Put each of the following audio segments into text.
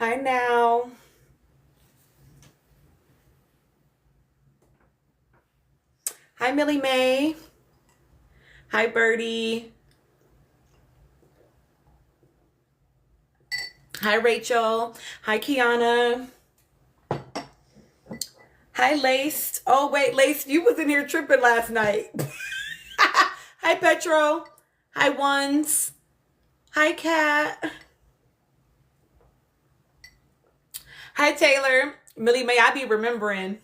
Hi now. Hi Millie Mae. Hi Birdie. Hi Rachel. Hi Kiana. Hi Lace. Oh wait, Lace, you was in here tripping last night. Hi Petro. Hi Ones. Hi Kat. Hi Taylor. Millie Mae, I be remembering.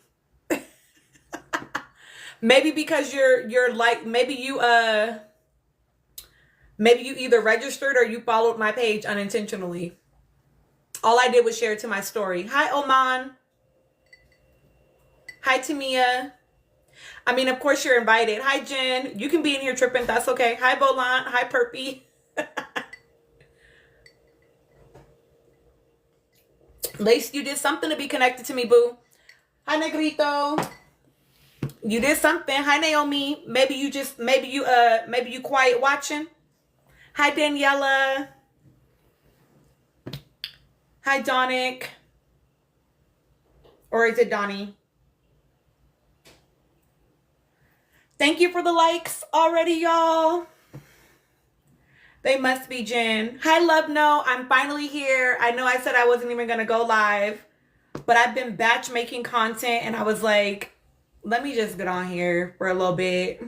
Maybe because you're like maybe you either registered or you followed my page unintentionally. All I did was share it to my story. Hi Oman. Hi Tamia. I mean, of course you're invited. Hi Jen. You can be in here tripping. That's okay. Hi Bolan. Hi Perpy. Lace, you did something to be connected to me, boo. Hi Negrito. You did something. Hi Naomi. Maybe you quiet watching. Hi Daniela. Hi Donick. Or is it Donnie? Thank you for the likes already, y'all. They must be Jen. Hi Love No. I'm finally here. I know I said I wasn't even gonna go live, but I've been batch making content and I was like, let me just get on here for a little bit.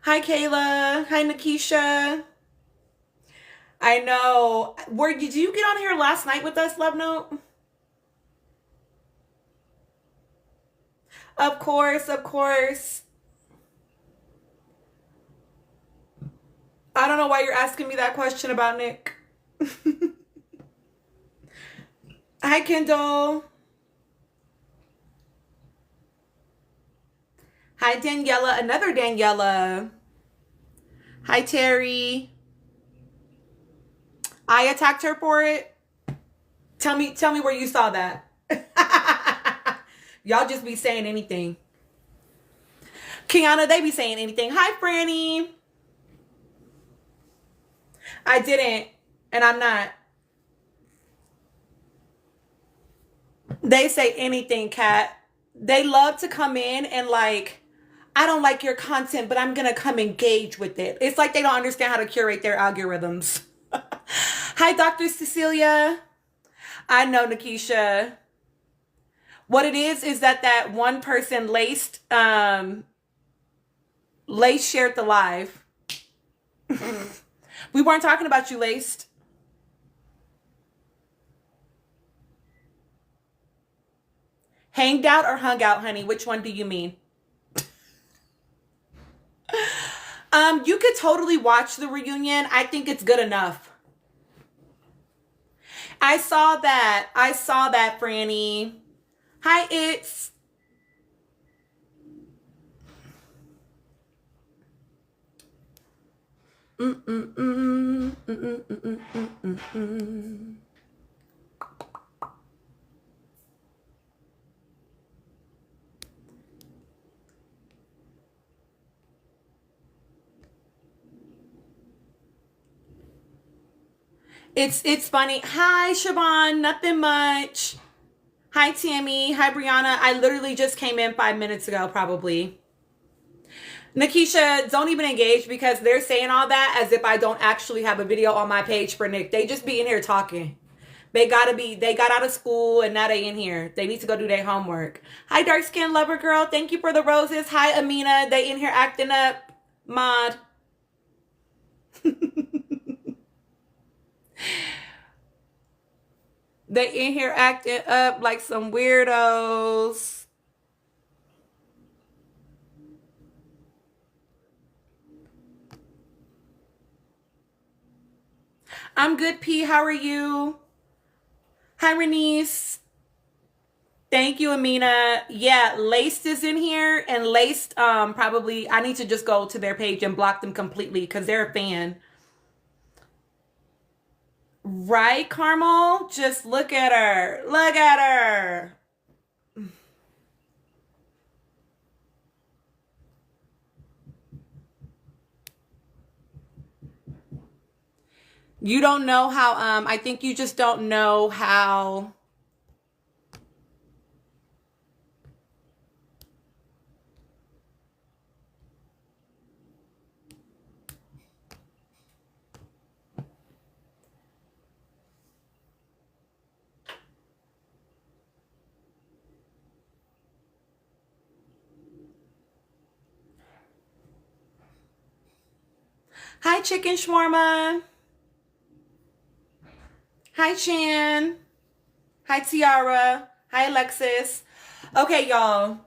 Hi Kayla. Hi Nikisha. I know. Did you get on here last night with us, Love Note? Of course, of course. I don't know why you're asking me that question about Nick. Hi Kendall. Hi Daniela. Another Daniela. Hi Terry. I attacked her for it. Tell me where you saw that. Y'all just be saying anything. Kiana, they be saying anything. Hi, Franny. I didn't, and I'm not. They say anything, Kat. They love to come in and like, I don't like your content, but I'm gonna come engage with it. It's like they don't understand how to curate their algorithms. Hi, Dr. Cecilia. I know, Nikisha. What it is that one person Lace shared the live. We weren't talking about you, Laced. Hanged out or hung out, honey? Which one do you mean? You could totally watch the reunion. I think it's good enough. I saw that. Franny. Hi, it's. It's funny. Hi, Siobhan. Nothing much. Hi, Tammy. Hi, Brianna. I literally just came in 5 minutes ago, probably. Nikisha, don't even engage because they're saying all that as if I don't actually have a video on my page for Nick. They just be in here talking. They got out of school and now they in here. They need to go do their homework. Hi, dark skin lover girl. Thank you for the roses. Hi, Amina. They in here acting up. Mod. They in here acting up like some weirdos. I'm good, P. How are you? Hi, Renice. Thank you, Amina. Yeah, Laced is in here, and Laced probably I need to just go to their page and block them completely because they're a fan. Right, Carmel? Just look at her. Look at her. You don't know how, I think you just don't know how. Hi, Chicken Shawarma. Hi, Chan. Hi, Tiara. Hi, Alexis. Okay, y'all.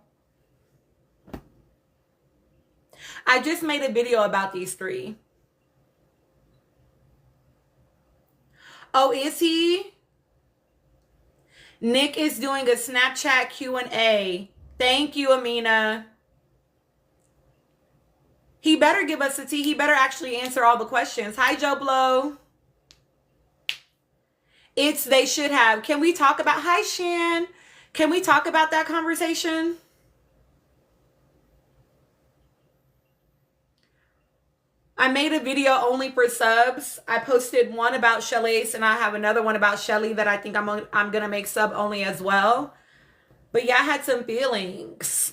I just made a video about these three. Oh, is he? Nick is doing a Snapchat Q&A. Thank you, Amina. He better give us a tea. He better actually answer all the questions. Hi, Joe Blow. They should have. Can we talk about, hi, Shan. Can we talk about that conversation? I made a video only for subs. I posted one about Shelly, and I have another one about Shelly that I think I'm going to make sub only as well. But yeah, I had some feelings.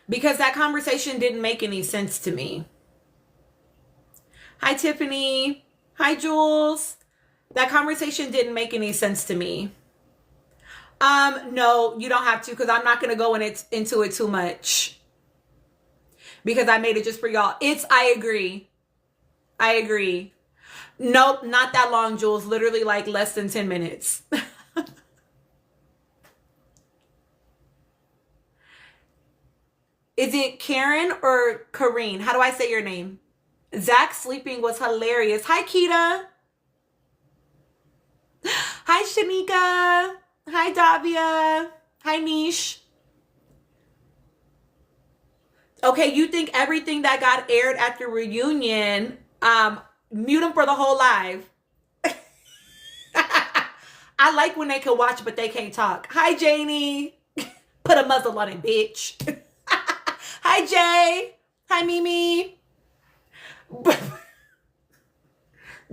Because that conversation didn't make any sense to me. Hi, Tiffany. Hi, Jules. That conversation didn't make any sense to me. No, you don't have to, because I'm not going to go into it too much. Because I made it just for y'all. I agree. I agree. Nope, not that long, Jules. Literally like less than 10 minutes. Is it Karen or Kareen? How do I say your name? Zach sleeping was hilarious. Hi, Keita. Hi, Shanika. Hi, Davia. Hi, Nish. Okay, you think everything that got aired at the reunion, mute them for the whole live. I like when they can watch, but they can't talk. Hi, Janie. Put a muzzle on it, bitch. Hi, Jay. Hi, Mimi.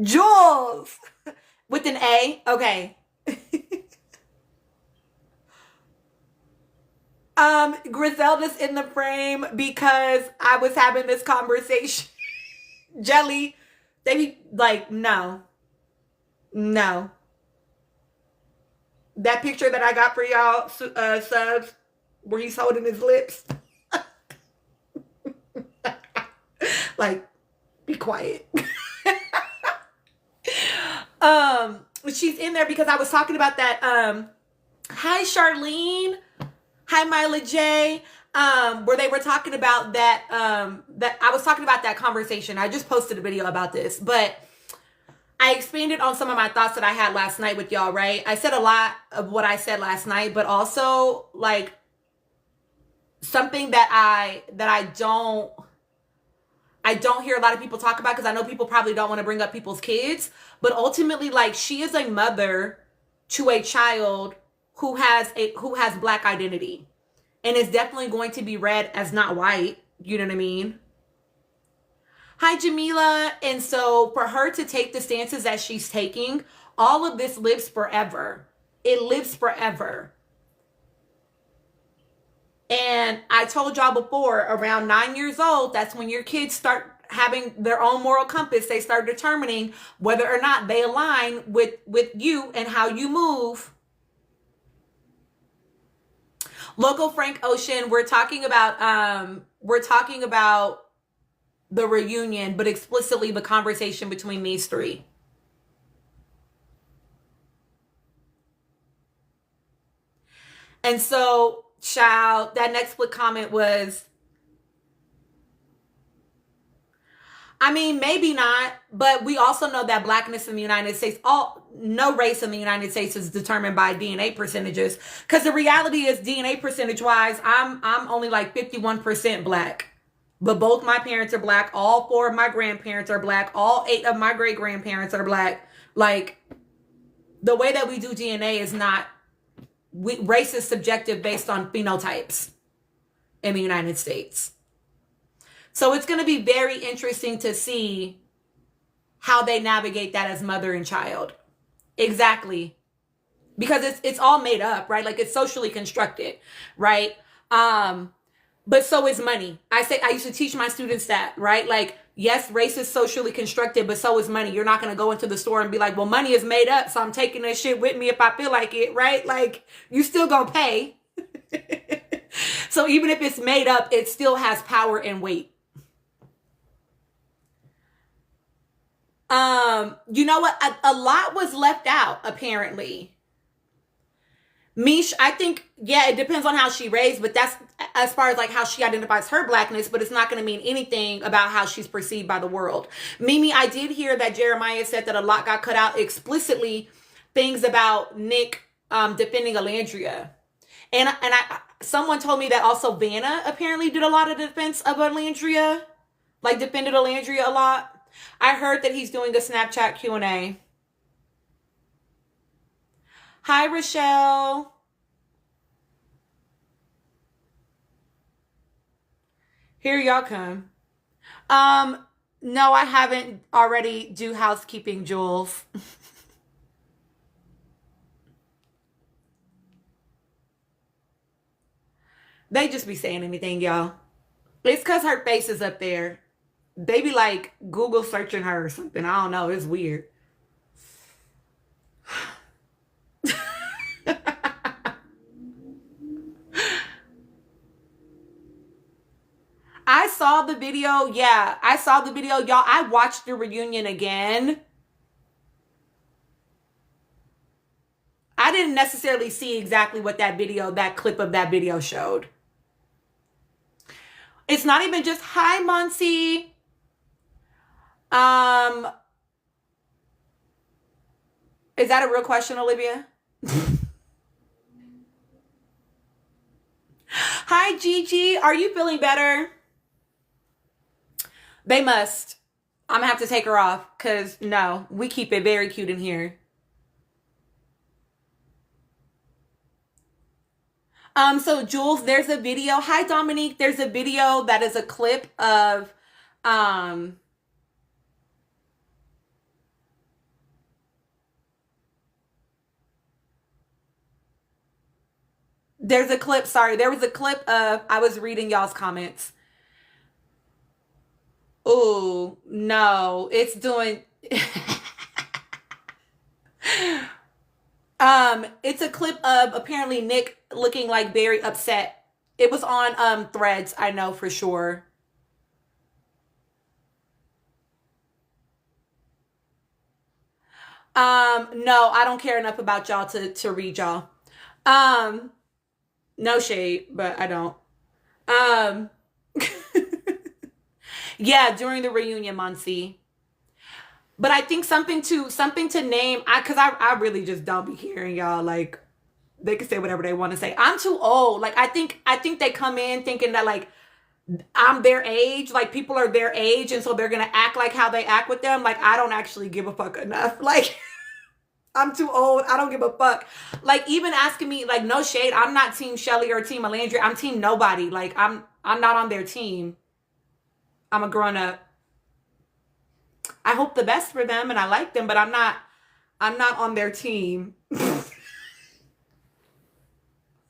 Jules. With an A? Okay. Griselda's in the frame because I was having this conversation. Jelly, they be like, no. No. That picture that I got for y'all, subs, where he's holding his lips. Like, be quiet. She's in there because I was talking about that. Hi, Charlene. Hi, Mila J. Where they were talking about that, that I was talking about that conversation. I just posted a video about this, but I expanded on some of my thoughts that I had last night with y'all, right? I said a lot of what I said last night, but also like something that I don't hear a lot of people talk about, because I know people probably don't want to bring up people's kids, but ultimately, like, she is a mother to a child who has Black identity, and is definitely going to be read as not white. You know what I mean? Hi, Jamila. And so for her to take the stances that she's taking, all of this lives forever. It lives forever. And I told y'all before, around 9 years old, that's when your kids start having their own moral compass. They start determining whether or not they align with you and how you move. Local Frank Ocean, we're talking about the reunion, but explicitly the conversation between these three. And so, child, that next split comment was, I mean, maybe not, but we also know that Blackness in the United States, no race in the United States is determined by DNA percentages. Because the reality is, DNA percentage wise, I'm only like 51% Black. But both my parents are Black. All 4 of my grandparents are Black. All 8 of my great grandparents are Black. Like, the way that we do DNA is not, race is subjective based on phenotypes in the United States. So it's going to be very interesting to see how they navigate that as mother and child. Exactly. Because it's all made up, right? Like it's socially constructed, right? But so is money. I used to teach my students that, right? Like, yes, race is socially constructed, but so is money. You're not going to go into the store and be like, well, money is made up, so I'm taking this shit with me if I feel like it, right? Like, you still going to pay. So even if it's made up, it still has power and weight. You know what? A lot was left out, apparently. Mish, I think, yeah, it depends on how she raised, but that's as far as like how she identifies her blackness, but it's not going to mean anything about how she's perceived by the world. Mimi, I did hear that Jeremiah said that a lot got cut out explicitly, things about Nick defending Alandria. And someone told me that also Vanna apparently did a lot of defense of Alandria, like defended Alandria a lot. I heard that he's doing a Snapchat Q&A. Hi, Rochelle. Here y'all come. No, I haven't already do housekeeping, Jules. They just be saying anything, y'all. It's because her face is up there. They be like Google searching her or something. I don't know. It's weird. I saw the video. Yeah, I saw the video. Y'all, I watched the reunion again. I didn't necessarily see exactly what that clip of that video showed. It's not even just, hi, Monsi. Is that a real question, Olivia? Hi, Gigi. Are you feeling better? They must. I'm gonna have to take her off because no, we keep it very cute in here. So Jules, there's a video. Hi, Dominique. There's a video that is a clip of, there's a clip. Sorry, there was a clip of, I was reading y'all's comments. Oh, no, it's doing, it's a clip of apparently Nick looking like very upset. It was on Threads, I know for sure. No, I don't care enough about y'all to read y'all. No shade, but I don't. Um, yeah, during the reunion, Monsi. But I think something to name, I really just don't be hearing y'all like they can say whatever they want to say. I'm too old. Like I think they come in thinking that like I'm their age, like people are their age, and so they're gonna act like how they act with them. Like I don't actually give a fuck enough. Like I'm too old. I don't give a fuck. Like even asking me, like no shade. I'm not Team Shelly or Team Alandria. I'm Team nobody. Like I'm not on their team. I'm a grown up. I hope the best for them and I like them, but I'm not on their team.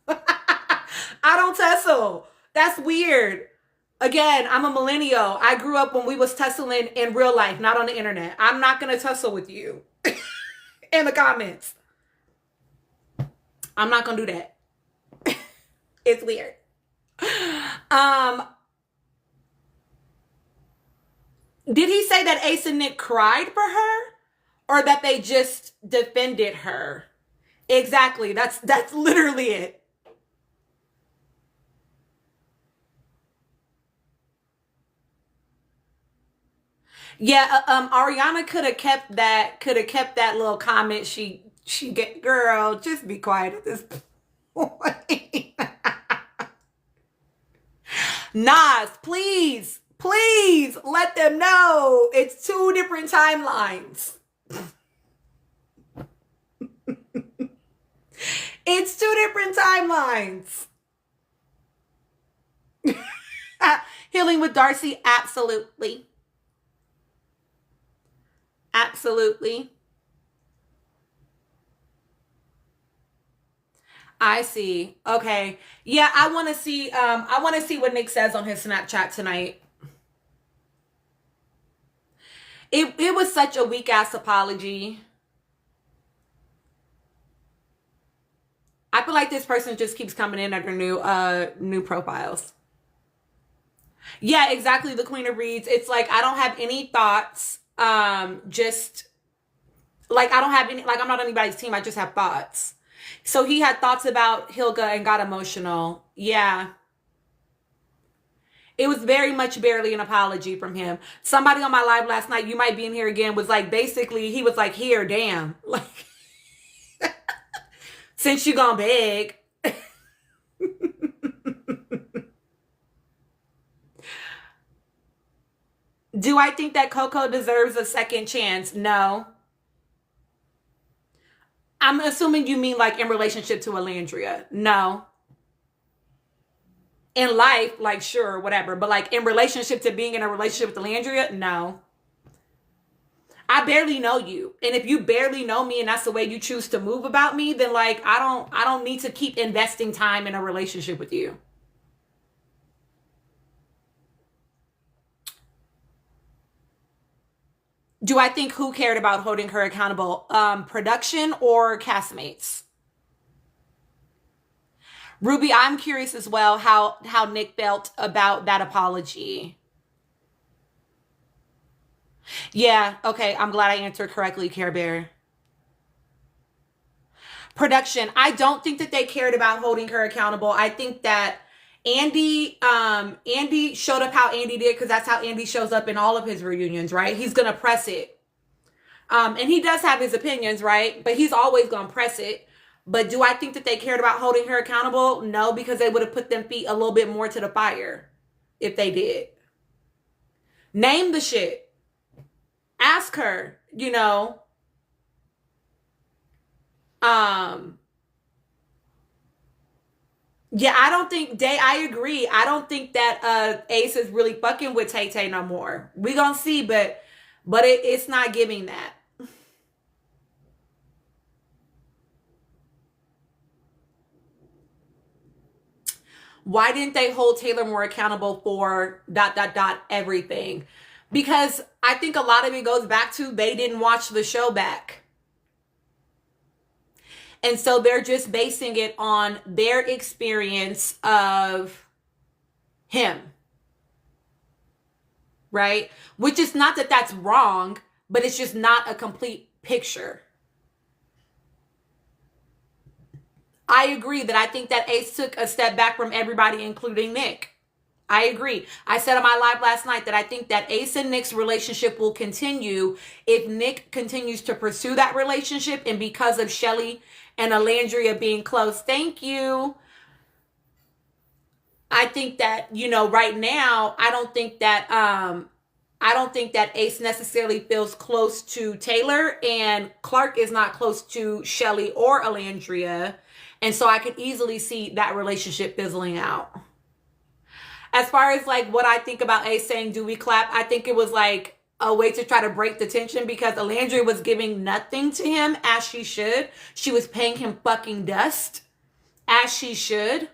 I don't tussle. That's weird. Again, I'm a millennial. I grew up when we was tussling in real life, not on the internet. I'm not going to tussle with you in the comments. I'm not going to do that. It's weird. Did he say that Ace and Nick cried for her or that they just defended her? Exactly. That's literally it. Yeah, Ariana could have kept that little comment she get, girl, just be quiet at this point. Nas, please let them know it's two different timelines. It's two different timelines. Healing with Darcy, absolutely. Absolutely. I see. Okay. Yeah, I want to see what Nick says on his Snapchat tonight. It was such a weak ass apology. I feel like this person just keeps coming in under new profiles. Yeah, exactly. The Queen of Reeds. It's like I don't have any thoughts. Just like I don't have any, like I'm not on anybody's team. I just have thoughts. So he had thoughts about Hilga and got emotional. Yeah. It was very much barely an apology from him. Somebody on my live last night, you might be in here again, was like, basically, he was like, here, damn. Like, since you gone big. Do I think that Coco deserves a second chance? No. I'm assuming you mean like in relationship to Alandria. No. In life, like sure, whatever. But like in relationship to being in a relationship with Alandria, no. I barely know you. And if you barely know me and that's the way you choose to move about me, then like I don't need to keep investing time in a relationship with you. Do I think who cared about holding her accountable? Production or castmates? Ruby, I'm curious as well how Nick felt about that apology. Yeah, okay. I'm glad I answered correctly, Care Bear. Production. I don't think that they cared about holding her accountable. I think that Andy showed up how Andy did because that's how Andy shows up in all of his reunions, right? He's gonna press it. And he does have his opinions, right? But he's always gonna press it. But do I think that they cared about holding her accountable? No, because they would have put them feet a little bit more to the fire if they did. Name the shit. Ask her, you know. Um, yeah, I don't think I agree. I don't think that Ace is really fucking with Tay Tay no more. We gonna see, but it's not giving that. Why didn't they hold Taylor more accountable for ... everything? Because I think a lot of it goes back to they didn't watch the show back. And so they're just basing it on their experience of him. Right? Which is not that that's wrong, but it's just not a complete picture. I agree that I think that Ace took a step back from everybody, including Nick. I agree. I said on my live last night that I think that Ace and Nick's relationship will continue if Nick continues to pursue that relationship, and because of Shelly and Alandria being close. Thank you. I think that, you know, right now, I don't think that Ace necessarily feels close to Taylor, and Clark is not close to Shelly or Alandria. And so I could easily see that relationship fizzling out. As far as like what I think about Ace saying, do we clap? I think it was like a way to try to break the tension because Alandria was giving nothing to him as she should. She was paying him fucking dust as she should.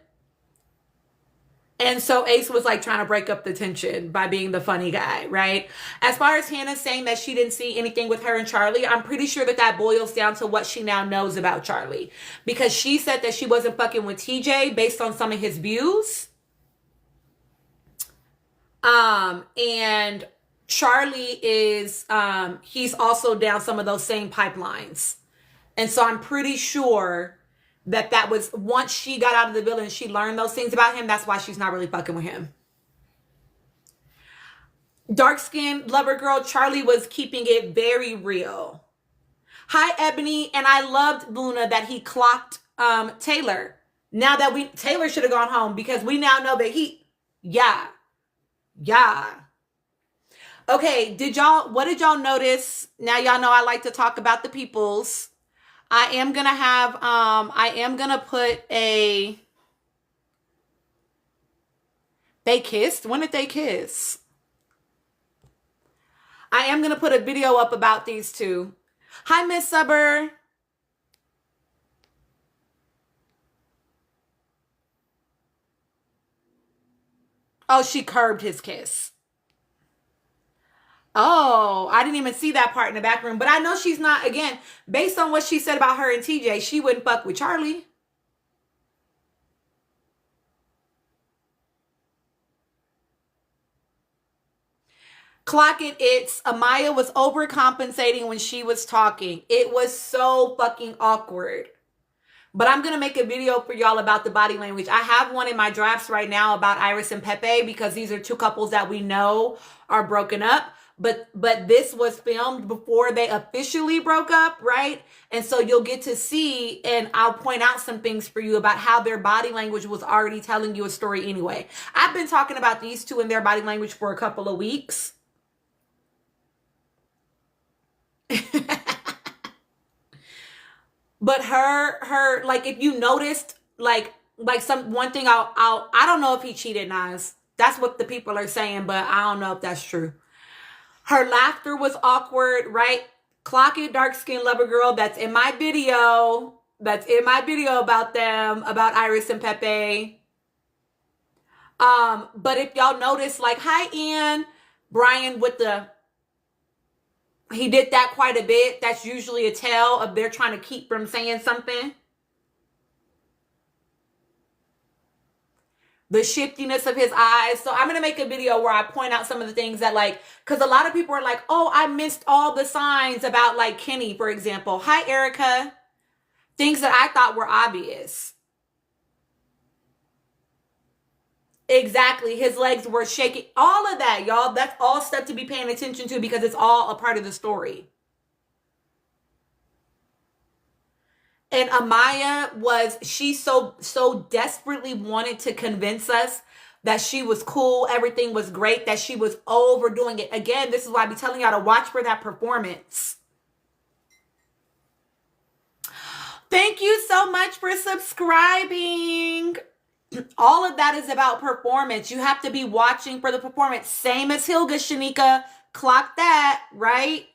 And so Ace was like trying to break up the tension by being the funny guy, right? As far as Hannah saying that she didn't see anything with her and Charlie, I'm pretty sure that that boils down to what she now knows about Charlie. Because she said that she wasn't fucking with TJ based on some of his views. And Charlie is, he's also down some of those same pipelines. And so I'm pretty sure that was once she got out of the building, she learned those things about him. That's why she's not really fucking with him. Dark skinned lover girl, Charlie was keeping it very real. Hi, Ebony. And I loved Luna that he clocked Taylor. Now that Taylor should have gone home because we now know that yeah. Okay, what did y'all notice? Now y'all know I like to talk about the peoples. I am gonna put They kissed? When did they kiss? I am going to put a video up about these two. Hi, Miss Suber. Oh, she curbed his kiss. Oh, I didn't even see that part in the back room. But I know she's not, again, based on what she said about her and TJ, she wouldn't fuck with Charlie. Clock it, it's Amaya was overcompensating when she was talking. It was so fucking awkward. But I'm going to make a video for y'all about the body language. I have one in my drafts right now about Iris and Pepe because these are two couples that we know are broken up. But this was filmed before they officially broke up, right? And so you'll get to see, and I'll point out some things for you about how their body language was already telling you a story anyway. I've been talking about these two and their body language for a couple of weeks. But her like, if you noticed, like one thing I don't know if he cheated, Nas. That's what the people are saying, but I don't know if that's true. Her laughter was awkward, right? Clock it, dark skin lover girl. That's in my video. That's in my video about them, about Iris and Pepe. But if y'all notice, like, hi, Ian, Brian with the, he did that quite a bit. That's usually a tell of they're trying to keep from saying something. The shiftiness of his eyes. So I'm going to make a video where I point out some of the things that, like, because a lot of people are like, oh, I missed all the signs about, like, Kenny, for example. Hi, Erica. Things that I thought were obvious. Exactly. His legs were shaking. All of that, y'all. That's all stuff to be paying attention to because it's all a part of the story. And Amaya was, she so desperately wanted to convince us that she was cool, everything was great, that she was overdoing it. Again, this is why I be telling y'all to watch for that performance. Thank you so much for subscribing. All of that is about performance. You have to be watching for the performance. Same as Hilga, Shanika. Clock that, right?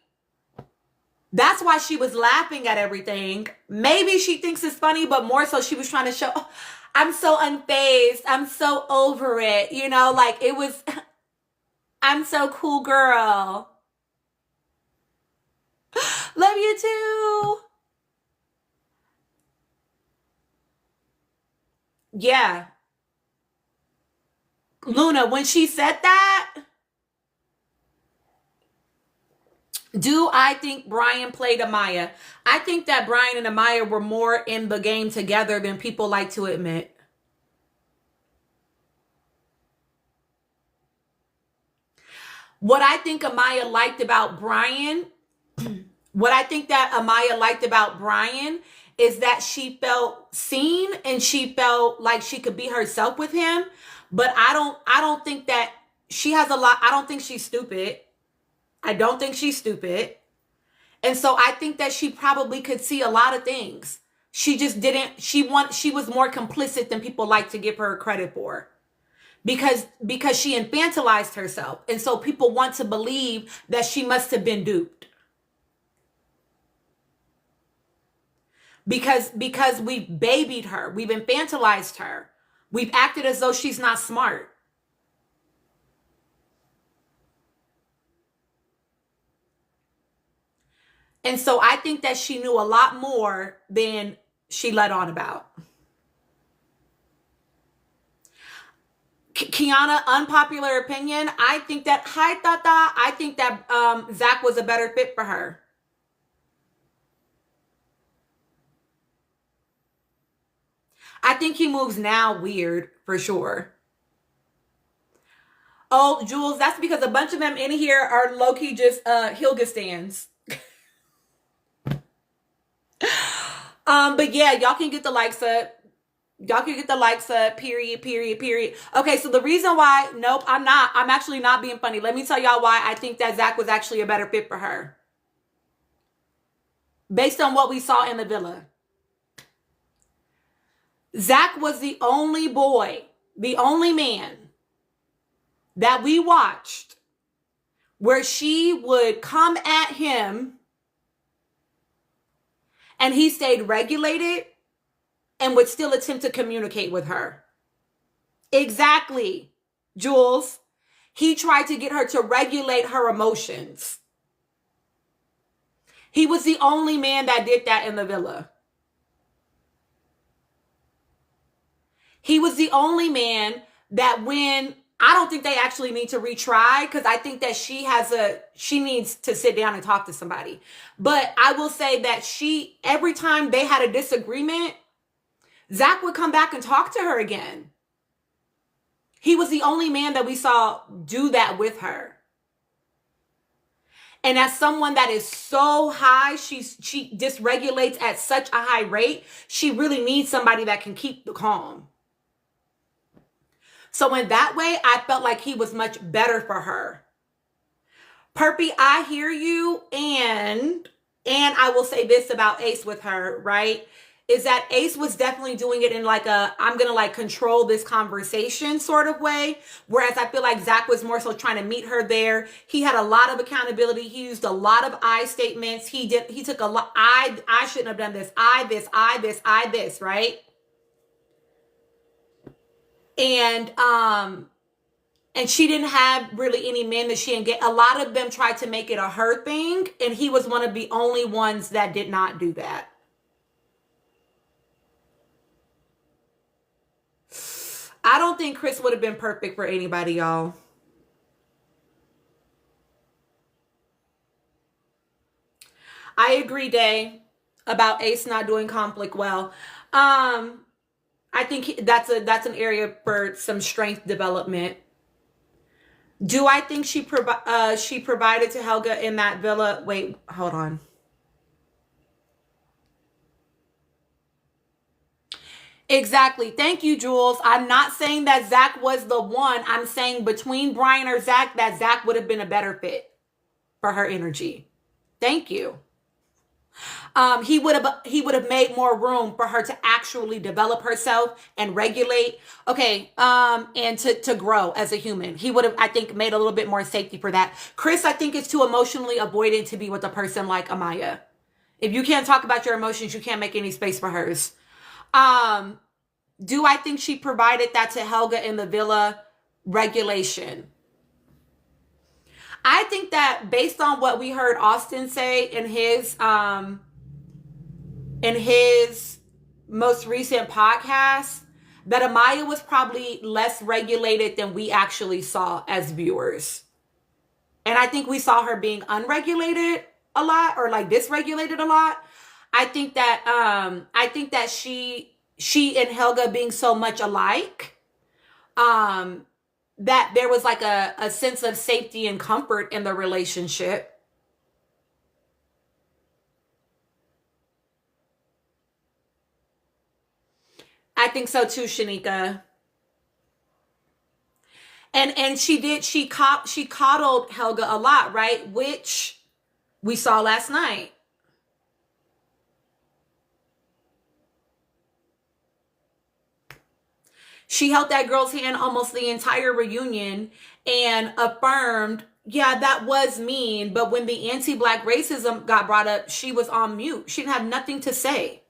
That's why she was laughing at everything. Maybe she thinks it's funny, but more so she was trying to show, oh, I'm so unfazed. I'm so over it. You know, like it was, I'm so cool, girl. Love you too. Yeah. Luna, when she said that, do I think Brian played Amaya? I think that Brian and Amaya were more in the game together than people like to admit. What I think Amaya liked about Brian, what I think that Amaya liked about Brian is that she felt seen and she felt like she could be herself with him. But I don't think that she has a lot. I don't think she's stupid. I don't think she's stupid. And so I think that she probably could see a lot of things. She just didn't, she was more complicit than people like to give her credit for. Because she infantilized herself. And so people want to believe that she must have been duped. Because we've babied her. We've infantilized her. We've acted as though she's not smart. And so I think that she knew a lot more than she let on about. Kiana, unpopular opinion. I think that, hi Tata, I think that Zach was a better fit for her. I think he moves now weird, for sure. Oh, Jules, that's because a bunch of them in here are low-key just Hilga stands. But yeah, y'all can get the likes up. Y'all can get the likes up, period. Okay, so the reason why, nope, I'm actually not being funny. Let me tell y'all why I think that Zach was actually a better fit for her. Based on what we saw in the villa. Zach was the only boy, the only man that we watched where she would come at him and he stayed regulated and would still attempt to communicate with her. Exactly, Jules. He tried to get her to regulate her emotions. He was the only man that did that in the villa. He was the only man that when, I don't think they actually need to retry, because I think that she needs to sit down and talk to somebody. But I will say that every time they had a disagreement, Zach would come back and talk to her again. He was the only man that we saw do that with her. And as someone that is so high, she dysregulates at such a high rate, she really needs somebody that can keep the calm. So in that way, I felt like he was much better for her. Perpy, I hear you. And I will say this about Ace with her, right? Is that Ace was definitely doing it in like I'm going to like control this conversation sort of way. Whereas I feel like Zach was more so trying to meet her there. He had a lot of accountability. He used a lot of I statements. He took a lot. I shouldn't have done this. I this, right? And she didn't have really any men that she didn't get. A lot of them tried to make it a her thing. And he was one of the only ones that did not do that. I don't think Chris would have been perfect for anybody, y'all. I agree, Day, about Ace not doing conflict well. I think that's an area for some strength development. Do I think she provided to Helga in that villa? Wait, hold on. Exactly. Thank you, Jules. I'm not saying that Zach was the one. I'm saying between Brian or Zach, that Zach would have been a better fit for her energy. Thank you. He would have made more room for her to actually develop herself and regulate. Okay. And to grow as a human. He would have, I think, made a little bit more safety for that. Chris, I think, is too emotionally avoidant to be with a person like Amaya. If you can't talk about your emotions, you can't make any space for hers. Do I think she provided that to Helga in the villa? Regulation. I think that based on what we heard Austin say in his most recent podcast, that Amaya was probably less regulated than we actually saw as viewers. And I think we saw her being unregulated a lot, or like dysregulated a lot. I think that she and Helga being so much alike, that there was like a sense of safety and comfort in the relationship. I think so too, Shanika. And she coddled Helga a lot, right? Which we saw last night. She held that girl's hand almost the entire reunion and affirmed, yeah, that was mean. But when the anti-Black racism got brought up, she was on mute. She didn't have nothing to say.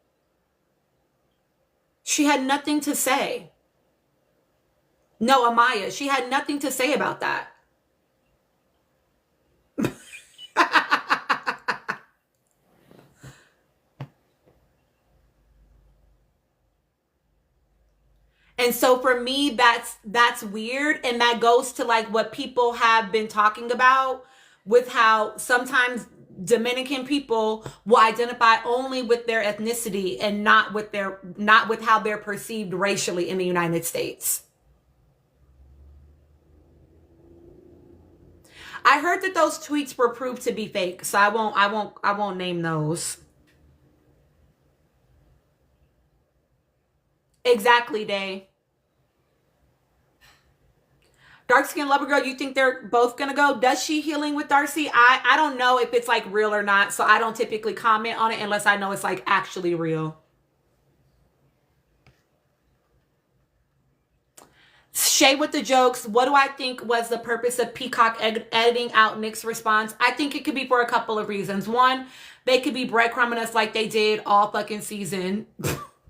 She had nothing to say. No, Amaya, she had nothing to say about that. And so for me, that's weird. And that goes to like what people have been talking about with how sometimes Dominican people will identify only with their ethnicity and not with how they're perceived racially in the United States. I heard that those tweets were proved to be fake, so I won't name those. Exactly, Day. Dark Skin Lover Girl, you think they're both gonna go? Does she healing with Darcy? I don't know if it's like real or not, so I don't typically comment on it unless I know it's like actually real. Shay with the jokes. What do I think was the purpose of Peacock editing out Nick's response? I think it could be for a couple of reasons. One, they could be breadcrumbing us like they did all fucking season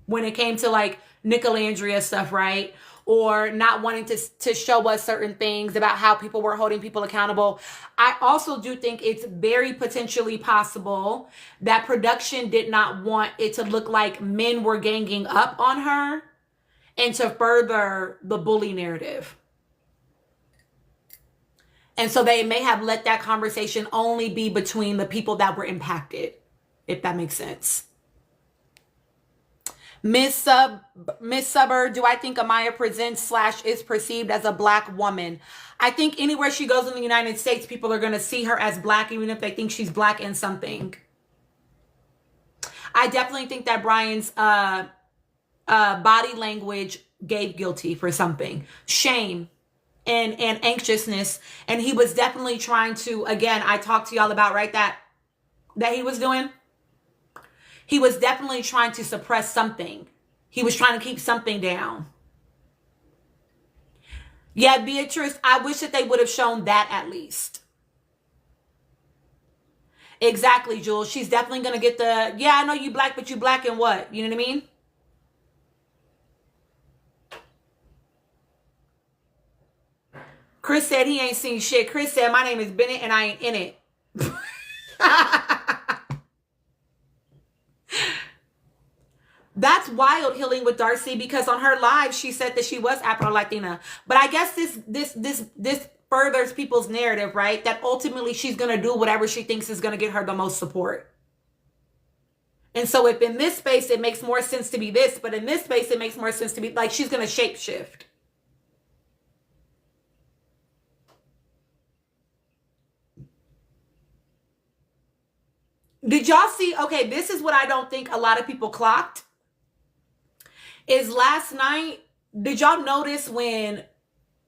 when it came to like Nicolandria stuff, right? Or not wanting to show us certain things about how people were holding people accountable. I also do think it's very potentially possible that production did not want it to look like men were ganging up on her and to further the bully narrative. And so they may have let that conversation only be between the people that were impacted, if that makes sense. Miss Subber, do I think Amaya presents / is perceived as a black woman? I think anywhere she goes in the United States, people are going to see her as black, even if they think she's black in something. I definitely think that Brian's body language gave guilty for something. Shame and anxiousness. And he was definitely trying to, again, I talked to y'all about, right, that he was doing. He was definitely trying to suppress something. He was trying to keep something down. Yeah, Beatrice, I wish that they would have shown that at least. Exactly, Jules. She's definitely going to get the, yeah, I know you black, but you black in what? You know what I mean? Chris said he ain't seen shit. Chris said, my name is Bennett and I ain't in it. That's wild, Healing with Darcy, because on her live she said that she was Afro-Latina. But I guess this furthers people's narrative, right? That ultimately she's going to do whatever she thinks is going to get her the most support. And so if in this space it makes more sense to be this, but in this space it makes more sense to be like she's going to shapeshift. Did y'all see? Okay, this is what I don't think a lot of people clocked. Is last night, did y'all notice when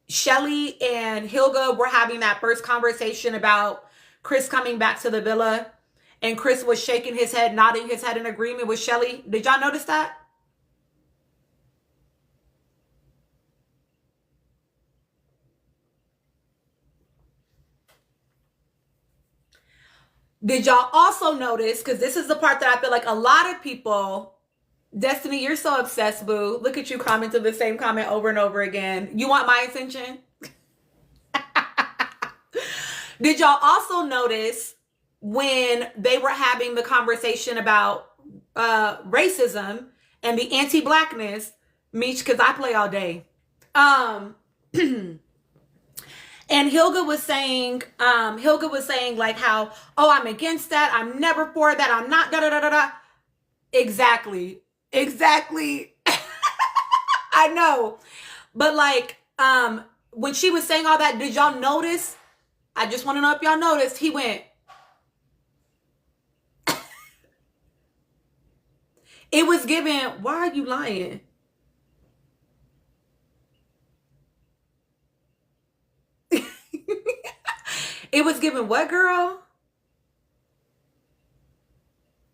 Shelly and Hilga were having that first conversation about Chris coming back to the villa and Chris was shaking his head, nodding his head in agreement with Shelly? Did y'all notice that? Did y'all also notice, because this is the part that I feel like a lot of people, Destiny, you're so obsessed, boo. Look at you commenting the same comment over and over again. You want my attention? Did y'all also notice when they were having the conversation about racism and the anti-blackness, Meech, because I play all day. And Hilga was saying like how, oh, I'm against that. I'm never for that. I'm not da-da-da-da-da. Exactly. I know. But like, when she was saying all that, did y'all notice? I just want to know if y'all noticed. He went. It was given, why are you lying? It was given what, girl?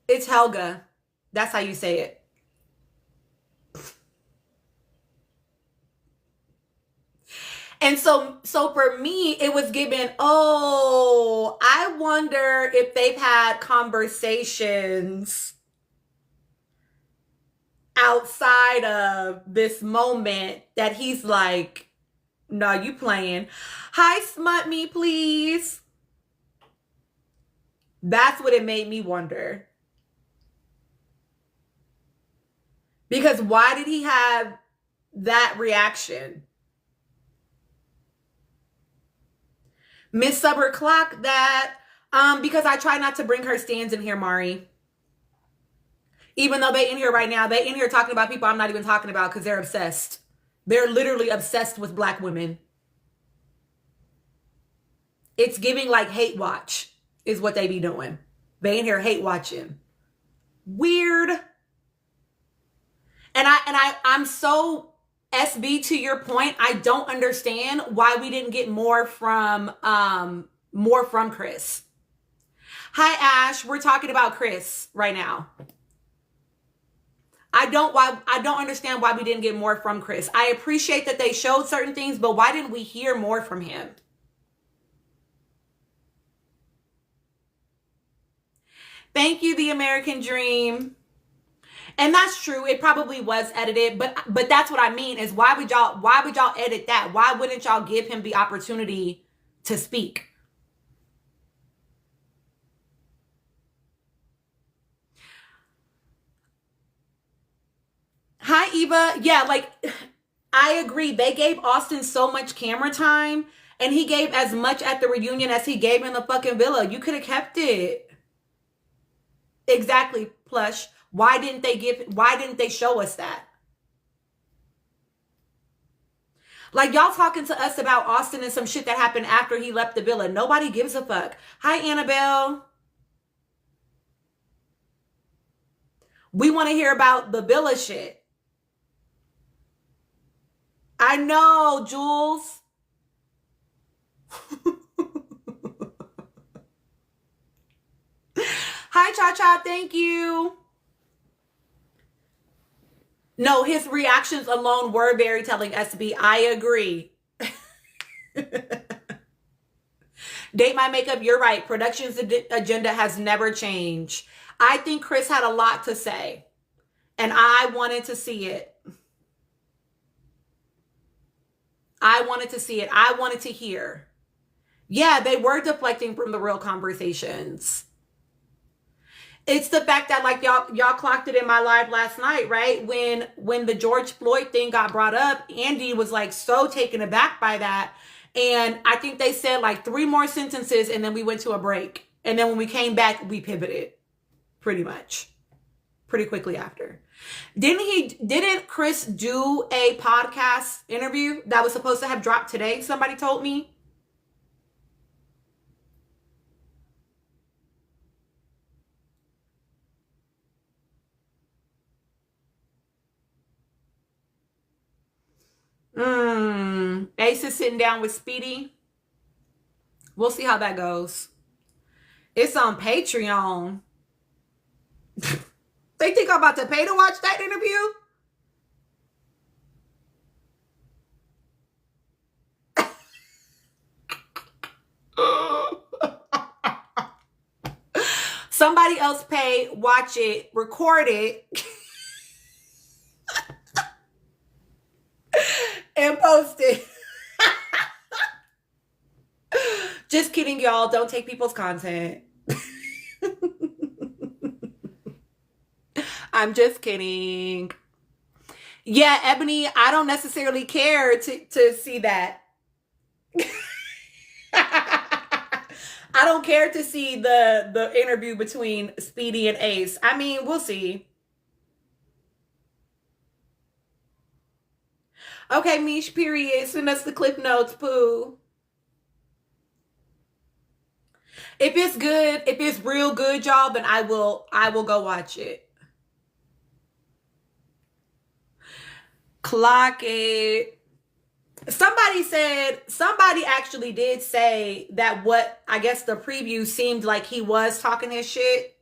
It's Helga. That's how you say it. And so for me, it was given, oh, I wonder if they've had conversations outside of this moment that he's like, no, you playing. Hi, smut me, please. That's what it made me wonder. Because why did he have that reaction? Miss Subber clock that. Because I try not to bring her stands in here, Mari. Even though they in here right now, they in here talking about people I'm not even talking about because they're obsessed. They're literally obsessed with black women. It's giving like hate watch is what they be doing. They in here hate watching. Weird. And I'm so SB to your point. I don't understand why we didn't get more from Chris. Hi, Ash. We're talking about Chris right now. I don't understand why we didn't get more from Chris. I appreciate that they showed certain things, but why didn't we hear more from him? Thank you, The American Dream. And that's true. It probably was edited, but that's what I mean is why would y'all edit that? Why wouldn't y'all give him the opportunity to speak? Hi, Eva. Yeah, like I agree. They gave Austin so much camera time, and he gave as much at the reunion as he gave in the fucking villa. You could have kept it. Exactly, Plush. Why didn't they show us that? Like, y'all talking to us about Austin and some shit that happened after he left the villa. Nobody gives a fuck. Hi, Annabelle. We want to hear about the villa shit. I know, Jules. Hi, Cha-Cha. Thank you. No, his reactions alone were very telling, SB. I agree. Date My Makeup, you're right. Production's agenda has never changed. I think Chris had a lot to say, and I wanted to see it. I wanted to see it. I wanted to hear. Yeah, they were deflecting from the real conversations. It's the fact that like y'all clocked it in my live last night, right? When the George Floyd thing got brought up, Andy was like so taken aback by that. And I think they said like 3 more sentences and then we went to a break. And then when we came back, we pivoted pretty much. Pretty quickly after. Didn't Chris do a podcast interview that was supposed to have dropped today? Somebody told me. Ace is sitting down with Speedy. We'll see how that goes. It's on Patreon. They think I'm about to pay to watch that interview? Somebody else pay, watch it, record it, and post it. Just kidding, y'all. Don't take people's content. I'm just kidding. Yeah, Ebony, I don't necessarily care to see that. I don't care to see the interview between Speedy and Ace. I mean, we'll see. Okay, Mish, period. Send us the clip notes, Pooh. If it's good, if it's real good, y'all, then I will go watch it. Clock it. Somebody actually did say that what I guess the preview seemed like he was talking his shit.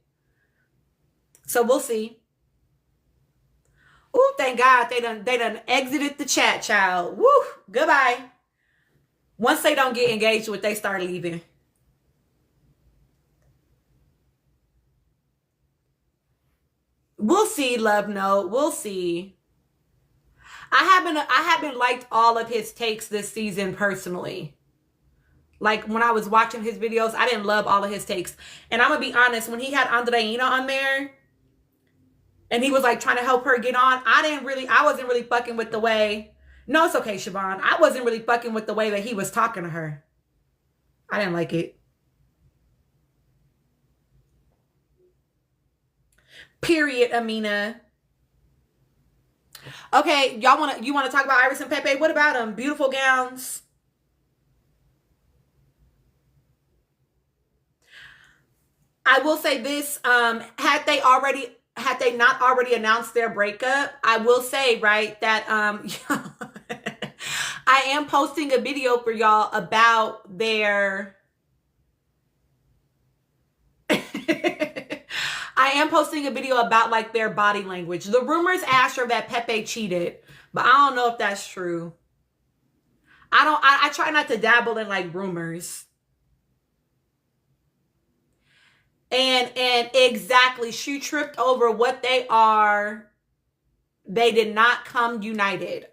So we'll see. Oh, thank God they done exited the chat, child. Woo, goodbye. Once they don't get engaged with, they start leaving. We'll see, Love Note. We'll see. I haven't liked all of his takes this season personally. Like when I was watching his videos, I didn't love all of his takes. And I'm gonna be honest, when he had Andreina on there and he was like trying to help her get on, I wasn't really fucking with the way. No, it's okay, Siobhan. I wasn't really fucking with the way that he was talking to her. I didn't like it. Period, Amina. Okay, you want to talk about Iris and Pepe? What about them? Beautiful gowns. I will say this, had they not already announced their breakup, I will say, right, that I am posting a video for y'all about their I I am posting a video about like their body language. The rumors, Asher, that Pepe cheated, but I don't know if that's true. I try not to dabble in like rumors. And exactly, she tripped over what they are. They did not come united.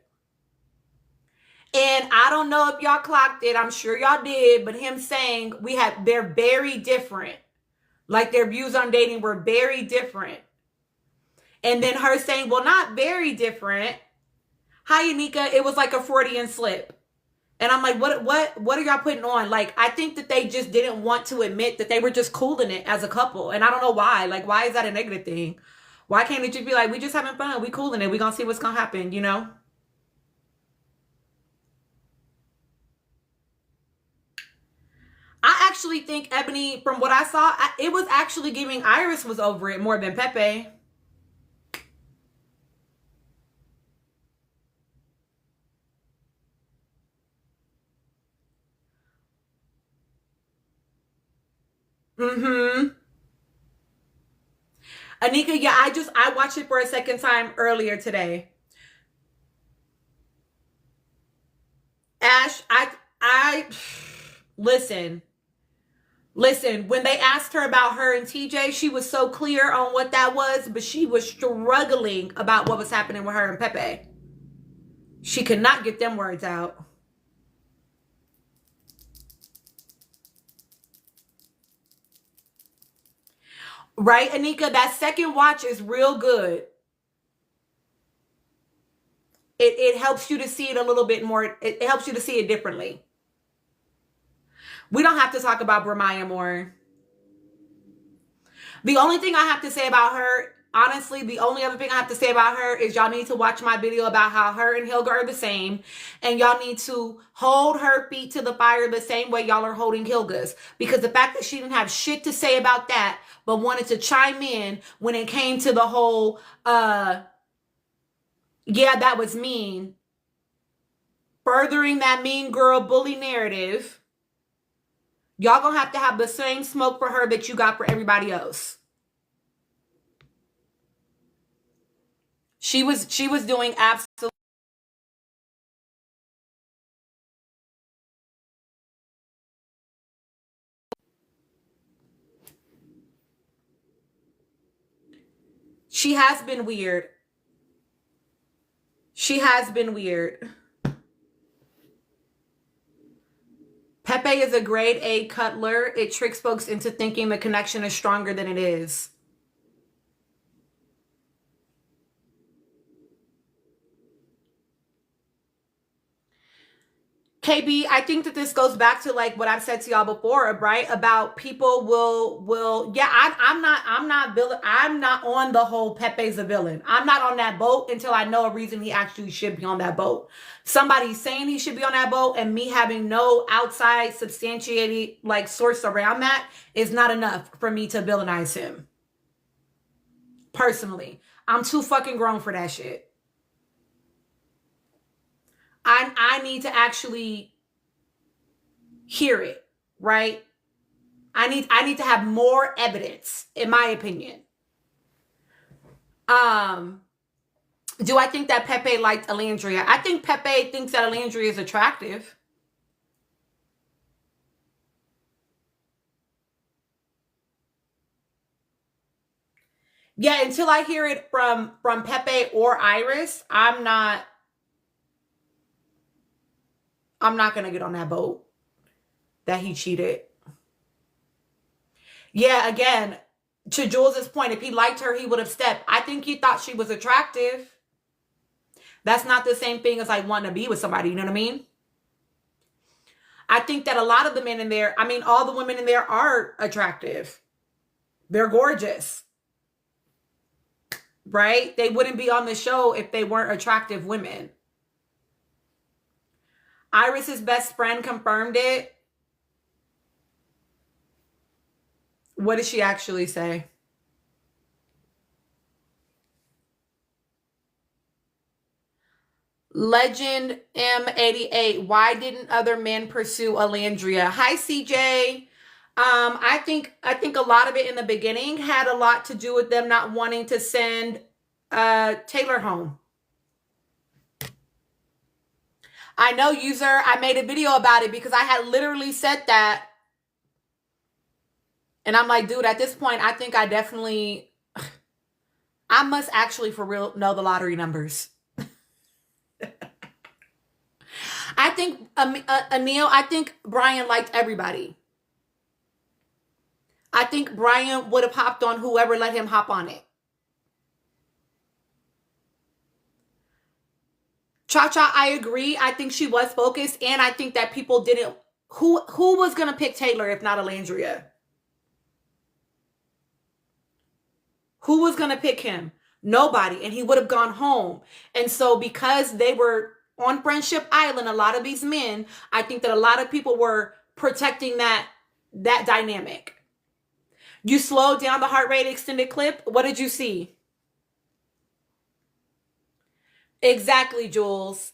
And I don't know if y'all clocked it. I'm sure y'all did, but him saying they're very different. Like their views on dating were very different. And then her saying, well, not very different. Hi, Anika. It was like a Freudian slip. And I'm like, what are y'all putting on? Like, I think that they just didn't want to admit that they were just cool in it as a couple. And I don't know why. Like, why is that a negative thing? Why can't it just be like, we just having fun. We cool in it. We gonna see what's gonna happen, you know? I actually think Ebony, from what I saw, it was actually giving Iris was over it more than Pepe. Mm-hmm. Anika, yeah, I watched it for a second time earlier today. Ash, I listen. Listen, when they asked her about her and TJ, she was so clear on what that was, but she was struggling about what was happening with her and Pepe. She could not get them words out. Right, Anika? That second watch is real good. It helps you to see it a little bit more. It helps you to see it differently. We don't have to talk about Bramaya more. The only thing I have to say about her, honestly, the only other thing I have to say about her is y'all need to watch my video about how her and Hilga are the same. And y'all need to hold her feet to the fire the same way y'all are holding Hilga's. Because the fact that she didn't have shit to say about that, but wanted to chime in when it came to the whole, yeah, that was mean. Furthering that mean girl bully narrative. Y'all gonna have the same smoke for her that you got for everybody else. She was doing absolutely. She has been weird. She has been weird. Pepe is a grade A cutler. It tricks folks into thinking the connection is stronger than it is. KB, I think that this goes back to like what I've said to y'all before, right? About people will yeah, I'm not villain. I'm not on the whole Pepe's a villain. I'm not on that boat until I know a reason he actually should be on that boat. Somebody saying he should be on that boat and me having no outside substantiated like source around that is not enough for me to villainize him. Personally, I'm too fucking grown for that shit. I need to actually hear it, right? I need to have more evidence, in my opinion. Do I think that Pepe liked Alandria? I think Pepe thinks that Alandria is attractive. Yeah, until I hear it from Pepe or Iris, I'm not going to get on that boat that he cheated. Yeah, again, to Jules's point, if he liked her, he would have stepped. I think he thought she was attractive. That's not the same thing as like wanting to be with somebody, you know what I mean? I think that a lot of the men in there, I mean, all the women in there are attractive. They're gorgeous. Right? They wouldn't be on the show if they weren't attractive women. Iris's best friend confirmed it. What did she actually say? Legend M88. Why didn't other men pursue Alandria? Hi, CJ. I think a lot of it in the beginning had a lot to do with them not wanting to send Taylor home. I know, user, I made a video about it because I had literally said that. And I'm like, dude, at this point, I think I must actually for real know the lottery numbers. I think, Anil, I think Brian liked everybody. I think Brian would have hopped on whoever let him hop on it. Cha Cha, I agree. I think she was focused, and I think that people didn't. Who was gonna pick Taylor if not Alandria? Who was gonna pick him? Nobody, and he would have gone home. And so, because they were on Friendship Island, a lot of these men, I think that a lot of people were protecting that dynamic. You slowed down the heart rate extended clip. What did you see? Exactly, Jules.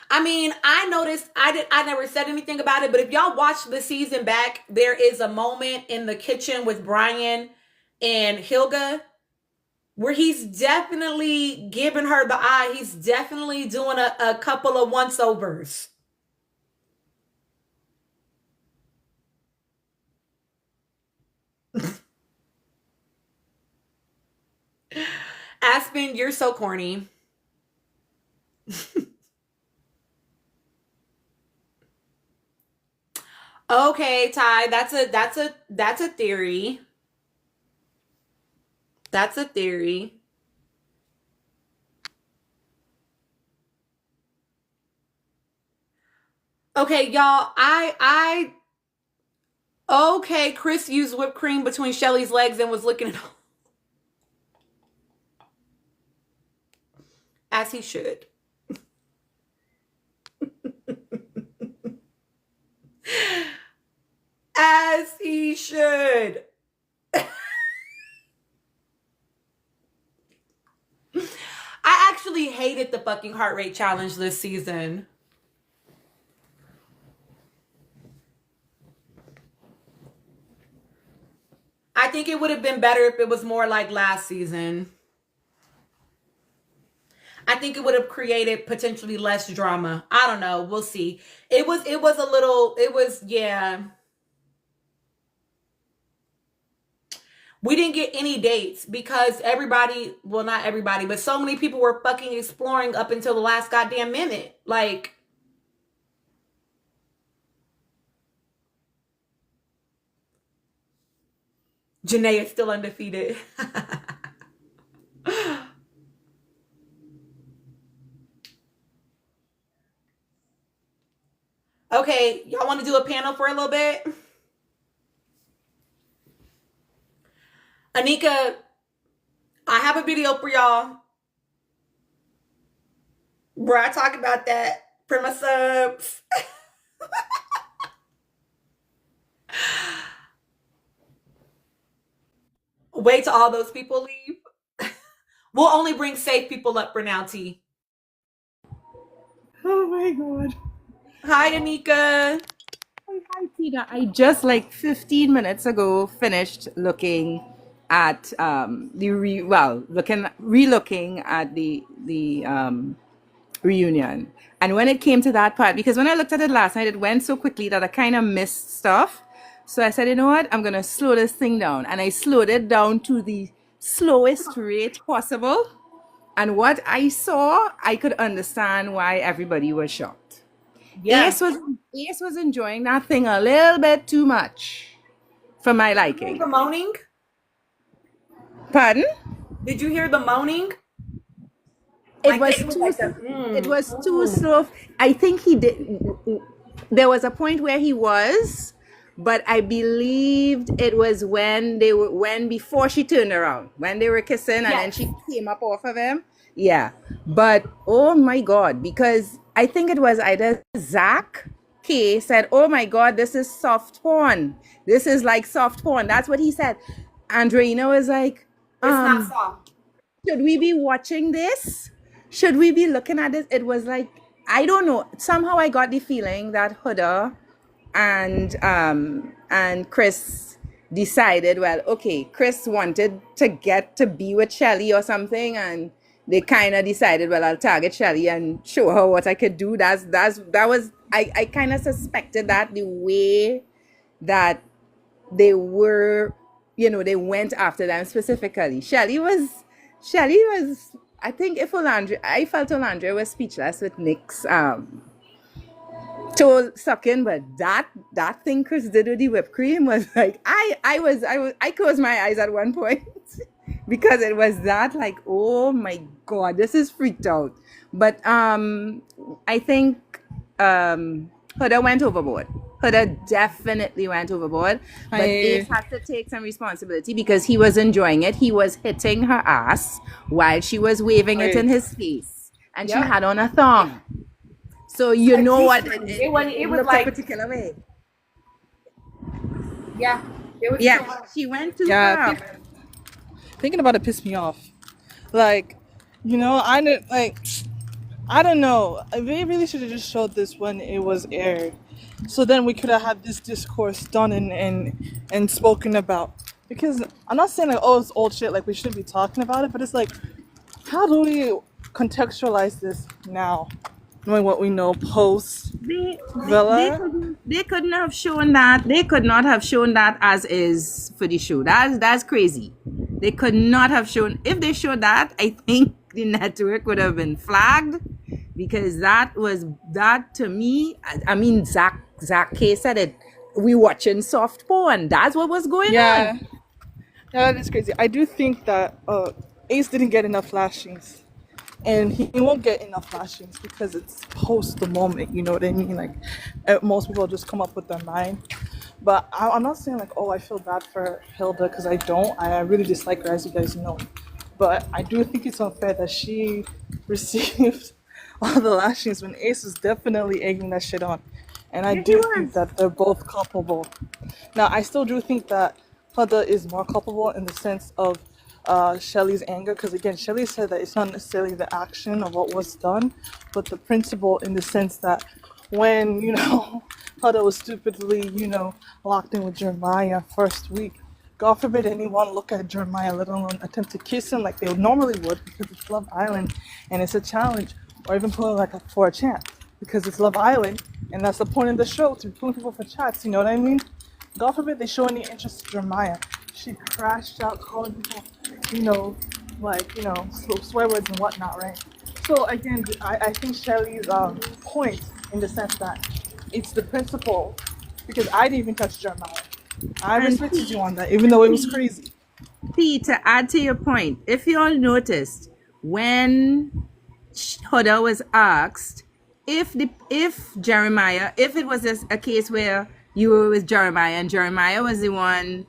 I mean, I noticed I never said anything about it, but if y'all watch the season back, there is a moment in the kitchen with Brian and Hilga where he's definitely giving her the eye. He's definitely doing a couple of once-overs. Aspen, you're so corny. Okay, Ty, that's a theory. That's a theory. Okay, y'all, okay, Chris used whipped cream between Shelly's legs and was licking it as he should. As he should. I actually hated the fucking heart rate challenge this season. I think it would have been better if it was more like last season. I think it would have created potentially less drama. I don't know. We'll see. It was a little, yeah. We didn't get any dates because everybody, well, not everybody, but so many people were fucking exploring up until the last goddamn minute. Like, Janae is still undefeated. Okay, y'all want to do a panel for a little bit? Anika, I have a video for y'all where I talk about that for my subs. Wait till all those people leave. We'll only bring safe people up for now, T. Oh my god. Hi, Anika. Hi, Tina. I just like 15 minutes ago finished looking at relooking at the reunion. And when it came to that part, because when I looked at it last night, it went so quickly that I kind of missed stuff. So I said, you know what? I'm gonna slow this thing down. And I slowed it down to the slowest rate possible. And what I saw, I could understand why everybody was shocked. Yeah. Ace was enjoying that thing a little bit too much for my Did you hear liking. the moaning? Pardon? Did you hear the moaning? It Like was it was too like the it was too slow. I think he did. There was a point where he was, but I believed it was when before she turned around, when they were kissing and then yes. she came up off of him. Yeah, but oh my god, because I think it was either Zach K said, "Oh my god, this is soft porn. This is like soft porn." That's what he said. Andreina was like, It's not soft. should we be watching this? Should we be looking at this? It was like, I don't know. Somehow I got the feeling that Huda and Chris decided, well, okay, Chris wanted to get to be with Shelly or something, and they kind of decided, well, I'll target Shelly and show her what I could do. That was I kind of suspected that the way that they were, they went after them specifically. Shelly was, I think if Olandria, I felt Olandria was speechless with Nick's toe sucking, but that thing Chris did with the whipped cream was like, I closed my eyes at one point because it was that like, oh my God, this is freaked out. But I think Huda went overboard. Huda definitely went overboard. But Ace had to take some responsibility because he was enjoying it. He was hitting her ass while she was waving it in his face. And she had on a thong. So you know what? It was looked like a particular way. yeah. It was Yeah, too much. she went too Yeah, far. thinking about it pissed me off. Like, I don't know. They really should have just showed this when it was aired, so then we could have had this discourse done and spoken about. Because I'm not saying like, oh, it's old shit, like we shouldn't be talking about it, but it's like, how do we contextualize this now, knowing what we know post They Villa? they couldn't have shown that. They could not have shown that as is for the show. That's crazy. They could not have shown. If they showed that, I think the network would have been flagged because that to me. I mean, Zach K said it. We watching soft porn. That's what was going Yeah, on. yeah, that is crazy. I do think that Ace didn't get enough flashings. And he won't get enough flashings because it's post the moment, you know what I mean? Like, most people just come up with their mind. But I'm not saying like, oh, I feel bad for Hilda, because I don't. I really dislike her, as you guys know. But I do think it's unfair that she received all the lashings when Ace was definitely egging that shit on. And I Yeah, he do was. think that they're both culpable. Now, I still do think that Hilda is more culpable in the sense of Shelly's anger, because again, Shelly said that it's not necessarily the action of what was done, but the principle, in the sense that when, Huda was stupidly, locked in with Jeremiah first week, God forbid anyone look at Jeremiah, let alone attempt to kiss him like they normally would, because it's Love Island and it's a challenge, or even put it for a chance, because it's Love Island and that's the point of the show, to pull people for chats, you know what I mean? God forbid they show any interest in Jeremiah. She crashed out calling people, swear words and whatnot, right? So again, I think Shelly's point, in the sense that it's the principle, because I didn't even touch Jeremiah. I And respected you on that, even though it was crazy. P, to add to your point, if you all noticed, when Huda was asked if Jeremiah, if it was a case where you were with Jeremiah and Jeremiah was the one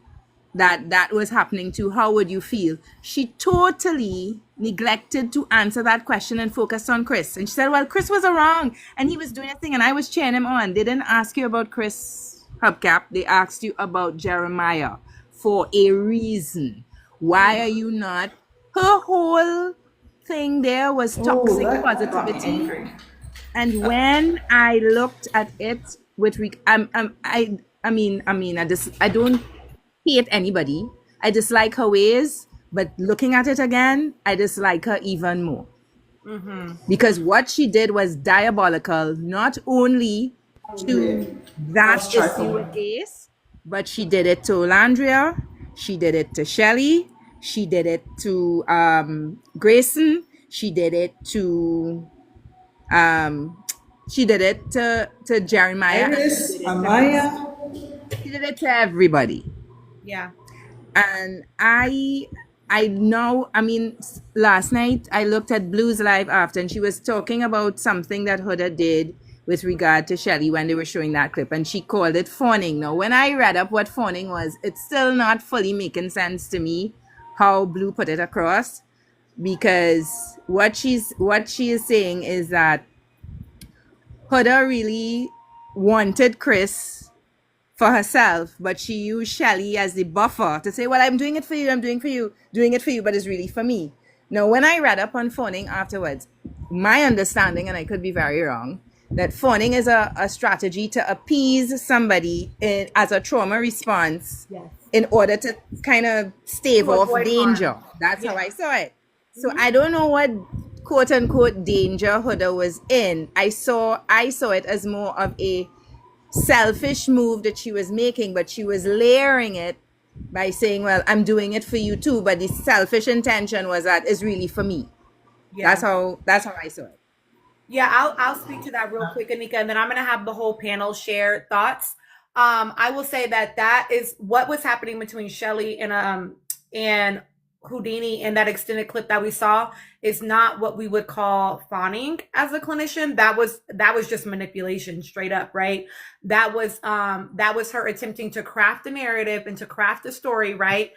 that was happening to, how would you feel? She totally neglected to answer that question and focused on Chris. And she said, well, Chris was wrong and he was doing a thing and I was cheering him on. They didn't ask you about Chris Hubcap. They asked you about Jeremiah for a reason. Why are you not? Her whole thing there was toxic positivity. And when I looked at it with I don't hate anybody. I dislike her ways, but looking at it again, I dislike her even more. Because what she did was diabolical, not only to that issue with Ace, but she did it to Olandria, she did it to Shelly, she did it to Grayson, she did it to Jeremiah, Iris, Amaya. she did it to everybody. Yeah. And I know, last night I looked at Blue's live after, and she was talking about something that Huda did with regard to Shelly when they were showing that clip, and she called it fawning. Now, when I read up what fawning was, it's still not fully making sense to me how Blue put it across, because what she is saying is that Huda really wanted Chris for herself, but she used Shelly as the buffer to say, well, I'm doing it for you, but it's really for me. Now, when I read up on phoning afterwards, my understanding, and I could be very wrong, that fawning is a strategy to appease somebody as a trauma response Yes. in order to kind of stave To off avoid danger. harm. That's how Yeah. I saw it. So I don't know what quote unquote danger Huda was in. I saw it as more of a selfish move that she was making, but she was layering it by saying, well, I'm doing it for you too, but the selfish intention was that it's really for me. Yeah. That's how I saw it. Yeah, I'll speak to that real quick, Anika, and then I'm gonna have the whole panel share thoughts. I will say that is what was happening between Shelly and Houdini in that extended clip that we saw is not what we would call fawning as a clinician. That was just manipulation, straight up, right? That was her attempting to craft a narrative and to craft a story, right?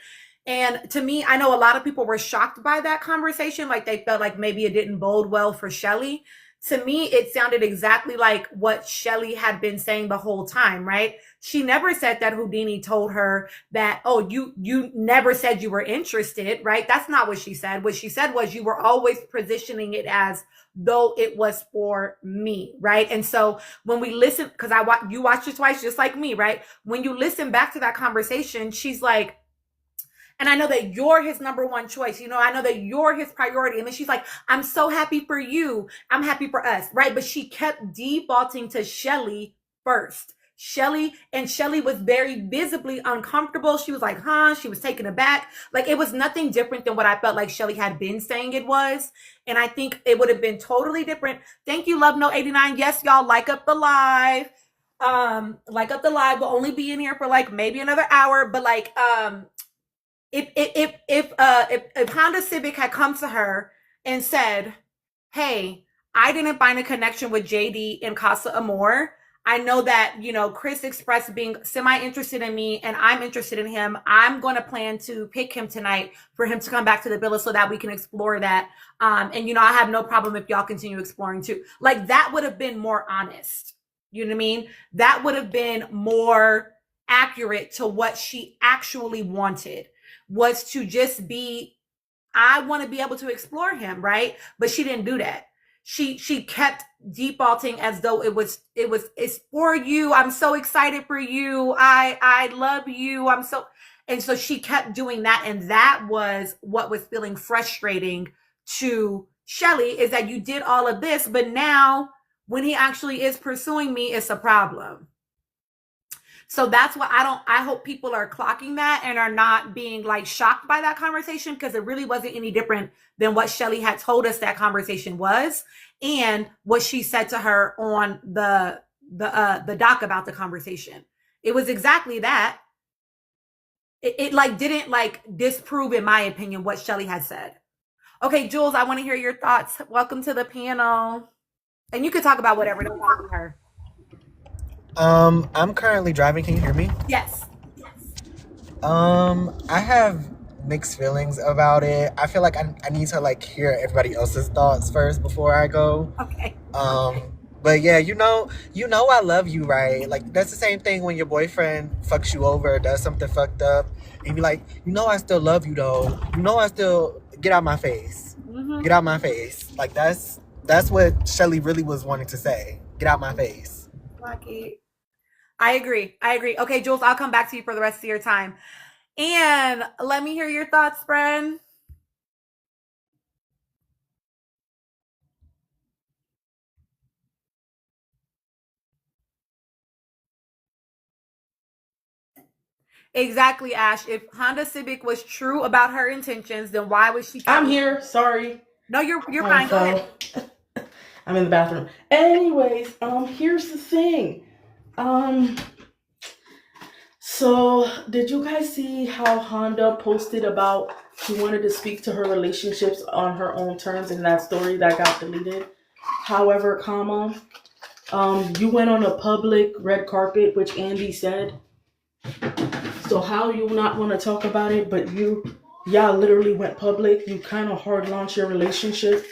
And to me, I know a lot of people were shocked by that conversation, like they felt like maybe it didn't bode well for Shelly. To me, it sounded exactly like what Shelly had been saying the whole time, right? She never said that Houdini told her that, oh, you never said you were interested, right? That's not what she said. What she said was you were always positioning it as though it was for me, right? And so when we listen, because you watched it twice, just like me, right? When you listen back to that conversation, she's like, and I know that you're his number one choice. I know that you're his priority. And then she's like, I'm so happy for you. I'm happy for us, right? But she kept defaulting to Shelly first. Shelly was very visibly uncomfortable. She was like, huh? She was taken aback. Like, it was nothing different than what I felt like Shelly had been saying it was. And I think it would have been totally different. Thank you, Love No 89. Yes, y'all, like up the live. Like up the live. We'll only be in here for like maybe another hour. But like, if Honda Civic had come to her and said, hey, I didn't find a connection with JD in Casa Amor. I know that, Chris expressed being semi-interested in me and I'm interested in him. I'm going to plan to pick him tonight for him to come back to the villa so that we can explore that. And, I have no problem if y'all continue exploring too. Like, that would have been more honest. You know what I mean? That would have been more accurate to what she actually wanted. Was to just be, I want to be able to explore him, right? But she didn't do that. She kept defaulting as though it's for you. I'm so excited for you. I love you. And so she kept doing that. And that was what was feeling frustrating to Shelly, is that you did all of this, but now when he actually is pursuing me, it's a problem. So that's what I hope people are clocking that and are not being like shocked by that conversation, because it really wasn't any different than what Shelly had told us that conversation was and what she said to her on the doc about the conversation. It was exactly that. It like didn't like disprove, in my opinion, what Shelly had said. Okay, Jules, I want to hear your thoughts. Welcome to the panel. And you can talk about whatever, don't talk to her. I'm currently driving. Can you hear me? Yes. I have mixed feelings about it. I feel like I need to like hear everybody else's thoughts first before I go. Okay. But yeah, I love you, right? Like, that's the same thing when your boyfriend fucks you over, does something fucked up, and you be like, I still love you though. I still, get out my face. Mm-hmm. Get out my face. Like, that's what Shelly really was wanting to say. Get out my face. Lucky. I agree. Okay, Jules, I'll come back to you for the rest of your time. And let me hear your thoughts, friend. Exactly, Ash. If Honda Civic was true about her intentions, then why was she? I'm here. Sorry. No, you're fine. Go ahead. I'm in the bathroom. Anyways, here's the thing. So did you guys see how Honda posted about she wanted to speak to her relationships on her own terms in that story that got deleted? However, you went on a public red carpet, which Andy said. So how you not want to talk about it, but y'all literally went public. You kind of hard launch your relationship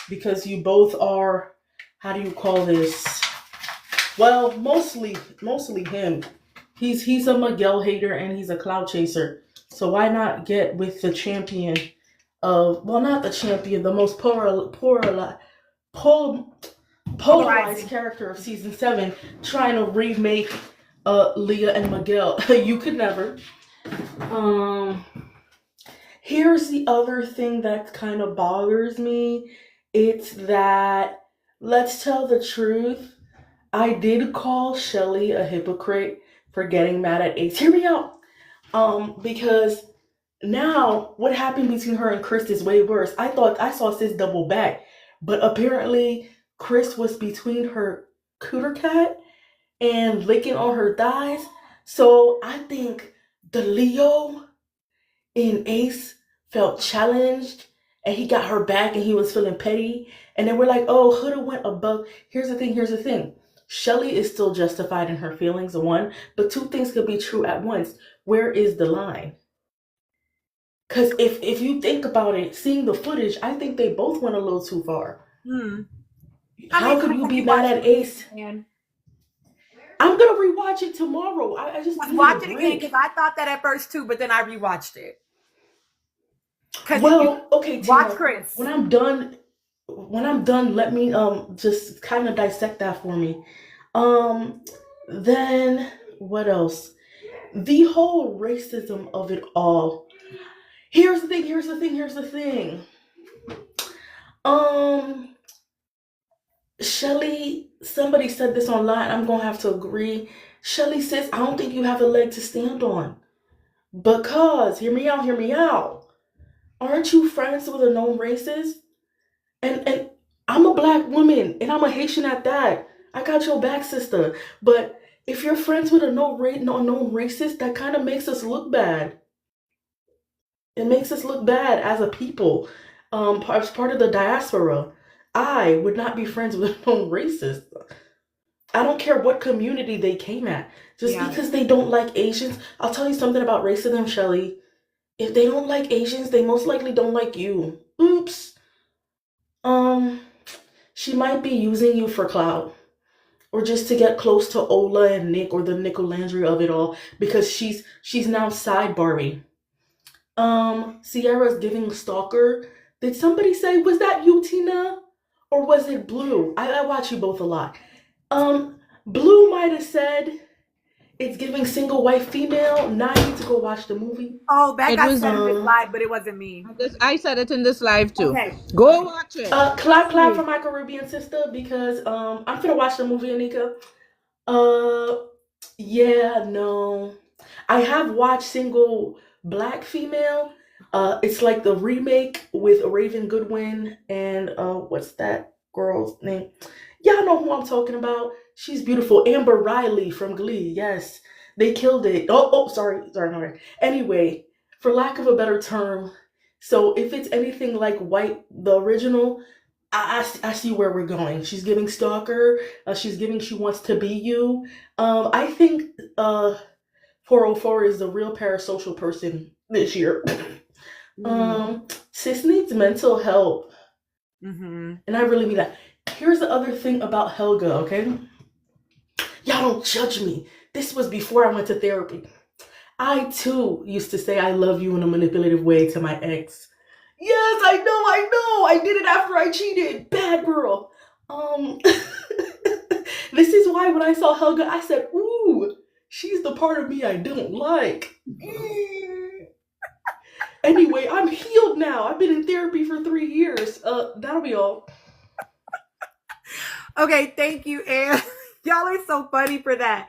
because you both are, how do you call this? Well, mostly him. He's a Miguel hater and he's a cloud chaser. So why not get with the champion of, well, not the champion, the most polarized character of season 7 trying to remake Leah and Miguel. You could never. Here's the other thing that kind of bothers me. It's that, let's tell the truth, I did call Shelly a hypocrite for getting mad at Ace. Hear me out. Because now what happened between her and Chris is way worse. I thought I saw sis double back, but apparently Chris was between her cooter cat and licking on her thighs. So I think the Leo in Ace felt challenged and he got her back and he was feeling petty. And then we're like, oh, Huda went above. Here's the thing. Shelly is still justified in her feelings, one, but two things could be true at once. Where is the line? Because if you think about it, seeing the footage, I think they both went a little too far. How could you be mad at Ace? Man. I'm gonna rewatch it tomorrow. I just Watch it again because I thought that at first too, but then I rewatched it. Well, okay, Tina, watch Chris. When I'm done, let me just kind of dissect that for me. Then what else? The whole racism of it all. Here's the thing. Shelly, somebody said this online. I'm gonna have to agree. Shelly says, I don't think you have a leg to stand on. Because, hear me out. Aren't you friends with a known racist? And I'm a black woman, and I'm a Haitian at that. I got your back, sister. But if you're friends with a known racist, that kind of makes us look bad. It makes us look bad as a people, as part of the diaspora. I would not be friends with a known racist. I don't care what community they came at. Just because they don't like Asians. I'll tell you something about racism, Shelly. If they don't like Asians, they most likely don't like you. Oops. She might be using you for clout. Or just to get close to Ola and Nick, or the Nicolandria of it all. Because she's now side Barbie. Sierra's giving stalker. Did somebody say, was that you, Tina? Or was it Blue? I watch you both a lot. Blue might have said it's giving single white female. Now I need to go watch the movie. Oh, that It got was, said in this live, but it wasn't me. I said it in this live too. Okay. Go watch it. Clap for my Caribbean sister, because I'm finna watch the movie, Anika. Yeah, no. I have watched single black female. It's like the remake with Raven Goodwin and what's that girl's name? Y'all know who I'm talking about. She's beautiful. Amber Riley from Glee. Yes, they killed it. Sorry. Anyway, for lack of a better term, so if it's anything like White, the original, I see where we're going. She's giving stalker. She's giving she wants to be you. I think 404 is the real parasocial person this year. Sis needs mental help. And I really mean that. Here's the other thing about Helga, okay? Y'all don't judge me. This was before I went to therapy. I too used to say I love you in a manipulative way to my ex. Yes, I know. I did it after I cheated. Bad girl. This is why when I saw Helga, I said, ooh, she's the part of me I don't like. Anyway, I'm healed now. I've been in therapy for 3 years. That'll be all. Okay, thank you, Anne. Y'all are so funny for that.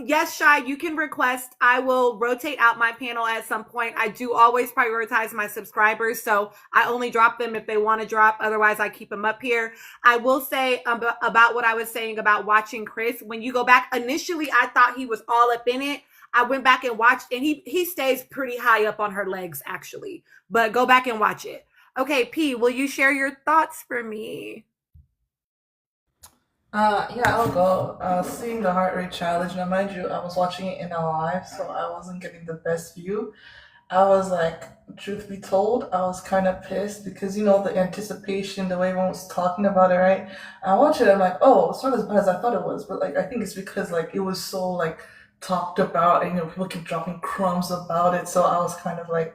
Yes, Shy, you can request. I will rotate out my panel at some point. I do always prioritize my subscribers, so I only drop them if they want to drop. Otherwise, I keep them up here. I will say about what I was saying about watching Chris. When you go back, initially, I thought he was all up in it. I went back and watched, and he stays pretty high up on her legs, actually. But go back and watch it. Okay, P, will you share your thoughts for me? Yeah, I'll go. Seeing the heart rate challenge. Now, mind you, I was watching it in a live, so I wasn't getting the best view. I was like, truth be told, I was kind of pissed because, you know, the anticipation, the way everyone was talking about it, right? I watched it, I'm like, oh, it's not as bad as I thought it was, but like, I think it's because like it was so like talked about, and you know, people keep dropping crumbs about it, so I was kind of like,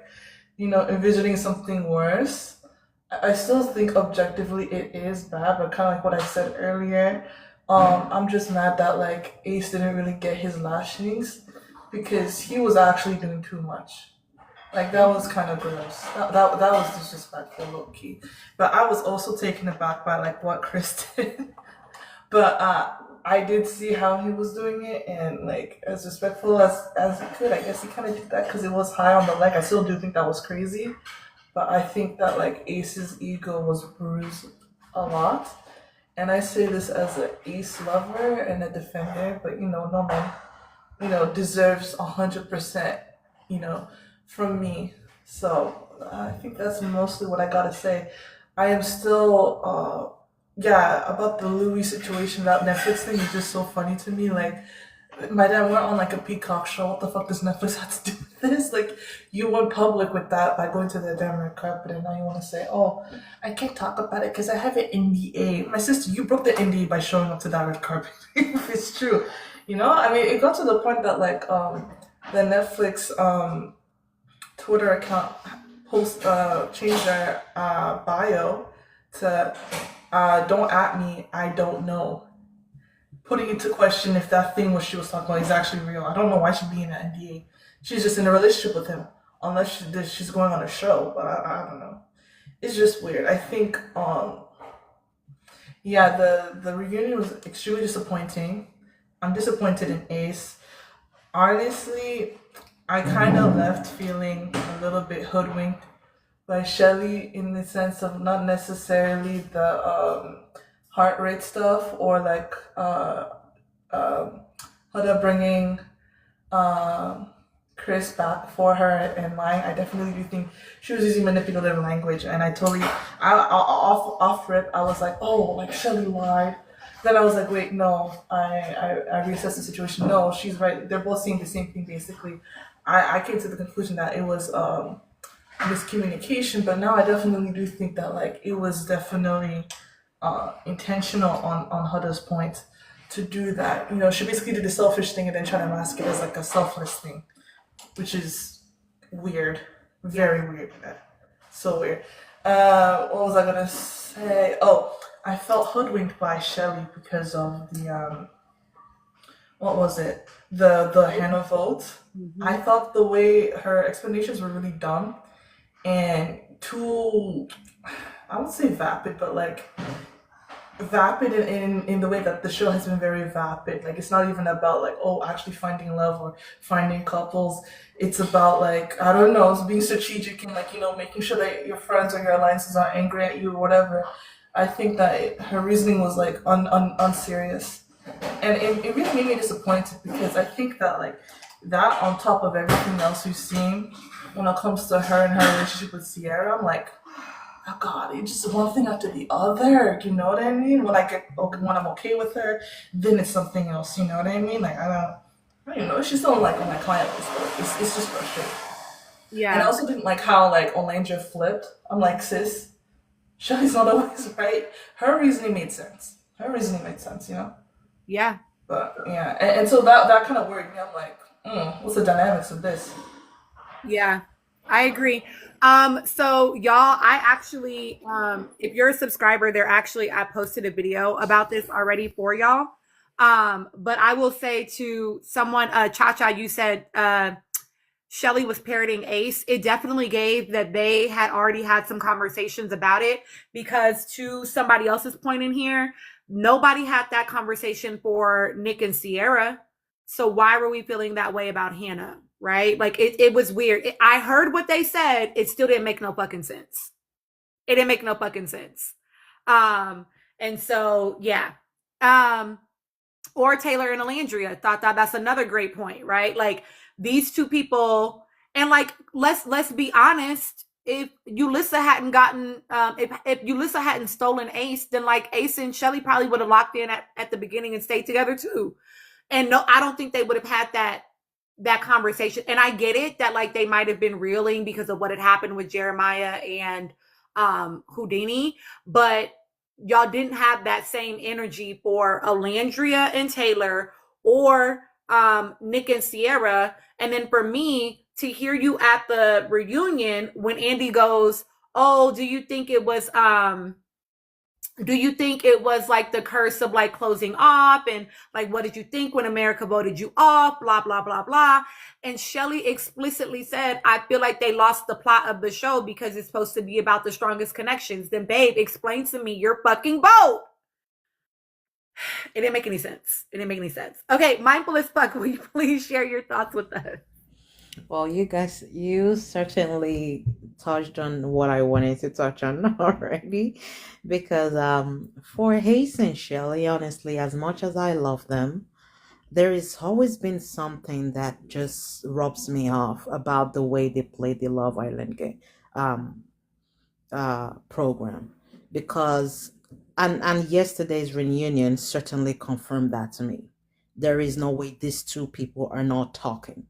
you know, envisioning something worse. I still think objectively it is bad, but kind of like what I said earlier, I'm just mad that like Ace didn't really get his lashings because he was actually doing too much. Like that was kind of gross. That was disrespectful, low key. But I was also taken aback by like what Chris did. But I did see how he was doing it, and like as respectful as he could, I guess he kind of did that because it was high on the leg. I still do think that was crazy, but I think that like Ace's ego was bruised a lot. And I say this as an Ace lover and a defender, but no man, deserves 100%, you know, from me. So I think that's mostly what I gotta say. I am still, yeah, about the Louis situation. That Netflix thing is just so funny to me. Like, my dad went on like a Peacock show. What the fuck does Netflix have to do with this? Like, you went public with that by going to the damn red carpet, and now you want to say, "Oh, I can't talk about it because I have an NDA." My sister, you broke the NDA by showing up to that red carpet. If it's true, I mean, it got to the point that like the Netflix Twitter account changed their bio to "Don't at me, I don't know," putting into question if that thing what she was talking about is actually real. I don't know why she'd be in an NDA. She's just in a relationship with him, unless she's going on a show. But I don't know. It's just weird. I think yeah, the reunion was extremely disappointing. I'm disappointed in Ace. Honestly, I kind of left feeling a little bit hoodwinked by Shelly in the sense of not necessarily the heart rate stuff or like Huda bringing Chris back for her and lying. I definitely do think she was using manipulative language, and off rip I was like, oh, like Shelly lied. Then I was like, wait, no, I reassessed the situation. No, she's right. They're both saying the same thing basically. I came to the conclusion that it was miscommunication, but now I definitely do think that like it was definitely intentional on Huda's point to do that. She basically did the selfish thing and then try to mask it as like a selfless thing, which is weird, very weird. So weird. What was I gonna say? Oh, I felt hoodwinked by Shelly because of the what was it? The Hannah vote. I thought the way her explanations were really dumb and too, I won't say vapid, but like vapid in the way that the show has been very vapid. Like it's not even about like, oh, actually finding love or finding couples. It's about like, I don't know, it's being strategic and like, making sure that your friends or your alliances aren't angry at you or whatever. I think that her reasoning was like unserious. And it really made me disappointed because I think that like that on top of everything else we've seen when it comes to her and her relationship with Sierra, I'm like, oh God, it's just one thing after the other. You know what I mean? When I'm okay with her, then it's something else. You know what I mean? Like I don't know. She's still like on my client list, but it's just frustrating. Yeah. And I also didn't like how like Olandra flipped. I'm like, sis, Shelly's not always right. Her reasoning made sense. Yeah. But yeah, and so that kind of worried me. I'm like, what's the dynamics of this? Yeah, I agree. So y'all, I actually, if you're a subscriber, I posted a video about this already for y'all. But I will say to someone, Cha-Cha, you said, Shelly was parroting Ace. It definitely gave that they had already had some conversations about it, because to somebody else's point in here, nobody had that conversation for Nick and Sierra. So why were we feeling that way about Hannah? Right? Like it was weird. I heard what they said. It still didn't make no fucking sense. It didn't make no fucking sense. And so, yeah. Or Taylor and Alandria thought that that's another great point, right? Like these two people, and like, let's be honest. If Yulissa hadn't gotten, if Yulissa hadn't stolen Ace, then like Ace and Shelly probably would have locked in at the beginning and stayed together too. And no, I don't think they would have had that conversation. And I get it that like they might have been reeling because of what had happened with Jeremiah and Houdini, but y'all didn't have that same energy for Alandria and Taylor or Nick and Sierra. And then for me to hear you at the reunion when Andy goes, oh, do you think it was like the curse of like closing off, and like what did you think when America voted you off, blah blah blah blah. And Shelly explicitly said, I feel like they lost the plot of the show because it's supposed to be about the strongest connections. Then babe, explain to me your fucking vote. It didn't make any sense. Okay, mindful as fuck, will you please share your thoughts with us? Well, you certainly touched on what I wanted to touch on already, because for Hayes and Shelley, honestly, as much as I love them, there has always been something that just rubs me off about the way they play the Love Island game um program, because and yesterday's reunion certainly confirmed that to me. There is no way these two people are not talking.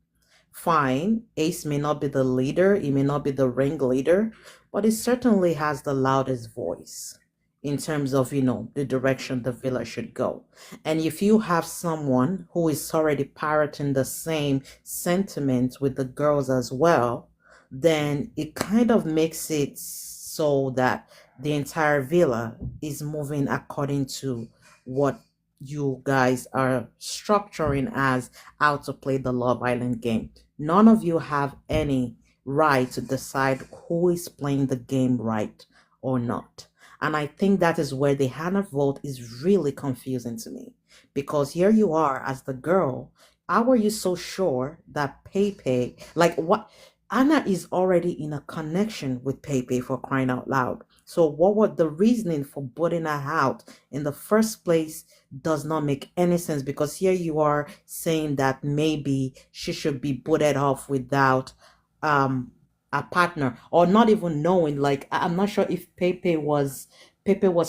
Fine, Ace may not be the leader, he may not be the ringleader, but he certainly has the loudest voice in terms of, the direction the villa should go. And if you have someone who is already parroting the same sentiments with the girls as well, then it kind of makes it so that the entire villa is moving according to what you guys are structuring as how to play the Love Island game. None of you have any right to decide who is playing the game right or not. And I think that is where the Hannah vote is really confusing to me. Because here you are as the girl. How are you so sure that Pepe, like what? Anna is already in a connection with Pepe, for crying out loud. So what was the reasoning for putting her out in the first place does not make any sense, because here you are saying that maybe she should be booted off without a partner, or not even knowing. Like I'm not sure if Pepe was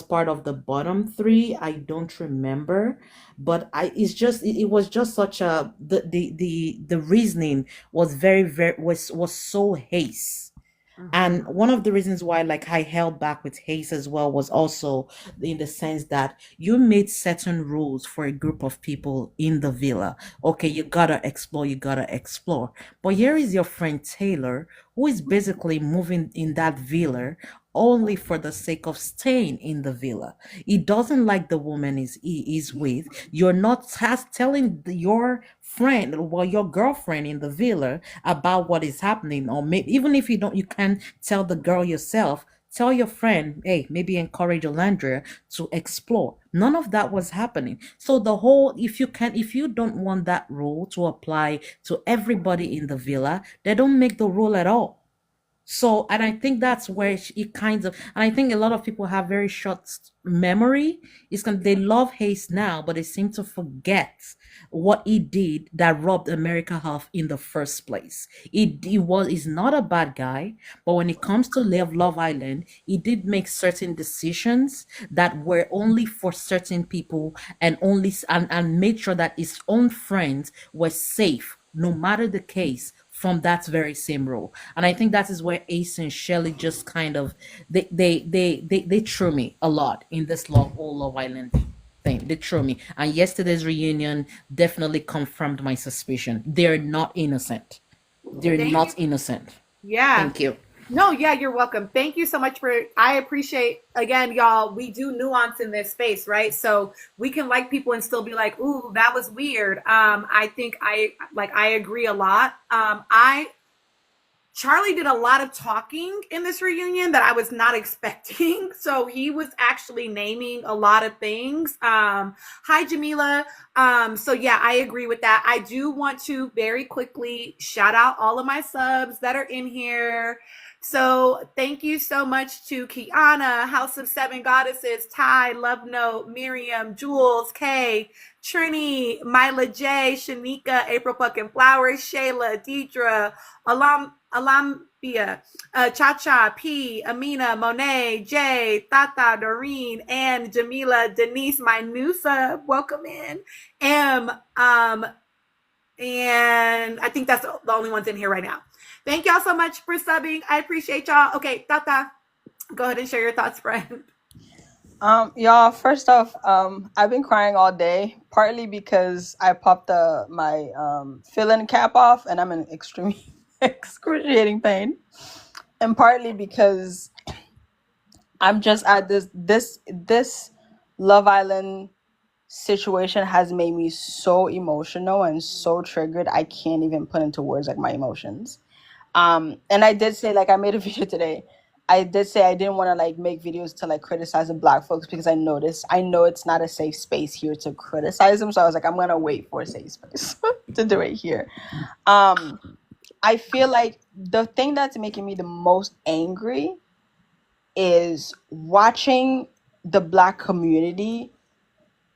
part of the bottom three. I don't remember, but it was just such a the reasoning was very was so hasty. And one of the reasons why, like, I held back with Hayes as well was also in the sense that you made certain rules for a group of people in the villa. Okay, you gotta explore, you gotta explore. But here is your friend Taylor, who is basically moving in that villa only for the sake of staying in the villa. He doesn't like the woman he is with. You're not telling your friend or your girlfriend in the villa about what is happening, or maybe even if you can tell the girl yourself. Tell your friend, hey, maybe encourage Olandria to explore. None of that was happening. So if you don't want that rule to apply to everybody in the villa, they don't make the rule at all. So, and I think that's where it kind of, and I think a lot of people have very short memory. They love Hayes now, but they seem to forget what he did that robbed America off in the first place. He's not a bad guy, but when it comes to Love Island, he did make certain decisions that were only for certain people, and made sure that his own friends were safe, no matter the case, from that very same role. And I think that is where Ace and Shelley just kind of they threw me a lot in this whole Love Island thing. They threw me. And yesterday's reunion definitely confirmed my suspicion. They're not innocent. They're not innocent. Yeah. Thank you. No, yeah, you're welcome. Thank you so much I appreciate, again, y'all, we do nuance in this space, right? So we can like people and still be like, ooh, that was weird. I think I agree a lot. Charlie did a lot of talking in this reunion that I was not expecting. So he was actually naming a lot of things. Hi, Jamila. So yeah, I agree with that. I do want to very quickly shout out all of my subs that are in here. So thank you so much to Kiana, House of Seven Goddesses, Ty, Love Note, Miriam, Jules, Kay, Trini, Mila J, Shanika, April fucking Flowers, Shayla, Deidre, Alambia, Cha-Cha, P, Amina, Monet, Jay, Tata, Doreen, Ann, Jamila, Denise, my new sub, welcome in, M, and I think that's the only ones in here right now. Thank y'all so much for subbing. I appreciate y'all. Okay, Tata, go ahead and share your thoughts, friend. Y'all, first off, I've been crying all day, partly because I popped my fill-in cap off and I'm in extreme excruciating pain. and partly because I'm just at this Love Island situation has made me so emotional and so triggered. I can't even put into words like my emotions. And I did say, like, I made a video today. I did say I didn't want to like make videos to like criticize the black folks because I know it's not a safe space here to criticize them. So I was like, I'm gonna wait for a safe space to do it here. Um, I feel like the thing that's making me the most angry is watching the black community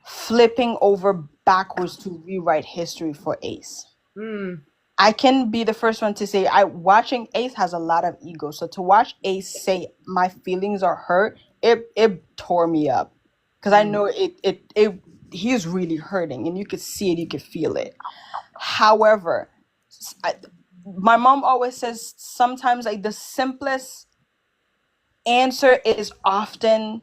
flipping over backwards to rewrite history for Ace. Mm. I can be the first one to say watching Ace has a lot of ego. So to watch Ace say my feelings are hurt, it tore me up. Because I know it he's really hurting and you could see it, you could feel it. However, my mom always says sometimes like the simplest answer is often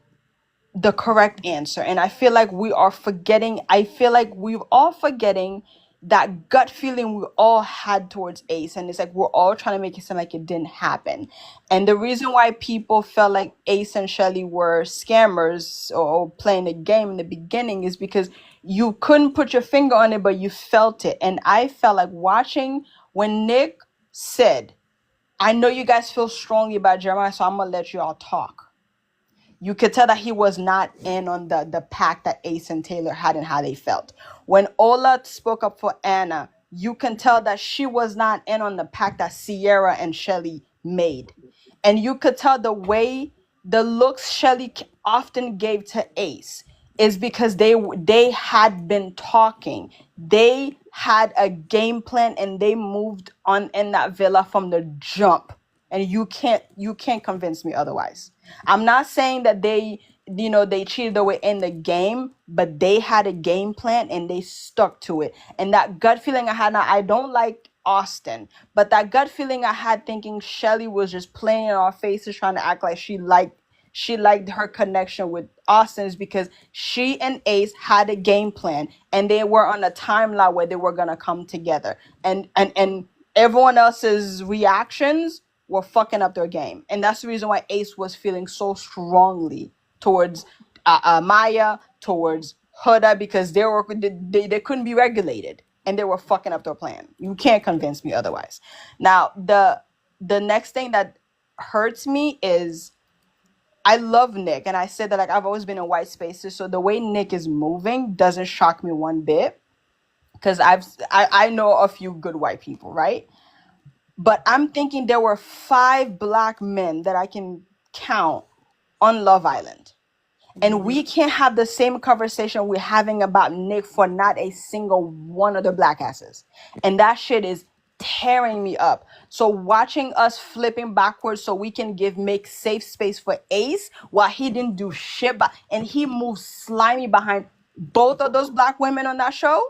the correct answer. And I feel like we're all forgetting that gut feeling we all had towards Ace. And it's like we're all trying to make it sound like it didn't happen. And the reason why people felt like Ace and Shelly were scammers or playing a game in the beginning is because you couldn't put your finger on it, but you felt it. And I felt like watching when Nick said, I know you guys feel strongly about Jeremiah, so I'm going to let you all talk. You could tell that he was not in on the pact that Ace and Taylor had and how they felt. When Ola spoke up for Anna, you can tell that she was not in on the pact that Sierra and Shelly made. And you could tell the way the looks Shelly often gave to Ace is because they had been talking. They had a game plan and they moved on in that villa from the jump. And you can't convince me otherwise. I'm not saying that they cheated their way in the game, but they had a game plan and they stuck to it. And that gut feeling I had, now I don't like Austin, but that gut feeling I had thinking Shelly was just playing in our faces, trying to act like she liked her connection with Austin is because she and Ace had a game plan and they were on a timeline where they were gonna come together. And everyone else's reactions were fucking up their game. And that's the reason why Ace was feeling so strongly towards Maya, towards Huda, because they couldn't be regulated and they were fucking up their plan. You can't convince me otherwise. Now, the next thing that hurts me is I love Nick, and I said that like I've always been in white spaces, so the way Nick is moving doesn't shock me one bit, because I know a few good white people, right? But I'm thinking there were 5 black men that I can count on Love Island. And we can't have the same conversation we're having about Nick for not a single one of the black asses. And that shit is tearing me up. So watching us flipping backwards so we can make safe space for Ace while he didn't do shit, and he moved slimy behind both of those black women on that show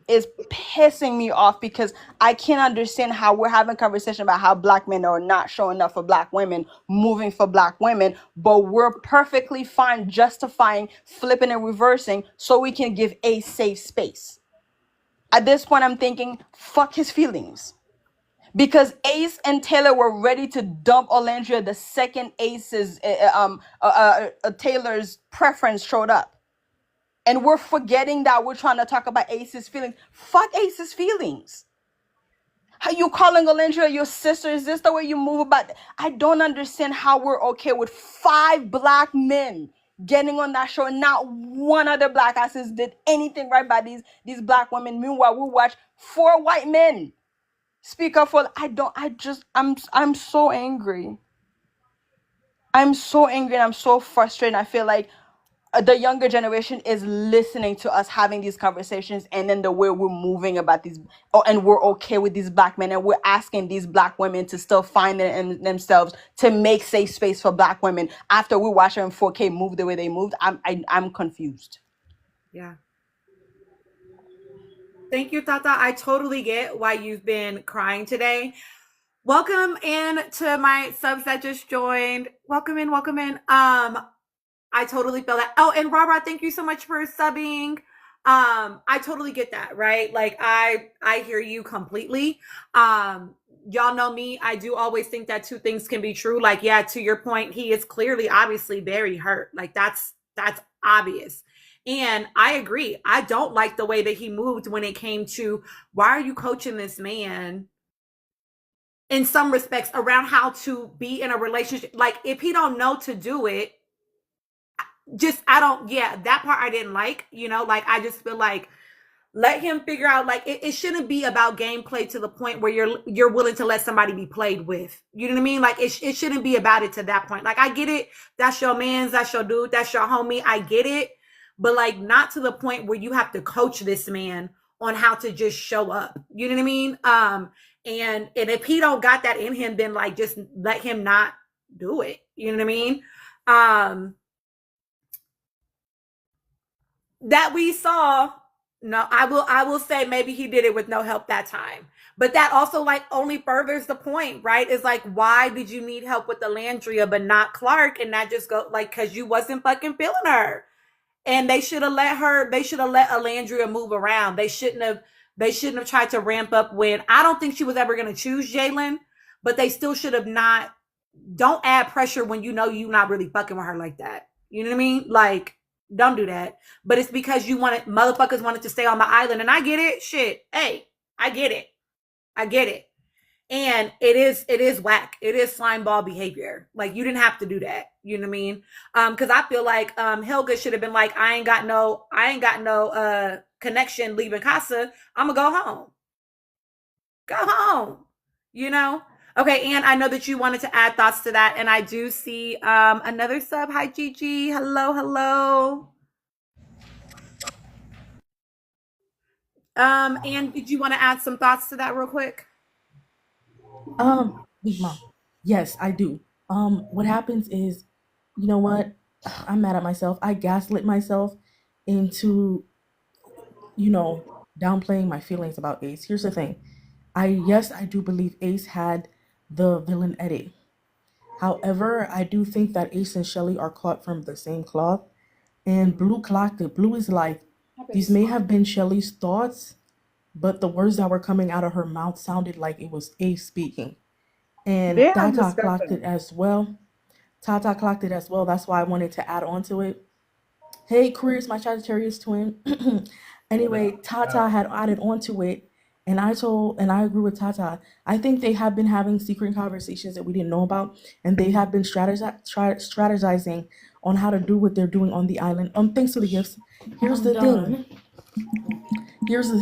is pissing me off, because I can't understand how we're having a conversation about how black men are not showing up for black women, moving for black women, but we're perfectly fine justifying flipping and reversing so we can give a safe space. At this point, I'm thinking, fuck his feelings. Because Ace and Taylor were ready to dump Olandria the second Taylor's preference showed up. And we're forgetting that we're trying to talk about Ace's feelings. Fuck Ace's feelings. How you calling Olandria your sister? Is this the way you move about? I don't understand how we're okay with 5 black men getting on that show and not one other black asses did anything right by these black women. Meanwhile, we watch 4 white men speak up for. I'm so angry. I'm so angry and I'm so frustrated. I feel like the younger generation is listening to us having these conversations, and then the way we're moving about these, and we're okay with these black men, and we're asking these black women to still find it in themselves to make safe space for black women after we watch them in 4K move the way they moved. I'm confused. Yeah. Thank you, Tata. I totally get why you've been crying today. Welcome in to my subs that just joined. Welcome in. I totally feel that. Oh, and Robert, thank you so much for subbing. I totally get that, right? Like I hear you completely. y'all know me, I do always think that two things can be true. Like, yeah, to your point, he is clearly obviously very hurt. Like that's obvious. And I agree. I don't like the way that he moved when it came to why are you coaching this man in some respects around how to be in a relationship. Like if he don't know to do it, just I don't, yeah, that part I didn't like, you know, like I just feel like let him figure out, like it shouldn't be about gameplay to the point where you're willing to let somebody be played with. You know what I mean? Like it shouldn't be about it to that point. Like I get it, that's your man's, that's your dude, that's your homie, I get it, but like not to the point where you have to coach this man on how to just show up. You know what I mean? And if he don't got that in him, then like just let him not do it. You know what I mean? That we saw, no, I will say maybe he did it with no help that time. But that also like only furthers the point, right? It's like, why did you need help with the Landria but not Clark? And that just go like, cause you wasn't fucking feeling her. And they should have let Alandria move around. They shouldn't have tried to ramp up when I don't think she was ever gonna choose Jalen, but they still should have not. Don't add pressure when you know you're not really fucking with her like that. You know what I mean? Like, don't do that. But it's because motherfuckers wanted to stay on the island. And I get it. Shit. Hey, I get it. And it is whack. It is slime ball behavior. Like you didn't have to do that. You know what I mean? Cause I feel like Helga should have been like, I ain't got no connection leaving Casa. I'ma go home. Go home. You know? Okay, and I know that you wanted to add thoughts to that, and I do see another sub. Hi, Gigi. Hello. And did you want to add some thoughts to that real quick? Big Mom. Yes, I do. What happens is, you know what? I'm mad at myself. I gaslit myself into, downplaying my feelings about Ace. Here's the thing. I do believe Ace had the villain edit. However, I do think that Ace and Shelly are caught from the same cloth. And Blue clocked it. Blue is like, these may have been Shelly's thoughts, but the words that were coming out of her mouth sounded like it was Ace speaking. And They are Tata clocked discussing. it as well. That's why I wanted to add on to it. Hey, Chris, my Sagittarius twin. Anyway, Tata had added on to it, and I agree with Tata. I think they have been having secret conversations that we didn't know about, and they have been strategizing on how to do what they're doing on the island. Thanks for the gifts. Here's the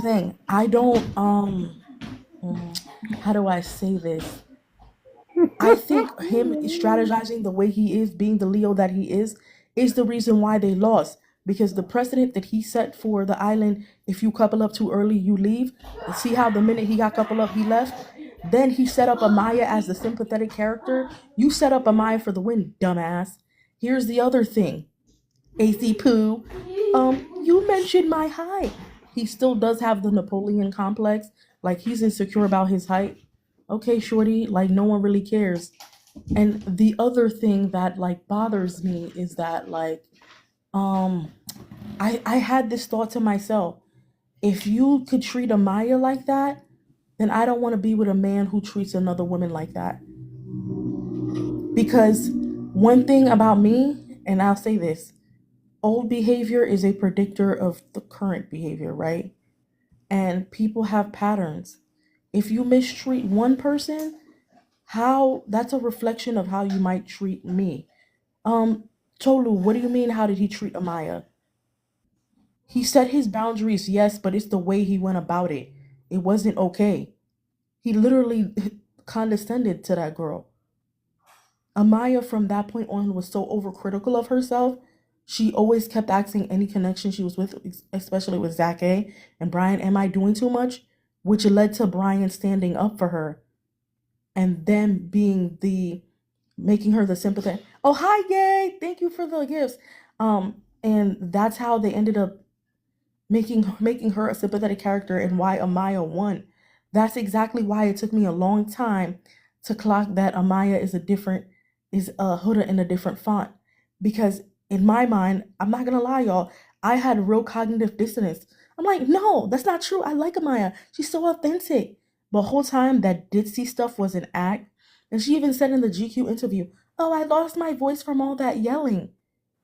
thing. I don't how do I say this? I think him strategizing the way he is, being the Leo that he is the reason why they lost. Because the precedent that he set for the island, if you couple up too early, you leave. And see how the minute he got coupled up, he left? Then he set up Amaya as the sympathetic character. You set up Amaya for the win, dumbass. Here's the other thing. AC Poo, you mentioned my height. He still does have the Napoleon complex. Like, he's insecure about his height. Okay, shorty, like, no one really cares. And the other thing that, like, bothers me is that, like, I had this thought to myself. If you could treat Amaya like that, then I don't want to be with a man who treats another woman like that. Because one thing about me, and I'll say this, old behavior is a predictor of the current behavior, right? And people have patterns. If you mistreat one person, that's a reflection of how you might treat me. Tolu, what do you mean? How did he treat Amaya? He set his boundaries, yes, but it's the way he went about it. It wasn't okay. He literally condescended to that girl. Amaya, from that point on, was so overcritical of herself. She always kept asking any connection she was with, especially with Zach A. and Brian, am I doing too much? Which led to Brian standing up for her and them making her the sympathetic. Oh, hi, yay! Thank you for the gifts. And that's how they ended up making her a sympathetic character and why Amaya won. That's exactly why it took me a long time to clock that Amaya is Huda in a different font. Because in my mind, I'm not gonna lie, y'all, I had real cognitive dissonance. I'm like, no, that's not true. I like Amaya. She's so authentic. The whole time that Ditsy stuff was an act. And she even said in the GQ interview, oh, I lost my voice from all that yelling.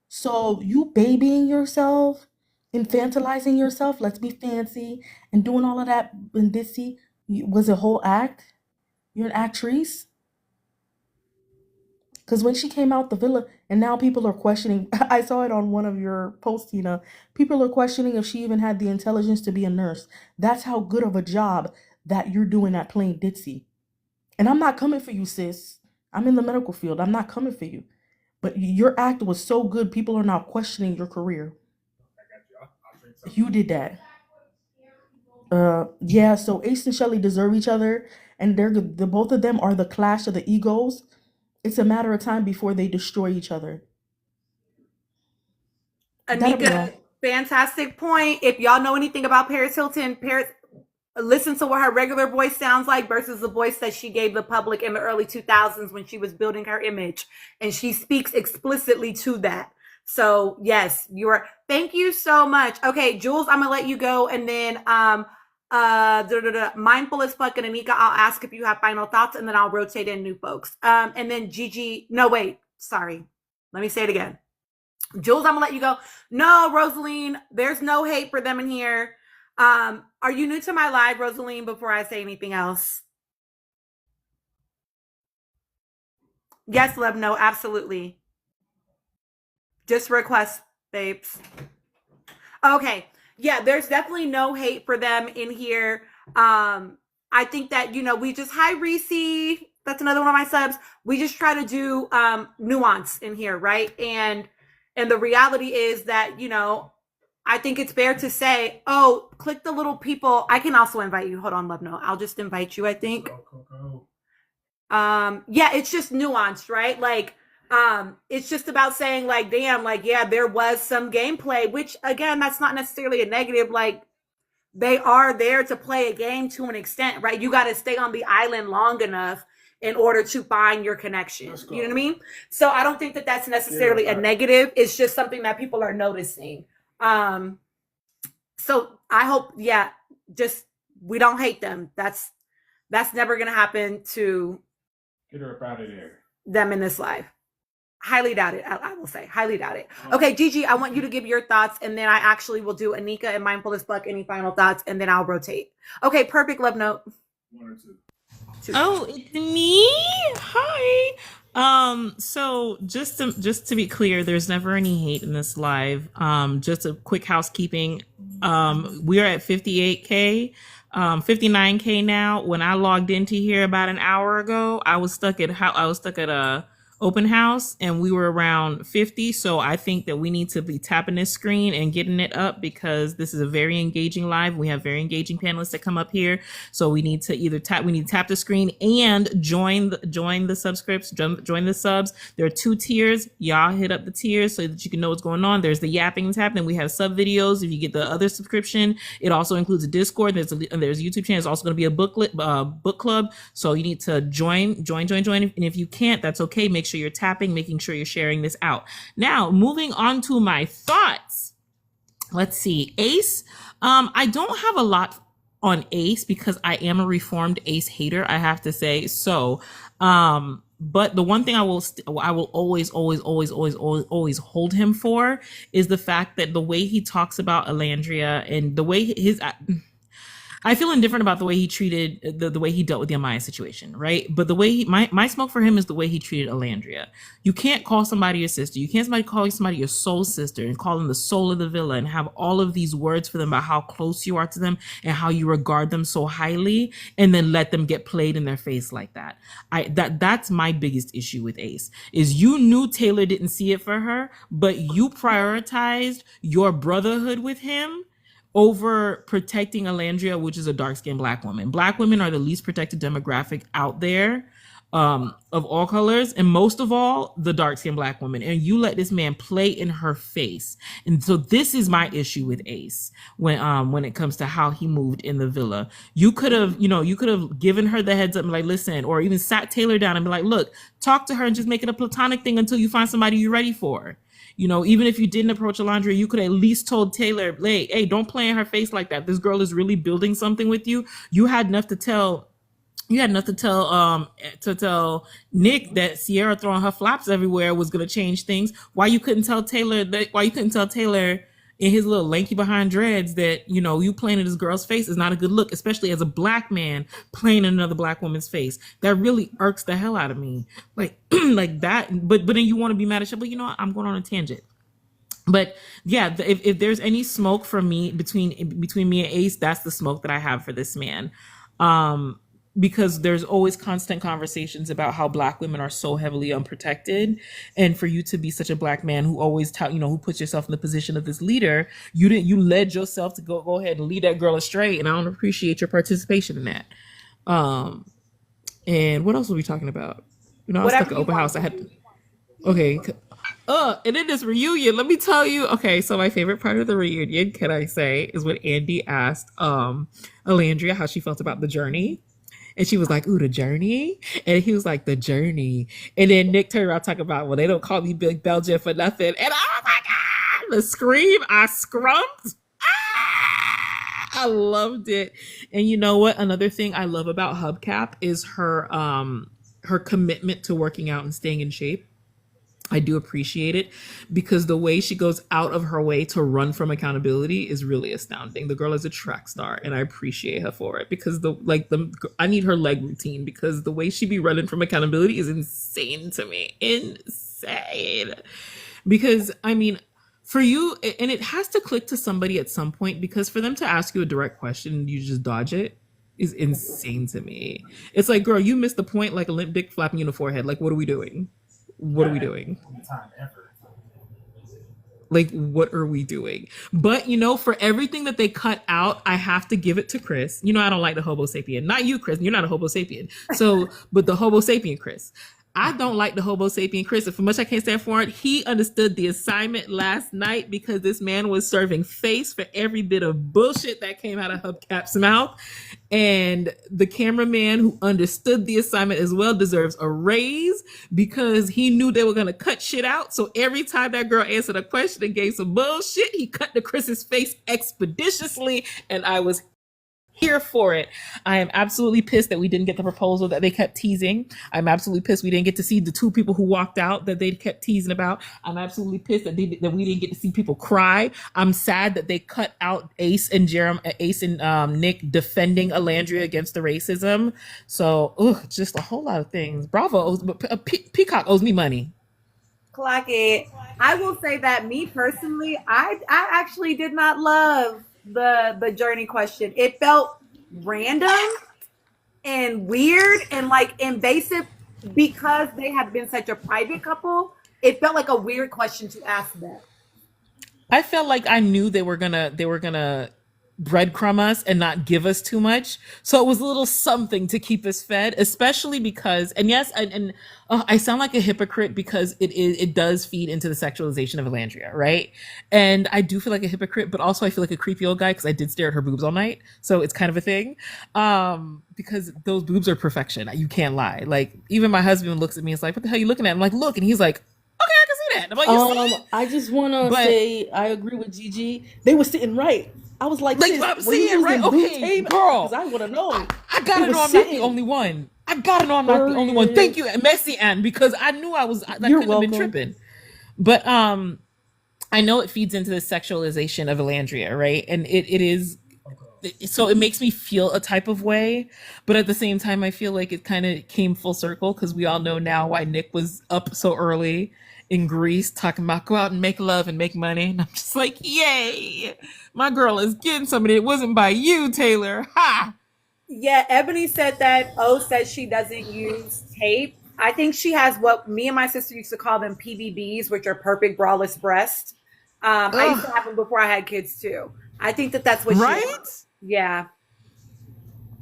So you babying yourself, infantilizing yourself, let's be fancy, and doing all of that in Ditsy was a whole act? You're an actress? Because when she came out the villa, and now people are questioning, I saw it on one of your posts, Tina. People are questioning if she even had the intelligence to be a nurse. That's how good of a job that you're doing at playing Ditsy. And I'm not coming for you, sis. I'm in the medical field. I'm not coming for you. But your act was so good, people are now questioning your career. You did that. Yeah, so Ace and Shelly deserve each other, and the both of them are the clash of the egos. It's a matter of time before they destroy each other. That'll be all. Anika, fantastic point. If y'all know anything about Paris Hilton, listen to what her regular voice sounds like versus the voice that she gave the public in the early 2000s when she was building her image. And she speaks explicitly to that. So yes, thank you so much. Okay, Jules, I'm gonna let you go. And then Mindful as Fuck and Anika, I'll ask if you have final thoughts, and then I'll rotate in new folks. And then Gigi, no, wait, sorry. Let me say it again. Jules, I'm gonna let you go. No, Rosaline, there's no hate for them in here. Are you new to my live, Rosaline, before I say anything else? Yes, love, no, absolutely. Just request, babes. Okay. Yeah, there's definitely no hate for them in here. I think that, we just, hi, Reese. That's another one of my subs. We just try to do nuance in here, right? And the reality is that, I think it's fair to say, oh, click the little people. I can also invite you. Hold on, love, no. I'll just invite you, I think. Yeah, it's just nuanced, right? Like, it's just about saying, like, damn, like, yeah, there was some gameplay, which, again, that's not necessarily a negative. Like, they are there to play a game to an extent, right? You got to stay on the island long enough in order to find your connection. You know what I mean? So I don't think that that's necessarily a negative. It's just something that people are noticing. So I hope, just, we don't hate them. That's never going to happen to get her up out of there. Them in this life. Highly doubt it. I will say highly doubt it. Okay, Gigi, I want you to give your thoughts, and then I actually will do Anika and Mindful as Fuck. Any final thoughts, and then I'll rotate. Okay, perfect. Love note. 1 or 2. Oh, it's me. Hi. So just to be clear, there's never any hate in this live. Just a quick housekeeping. We are at 58K, 59K now. When I logged into here about an hour ago, I was stuck at a open house and we were around 50. So I think that we need to be tapping this screen and getting it up because this is a very engaging live. We have very engaging panelists that come up here. So we need to tap the screen and join the subscripts, join the subs. There are 2 tiers. Y'all hit up the tiers so that you can know what's going on. There's the yapping that's happening. We have sub videos. If you get the other subscription, it also includes a Discord. There's a YouTube channel. There's also going to be a book club. So you need to join. And if you can't, that's okay. Make sure you're tapping, making sure you're sharing this out. Now, moving on to my thoughts. Let's see. Ace. I don't have a lot on Ace because I am a reformed Ace hater, I have to say. So, but the one thing I will always hold him for is the fact that the way he talks about Elandria and the way I feel indifferent about the way he treated the way he dealt with the Amaya situation, right? But the way my smoke for him is the way he treated Elandria. You can't call somebody your sister. You can't call somebody your soul sister and call them the soul of the villa and have all of these words for them about how close you are to them and how you regard them so highly, and then let them get played in their face like that. That's my biggest issue with Ace is you knew Taylor didn't see it for her, but you prioritized your brotherhood with him over protecting Elandria, which is a dark-skinned Black woman. Black women are the least protected demographic out there, of all colors, and most of all, the dark-skinned Black woman. And you let this man play in her face. And so this is my issue with Ace when it comes to how he moved in the villa. You could have given her the heads up and like, listen, or even sat Taylor down and be like, look, talk to her and just make it a platonic thing until you find somebody you're ready for. Even if you didn't approach Elandria, you could at least told Taylor, hey, don't play in her face like that. This girl is really building something with you. You had enough to tell You had enough to tell Nick that Sierra throwing her flops everywhere was gonna change things. Why you couldn't tell Taylor that? Why you couldn't tell Taylor in his little lanky behind dreads that you playing in this girl's face is not a good look, especially as a black man playing in another black woman's face. That really irks the hell out of me. Like like that. But then you want to be mad at shit. But I'm going on a tangent. But yeah, if there's any smoke from me between me and Ace, that's the smoke that I have for this man. Because there's always constant conversations about how black women are so heavily unprotected, and for you to be such a black man who always who puts yourself in the position of this leader, you led yourself to go ahead and lead that girl astray, and I don't appreciate your participation in that. And what else were we talking about? I was stuck at open house. I had okay. And then this reunion, let me tell you. Okay, so my favorite part of the reunion, can I say, is when Andy asked Alandria how she felt about the journey. And she was like, ooh, the journey? And he was like, the journey. And then Nick turned around talking about, well, they don't call me Big Belgian for nothing. And oh my God, the scream, I scrumped. I loved it. And you know what? Another thing I love about Hubcap is her commitment to working out and staying in shape. I do appreciate it because the way she goes out of her way to run from accountability is really astounding. The girl is a track star and I appreciate her for it because I need her leg routine because the way she be running from accountability is insane to me. Insane. Because for you, and it has to click to somebody at some point, because for them to ask you a direct question and you just dodge it is insane to me. It's like, girl, you missed the point like a limp dick flapping you in the forehead. Like, what are we doing? What are we doing? Like, what are we doing? But, for everything that they cut out, I have to give it to Chris. I don't like the Hobo sapien. Not you, Chris. You're not a Hobo sapien. So, but the Hobo sapien, Chris. I don't like the Hobo sapien Chris. And for much I can't stand for it, he understood the assignment last night because this man was serving face for every bit of bullshit that came out of Hubcap's mouth. And the cameraman who understood the assignment as well deserves a raise because he knew they were going to cut shit out. So every time that girl answered a question and gave some bullshit, he cut to Chris's face expeditiously. And I was here for it. I am absolutely pissed that we didn't get the proposal that they kept teasing. I'm absolutely pissed we didn't get to see the two people who walked out that they kept teasing about. I'm absolutely pissed that we didn't get to see people cry. I'm sad that they cut out Ace and Nick defending Alandria against the racism. So, just a whole lot of things. Bravo. Peacock owes me money. Clock it. I will say that me personally, I actually did not love the journey question. It felt random and weird and like invasive because they have been such a private couple. It felt like a weird question to ask them. I felt like I knew they were gonna breadcrumb us and not give us too much, so it was a little something to keep us fed, especially because, and yes, and I sound like a hypocrite because it does feed into the sexualization of Alandria, right? And I do feel like a hypocrite, but also I feel like a creepy old guy because I did stare at her boobs all night, so it's kind of a thing. Because those boobs are perfection. You can't lie. Like, even my husband looks at me and is like, "What the hell are you looking at?" I'm like, "Look," and he's like, "Okay, I can see that." I'm like, "You see it?" I just want to say I agree with Gigi. They were sitting right. I was like I'm seeing right. Okay, girl. Because I want to know. I gotta know I'm not the only one. Thank you, Messi Ann, because I knew I couldn't have been tripping. But I know it feeds into the sexualization of Alandria, right? And it is. So it makes me feel a type of way, but at the same time, I feel like it kind of came full circle because we all know now why Nick was up so early in Greece talking about go out and make love and make money. And I'm just like, yay, my girl is getting somebody. It wasn't by you, Taylor. Ha! Yeah, Ebony said that O says she doesn't use tape. I think she has what me and my sister used to call them PBBs, which are perfect braless breasts. I used to have them before I had kids too. I think that's what right? She has. Yeah.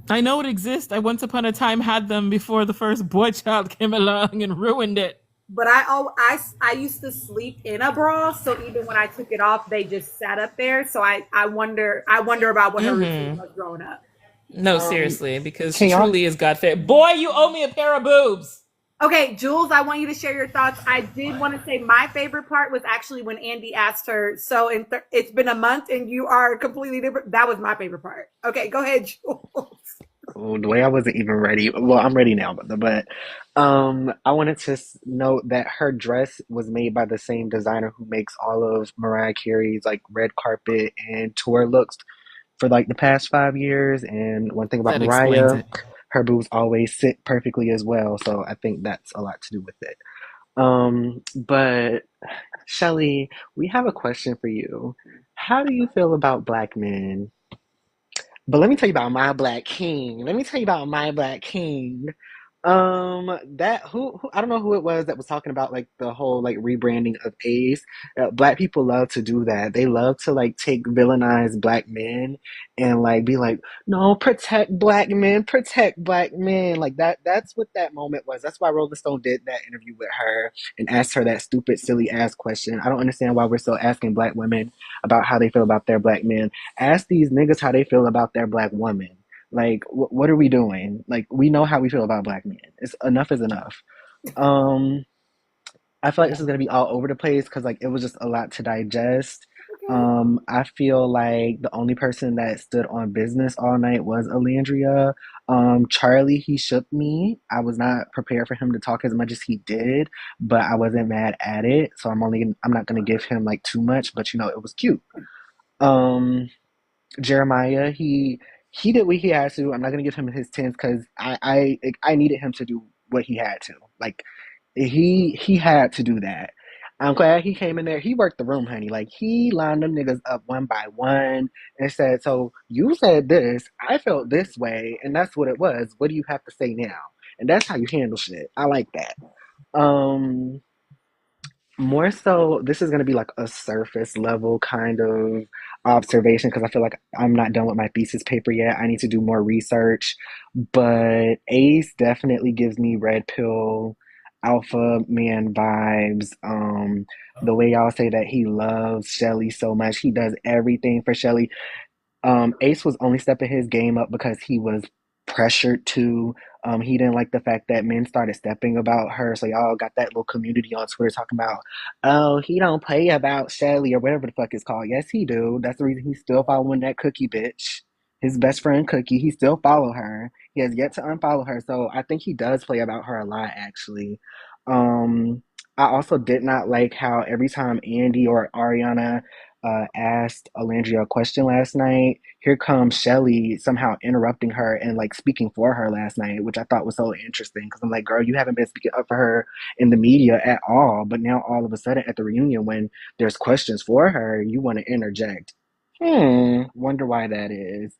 I know it exists. I once upon a time had them before the first boy child came along and ruined it. But I used to sleep in a bra, so even when I took it off, they just sat up there. So I wonder about what her routine was growing up. No, seriously, because she truly is God fed. Boy, you owe me a pair of boobs. Okay, Jules, I want you to share your thoughts. I did want to say my favorite part was actually when Andy asked her, so it's been a month and you are completely different. That was my favorite part. Okay, go ahead, Jules. Oh, the way I wasn't even ready. Well, I'm ready now, but I wanted to note that her dress was made by the same designer who makes all of Mariah Carey's like red carpet and tour looks for like the past 5 years. And one thing about That explains Mariah, it. her boobs always sit perfectly as well. So I think that's a lot to do with it. But Shelly, we have a question for you. How do you feel about black men? But let me tell you about my black king. Let me tell you about my black king. That who I don't know who it was that was talking about like the whole like rebranding of Ace. Black people love to do that. They love to like take villainized black men and like be like, no, protect black men, protect black men. Like that. That's what that moment was. That's why Rolling Stone did that interview with her and asked her that stupid, silly ass question. I don't understand why we're still asking black women about how they feel about their black men. Ask these niggas how they feel about their black woman. Like, what are we doing? Like, we know how we feel about black men. It's enough is enough. Um, I feel like this is gonna be all over the place because like it was just a lot to digest. I feel like the only person that stood on business all night was Alandria. Charlie, he shook me. I was not prepared for him to talk as much as he did, but I wasn't mad at it. So I'm not gonna give him like too much, but you know, it was cute. Um, Jeremiah, he did what he had to. I'm not gonna give him his tens because I needed him to do what he had to. Like he had to do that. I'm glad he came in there. He worked the room, honey. Like he lined them niggas up one by one and said, "So you said this, I felt this way, and that's what it was. What do you have to say now?" And that's how you handle shit. I like that. Um, More so, this is going to be like a surface level kind of observation because I feel like I'm not done with my thesis paper yet. I need to do more research. But Ace definitely gives me red pill alpha man vibes. The way y'all say that he loves Shelly so much, he does everything for Shelly. Ace was only stepping his game up because he was pressured to. He didn't like the fact that men started stepping about her. So y'all got that little community on Twitter talking about, oh, he don't play about Shelly or whatever the fuck it's called. Yes, he do. That's the reason he's still following that Cookie bitch. His best friend Cookie, he still follow her. He has yet to unfollow her. So I think he does play about her a lot, actually. Um, I also did not like how every time Andy or Ariana asked Alandria a question last night, here comes Shelly somehow interrupting her and like speaking for her last night, which I thought was so interesting because I'm like, girl, you haven't been speaking up for her in the media at all, but now all of a sudden at the reunion when there's questions for her, you want to interject. Wonder why that is.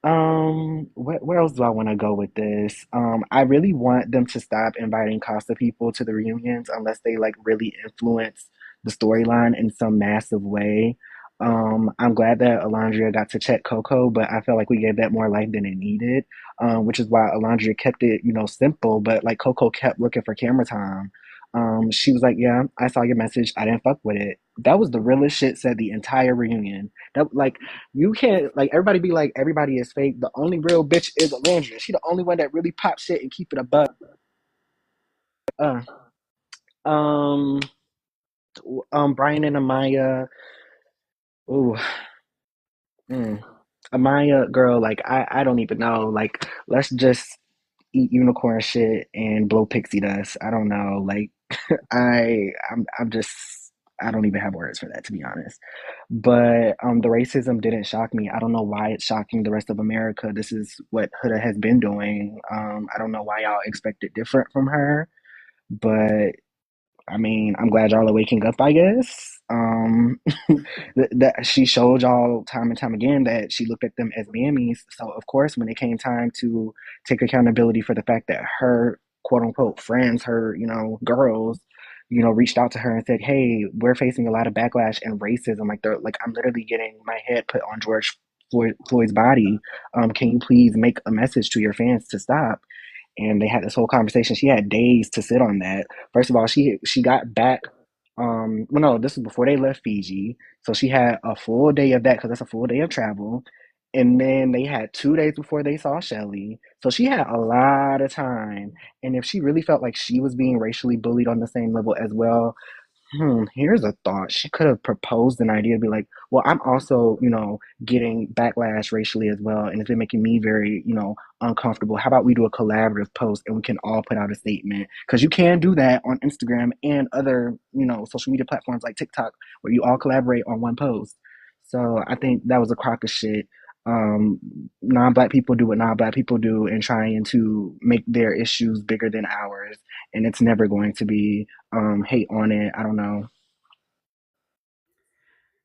Where else do I want to go with this? I really want them to stop inviting Costa people to the reunions unless they like really influence the storyline in some massive way. I'm glad that Alondria got to check Coco, but I felt like we gave that more life than it needed. Which is why Alondria kept it, you know, simple, but like Coco kept looking for camera time. She was like, "Yeah, I saw your message. I didn't fuck with it." That was the realest shit said the entire reunion. That like you can't like everybody be like everybody is fake. The only real bitch is Alandria. She the only one that really pop shit and keep it above. Uh, um, Brian and Amaya. Ooh, mm. Amaya, girl, like I don't even know. Like let's just eat unicorn shit and blow pixie dust. I don't know. Like I'm just I don't even have words for that to be honest. But the racism didn't shock me. I don't know why it's shocking the rest of America. This is what Huda has been doing. I don't know why y'all expect it different from her, but I mean, I'm glad y'all are waking up, I guess. That she showed y'all time and time again that she looked at them as mammies. So, of course, when it came time to take accountability for the fact that her quote unquote friends, her, you know, girls, you know, reached out to her and said, hey, we're facing a lot of backlash and racism. Like, they're like, I'm literally getting my head put on Floyd's body. Can you please make a message to your fans to stop? And they had this whole conversation. She had days to sit on that. First of all, she got back. Well, no, this was before they left Fiji, so she had a full day of that because that's a full day of travel. And then they had 2 days before they saw Shelly, so she had a lot of time. And if she really felt like she was being racially bullied on the same level as well, Here's a thought. She could have proposed an idea to be like, well, I'm also, getting backlash racially as well, and it's been making me very, uncomfortable. How about we do a collaborative post and we can all put out a statement? Because you can do that on Instagram and other, social media platforms like TikTok, where you all collaborate on one post. So I think that was a crock of shit. Um, Non-black people do what non-black people do and trying to make their issues bigger than ours, and it's never going to be hate on it. I don't know.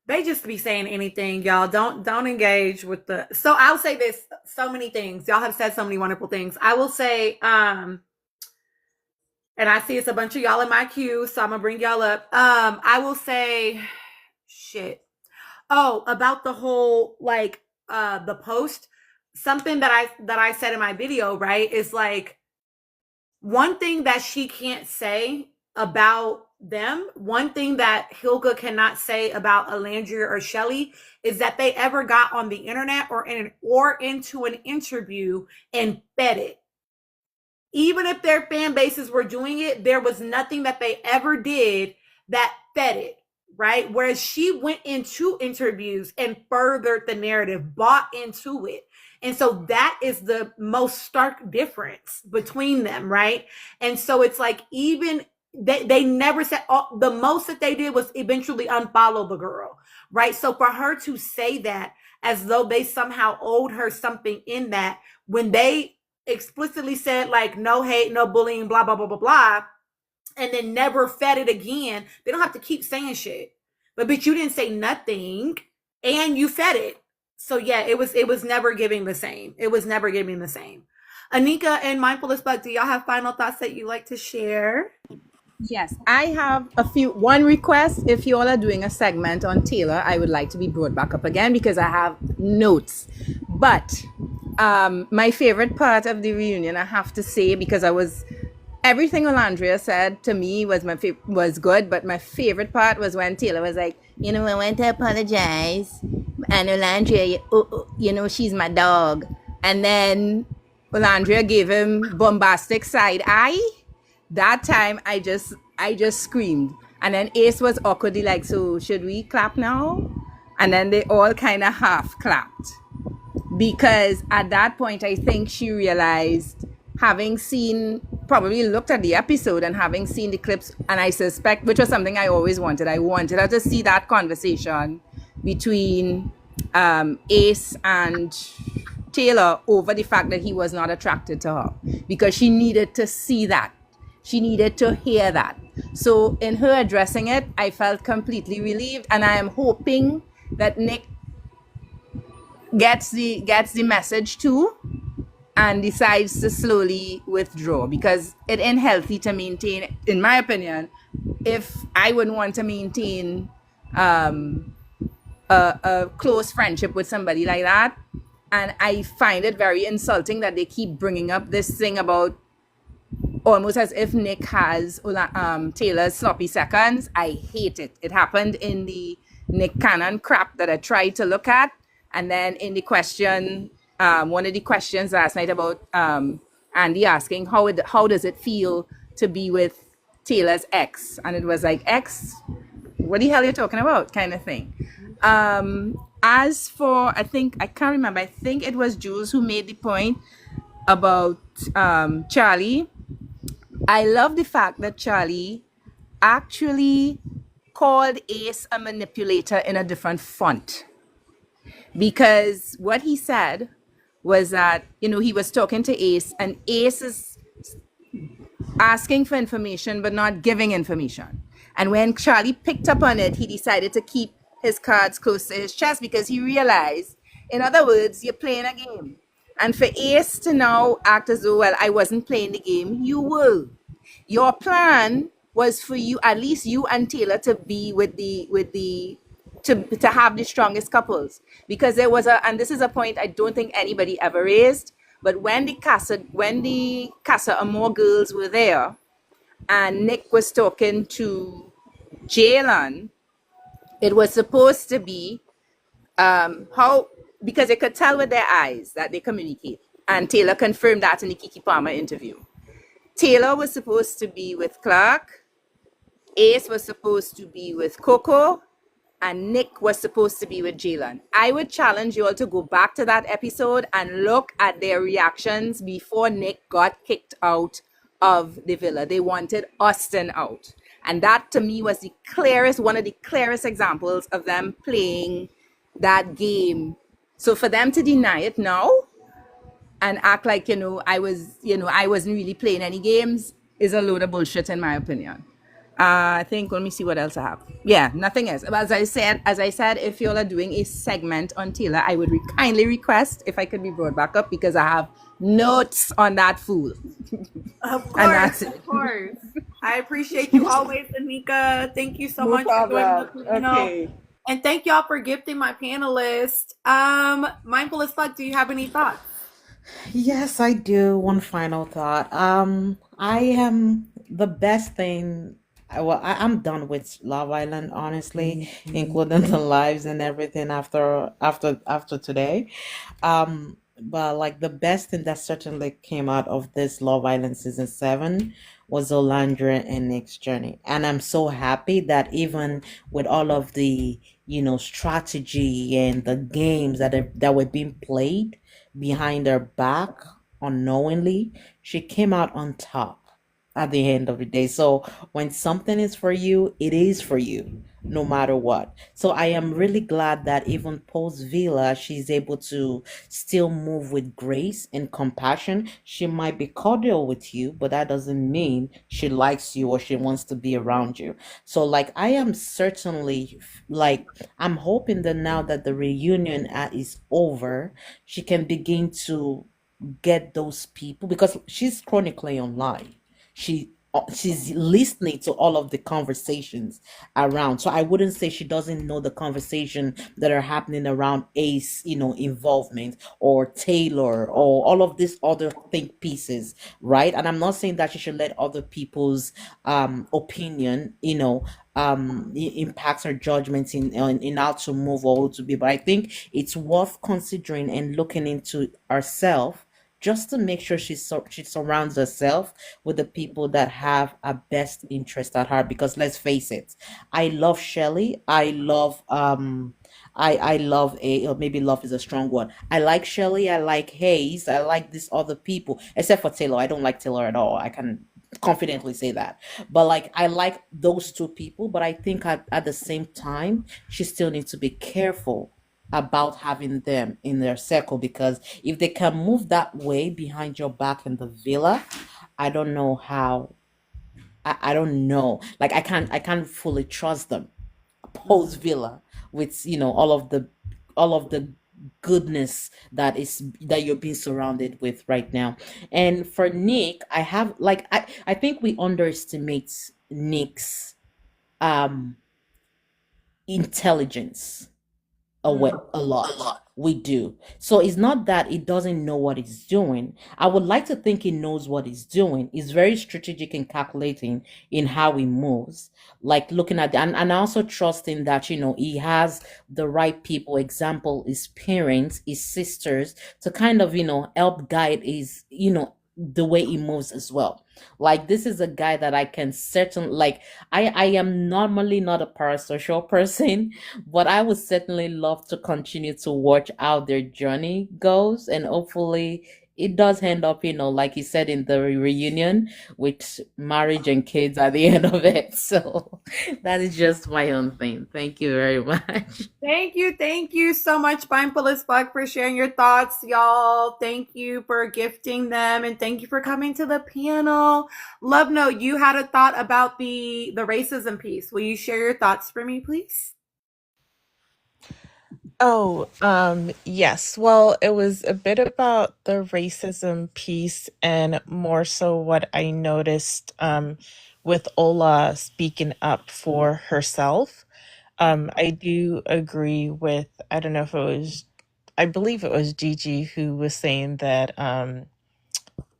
They just be saying anything, y'all. Don't engage with the. So I'll say this: so many things. Y'all have said so many wonderful things. I will say, and I see it's a bunch of y'all in my queue, so I'm gonna bring y'all up. I will say, shit. Oh, about the whole the post. Something that I said in my video, right, is like one thing that she can't say about them, one thing that Hilga cannot say about Alandria or Shelly is that they ever got on the internet or into an interview and fed it. Even if their fan bases were doing it, there was nothing that they ever did that fed it, right? Whereas she went into interviews and furthered the narrative, bought into it. And so that is the most stark difference between them, right? And so it's like, even they never said, the most that they did was eventually unfollow the girl, right? So for her to say that as though they somehow owed her something in that, when they explicitly said like no hate, no bullying, blah, blah, blah, blah, blah, and then never fed it again, they don't have to keep saying shit. But bitch, you didn't say nothing and you fed it. So yeah, it was never giving the same. It was never giving the same. Anika and Mindful as Fuck, do y'all have final thoughts that you like to share? Yes, I have one request. If you all are doing a segment on Taylor, I would like to be brought back up again because I have notes. But my favorite part of the reunion, I have to say, because everything Olandria said to me was good, but my favorite part was when Taylor was like, I want to apologize. And Olandria, she's my dog. And then Olandria gave him bombastic side eye. That time I just screamed. And then Ace was awkwardly like, so should we clap now? And then they all kind of half clapped. Because at that point, I think she realized, probably looked at the episode and having seen the clips, and I suspect, which was something I always wanted. I wanted her to see that conversation between Ace and Taylor over the fact that he was not attracted to her. Because she needed to see that. She needed to hear that. So in her addressing it, I felt completely relieved, and I am hoping that Nick gets the message too and decides to slowly withdraw, because it ain't healthy to maintain, in my opinion. If I would want to maintain a close friendship with somebody like that, and I find it very insulting that they keep bringing up this thing about almost as if Nick has Taylor's sloppy seconds. I hate it. It happened in the Nick Cannon crap that I tried to look at. And then in the question, one of the questions last night about Andy asking, how does it feel to be with Taylor's ex? And it was like, ex? What the hell are you talking about? Kind of thing. As for, I can't remember. I think it was Jules who made the point about Charlie. I love the fact that Charlie actually called Ace a manipulator in a different font. Because what he said was that, he was talking to Ace, and Ace is asking for information but not giving information. And when Charlie picked up on it, he decided to keep his cards close to his chest because he realized, in other words, you're playing a game. And for Ace to now act as though, well, I wasn't playing the game, you will. Your plan was for you, at least you and Taylor, to be to have the strongest couples. Because there was and this is a point I don't think anybody ever raised, but when the Casa Amor girls were there, and Nick was talking to Jalen, it was supposed to be because they could tell with their eyes that they communicate. And Taylor confirmed that in the Kiki Palmer interview. Taylor was supposed to be with Clark, Ace was supposed to be with Coco, and Nick was supposed to be with Jalen. I would challenge you all to go back to that episode and look at their reactions before Nick got kicked out of the villa. They wanted Austin out. And that to me was the clearest, one of the clearest examples of them playing that game. So for them to deny it now and act like, I wasn't really playing any games is a load of bullshit in my opinion. I think, let me see what else I have. Yeah, nothing else. As I said, if you all are doing a segment on Taylor, I would kindly request if I could be brought back up because I have notes on that fool. Of And course, that's it. of course. I appreciate you always, Anika. Thank you so No much for joining the problem. panel. Okay. And thank y'all for gifting my panelist. Mindful as fuck, do you have any thoughts? Yes, I do. One final thought. I am the best thing. I'm done with Love Island, honestly, including the lives and everything after today. But like the best thing that certainly came out of this Love Island season 7 was Olandra and Nick's journey, and I'm so happy that even with all of the strategy and the games that were being played behind her back unknowingly, she came out on top at the end of the day. So when something is for you, it is for you, no matter what. So I am really glad that even post Villa, she's able to still move with grace and compassion. She might be cordial with you, but that doesn't mean she likes you or she wants to be around you. So like I am certainly like I'm hoping that now that the reunion is over, she can begin to get those people because she's chronically online. She's listening to all of the conversations around. So I wouldn't say she doesn't know the conversation that are happening around Ace, involvement or Taylor or all of these other think pieces, right? And I'm not saying that she should let other people's opinion, impact her judgments in how to move or who to be. But I think it's worth considering and looking into herself just to make sure she surrounds herself with the people that have a best interest at heart. Because let's face it, I love Shelly. I love or maybe love is a strong word. I like Shelly. I like Hayes. I like these other people, except for Taylor. I don't like Taylor at all. I can confidently say that. But like I like those two people. But I think at the same time, she still needs to be careful about having them in their circle because if they can move that way behind your back in the villa, I don't know how. I don't know. Like I can't fully trust them post villa with all of the goodness that you're being surrounded with right now. And for Nick, I think we underestimate Nick's um intelligence a lot. We do. So it's not that it doesn't know what it's doing. I would like to think it knows what it's doing. It's very strategic and calculating in how he moves. Like looking at and also trusting that, he has the right people, example, his parents, his sisters, to kind of, help guide the way he moves as well. Like this is a guy that I can certainly like. I am normally not a parasocial person, but I would certainly love to continue to watch how their journey goes, and hopefully it does end up, like you said in the reunion, with marriage and kids at the end of it. So that is just my own thing. Thank you very much. Thank you so much, Mindful as Fuck, for sharing your thoughts, y'all. Thank you for gifting them, and thank you for coming to the panel. Love Note, you had a thought about the racism piece. Will you share your thoughts for me, please? Oh, yes. Well, it was a bit about the racism piece and more so what I noticed with Ola speaking up for herself. I do agree with, I don't know if it was, I believe it was Gigi who was saying that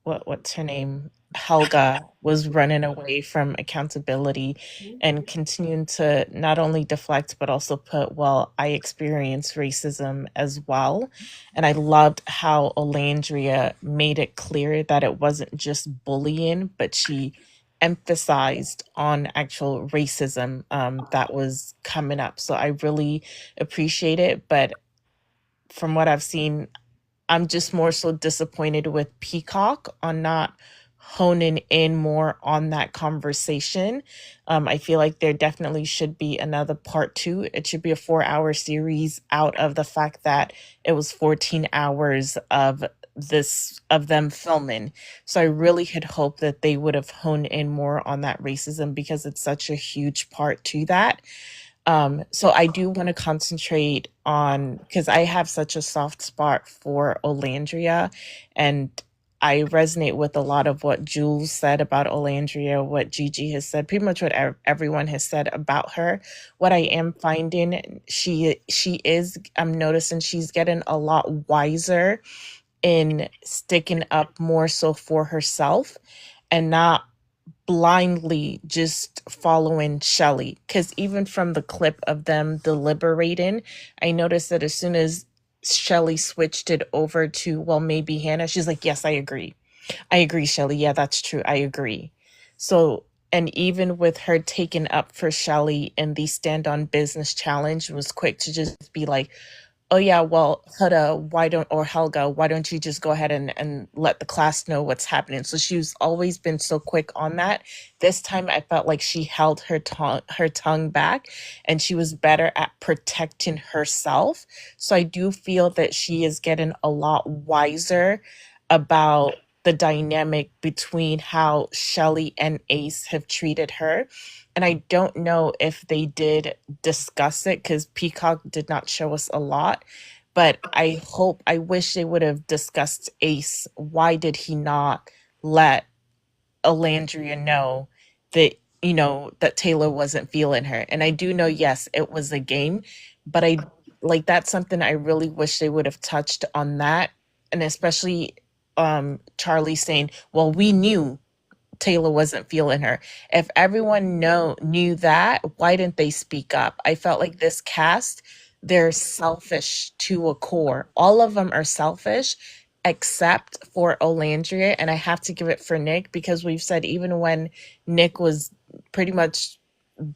what's her name? Helga was running away from accountability and continuing to not only deflect but also put, well, I experienced racism as well. And I loved how Olandria made it clear that it wasn't just bullying, but she emphasized on actual racism that was coming up. So I really appreciate it. But from what I've seen, I'm just more so disappointed with Peacock on not honing in more on that conversation. I feel like there definitely should be another part two. It should be a 4-hour series out of the fact that it was 14 hours of them filming. So I really had hoped that they would have honed in more on that racism because it's such a huge part to that. So I do want to concentrate on, because I have such a soft spot for Olandria, and I resonate with a lot of what Jules said about Olandria, what Gigi has said, pretty much what everyone has said about her. What I am finding, she is, I'm noticing she's getting a lot wiser in sticking up more so for herself and not blindly just following Shelly. Because even from the clip of them deliberating, I noticed that as soon as Shelly switched it over to, well, maybe Hannah, she's like, yes, I agree. I agree, Shelly. Yeah, that's true. I agree. So, and even with her taking up for Shelly in the Stand on Business challenge, was quick to just be like, oh yeah, well, Huda, Helga, why don't you just go ahead and let the class know what's happening? So she's always been so quick on that. This time I felt like she held her tongue back, and she was better at protecting herself. So I do feel that she is getting a lot wiser about the dynamic between how Shelly and Ace have treated her. And I don't know if they did discuss it because Peacock did not show us a lot. But I wish they would have discussed Ace. Why did he not let Alandria know that, that Taylor wasn't feeling her? And I do know, yes, it was a game, but that's something I really wish they would have touched on that. And especially Charlie saying, well, we knew Taylor wasn't feeling her. If everyone knew that, why didn't they speak up? I felt like this cast, they're selfish to a core. All of them are selfish except for Olandria, and I have to give it for Nick, because we've said even when Nick was pretty much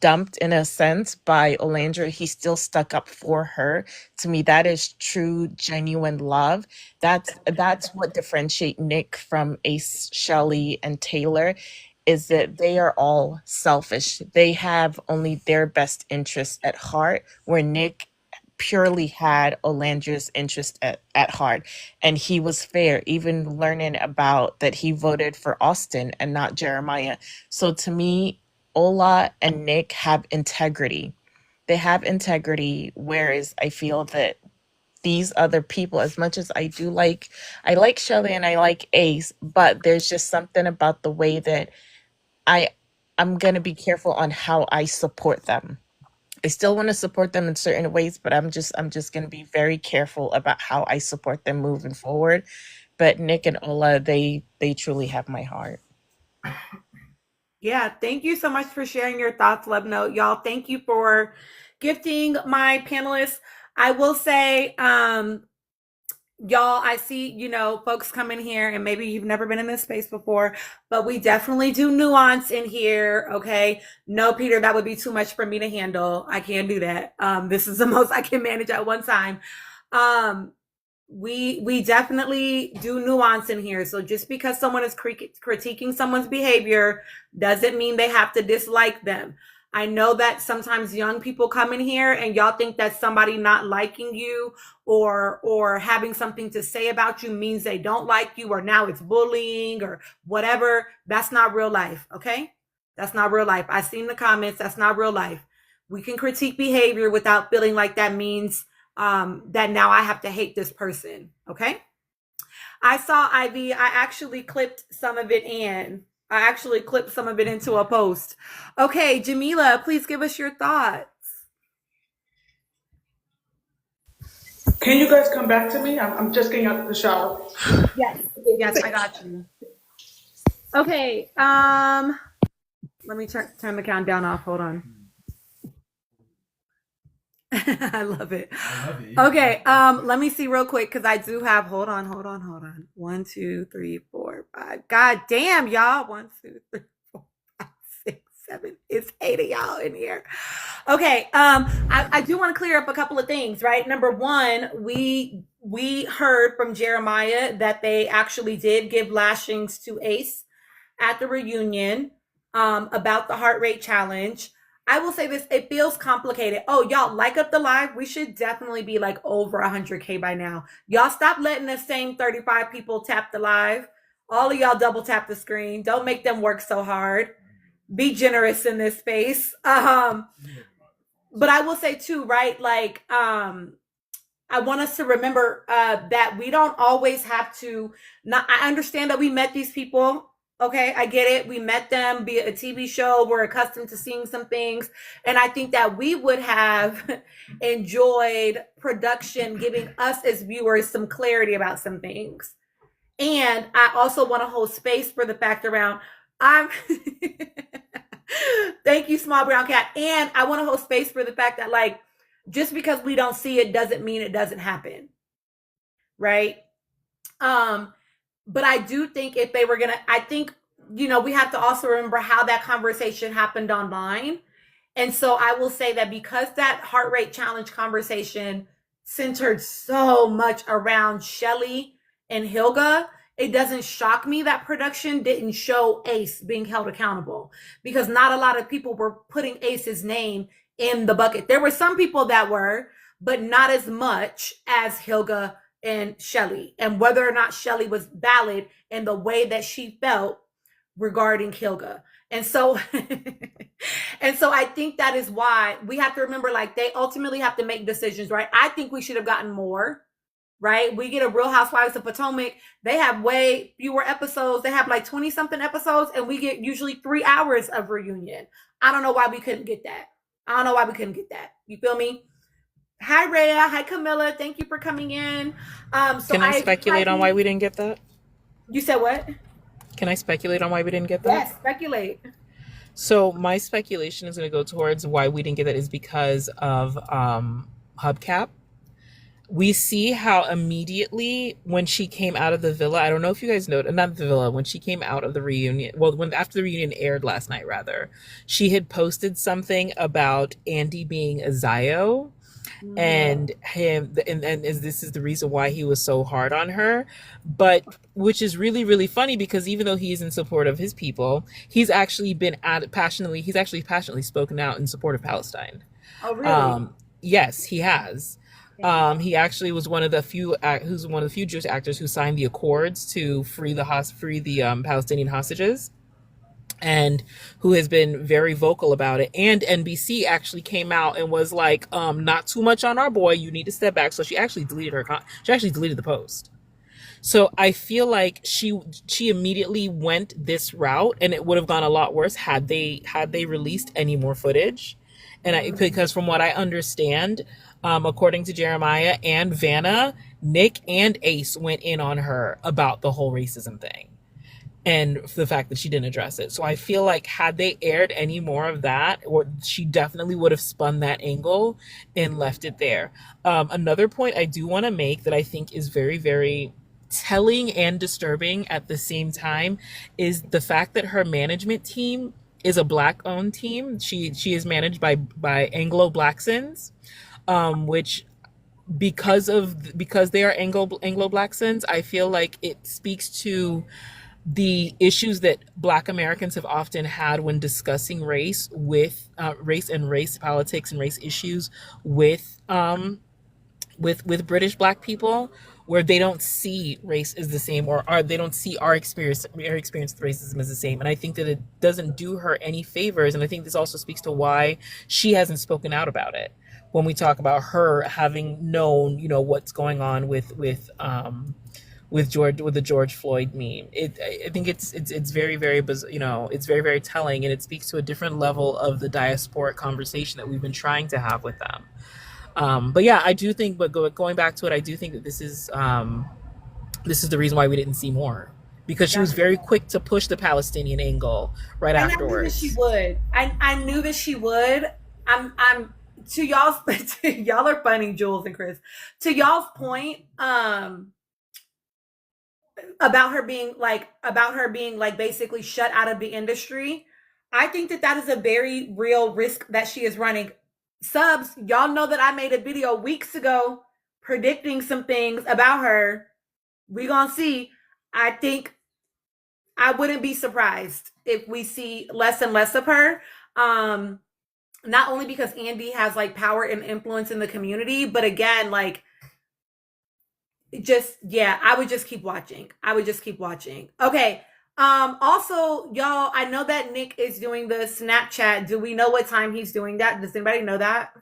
dumped in a sense by Olandria, he still stuck up for her. To me, that is true, genuine love. That's what differentiates Nick from Ace, Shelly, and Taylor, is that they are all selfish. They have only their best interests at heart, where Nick purely had Olandria's interest at heart. And he was fair, even learning about that he voted for Austin and not Jeremiah. So to me, Ola and Nick have integrity. They have integrity, whereas I feel that these other people, as much as I like Shelly and I like Ace, but there's just something about the way that I'm gonna be careful on how I support them. I still want to support them in certain ways, but I'm just gonna be very careful about how I support them moving forward. But Nick and Ola, they truly have my heart. Yeah, thank you so much for sharing your thoughts, Love Note. Y'all, thank you for gifting my panelists. I will say, y'all, I see, folks come in here and maybe you've never been in this space before, but we definitely do nuance in here, okay? No, Peter, that would be too much for me to handle. I can't do that. This is the most I can manage at one time. We definitely do nuance in here. So just because someone is critiquing someone's behavior doesn't mean they have to dislike them. I know that sometimes young people come in here and y'all think that somebody not liking you or having something to say about you means they don't like you, or now it's bullying or whatever. That's not real life, okay? That's not real life. I've seen the comments. That's not real life. We can critique behavior without feeling like that means that now I have to hate this person, okay? I saw Ivy. I actually clipped some of it in. I actually clipped some of it into a post. Okay, Jamila, please give us your thoughts. Can you guys come back to me? I'm just getting out of the shower. Yes, I got you. Okay, let me turn the countdown off. Hold on. I love it. Okay, let me see real quick because I do have. Hold on. 1, 2, 3, 4, 5. God damn, y'all. 1, 2, 3, 4, 7. It's 8 of y'all in here. Okay. I do want to clear up a couple of things, right? Number one, we heard from Jeremiah that they actually did give lashings to Ace at the reunion about the heart rate challenge. I will say this, it feels complicated. Oh, y'all, like up the live. We should definitely be like over 100K by now. Y'all stop letting the same 35 people tap the live. All of y'all double tap the screen. Don't make them work so hard. Be generous in this space. But I will say too, right? Like, I want us to remember that we don't always have to. I understand that we met these people. Okay, I get it. We met them via a TV show. We're accustomed to seeing some things. And I think that we would have enjoyed production giving us as viewers some clarity about some things. And I also want to hold space for the fact around thank you, Small Brown Cat. And I want to hold space for the fact that, like, just because we don't see it doesn't mean it doesn't happen. Right? But I do think if they were I think, we have to also remember how that conversation happened online. And so I will say that because that heart rate challenge conversation centered so much around Shelly and Hilga, it doesn't shock me that production didn't show Ace being held accountable, because not a lot of people were putting Ace's name in the bucket. There were some people that were, but not as much as Hilga and Shelly, and whether or not Shelly was valid in the way that she felt regarding Hilga. And so I think that is why we have to remember, like, they ultimately have to make decisions, right? I think we should have gotten more, right? We get a Real Housewives of Potomac. They have way fewer episodes. They have like 20 something episodes, and we get usually 3 hours of reunion. I don't know why we couldn't get that. You feel me? Hi, Rhea. Hi, Camilla. Thank you for coming in. Can I speculate on why we didn't get that? You said what? Can I speculate on why we didn't get that? Yes, speculate. So my speculation is going to go towards why we didn't get that is because of Hubcap. We see how immediately when she came out of the villa, I don't know if you guys know, not the villa, when she came out of the reunion, after the reunion aired last night, rather, she had posted something about Andy being a Zio. And him, and this is the reason why he was so hard on her, but which is really, really funny, because even though he is in support of his people, he's actually passionately spoken out in support of Palestine. Oh, really? Yes, he has. He actually was one of the few Jewish actors who signed the accords to free the Palestinian hostages, and who has been very vocal about it. And NBC actually came out and was like, not too much on our boy, you need to step back. So she actually deleted the post. So I feel like she immediately went this route, and it would have gone a lot worse had they released any more footage. And because from what I understand, according to Jeremiah and Vanna, Nick and Ace went in on her about the whole racism thing and the fact that she didn't address it. So I feel like had they aired any more of that, or she definitely would have spun that angle and left it there. Another point I do want to make that I think is very, very telling and disturbing at the same time is the fact that her management team is a Black-owned team. She is managed by Anglo-Blacksons, which because they are Anglo-Blacksons, I feel like it speaks to the issues that Black Americans have often had when discussing race and race politics and race issues with British Black people, where they don't see race as the same, or they don't see our experience with racism as the same. And I think that it doesn't do her any favors. And I think this also speaks to why she hasn't spoken out about it when we talk about her having known, what's going on with the George Floyd meme. I think it's very, very it's very, very telling, and it speaks to a different level of the diasporic conversation that we've been trying to have with them. But yeah, I do think, going back to it, I do think that this is the reason why we didn't see more, because she was very quick to push the Palestinian angle right afterwards. I knew that she would. I'm to y'all's y'all are funny, Jules and Chris. To y'all's point, about her being like basically shut out of the industry. I think that that is a very real risk that she is running. Subs, y'all know that I made a video weeks ago predicting some things about her. We gonna see. I think I wouldn't be surprised if we see less and less of her. Not only because Andy has like power and influence in the community, but again, like just yeah, I would just keep watching. I would just keep watching. Okay. Also, y'all, I know that Nick is doing the Snapchat. Do we know what time he's doing that? Does anybody know that?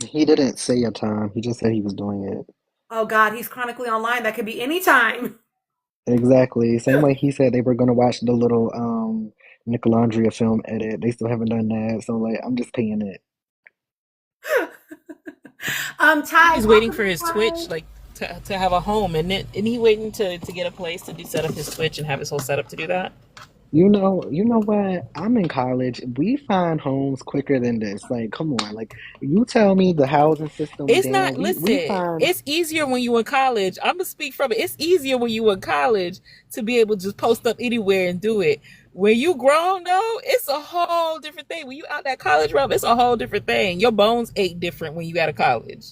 He didn't say a time. He just said he was doing it. Oh God, he's chronically online. That could be any time. Exactly. Same way he said they were gonna watch the little Nicolandria film edit. They still haven't done that. So like I'm just paying it. Ty, He's waiting for his Twitch, like to have a home, and he waiting to get a place to set up his Twitch and have his whole setup to do that. You know what? I'm in college. We find homes quicker than this. Like, come on. Like, you tell me the housing system It's down. not. We Listen, find it's easier when you in college. I'm gonna speak from it. It's easier when you in college to be able to just post up anywhere and do it. When you grown though, it's a whole different thing. When you out that college realm, it's a whole different thing. Your bones ache different when you out of college.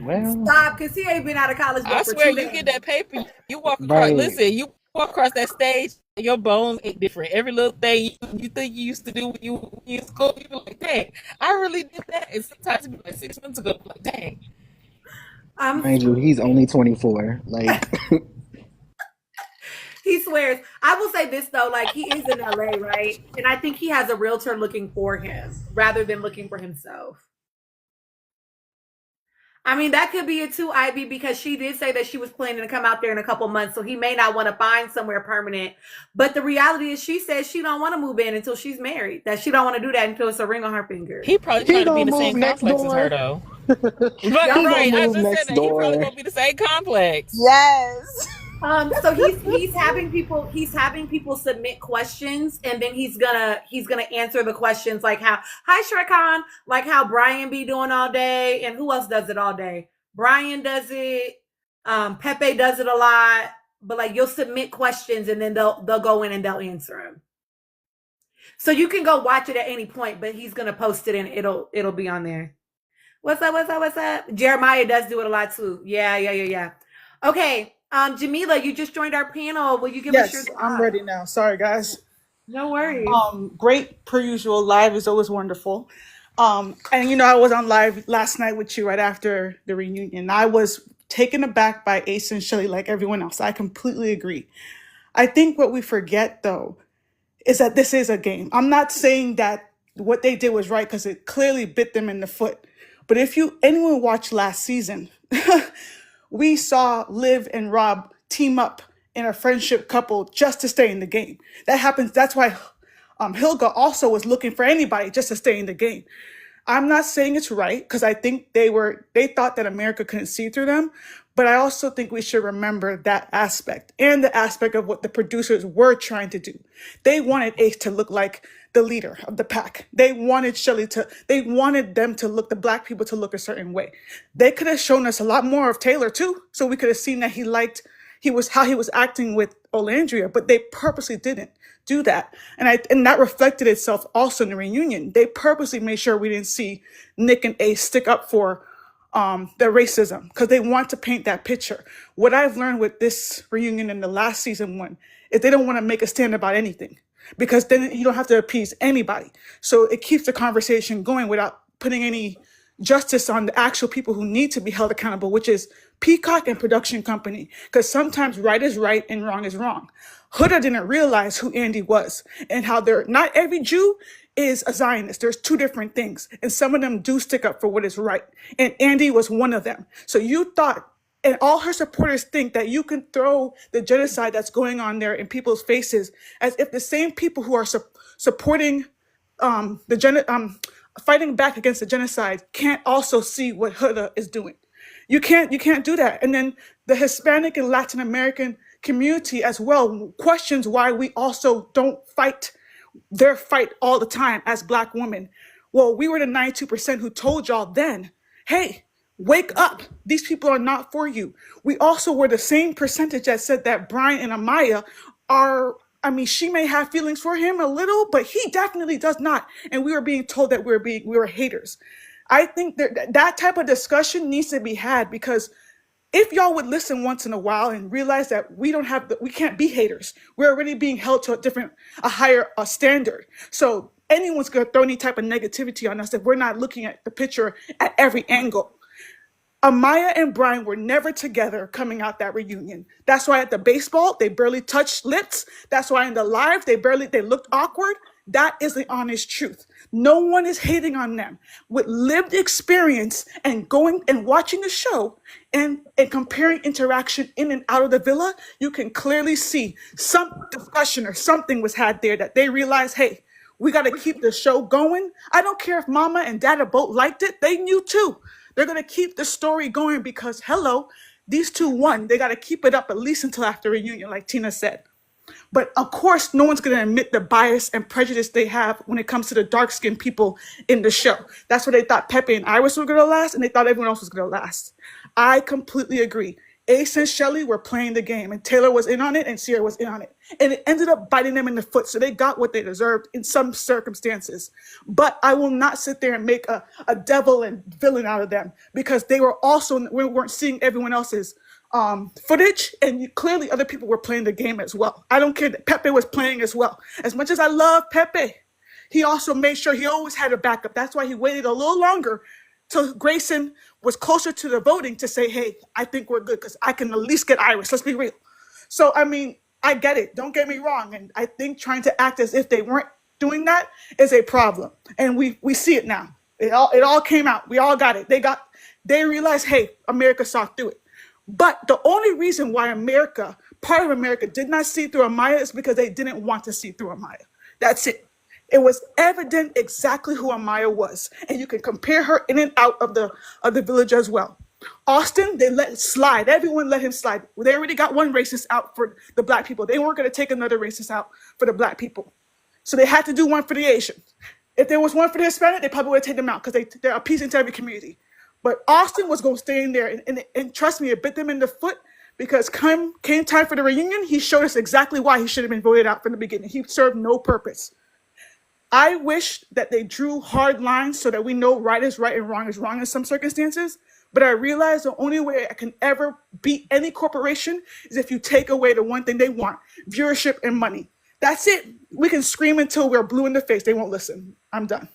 well, stop, because he ain't been out of college but I for swear, 2 you days. get that paper, you walk across. right. Listen, you walk across that stage, your bones ache different. Every little thing you think you used to do when you in school, you be like, "Dang, I really did that." And sometimes it be like 6 months ago, like, "Dang." Mind you, he's only 24. Like, He swears. I will say this though, like he is in LA, right? And I think he has a realtor looking for him rather than looking for himself. I mean, that could be it too, Ivy, because she did say that she was planning to come out there in a couple months, so he may not want to find somewhere permanent. But the reality is, she says she don't want to move in until she's married. That she don't want to do that until it's a ring on her finger. He probably he trying to be in gonna the move same next complex as her door. though. He But Y'all right, gonna I move just said next that he probably door. gonna be the same complex. Yes. So he's having people submit questions, and then he's gonna answer the questions like how hi Shrekhan, like how Brian be doing all day, and who else does it all day? Brian does it, Pepe does it a lot, but like you'll submit questions and then they'll go in and they'll answer them. So you can go watch it at any point, but he's gonna post it and it'll be on there. What's up? Jeremiah does do it a lot too. Yeah. Okay. Jamila, you just joined our panel. Will you give us your Yes, I'm ready now. Sorry, guys. No worries. Great per usual. Live is always wonderful. And I was on live last night with you right after the reunion. I was taken aback by Ace and Shelly like everyone else. I completely agree. I think what we forget though is that this is a game. I'm not saying that what they did was right because it clearly bit them in the foot. But if anyone watched last season, we saw Liv and Rob team up in a friendship couple just to stay in the game. That happens. That's why Hilga also was looking for anybody just to stay in the game. I'm not saying it's right because I think they thought that America couldn't see through them, but I also think we should remember that aspect and the aspect of what the producers were trying to do. They wanted Ace to look like the leader of the pack. They wanted they wanted them to look, the black people to look a certain way. They could have shown us a lot more of Taylor too, so we could have seen that how he was acting with Olandria, but they purposely didn't do that. And that reflected itself also in the reunion. They purposely made sure we didn't see Nick and Ace stick up for their racism because they want to paint that picture. What I've learned with this reunion in the last season one is they don't want to make a stand about anything because then you don't have to appease anybody. So it keeps the conversation going without putting any justice on the actual people who need to be held accountable, which is Peacock and production company. Because sometimes right is right and wrong is wrong. Huda didn't realize who Andy was and how not every Jew is a Zionist. There's two different things. And some of them do stick up for what is right. And Andy was one of them. So you thought, and all her supporters think that you can throw the genocide that's going on there in people's faces as if the same people who are supporting fighting back against the genocide can't also see what Huda is doing. You can't do that. And then the Hispanic and Latin American community as well questions why we also don't fight their fight all the time as Black women. Well, we were the 92% who told y'all then, hey, wake up. These people are not for you. We also were the same percentage that said that Brian and Amaya are I mean, she may have feelings for him a little, but he definitely does not. And we were being told that we were haters. I think that type of discussion needs to be had, because if y'all would listen once in a while and realize that we can't be haters. We're already being held to a higher standard. So anyone's gonna throw any type of negativity on us if we're not looking at the picture at every angle. Amaya and Brian were never together coming out that reunion. That's why at the baseball, they barely touched lips. That's why in the live, they looked awkward. That is the honest truth. No one is hating on them. With lived experience and going and watching the show and comparing interaction in and out of the villa, you can clearly see some discussion or something was had there that they realized, hey, we got to keep the show going. I don't care if mama and dada both liked it. They knew too. They're going to keep the story going because, hello, these two won. They got to keep it up at least until after reunion, like Tina said. But of course, no one's going to admit the bias and prejudice they have when it comes to the dark-skinned people in the show. That's where they thought Pepe and Iris were going to last, and they thought everyone else was going to last. I completely agree. Ace and Shelly were playing the game, and Taylor was in on it, and Sierra was in on it. And it ended up biting them in the foot, so they got what they deserved in some circumstances. But I will not sit there and make a devil and villain out of them, because we weren't seeing everyone else's footage, and clearly other people were playing the game as well. I don't care that Pepe was playing as well. As much as I love Pepe, he also made sure he always had a backup. That's why he waited a little longer till Grayson was closer to the voting to say, hey, I think we're good because I can at least get Iris. Let's be real. So, I mean, I get it. Don't get me wrong. And I think trying to act as if they weren't doing that is a problem. And we see it now. It all came out. We all got it. They realized, hey, America saw through it. But the only reason why part of America did not see through Amaya is because they didn't want to see through Amaya. That's it. It was evident exactly who Amaya was. And you can compare her in and out of the village as well. Austin, they let it slide. Everyone let him slide. They already got one racist out for the black people. They weren't going to take another racist out for the black people. So they had to do one for the Asian. If there was one for the Hispanic, they probably would have taken them out because they're appeasing to every community. But Austin was going to stay in there. And trust me, it bit them in the foot, because came time for the reunion, he showed us exactly why he should have been voted out from the beginning. He served no purpose. I wish that they drew hard lines so that we know right is right and wrong is wrong in some circumstances. But I realize the only way I can ever beat any corporation is if you take away the one thing they want: viewership and money. That's it. We can scream until we're blue in the face. They won't listen. I'm done.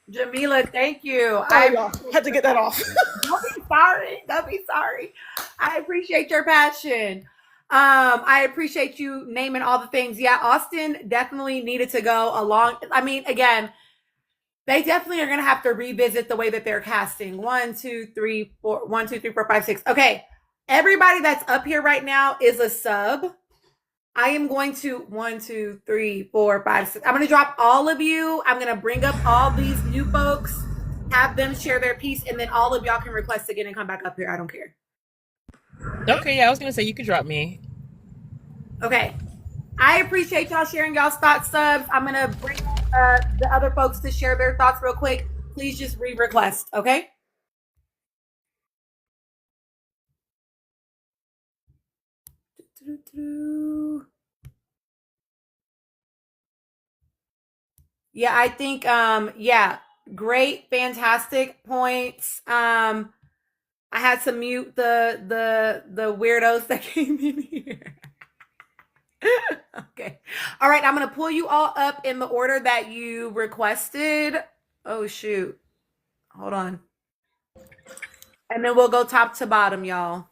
Jamila, thank you. Sorry, y'all. Had to get that off. Don't be sorry. Don't be sorry. I appreciate your passion. I appreciate you naming all the things. Yeah, Austin definitely needed to go along. I mean, again, they definitely are going to have to revisit the way that they're casting. 1, 2, 3, 4, 1, 2, 3, 4, 5, 6. Okay. Everybody that's up here right now is a sub. I am going to 1, 2, 3, 4, 5, 6. I'm going to drop all of you. I'm going to bring up all these new folks, have them share their piece, and then all of y'all can request again and come back up here. I don't care. Okay, yeah, I was gonna say you could drop me. Okay. I appreciate y'all sharing y'all's thoughts, subs. I'm going to bring the other folks to share their thoughts real quick. Please just re-request, okay? Yeah, I think great, fantastic points. I had to mute the weirdos that came in here. Okay. All right, I'm going to pull you all up in the order that you requested. Oh shoot. Hold on. And then we'll go top to bottom, y'all.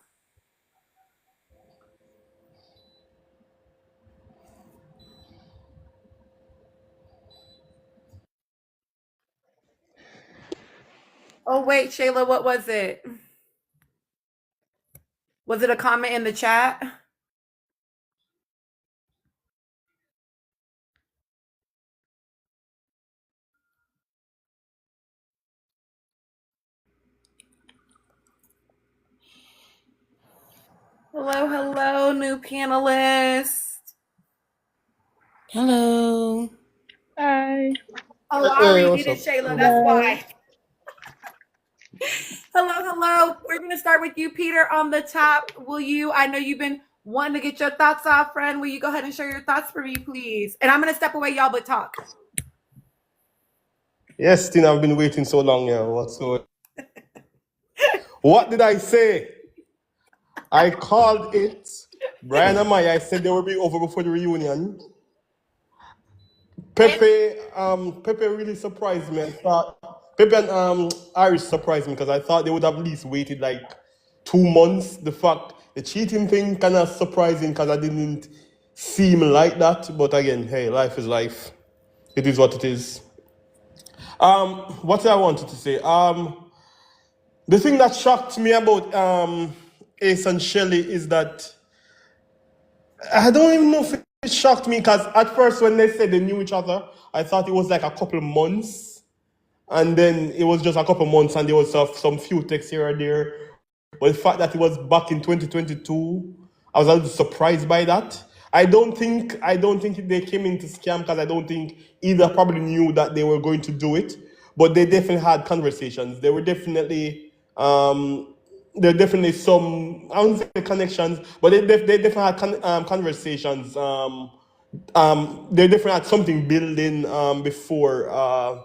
Oh, wait, Shayla, what was it? Was it a comment in the chat? Hello, hello, new panelist. Hello. Hi. Oh, I already did it, Shayla. That's why. Hello, hello. We're going to start with you, Peter, on the top. I know you've been wanting to get your thoughts off, friend. Will you go ahead and share your thoughts for me, please? And I'm gonna step away, y'all, but talk. Yes, Tina, I've been waiting so long here. What did I say? I called it. Brian and Maya, I said they will be over before the reunion. Pepe really surprised me. Pepe and Irish surprised me because I thought they would have at least waited like 2 months. The cheating thing kind of surprising because I didn't seem like that. But again, hey, life is life. It is what it is. What I wanted to say. The thing that shocked me about Ace and Shelly is that I don't even know if it shocked me because at first when they said they knew each other, I thought it was like a couple months, and then it was just a couple months, and there was some few texts here or there. But the fact that it was back in 2022, I was a little surprised by that. I don't think they came into scam because I don't think either probably knew that they were going to do it, but they definitely had conversations. There were definitely some, I wouldn't say connections, but they definitely had conversations. They definitely had something building before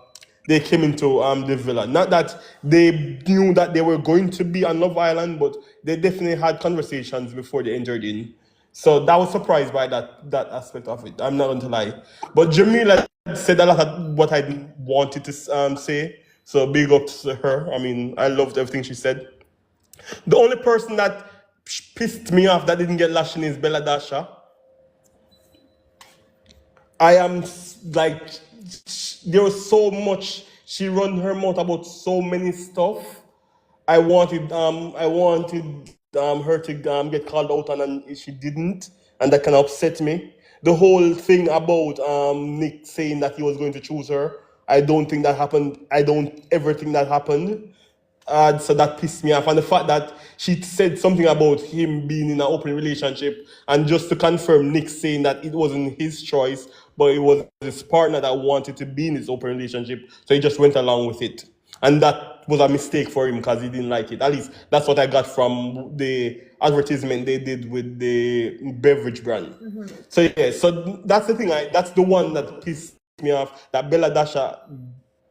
they came into the villa. Not that they knew that they were going to be on Love Island, but they definitely had conversations before they entered in. So that was surprised by that aspect of it. I'm not going to lie. But Jamila said a lot of what I wanted to say. So big up to her. I mean, I loved everything she said. The only person that pissed me off that didn't get lashing is Bella Dasha. I am like, there was so much. She run her mouth about so many stuff. I wanted her to get called out, and she didn't, and that kind of upset me. The whole thing about Nick saying that he was going to choose her, I don't think that happened. I don't ever think that happened. So that pissed me off, and the fact that she said something about him being in an open relationship, and just to confirm Nick saying that it wasn't his choice, but it was his partner that wanted to be in his open relationship, so he just went along with it. And that was a mistake for him because he didn't like it. At least that's what I got from the advertisement they did with the beverage brand. So yeah, so that's the thing. That's the one that pissed me off. That Bella Dasha,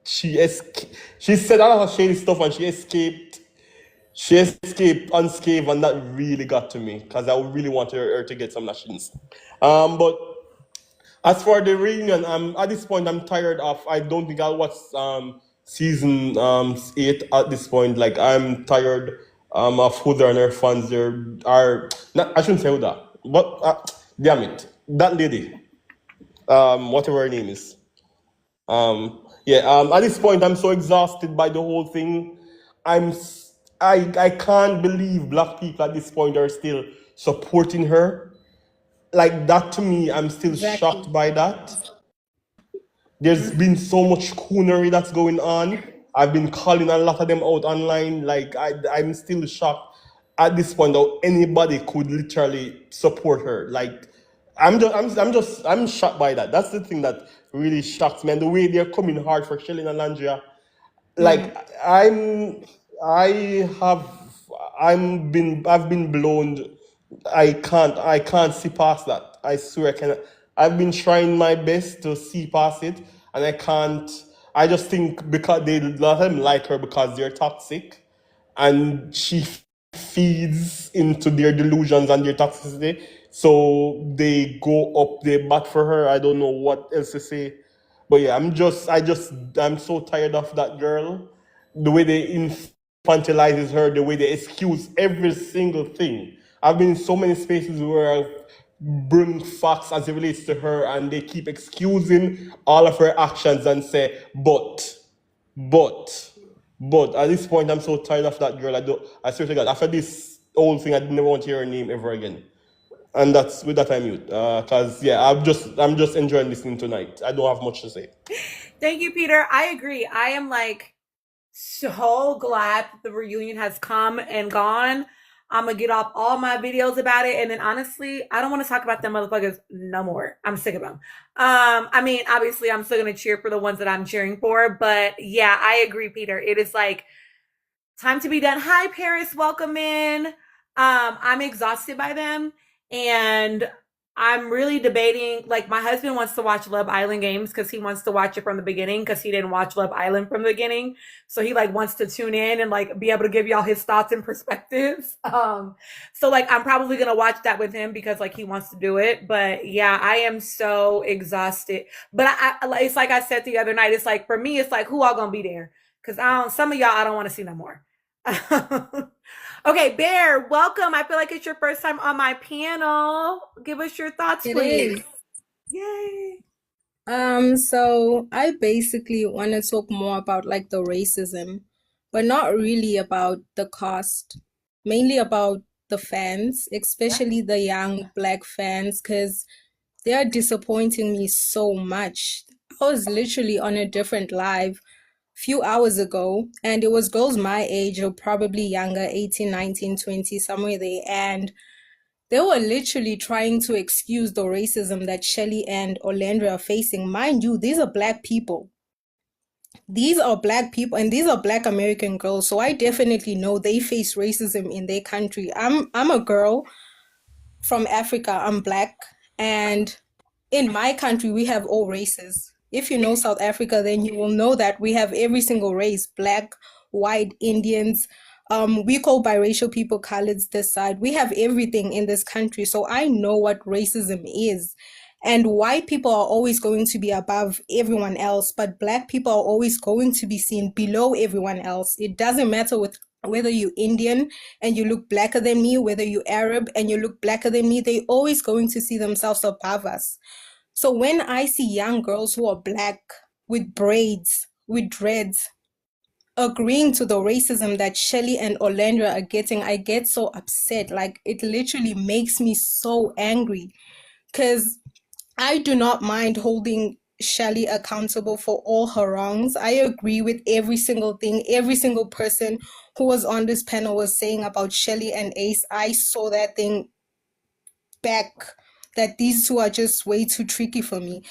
she said a lot of shady stuff and she escaped unscathed, and that really got to me because I really wanted her to get some lashings. But as for the reunion, at this point I'm tired of. I don't think I'll watch season 8 at this point. Like, I'm tired of Huda and her fans. I shouldn't say Huda, but damn it, that lady, whatever her name is. At this point I'm so exhausted by the whole thing. I can't believe black people at this point are still supporting her. Like, that to me, I'm still shocked by that. There's been so much coonery that's going on. I've been calling a lot of them out online. Like, I'm still shocked at this point that anybody could literally support her. Like, I'm shocked by that. That's the thing that really shocks me. And the way they're coming hard for Shelly and Landria. Like, I've been blown. I can't see past that. I swear I cannot. I've been trying my best to see past it, and I can't. I just think because they let them like her because they're toxic, and she feeds into their delusions and their toxicity. So they go up, they bat for her. I don't know what else to say. But yeah, I'm so tired of that girl. The way they infantilizes her, the way they excuse every single thing. I've been in so many spaces where I bring facts as it relates to her, and they keep excusing all of her actions and say, but. At this point, I'm so tired of that girl. I swear to God, after this whole thing, I never want to hear her name ever again. And that's with that I mute. Cause yeah, I'm just enjoying listening tonight. I don't have much to say. Thank you, Peter. I agree. I am like so glad that the reunion has come and gone. I'm gonna get off all my videos about it, and then honestly, I don't want to talk about them motherfuckers no more. I'm sick of them. I mean, obviously, I'm still gonna cheer for the ones that I'm cheering for, but yeah, I agree, Peter. It is like time to be done. Hi, Paris, welcome in. I'm exhausted by them, And I'm really debating, like, my husband wants to watch Love Island games because he wants to watch it from the beginning because he didn't watch Love Island from the beginning. So he like wants to tune in and like be able to give y'all his thoughts and perspectives. So like I'm probably gonna watch that with him because like he wants to do it. But yeah, I am so exhausted. But it's like I said the other night, it's like for me, it's like who all gonna be there? Because I don't some of y'all I don't want to see no more. Okay, Bear, welcome. I feel like it's your first time on my panel. Give us your thoughts, It please. is. Yay. So I basically want to talk more about like the racism, but not really about the cost, mainly about the fans, especially the young black fans, because they are disappointing me so much. I was literally on a different live few hours ago, and it was girls my age or probably younger, 18, 19, 20, somewhere there, and they were literally trying to excuse the racism that Shelly and Orlando are facing. Mind you, these are black people. These are black people and these are black American girls. So I definitely know they face racism in their country. I'm a girl from Africa. I'm black, and in my country we have all races. If you know South Africa, then you will know that we have every single race: black, white, Indians. We call biracial people coloreds this side. We have everything in this country. So I know what racism is. And white people are always going to be above everyone else, but black people are always going to be seen below everyone else. It doesn't matter with whether you're Indian and you look blacker than me, whether you're Arab and you look blacker than me, they're always going to see themselves above us. So when I see young girls who are black with braids, with dreads, agreeing to the racism that Shelly and Orlando are getting, I get so upset. Like, it literally makes me so angry because I do not mind holding Shelly accountable for all her wrongs. I agree with every single thing, every single person who was on this panel was saying about Shelly and Ace. I saw that thing back, that these two are just way too tricky for me.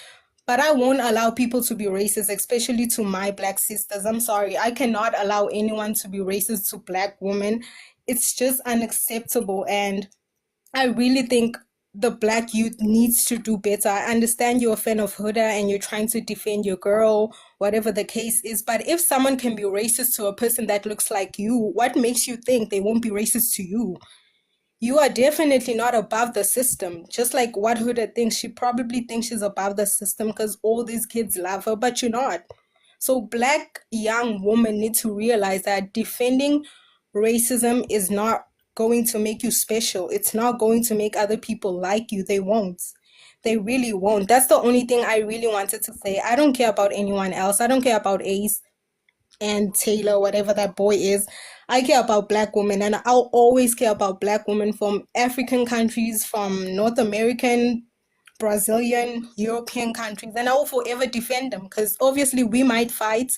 But I won't allow people to be racist, especially to my black sisters. I'm sorry. I cannot allow anyone to be racist to black women. It's just unacceptable. And I really think the black youth needs to do better. I understand you're a fan of Huda and you're trying to defend your girl, whatever the case is. But if someone can be racist to a person that looks like you, what makes you think they won't be racist to you? You are definitely not above the system. Just like what Huda thinks, she probably thinks she's above the system because all these kids love her, but you're not. So black young women need to realize that defending racism is not going to make you special. It's not going to make other people like you. They won't. They really won't. That's the only thing I really wanted to say. I don't care about anyone else. I don't care about Ace and Taylor, whatever that boy is. I care about black women, and I'll always care about black women from African countries, from North American, Brazilian, European countries, and I will forever defend them because obviously we might fight,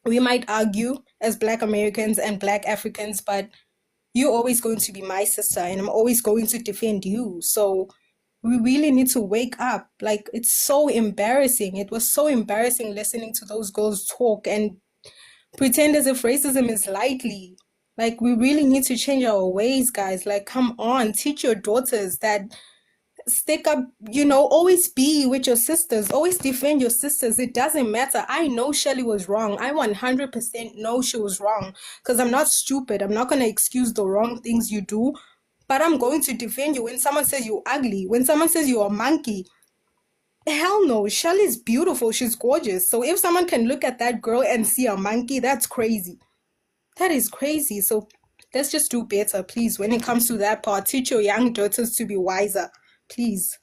we might argue as black Americans and black Africans, but you're always going to be my sister and I'm always going to defend you. So we really need to wake up. Like, it's so embarrassing. It was so embarrassing listening to those girls talk and pretend as if racism is lightly. Like, we really need to change our ways, guys. Like, come on, teach your daughters that stick up, always be with your sisters, always defend your sisters. It doesn't matter. I know Shelly was wrong. I 100% know she was wrong because I'm not stupid. I'm not going to excuse the wrong things you do, but I'm going to defend you. When someone says you're ugly, when someone says you're a monkey, hell no, Shelly's beautiful. She's gorgeous. So if someone can look at that girl and see a monkey, that's crazy. That is crazy. So let's just do better, please. When it comes to that part, teach your young daughters to be wiser, please.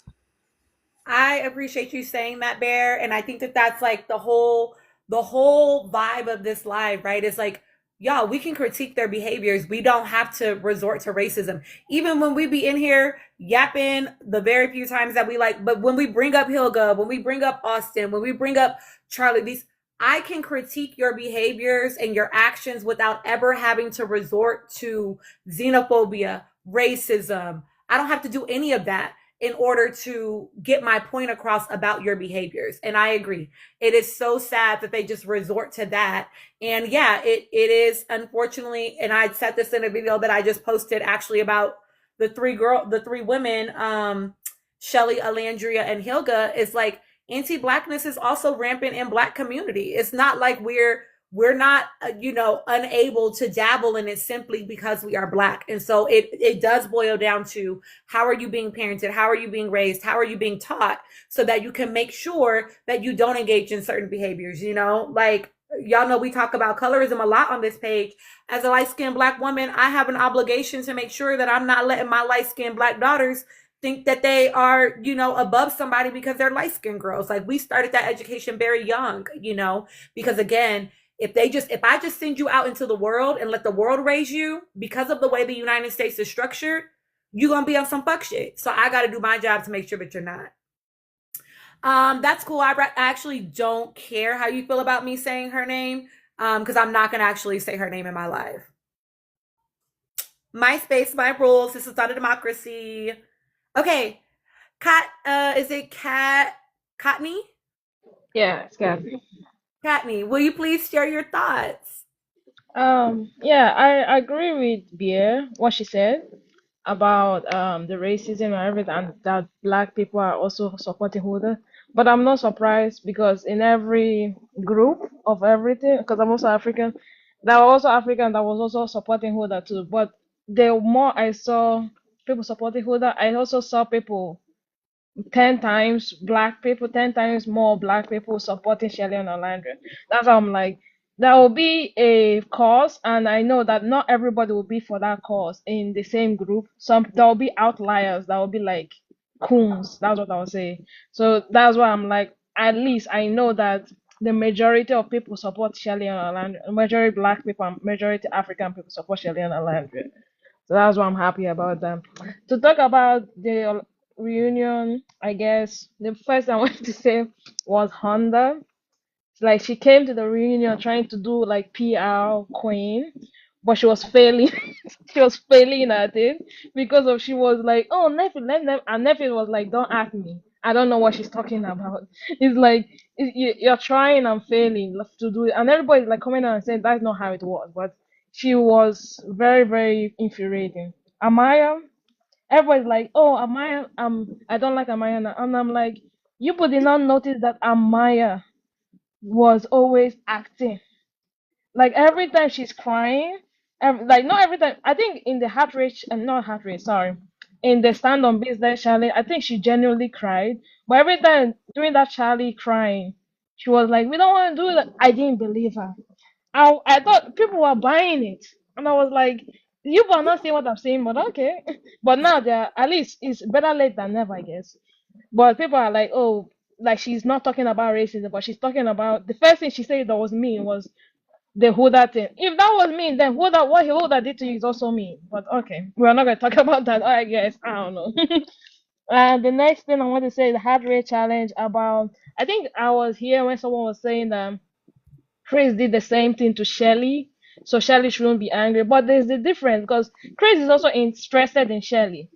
I appreciate you saying that, Bear, and I think that that's like the whole vibe of this live, right? It's like, y'all, we can critique their behaviors. We don't have to resort to racism. Even when we be in here yapping the very few times that we like, but when we bring up Hilga, when we bring up Austin, when we bring up Charlie, these, I can critique your behaviors and your actions without ever having to resort to xenophobia, racism. I don't have to do any of that in order to get my point across about your behaviors. And I agree. It is so sad that they just resort to that. And yeah, it is, unfortunately, and I said this in a video that I just posted actually about the three women, Shelly, Alandria, and Hilga, is like anti-blackness is also rampant in Black community. It's not like we're not unable to dabble in it simply because we are Black. And so it does boil down to, how are you being parented, how are you being raised, how are you being taught, so that you can make sure that you don't engage in certain behaviors. Like, y'all know we talk about colorism a lot on this page. As a light-skinned Black woman, I have an obligation to make sure that I'm not letting my light-skinned Black daughters think that they are, above somebody because they're light-skinned girls. Like, we started that education very young, because again, if I just send you out into the world and let the world raise you, because of the way the United States is structured, you're gonna be on some fuck shit. So I gotta do my job to make sure that you're not. That's cool. I actually don't care how you feel about me saying her name, because I'm not gonna actually say her name in my live. My space, my rules. This is not a democracy. Okay, is it Katney? Yeah, it's good. Katney, will you please share your thoughts? Yeah, I agree with Beer, what she said about the racism and everything, and that black people are also supporting Huda. But I'm not surprised, because in every group of everything, because I'm also African, there were also African that was also supporting Huda too. But the more I saw people supporting Huda, I also saw people 10 times black people, 10 times more black people supporting Shelly and Orlando. That's how I'm like, there will be a cause, and I know that not everybody will be for that cause in the same group. There will be outliers that will be like coons. That's what I would say. So that's why I'm like, at least I know that the majority of people support Shelly and Orlando. Majority black people and majority African people support Shelly and Orlando. So that's why I'm happy about them. To talk about the reunion, I guess the first I wanted to say was Honda. Like, she came to the reunion trying to do like PR queen, but she was failing. She was failing at it because of, she was like, oh, Nephew, let them, and Nephew was like, don't ask me. I don't know what she's talking about. It's like, you're trying and failing to do it, and everybody's like coming out and saying that's not how it was. But she was very, very infuriating. Amaya, everybody's like, oh, Amaya, I don't like Amaya, and I'm like, you people did not notice that Amaya was always acting. Like, every time she's crying, like, not every time. I think in the heart rate, not heart rate, sorry, in the stand on business Charlie, I think she genuinely cried. But every time during that Charlie crying, she was like, "We don't want to do that." I didn't believe her. I thought people were buying it, and I was like, "You are not saying what I'm saying, but okay." But now they're, at least it's better late than never, I guess. But people are like, "Oh, like, she's not talking about racism, but she's talking about the first thing she said that was mean was the Huda thing. If that was mean, then Huda, what Huda did to you is also mean. But okay, we're not gonna talk about that. I guess I don't know. The next thing I want to say is the heart rate challenge. About, I think I was here when someone was saying that Chris did the same thing to Shelly, so Shelly shouldn't be angry. But there's the difference, because Chris is also interested in Shelly.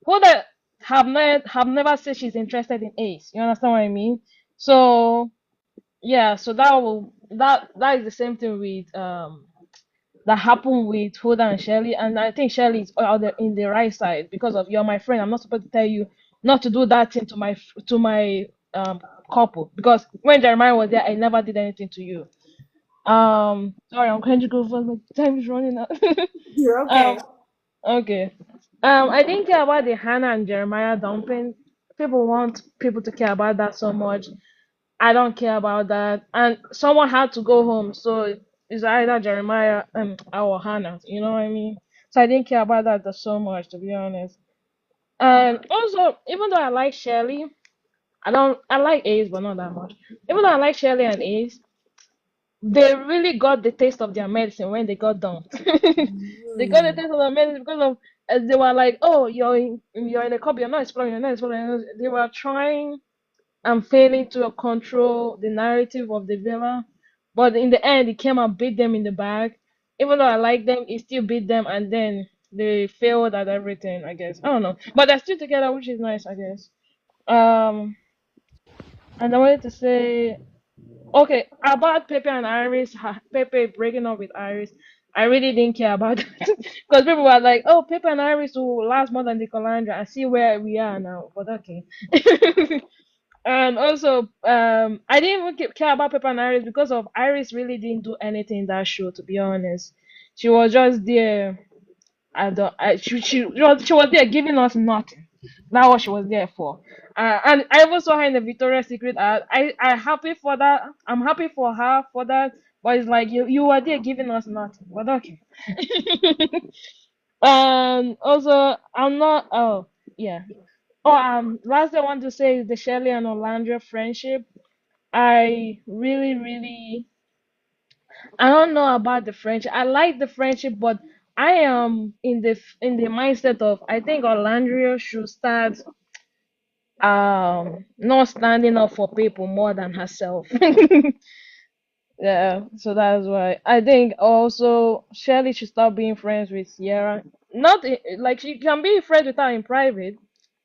Huda have never said she's interested in Ace. You understand what I mean? So yeah, so that is the same thing with that happened with Huda and Shelly, and I think Shelly is in the right side, because of, you're my friend. I'm not supposed to tell you not to do that thing to my couple, because when Jeremiah was there, I never did anything to you. Sorry, I'm going to go for my time is running out. You're okay. Okay. I didn't care about the Hannah and Jeremiah dumping. People want people to care about that so much. I don't care about that. And someone had to go home, so it's either Jeremiah or Hannah. You know what I mean? So I didn't care about that so much, to be honest. And also, even though I like Shelly, I like Ace, but not that much. Even though I like Shelly and Ace, they really got the taste of their medicine when they got dumped. They got the taste of their medicine because of, they were like, oh, you're in a cup, you're not exploring, you're not exploring. They were trying and failing to control the narrative of the villa. But in the end, it came and beat them in the back. Even though I like them, it still beat them, and then they failed at everything, I guess. I don't know. But they're still together, which is nice, I guess. Um, and I wanted to say, okay, about Pepe and Iris, Pepe breaking up with Iris. I really didn't care about it because people were like, "Oh, Pepper and Iris will last more than the Calandra." I see where we are now, but okay. And also, I didn't even care about Pepper and Iris because of Iris really didn't do anything in that show. To be honest, she was just there. I don't. She was there giving us nothing. That's what she was there for. And I even saw her in the Victoria's Secret. I happy for that. I'm happy for her for that. But it's like you were there giving us nothing. But okay. And also, I'm not. Oh yeah. Oh, last thing I want to say is the Shelley and Orlando friendship. I really, really, I don't know about the friendship. I like the friendship, but I am in the mindset of I think Orlando should start not standing up for people more than herself. Yeah, so that's why I think also Shirley should start being friends with Sierra. Not like she can be friends with her in private,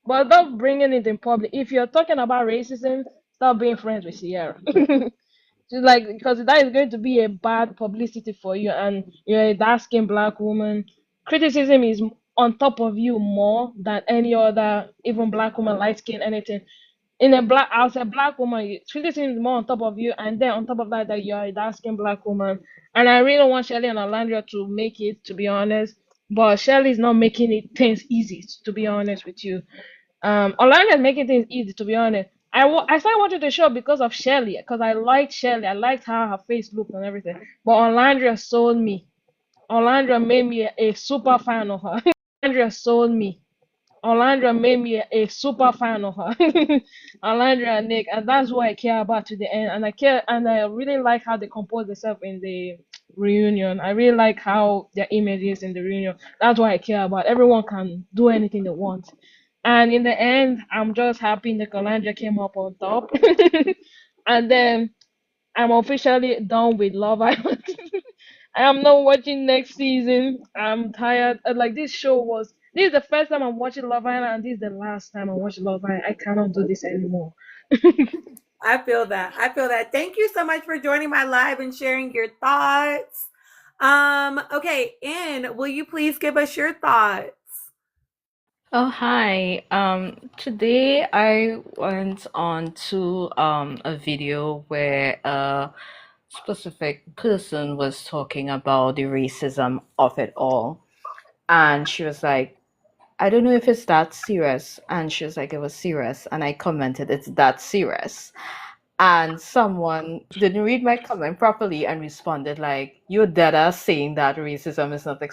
but not bringing it in public. If you're talking about racism, start being friends with Sierra. She's like, because that is going to be a bad publicity for you, and you're a dark-skinned black woman. Criticism is on top of you more than any other, even black woman, light skin, anything. In a black, as a black woman, criticism is more on top of you, and then on top of that, that you're a dark-skinned black woman. And I really want Shelly and Alandria to make it, to be honest. But Shelly's not making it things easy, to be honest with you. Orlando is making things easy, to be honest. I started watching the show because of Shelly, because I liked Shelly. I liked how her face looked and everything. But Orlando sold me. Orlando made me a super fan of her. Orlando sold me. Orlando made me a super fan of her. Orlando and Nick, and that's what I care about to the end. And I care, and I really like how they compose themselves in the reunion. I really like how their image is in the reunion. That's what I care about. Everyone can do anything they want. And in the end, I'm just happy Nicolandra came up on top. And then I'm officially done with Love Island. I am not watching next season. I'm tired. Like this is the first time I'm watching Love Island, and this is the last time I'm watching Love Island. I cannot do this anymore. I feel that. I feel that. Thank you so much for joining my live and sharing your thoughts. Okay, Anne, will you please give us your thoughts? Oh, hi. Today I went on to a video where a specific person was talking about the racism of it all. And she was like, I don't know if it's that serious. And she was like, it was serious. And I commented, it's that serious. And someone didn't read my comment properly and responded like, you're dead ass saying that racism is not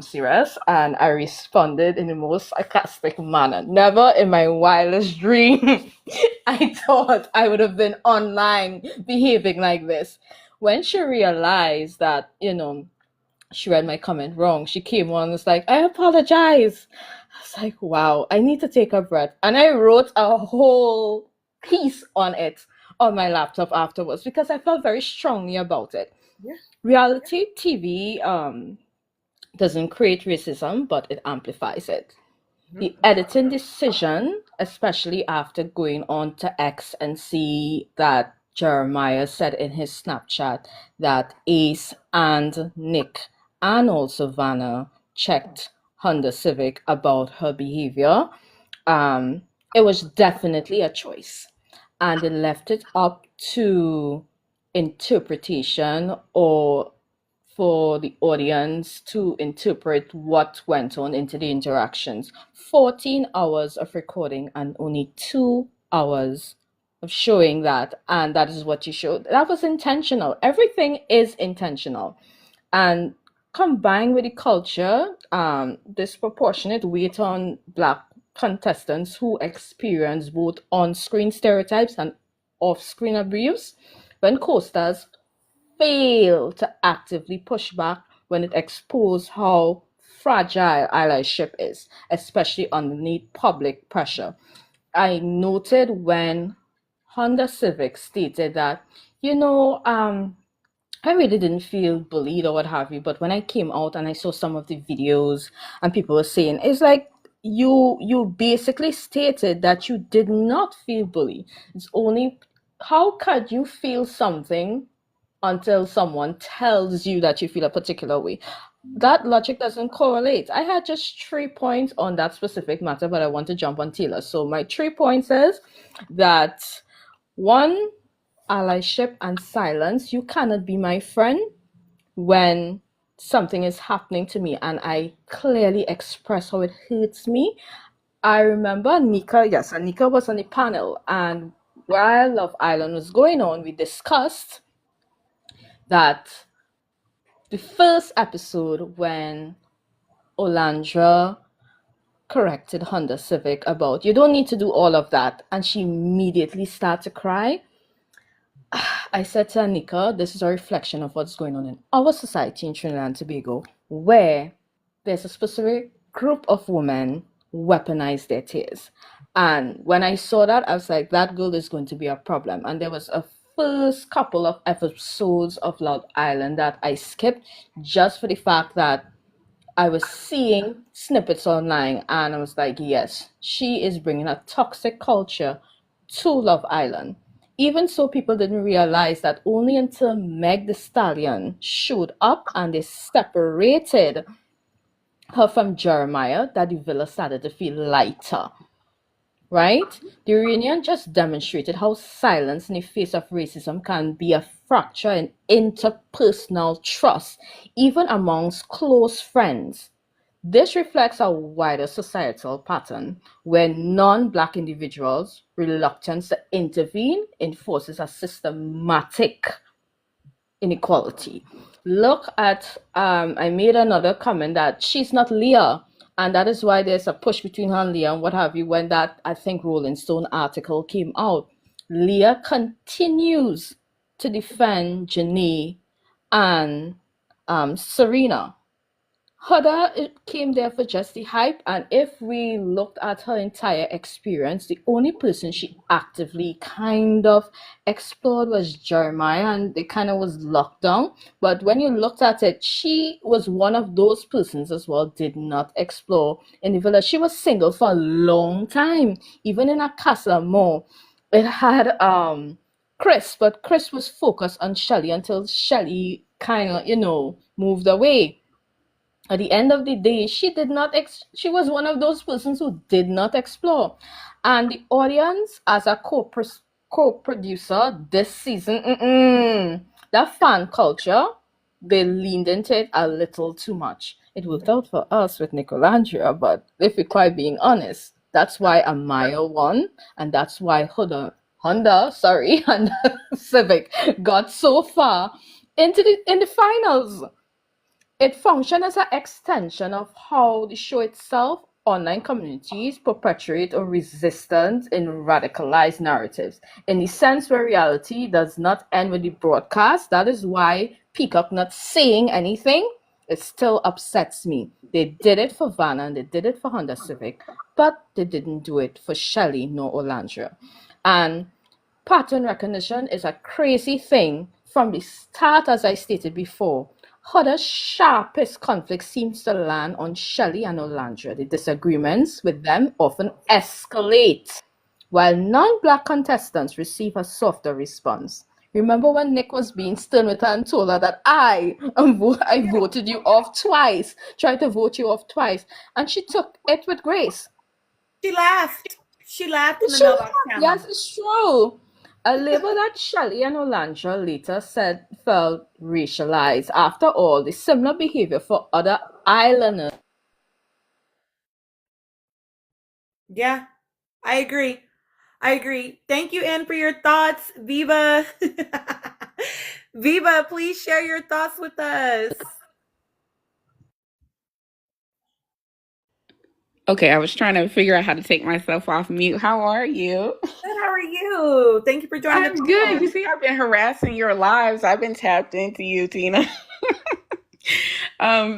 serious. And I responded in the most sarcastic manner. Never in my wildest dream I thought I would have been online behaving like this. When she realized that, she read my comment wrong, she came on and was like, I apologize. I was like, wow, I need to take a breath. And I wrote a whole piece on it on my laptop afterwards because I felt very strongly about it. Yeah. Reality TV doesn't create racism, but it amplifies it. The editing decision, especially after going on to X and see that Jeremiah said in his Snapchat that Ace and Nick and also Vanna checked Honda Civic about her behavior, it was definitely a choice. And they left it up to interpretation or for the audience to interpret what went on into the interactions. 14 hours of recording and only 2 hours of showing that, and that is what you showed. That was intentional. Everything is intentional. And combined with the culture, disproportionate weight on Black contestants who experience both on-screen stereotypes and off-screen abuse, when co-stars fail to actively push back when it exposed how fragile allyship is, especially underneath public pressure. I noted when Honda Civic stated that, I really didn't feel bullied or what have you, but when I came out and I saw some of the videos and people were saying, it's like you basically stated that you did not feel bullied. It's only how could you feel something until someone tells you that you feel a particular way. That logic doesn't correlate. I had just 3 points on that specific matter, but I want to jump on Taylor. So my 3 points is that one, allyship and silence. You cannot be my friend when something is happening to me and I clearly express how it hurts me. I remember Nika, yes, and Nika was on the panel, and while Love Island was going on, we discussed that the first episode when Olandra corrected Honda Civic about, you don't need to do all of that, and she immediately started to cry. I said to Anika, this is a reflection of what's going on in our society in Trinidad and Tobago, where there's a specific group of women weaponize their tears. And when I saw that, I was like, that girl is going to be a problem. And there was a first couple of episodes of Love Island that I skipped just for the fact that I was seeing snippets online and I was like, yes, she is bringing a toxic culture to Love Island. Even so, people didn't realize that only until Meg Thee Stallion showed up and they separated her from Jeremiah that the villa started to feel lighter, right? The reunion just demonstrated how silence in the face of racism can be a fracture in interpersonal trust, even amongst close friends. This reflects a wider societal pattern where non-Black individuals' reluctance to intervene enforces a systematic inequality. Look at, I made another comment that she's not Leah, and that is why there's a push between her and Leah and what have you when that, I think, Rolling Stone article came out. Leah continues to defend Janae and Serena. Huda came there for just the hype, and if we looked at her entire experience, the only person she actively kind of explored was Jeremiah, and it kind of was locked down. But when you looked at it, she was one of those persons as well, did not explore in the village. She was single for a long time, even in a Casa Amor. It had Chris, but Chris was focused on Shelly until Shelly kind of, moved away. At the end of the day, she did not. She was one of those persons who did not explore, and the audience, as a co-producer this season, that fan culture, they leaned into it a little too much. It worked out for us with Nicolandria, but if we're quite being honest, that's why Amaya won, and that's why Honda Civic got so far in the finals. It functioned as an extension of how the show itself, online communities perpetuate a resistance in radicalized narratives. In the sense where reality does not end with the broadcast, that is why Peacock not saying anything, it still upsets me. They did it for Vanna and they did it for Honda Civic, but they didn't do it for Shelly nor Olandra. And pattern recognition is a crazy thing from the start, as I stated before. Huda's sharpest conflict seems to land on Shelly and Olandra. The disagreements with them often escalate, while non-Black contestants receive a softer response. Remember when Nick was being stern with her and told her that I voted you off twice, tried to vote you off twice, and she took it with grace. She laughed. She laughed in the mailbox camera. Yes, it's true. A label that Shelly and Olandra later said felt racialized. After all, the similar behavior for other islanders. Yeah, I agree. Thank you, Anne, for your thoughts. Viva. Viva, please share your thoughts with us. Okay, I was trying to figure out how to take myself off mute. How are you? Good, how are you? Thank you for joining I'm good. You see, I've been harassing your lives. I've been tapped into you, Tina.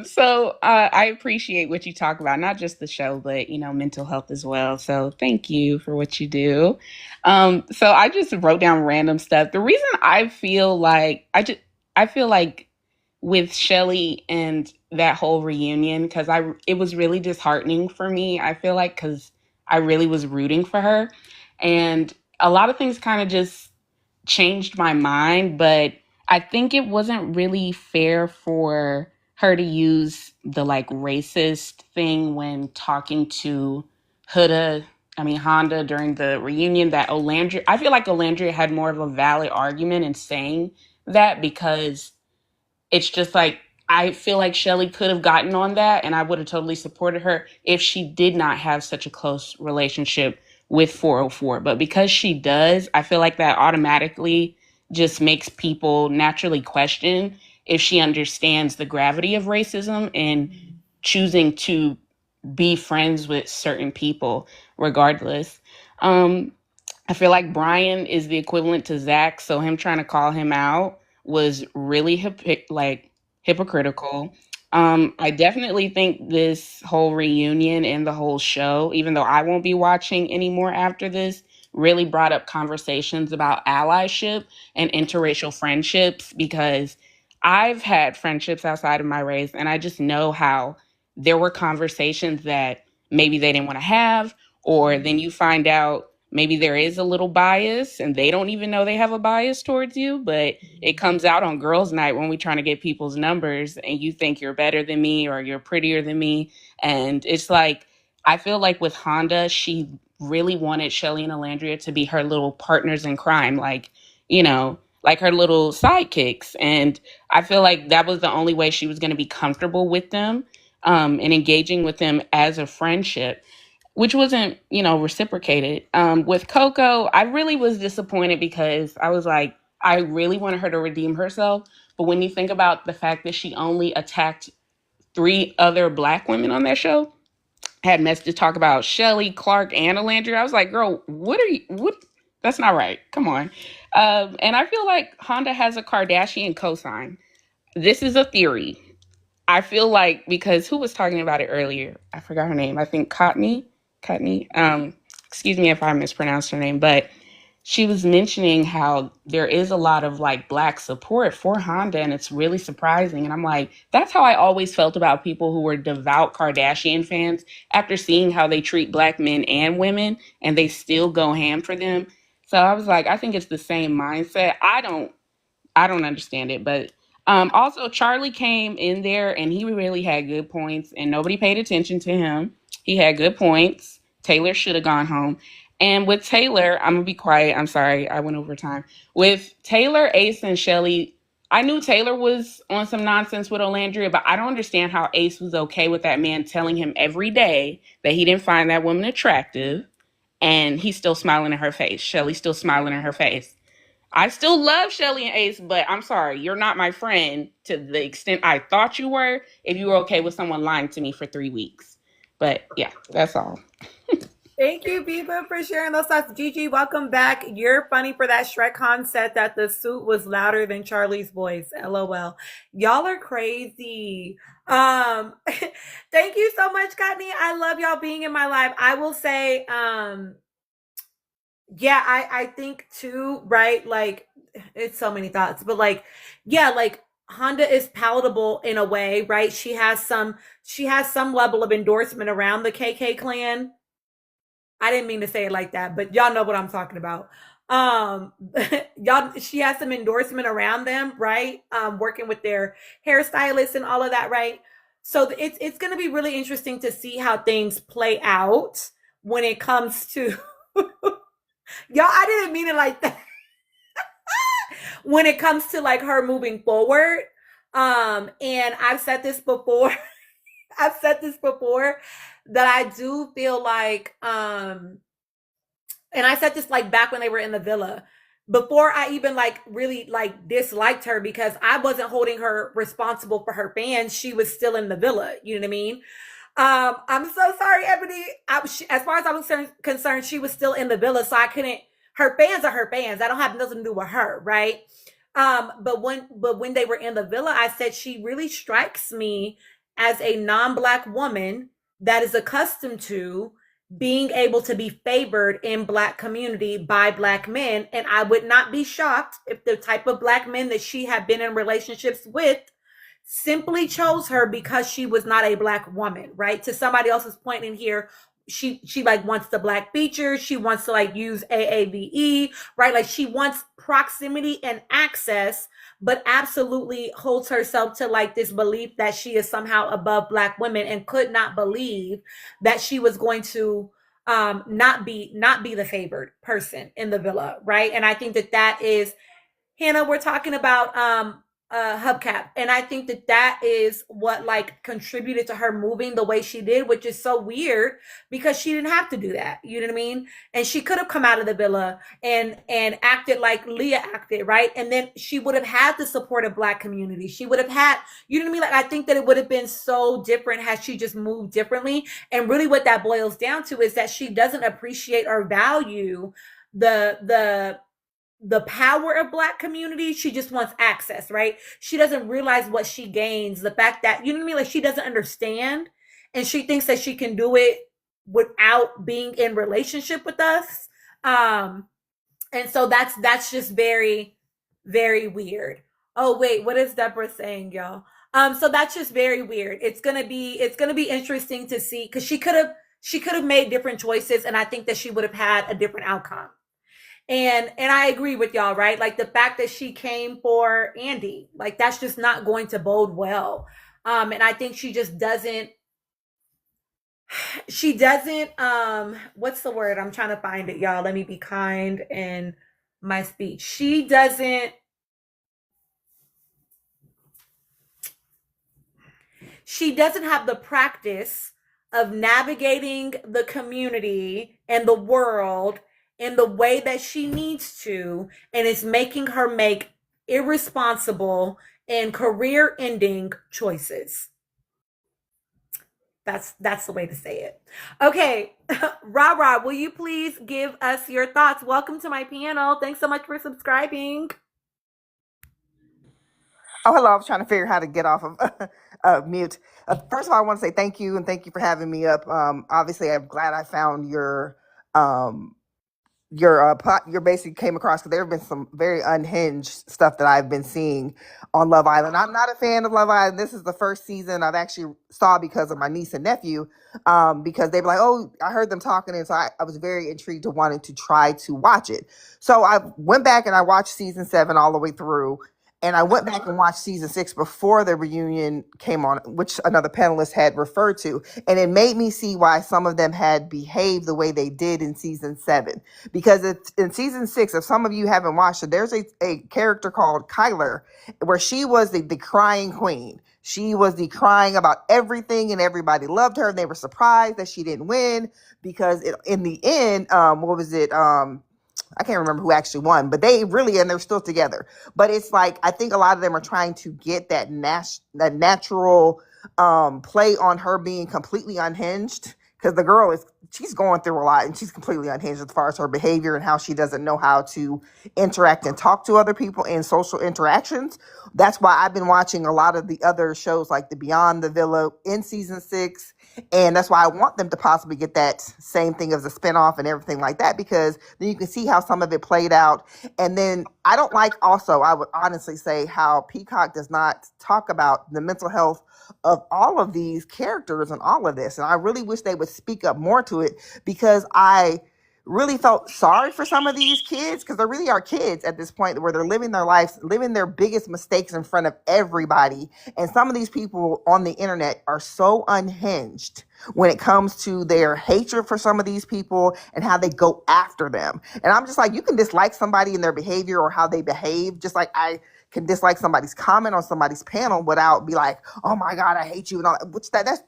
So I appreciate what you talk about, not just the show, but mental health as well. So thank you for what you do. So I just wrote down random stuff. The reason I feel like with Shelly and that whole reunion, because it was really disheartening for me. I feel like because I really was rooting for her, and a lot of things kind of just changed my mind. But I think it wasn't really fair for her to use the like racist thing when talking to Honda during the reunion. That Olandria, I feel like Olandria had more of a valid argument in saying that, because it's just like, I feel like Shelly could have gotten on that and I would have totally supported her if she did not have such a close relationship with 404. But because she does, I feel like that automatically just makes people naturally question if she understands the gravity of racism and choosing to be friends with certain people regardless. I feel like Brian is the equivalent to Zach, so him trying to call him out was really hypocritical. I definitely think this whole reunion and the whole show, even though I won't be watching anymore after this, really brought up conversations about allyship and interracial friendships, because I've had friendships outside of my race and I just know how there were conversations that maybe they didn't want to have, or then you find out maybe there is a little bias and they don't even know they have a bias towards you, but it comes out on girls' night when we're trying to get people's numbers and you think you're better than me or you're prettier than me. And it's like, I feel like with Honda, she really wanted Shelly and Alandria to be her little partners in crime, like, like her little sidekicks. And I feel like that was the only way she was going to be comfortable with them, and engaging with them as a friendship, which wasn't, reciprocated. With Coco, I really was disappointed because I was like, I really wanted her to redeem herself. But when you think about the fact that she only attacked 3 other Black women on that show, had messages talk about Shelly, Clark, and Alandria, I was like, girl, what? That's not right. Come on. And I feel like Honda has a Kardashian cosign. This is a theory. I feel like, because who was talking about it earlier? I forgot her name. I think Courtney. Excuse me if I mispronounced her name, but she was mentioning how there is a lot of like Black support for Honda, and it's really surprising. And I'm like, that's how I always felt about people who were devout Kardashian fans after seeing how they treat Black men and women, and they still go ham for them. So I was like, I think it's the same mindset. I don't understand it, but also Charlie came in there and he really had good points, and nobody paid attention to him. He had good points. Taylor should have gone home. And with Taylor, I'm gonna be quiet. I'm sorry, I went over time. With Taylor, Ace, and Shelly, I knew Taylor was on some nonsense with Olandria, but I don't understand how Ace was okay with that man telling him every day that he didn't find that woman attractive, and he's still smiling in her face. Shelly's still smiling in her face. I still love Shelly and Ace, but I'm sorry, you're not my friend to the extent I thought you were if you were okay with someone lying to me for 3 weeks. But yeah, that's all. Thank you, Biba, for sharing those thoughts. Gigi, welcome back. You're funny for that. Shrekhan said that the suit was louder than Charlie's voice. LOL. Y'all are crazy. Thank you so much, Courtney. I love y'all being in my life. I will say, yeah, I think too, right? Like, it's so many thoughts, but like, yeah, like Honda is palatable in a way, right? She has some level of endorsement around the KK clan. I didn't mean to say it like that, but y'all know what I'm talking about. She has some endorsement around them, right? Working with their hairstylists and all of that, right? So it's going to be really interesting to see how things play out when it comes to y'all. I didn't mean it like that. When it comes to like her moving forward, and I've said this before. That I do feel like, and I said this like back when they were in the villa, before I even like really like disliked her, because I wasn't holding her responsible for her fans. She was still in the villa. You know what I mean? I'm so sorry, Ebony. As far as I was concerned, she was still in the villa, so I couldn't. Her fans are her fans. I don't have nothing to do with her, right? But when they were in the villa, I said she really strikes me as a non-Black woman that is accustomed to being able to be favored in Black community by Black men. And I would not be shocked if the type of Black men that she had been in relationships with simply chose her because she was not a Black woman, right? To somebody else's point in here, she like wants the Black features. She wants to like use AAVE, right? Like she wants proximity and access, but absolutely holds herself to like this belief that she is somehow above Black women, and could not believe that she was going to not be the favored person in the villa, right? And I think that that is, Hannah, we're talking about hubcap, and I think that that is what like contributed to her moving the way she did, which is so weird because she didn't have to do that, you know what I mean? And she could have come out of the villa and acted like Leah acted, right? And then she would have had the support of Black community. She would have had, you know what I mean? Like, I think that it would have been so different had she just moved differently. And really what that boils down to is that she doesn't appreciate or value the power of Black community. She just wants access, right? She doesn't realize what she gains, the fact that, you know what I mean? Like, she doesn't understand, and she thinks that she can do it without being in relationship with us. And so that's just very, very weird. Oh wait, what is Deborah saying, y'all? So that's just very weird. It's gonna be interesting to see, because she could have made different choices, and I think that she would have had a different outcome. And I agree with y'all, right? Like, the fact that she came for Andy, like, that's just not going to bode well. And I think she just doesn't, what's the word? I'm trying to find it, y'all. Let me be kind in my speech. She doesn't have the practice of navigating the community and the world in the way that she needs to, and it's making her make irresponsible and career-ending choices. That's the way to say it. Okay, Ra, will you please give us your thoughts? Welcome to my panel. Thanks so much for subscribing. Oh, hello. I was trying to figure out how to get off of mute. First of all, I want to say thank you, and thank you for having me up. Obviously, I'm glad I found your basically came across, because there have been some very unhinged stuff that I've been seeing on Love Island. I'm not a fan of Love Island. This is the first season I've actually saw because of my niece and nephew, because they were like, oh, I heard them talking, and so I was very intrigued to wanting to try to watch it. So I went back and I watched season 7 all the way through. And I went back and watched season 6 before the reunion came on, which another panelist had referred to. And it made me see why some of them had behaved the way they did in season 7. Because in season 6, if some of you haven't watched it, there's a character called Kyler, where she was the crying queen. She was the crying about everything, and everybody loved her. And they were surprised that she didn't win, because in the end, what was it? I can't remember who actually won, but they really, and they're still together. But it's like, I think a lot of them are trying to get that natural play on her being completely unhinged, because the girl she's going through a lot, and she's completely unhinged as far as her behavior and how she doesn't know how to interact and talk to other people in social interactions. That's why I've been watching a lot of the other shows, like the Beyond the Villa in season 6. And that's why I want them to possibly get that same thing as a spinoff and everything like that, because then you can see how some of it played out. And then I don't like, also, I would honestly say, how Peacock does not talk about the mental health of all of these characters and all of this. And I really wish they would speak up more to it, because I really felt sorry for some of these kids, because they really are kids at this point, where they're living their lives, living their biggest mistakes in front of everybody. And some of these people on the internet are so unhinged when it comes to their hatred for some of these people and how they go after them. And I'm just like, you can dislike somebody and their behavior or how they behave, just like I can dislike somebody's comment on somebody's panel without be like, oh my God, I hate you, and all that, which that's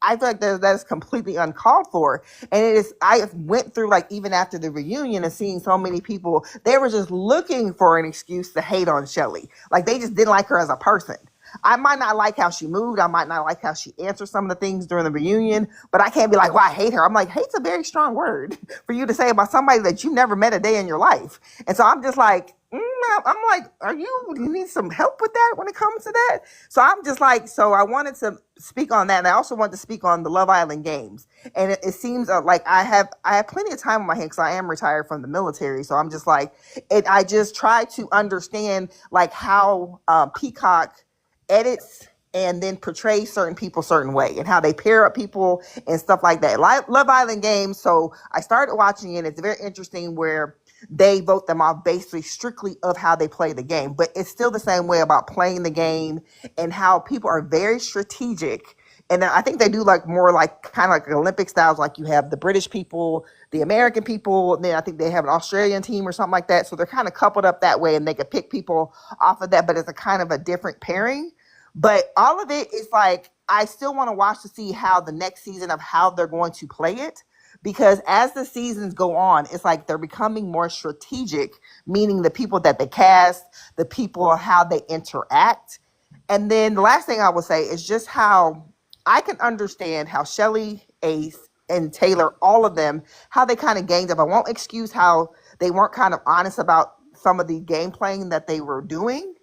I feel like that is completely uncalled for. And it is, I went through, like, even after the reunion and seeing so many people, they were just looking for an excuse to hate on Shelly. Like, they just didn't like her as a person. I might not like how she moved. I might not like how she answered some of the things during the reunion, but I can't be like, well, I hate her. I'm like, hate's a very strong word for you to say about somebody that you never met a day in your life. And so I'm just like, I'm like, you need some help with that when it comes to that? So I'm just like, so I wanted to speak on that. And I also wanted to speak on the Love Island games. And it seems like I have plenty of time on my hands, because I am retired from the military. So I'm just like, I just try to understand, like, how Peacock edits and then portray certain people certain way, and how they pair up people and stuff like that. Love Island games. So I started watching it. It's very interesting, where they vote them off basically strictly of how they play the game. But it's still the same way about playing the game and how people are very strategic. And I think they do like more like kind of like Olympic styles, like you have the British people, the American people, and then I think they have an Australian team or something like that. So they're kind of coupled up that way, and they could pick people off of that, but it's a kind of a different pairing. But all of it is like, I still want to watch to see how the next season of how they're going to play it. Because as the seasons go on, it's like they're becoming more strategic, meaning the people that they cast, the people, how they interact. And then the last thing I will say is just how I can understand how Shelley, Ace, and Taylor, all of them, how they kind of ganged up. I won't excuse how they weren't kind of honest about some of the game playing that they were doing,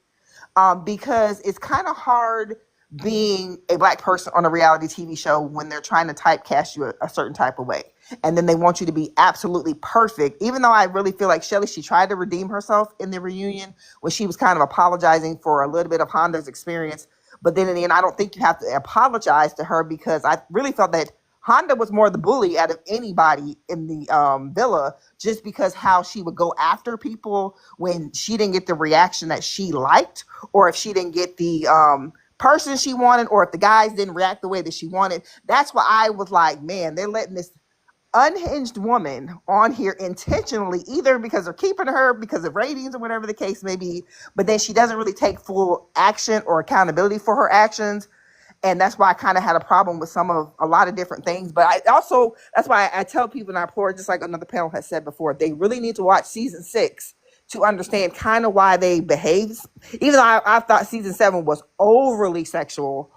because it's kind of hard being a Black person on a reality TV show when they're trying to typecast you a certain type of way. And then they want you to be absolutely perfect. Even though I really feel like Shelley, she tried to redeem herself in the reunion when she was kind of apologizing for a little bit of Honda's experience. But then in the end, I don't think you have to apologize to her, because I really felt that Honda was more the bully out of anybody in the villa, just because how she would go after people when she didn't get the reaction that she liked, or if she didn't get the person she wanted, or if the guys didn't react the way that she wanted. That's why I was like, man, they're letting this unhinged woman on here intentionally, either because they're keeping her because of ratings or whatever the case may be, but then she doesn't really take full action or accountability for her actions. And that's why I kind of had a problem with a lot of different things. But I also, that's why I tell people, and I implore, just like another panel has said before, they really need to watch season 6 to understand kind of why they behave. Even though I thought season 7 was overly sexual,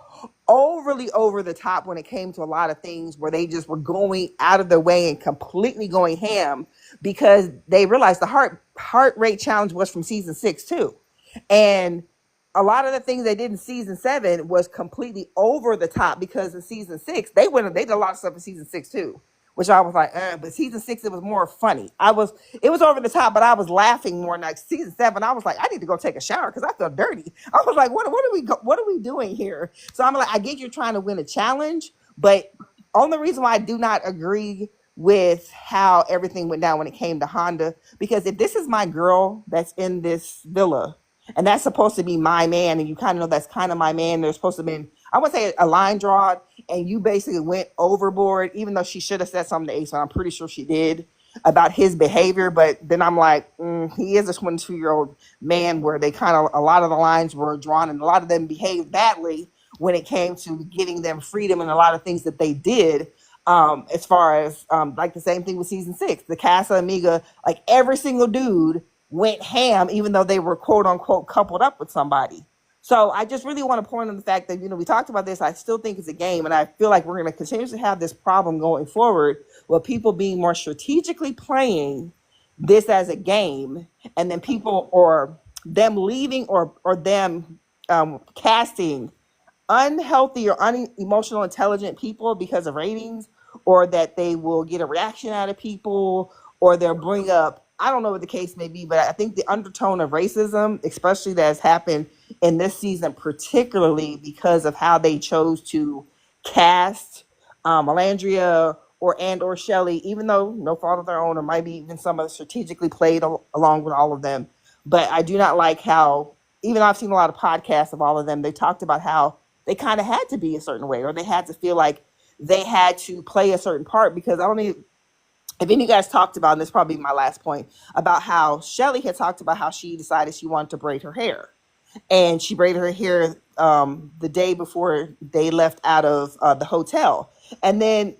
overly over the top when it came to a lot of things where they just were going out of their way and completely going ham, because they realized the heart rate challenge was from season 6 too. And a lot of the things they did in season 7 was completely over the top, because in season 6, they did a lot of stuff in season 6 too, which I was like, but season 6, it was more funny. It was over the top, but I was laughing more. Like season 7, I was like, I need to go take a shower because I feel dirty. I was like, what are we doing here? So I'm like, I get you're trying to win a challenge, but only reason why I do not agree with how everything went down when it came to Honda, because if this is my girl that's in this villa, and that's supposed to be my man, and you kind of know that's kind of my man, there's supposed to be, I would say, a line drawn, and you basically went overboard, even though she should have said something to Ace, and I'm pretty sure she did, about his behavior. But then I'm like, he is a 22-year-old man, where they kind of, a lot of the lines were drawn, and a lot of them behaved badly when it came to giving them freedom and a lot of things that they did. As far as like the same thing with season 6, the Casa Amiga, like every single dude went ham, even though they were quote unquote coupled up with somebody. So I just really want to point on the fact that, we talked about this. I still think it's a game, and I feel like we're going to continue to have this problem going forward, with people being more strategically playing this as a game, and then people, or them leaving, or them casting unhealthy or unemotional intelligent people because of ratings, or that they will get a reaction out of people, or they'll bring up, I don't know what the case may be, but I think the undertone of racism, especially that has happened in this season, particularly because of how they chose to cast Melandria or Shelley, even though no fault of their own, or might be even some of the strategically played along with all of them. But I do not like how, even though I've seen a lot of podcasts of all of them, they talked about how they kind of had to be a certain way, or they had to feel like they had to play a certain part, because I don't even, if any of you guys talked about, and this is probably my last point, about how Shelley had talked about how she decided she wanted to braid her hair. And she braided her hair the day before they left out of the hotel. And then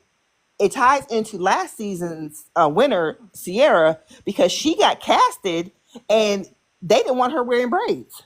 it ties into last season's winner, Sierra, because she got casted and they didn't want her wearing braids.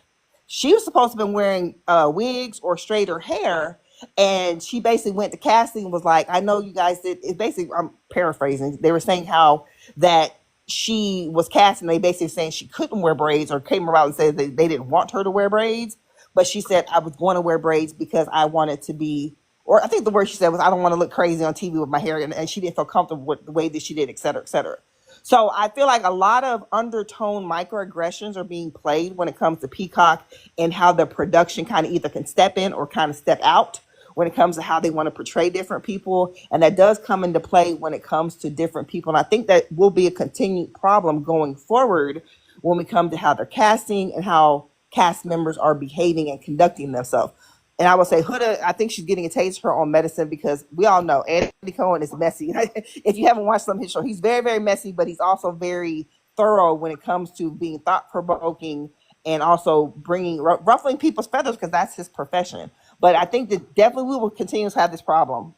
She was supposed to have been wearing wigs or straighter hair. And she basically went to casting and was like, I know you guys did. It's basically, I'm paraphrasing. They were saying how that she was cast, and they basically saying she couldn't wear braids, or came around and said that they didn't want her to wear braids. But she said, I was going to wear braids because I wanted to be, or I think the word she said was, I don't want to look crazy on TV with my hair. And she didn't feel comfortable with the way that she did, et cetera, et cetera. So I feel like a lot of undertone microaggressions are being played when it comes to Peacock, and how the production kind of either can step in or kind of step out when it comes to how they want to portray different people. And that does come into play when it comes to different people. And I think that will be a continued problem going forward when we come to how they're casting and how cast members are behaving and conducting themselves. And I would say Huda, I think she's getting a taste for her own medicine, because we all know Andy Cohen is messy. If you haven't watched some of his show, he's very, very messy, but he's also very thorough when it comes to being thought-provoking and also bringing ruffling people's feathers, because that's his profession. But I think that definitely we will continue to have this problem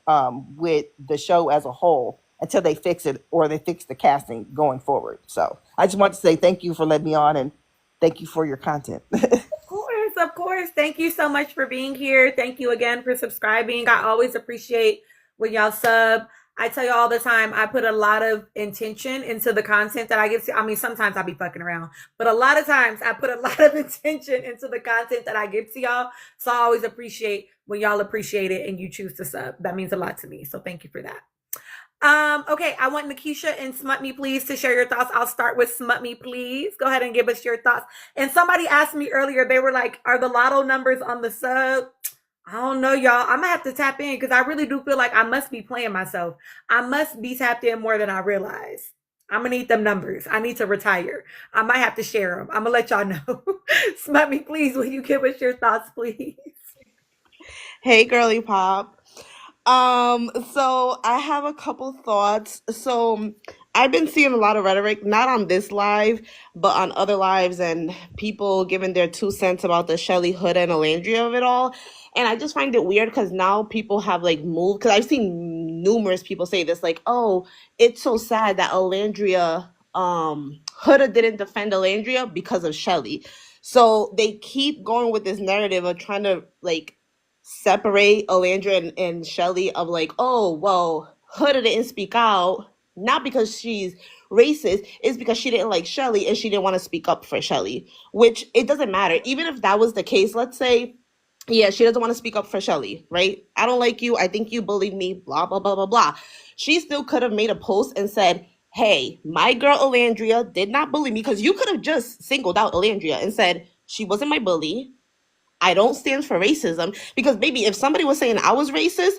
with the show as a whole until they fix it, or they fix the casting going forward. So I just want to say thank you for letting me on, and thank you for your content. Of course. Thank you so much for being here. Thank you again for subscribing. I always appreciate when y'all sub. I tell you all the time, I put a lot of intention into the content that I get to. I mean, sometimes I'll be fucking around, but a lot of times I put a lot of intention into the content that I give to y'all. So I always appreciate when y'all appreciate it and you choose to sub. That means a lot to me. So thank you for that. Okay, I want Nikisha and Smut Me Please to share your thoughts. I'll start with Smut Me Please. Go ahead and give us your thoughts. And somebody asked me earlier, they were like, are the lotto numbers on the sub? I don't know, y'all. I'm gonna have to tap in, because I really do feel like I must be playing myself. I must be tapped in more than I realize. I'm gonna need them numbers. I need to retire. I might have to share them. I'm gonna let y'all know. Smut Me Please, will you give us your thoughts, please? Hey, girly pop. So I have a couple thoughts. So I've been seeing a lot of rhetoric, not on this live, but on other lives, and people giving their 2 cents about the Shelly Hood and Alandria of it all. And I just find it weird, because now people have like moved, because I've seen numerous people say this, like, oh, it's so sad that Alandria, Huda didn't defend Alandria because of Shelly. So they keep going with this narrative of trying to like separate Alandria and Shelly, of like, oh, well, Huda didn't speak out, not because she's racist, it's because she didn't like Shelly and she didn't want to speak up for Shelly, which it doesn't matter. Even if that was the case, let's say, yeah, she doesn't want to speak up for Shelly, right? I don't like you. I think you bullied me, blah, blah, blah, blah, blah. She still could have made a post and said, hey, my girl Alandria did not bully me, because you could have just singled out Alandria and said, she wasn't my bully. I don't stand for racism. Because maybe if somebody was saying I was racist,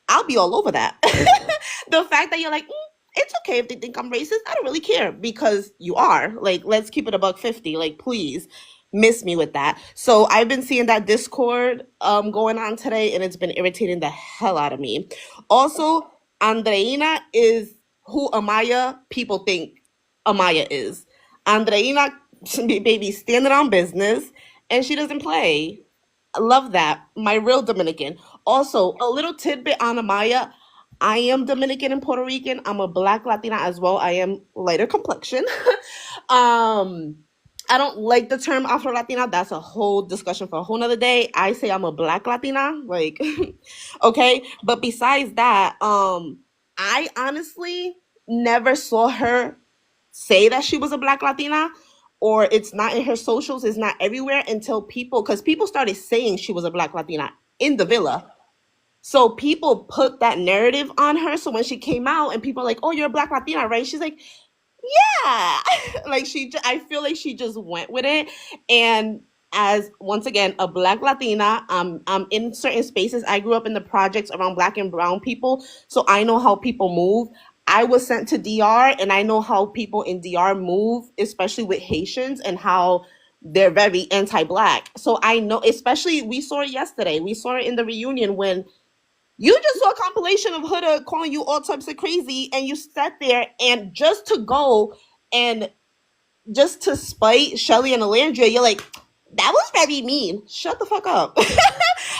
I'll be all over that. The fact that you're like, it's okay if they think I'm racist, I don't really care, because you are. Like, let's keep it $1.50. Like, please miss me with that. So I've been seeing that Discord going on today, and it's been irritating the hell out of me. Also, Andreina is who Amaya people think Amaya is. Andreina, baby, standing on business, and she doesn't play. I love that. My real Dominican. Also, a little tidbit on Amaya. I am Dominican and Puerto Rican. I'm a Black Latina as well. I am lighter complexion. I don't like the term Afro Latina. That's a whole discussion for a whole nother day. I say I'm a Black Latina. Like, okay. But besides that, I honestly never saw her say that she was a Black Latina, or it's not in her socials, it's not everywhere, until because people started saying she was a Black Latina in the villa. So people put that narrative on her. So when she came out and people are like, oh, you're a Black Latina, right? She's like, yeah. Like, I feel like she just went with it. And as, once again, a Black Latina, I'm in certain spaces. I grew up in the projects around Black and brown people, so I know how people move. I was sent to DR, and I know how people in DR move, especially with Haitians, and how they're very anti-Black. So I know, especially, we saw it yesterday. We saw it in the reunion when you just saw a compilation of Huda calling you all types of crazy, and you sat there, and just to go and just to spite Shelly and Alandria, you're like, that was very mean. Shut the fuck up.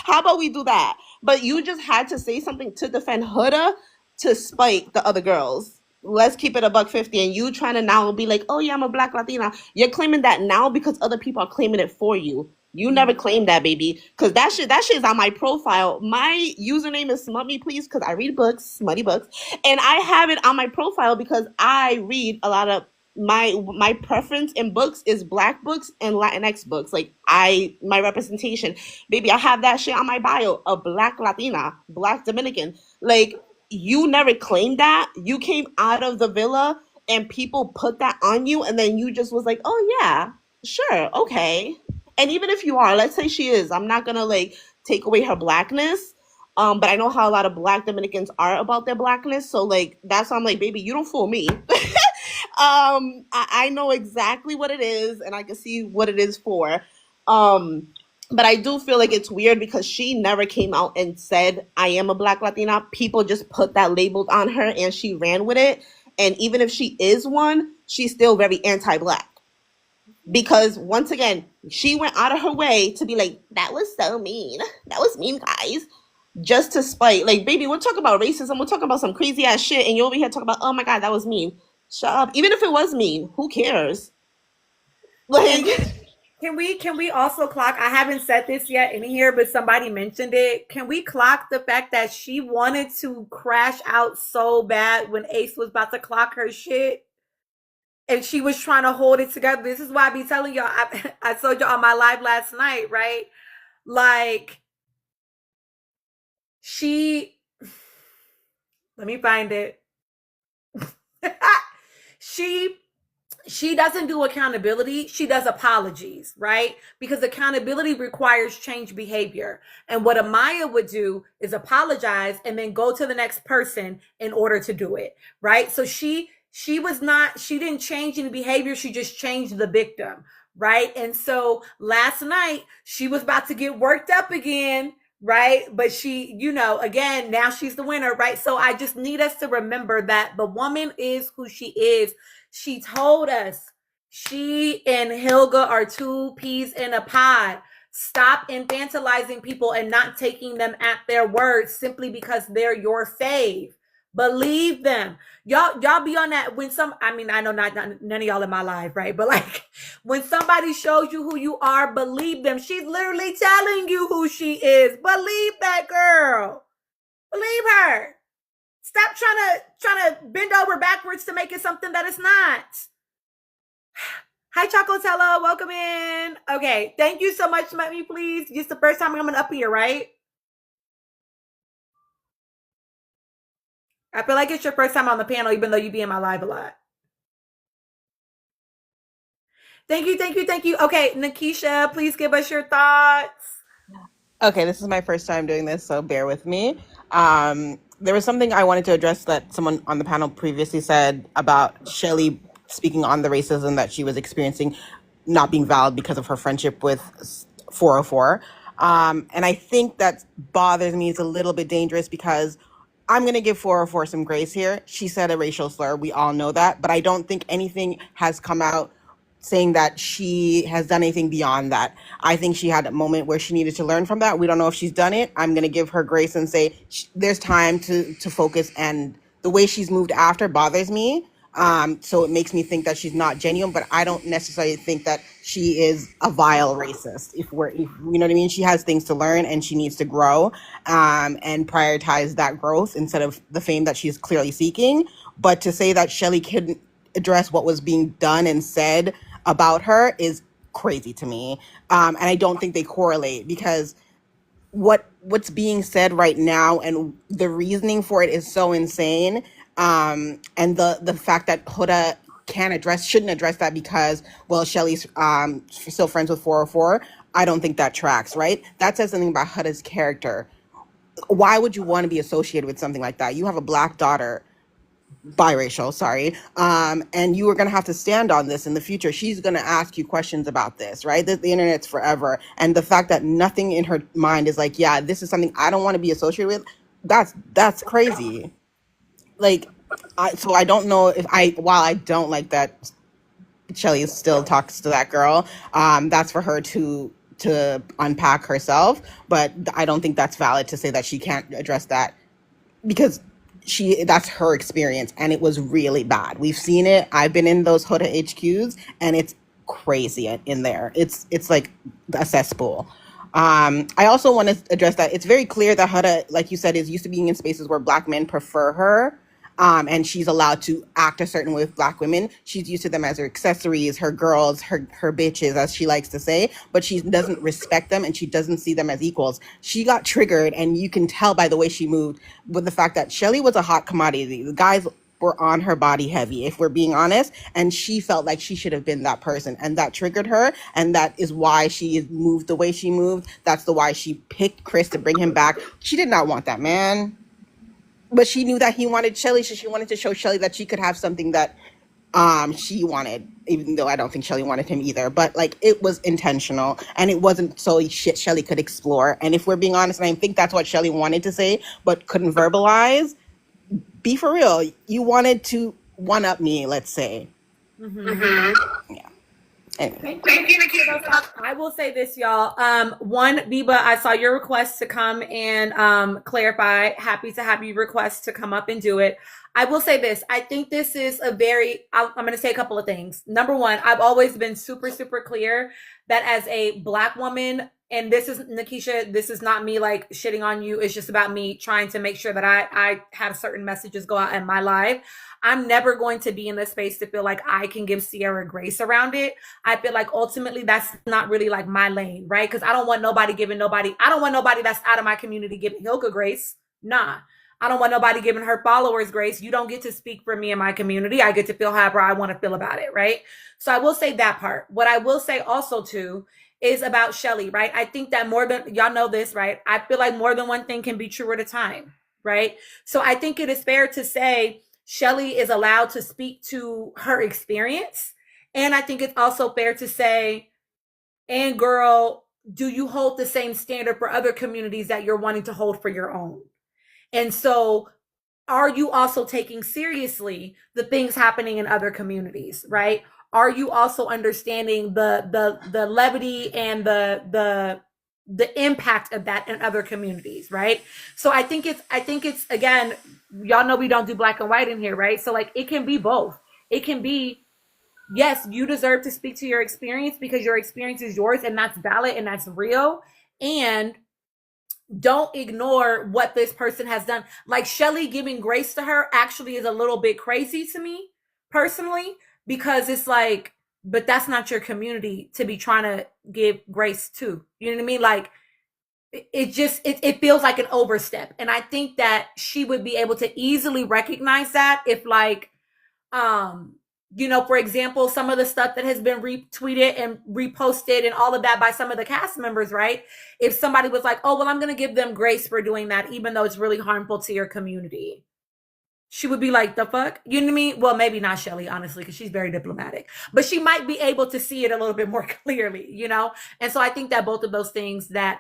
How about we do that? But you just had to say something to defend Huda to spite the other girls. Let's keep it $1.50. And you trying to now be like, oh yeah, I'm a Black Latina. You're claiming that now because other people are claiming it for you. You never claimed that, baby. Because that shit is on my profile. My username is Smut Me Please, because I read books, smutty books. And I have it on my profile because I read a lot of my preference in books is Black books and Latinx books. Like, my representation. Baby, I have that shit on my bio. A Black Latina, Black Dominican. Like, you never claimed that. You came out of the villa and people put that on you, and then you just was like, oh yeah, sure, okay. And even if you are, let's say she is, I'm not gonna like take away her Blackness. But I know how a lot of Black Dominicans are about their Blackness. So like that's why I'm like, baby, you don't fool me. I know exactly what it is, and I can see what it is for. But I do feel like it's weird because she never came out and said, I am a Black Latina. People just put that label on her and she ran with it. And even if she is one, she's still very anti-Black. Because once again, she went out of her way to be like, that was so mean. That was mean, guys. Just to spite. Like, baby, we're talking about racism. We're talking about some crazy ass shit. And you're over here talking about, oh my God, that was mean. Shut up. Even if it was mean, who cares? Like, Can we also clock? I haven't said this yet in here, but somebody mentioned it. Can we clock the fact that she wanted to crash out so bad when Ace was about to clock her shit, and she was trying to hold it together? This is why I be telling y'all. I told y'all on my live last night, right? Like let me find it. She doesn't do accountability. She does apologies, right? Because accountability requires change behavior. And what Amaya would do is apologize and then go to the next person in order to do it, right? So she didn't change any behavior. She just changed the victim, right? And so last night she was about to get worked up again, right? But she, again, now she's the winner, right? So I just need us to remember that the woman is who she is. She told us she and Hilga are two peas in a pod. Stop infantilizing people and not taking them at their word simply because they're your fave. Believe them. Y'all be on that when I know not none of y'all in my life, right? But like when somebody shows you who you are, believe them. She's literally telling you who she is. Believe that girl. Believe her. Stop trying to bend over backwards to make it something that it's not. Hi, Chocotella. Welcome in. Okay. Thank you so much, let me please. It's the first time I'm coming up here, right? I feel like it's your first time on the panel, even though you be in my live a lot. Thank you. Okay, Nikisha, please give us your thoughts. Okay, this is my first time doing this, so bear with me. There was something I wanted to address that someone on the panel previously said about Shelly speaking on the racism that she was experiencing not being valid because of her friendship with 404. And I think that bothers me. It's a little bit dangerous because I'm going to give 404 some grace here. She said a racial slur. We all know that. But I don't think anything has come out saying that she has done anything beyond that. I think she had a moment where she needed to learn from that. We don't know if she's done it. I'm going to give her grace and say there's time to focus. And the way she's moved after bothers me. So it makes me think that she's not genuine, but I don't necessarily think that she is a vile racist. If you know what I mean? She has things to learn and she needs to grow, and prioritize that growth instead of the fame that she's clearly seeking. But to say that Shelly couldn't address what was being done and said about her is crazy to me. And I don't think they correlate because what's being said right now and the reasoning for it is so insane. And the fact that Huda shouldn't address that because, well, Shelly's still friends with 404. I don't think that tracks, right? That says something about Huda's character. Why would you want to be associated with something like that? You have a Black daughter, biracial, sorry, and you are going to have to stand on this in the future. She's going to ask you questions about this, right? The internet's forever. And the fact that nothing in her mind is like, yeah, this is something I don't want to be associated with, that's crazy. Like, so I don't know while I don't like that Shelly still talks to that girl, that's for her to unpack herself. But I don't think that's valid to say that she can't address that because that's her experience and it was really bad. We've seen it. I've been in those Huda HQs and it's crazy in there. It's like a cesspool. I also want to address that it's very clear that Huda, like you said, is used to being in spaces where Black men prefer her. And she's allowed to act a certain way with Black women. She's used to them as her accessories, her girls, her bitches, as she likes to say, but she doesn't respect them and she doesn't see them as equals. She got triggered, and you can tell by the way she moved with the fact that Shelly was a hot commodity. The guys were on her body heavy, if we're being honest. And she felt like she should have been that person. And that triggered her. And that is why she moved the way she moved. That's the why she picked Chris to bring him back. She did not want that man. But she knew that he wanted Shelly, so she wanted to show Shelly that she could have something that she wanted, even though I don't think Shelly wanted him either. But like, it was intentional, and it wasn't so shit Shelly could explore. And if we're being honest, and I think that's what Shelly wanted to say but couldn't verbalize, be for real. You wanted to one up me, let's say. Yeah. Anyway. Thank you, Nikita. I will say this, y'all. One, Biba, I saw your request to come and clarify. Happy to have you request to come up and do it. I will say this. I think this is I'm going to say a couple of things. Number one, I've always been super, super clear that as a Black woman, and this is, Nikisha, this is not me like shitting on you. It's just about me trying to make sure that I have certain messages go out in my life. I'm never going to be in this space to feel like I can give Sierra grace around it. I feel like ultimately that's not really like my lane, right? Because I don't want nobody that's out of my community giving Hilka grace. Nah. I don't want nobody giving her followers grace. You don't get to speak for me and my community. I get to feel however I want to feel about it, right? So I will say that part. What I will say also too is about Shelly, right? I think that more than, y'all know this, right? I feel like more than one thing can be true at a time, right? So I think it is fair to say Shelly is allowed to speak to her experience. And I think it's also fair to say, and girl, do you hold the same standard for other communities that you're wanting to hold for your own? And so are you also taking seriously the things happening in other communities, right? Are you also understanding the levity and the impact of that in other communities, right? So I think it's again, y'all know we don't do black and white in here, right? So like it can be both. It can be, yes, you deserve to speak to your experience because your experience is yours and that's valid and that's real. And don't ignore what this person has done. Like Shelly giving grace to her actually is a little bit crazy to me personally, because it's like, but that's not your community to be trying to give grace to. You know what I mean? Like it feels like an overstep. And I think that she would be able to easily recognize that if like, you know, for example, some of the stuff that has been retweeted and reposted and all of that by some of the cast members, right? If somebody was like, oh, well, I'm going to give them grace for doing that, even though it's really harmful to your community, she would be like, the fuck? You know what I mean? Well, maybe not Shelly, honestly, because she's very diplomatic, but she might be able to see it a little bit more clearly, you know? And so I think that both of those things that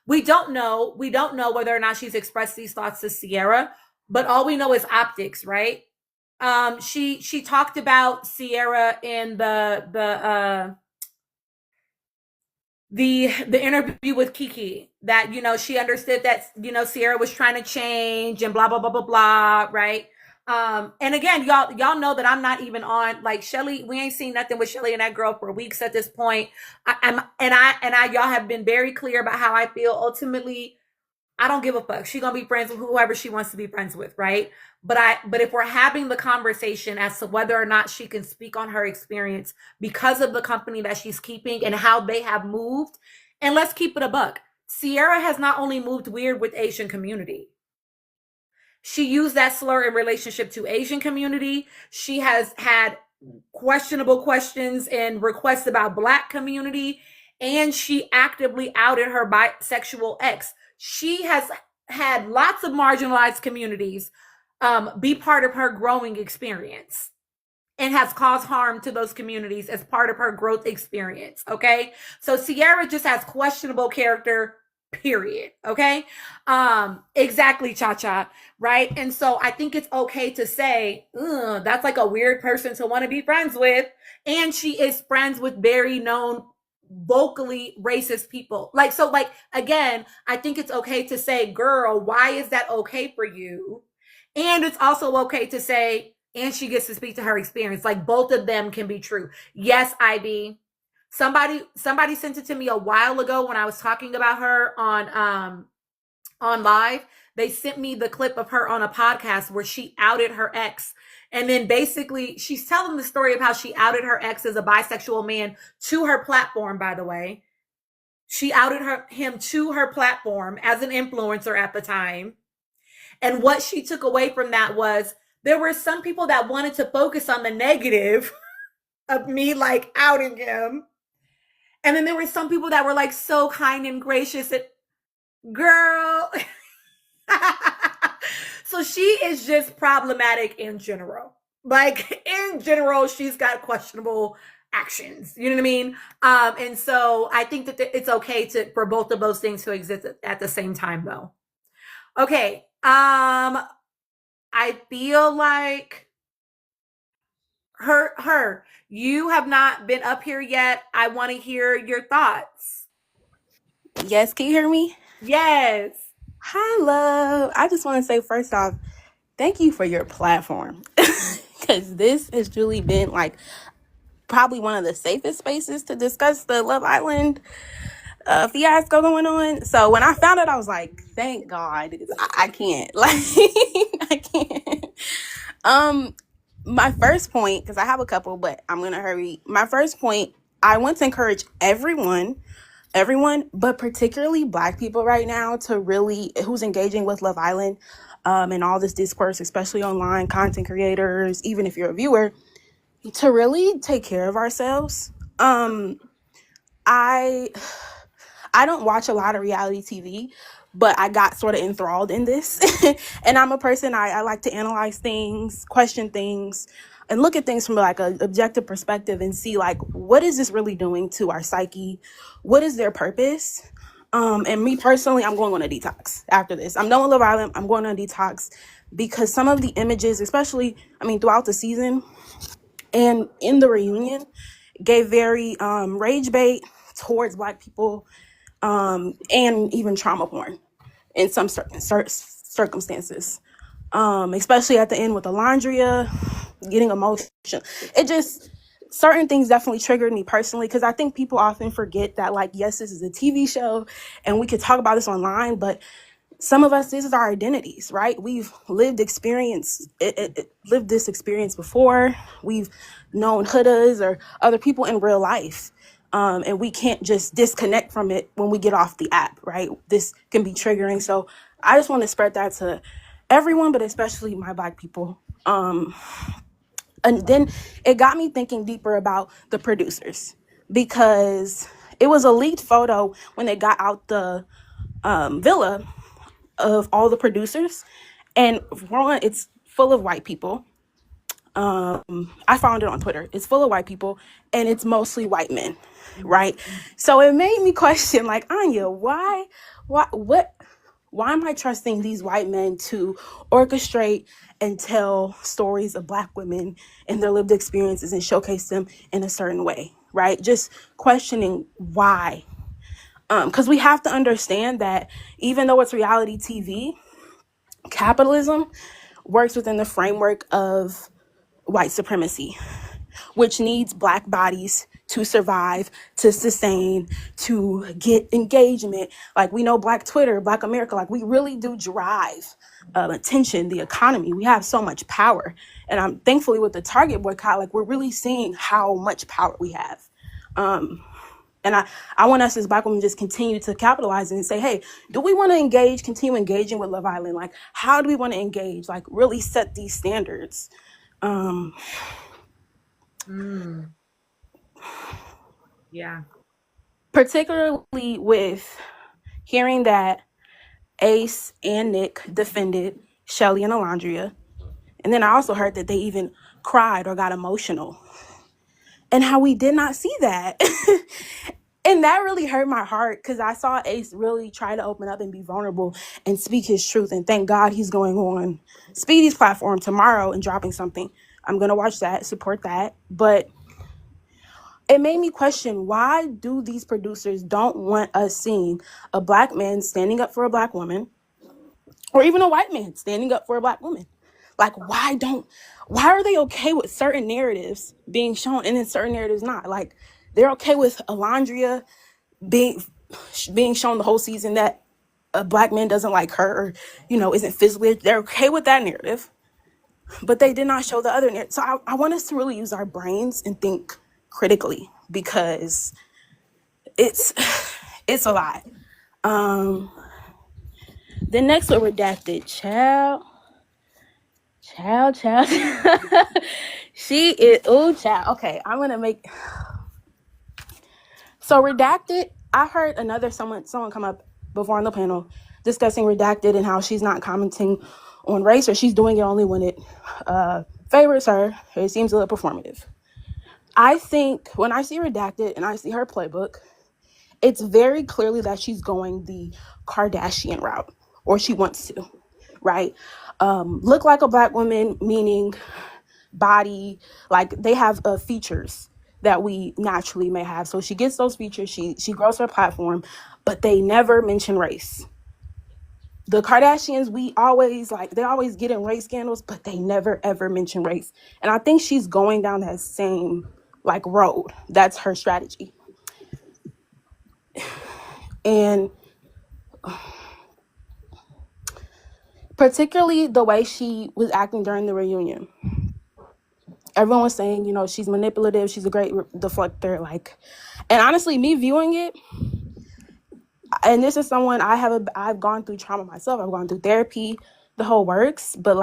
we don't know whether or not she's expressed these thoughts to Sierra, but all we know is optics, right? She talked about Sierra in the interview with Kiki, that, you know, she understood that, you know, Sierra was trying to change and blah, blah, blah, blah, blah. Right. And again, y'all know that I'm not even on like Shelly. We ain't seen nothing with Shelly and that girl for weeks at this point. Y'all have been very clear about how I feel. Ultimately, I don't give a fuck. She's gonna be friends with whoever she wants to be friends with, right? But if we're having the conversation as to whether or not she can speak on her experience because of the company that she's keeping and how they have moved, and let's keep it a buck. Sierra has not only moved weird with Asian community. She used that slur in relationship to Asian community. She has had questionable questions and requests about Black community, and she actively outed her bisexual ex. She has had lots of marginalized communities be part of her growing experience and has caused harm to those communities as part of her growth experience, okay? So Sierra just has questionable character, period, okay? Exactly, Cha-Cha, right? And so I think it's okay to say, that's like a weird person to want to be friends with. And she is friends with very known vocally racist people. Like, so like, again, I think it's okay to say, girl, why is that okay for you? And it's also okay to say, and she gets to speak to her experience. Like both of them can be true. Yes, IB. Somebody sent it to me a while ago when I was talking about her on live. They sent me the clip of her on a podcast where she outed her ex. And then basically she's telling the story of how she outed her ex as a bisexual man to her platform, by the way. She outed him to her platform as an influencer at the time. And what she took away from that was there were some people that wanted to focus on the negative of me like outing him. And then there were some people that were like so kind and gracious. And girl. So she is just problematic in general. Like in general, she's got questionable actions. You know what I mean? And so I think that it's okay for both of those things to exist at the same time, though. Okay. I feel like you have not been up here yet. I want to hear your thoughts. Yes, can you hear me? Yes. Hi, love. I just want to say, first off, thank you for your platform. Because this has truly been like probably one of the safest spaces to discuss the Love Island fiasco going on. So when I found it, I was like, thank God. I can't. Like, I can't. My first point, because I have a couple, but I'm going to hurry. My first point, I want to encourage everyone, but particularly Black people right now to really, who's engaging with Love Island and all this discourse, especially online, content creators, even if you're a viewer, to really take care of ourselves. I don't watch a lot of reality TV, but I got sort of enthralled in this. And I'm a person, I like to analyze things, question things, and look at things from like an objective perspective and see like, what is this really doing to our psyche? What is their purpose? And me personally, I'm going on a detox after this. I'm done with Love Island. I'm going on a detox because some of the images, especially, throughout the season and in the reunion, gave very rage bait towards Black people and even trauma porn in some circumstances, especially at the end with Alondria getting emotional. It just, certain things definitely triggered me personally because I think people often forget that, like, yes, this is a TV show and we could talk about this online, but some of us, this is our identities, right? We've lived this experience before. We've known Hudas or other people in real life. And we can't just disconnect from it when we get off the app, right? This can be triggering. So I just want to spread that to everyone, but especially my Black people. And then it got me thinking deeper about the producers because it was a leaked photo when they got out the villa of all the producers, and one, it's full of white people. I found it on Twitter. It's full of white people, and it's mostly white men, right? So it made me question, like, Anya, why am I trusting these white men to orchestrate and tell stories of Black women and their lived experiences and showcase them in a certain way, right? Just questioning why. Because we have to understand that even though it's reality TV, capitalism works within the framework of white supremacy, which needs Black bodies to survive, to sustain, to get engagement. Like, we know Black Twitter, Black America, like, we really do drive attention, the economy. We have so much power. And I'm thankfully with the Target boycott, like, we're really seeing how much power we have. And I want us as Black women just continue to capitalize and say, hey, do we want to continue engaging with Love Island? Like, how do we want to engage? Like, really set these standards. Yeah. Particularly with hearing that Ace and Nick defended Shelly and Alondria. And then I also heard that they even cried or got emotional. And how we did not see that. And that really hurt my heart because I saw Ace really try to open up and be vulnerable and speak his truth. And thank God he's going on Speedy's platform tomorrow and dropping something. I'm going to watch that, support that. But it made me question, why do these producers don't want us seeing a Black man standing up for a Black woman or even a white man standing up for a Black woman? Like, why are they okay with certain narratives being shown and then certain narratives not? Like, they're okay with Alondria being shown the whole season that a Black man doesn't like her or, isn't physically, they're okay with that narrative, but they did not show the other narrative. So I want us to really use our brains and think critically because it's a lot. The next one, Redacted. Child. child. She is, oh, child. Okay, I'm gonna make. So Redacted, I heard someone come up before on the panel discussing Redacted and how she's not commenting on race, or she's doing it only when it favors her. It seems a little performative. I think when I see Redacted and I see her playbook, it's very clearly that she's going the Kardashian route, or she wants to, right? Look like a Black woman, meaning body, like they have features that we naturally may have. So she gets those features, she grows her platform, but they never mention race. The Kardashians, they always get in race scandals, but they never ever mention race. And I think she's going down that same road. That's her strategy. And particularly the way she was acting during the reunion. Everyone was saying, she's manipulative, she's a great deflector, and honestly, me viewing it, and this is someone I've gone through trauma myself, I've gone through therapy, the whole works, but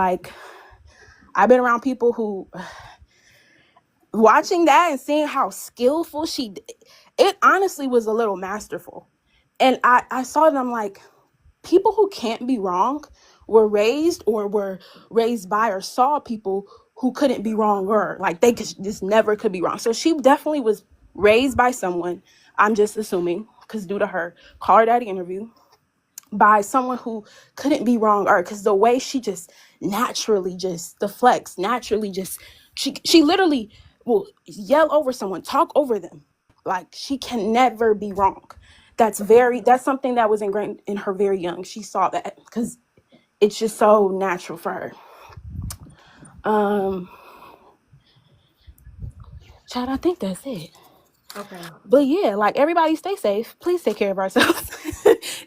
I've been around people who, watching that and seeing how skillful it honestly was a little masterful. And I saw it and I'm like, people who can't be wrong were raised by or saw people who couldn't be wrong, or they just never could be wrong. So she definitely was raised by someone, I'm just assuming, because due to her Call Her Daddy interview, by someone who couldn't be wrong, or because the way she just naturally just deflects, she literally will yell over someone, talk over them. She can never be wrong. That's something that was ingrained in her very young. She saw that because it's just so natural for her. Child, I think that's it. Okay. But yeah, everybody stay safe. Please take care of ourselves.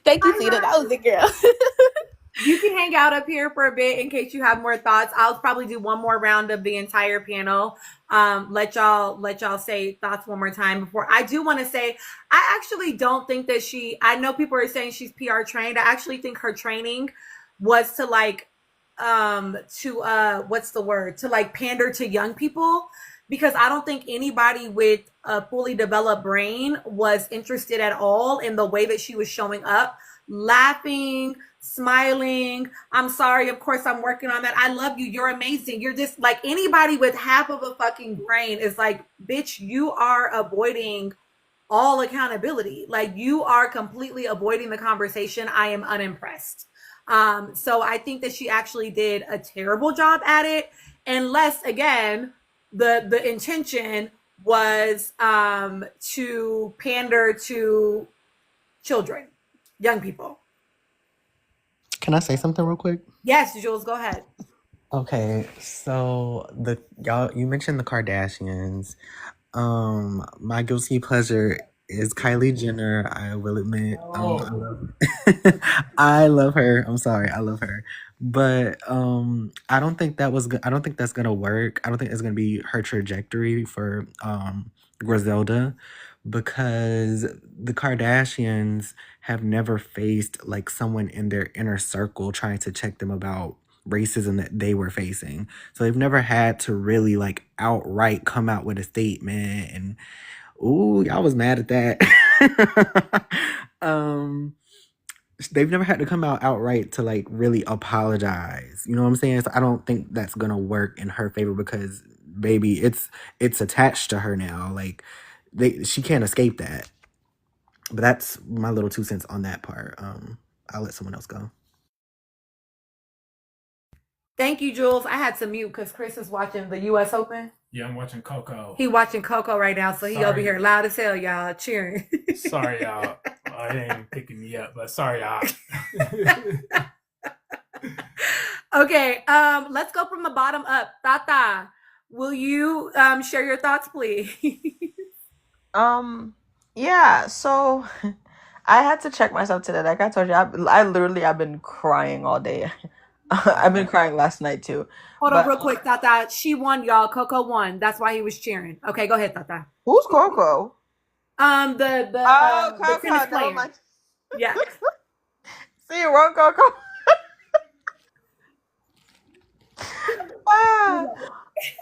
Thank you, Tina. That was the girl. You can hang out up here for a bit in case you have more thoughts. I'll probably do one more round of the entire panel. Let y'all say thoughts one more time before. I do want to say, I actually don't think that I know people are saying she's PR trained. I actually think her training was to pander to young people, because I don't think anybody with a fully developed brain was interested at all in the way that she was showing up, laughing, smiling. I'm sorry, of course I'm working on that. I love you. You're amazing. You're just anybody with half of a fucking brain is bitch, you are avoiding all accountability. You are completely avoiding the conversation. I am unimpressed. So I think that she actually did a terrible job at it, unless again, the intention was to pander to children, young people. Can I say something real quick? Yes, Jules, go ahead. Okay, so you mentioned the Kardashians. My guilty pleasure is Kylie Jenner. I will admit, I love her. I'm sorry, I love her, but I don't think that was good. I don't think that's gonna work. I don't think it's gonna be her trajectory for Griselda, because the Kardashians have never faced someone in their inner circle trying to check them about racism that they were facing. So they've never had to really outright come out with a statement. And ooh, y'all was mad at that. They've never had to come out outright to really apologize. You know what I'm saying? So I don't think that's gonna work in her favor, because baby, it's attached to her now. She can't escape that. But that's my little 2 cents on that part. I'll let someone else go. Thank you, Jules. I had to mute because Chris is watching the U.S. Open. Yeah, I'm watching Coco. He watching Coco right now, so he over here loud as hell, y'all, cheering. Sorry, y'all. It ain't picking me up, but sorry, y'all. Okay, let's go from the bottom up. Tata, will you share your thoughts, please? Yeah, so I had to check myself today. Like I told you, I literally I've been crying all day. I've been crying last night too. Hold on But real quick, Tata. She won, y'all. Coco won. That's why he was cheering. Okay, go ahead, Tata. who's Coco? The Coco, tennis never player. mind. Yeah. See you, wrong Coco.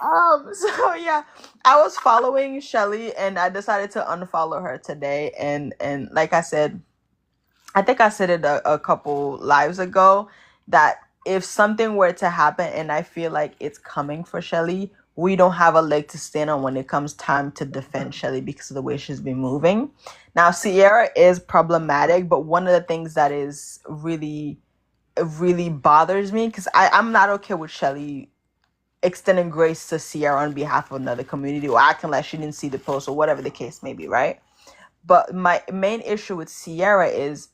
Wow. So yeah, I was following Shelly and I decided to unfollow her today. And like I said, I think I said it a couple lives ago that if something were to happen and I feel like it's coming for Shelly, we don't have a leg to stand on when it comes time to defend Shelly because of the way she's been moving. Now, Sierra is problematic, but one of the things that is really bothers me because I'm not okay with Shelly extending grace to Sierra on behalf of another community or acting like she didn't see the post or whatever the case may be, right? But my main issue with Sierra is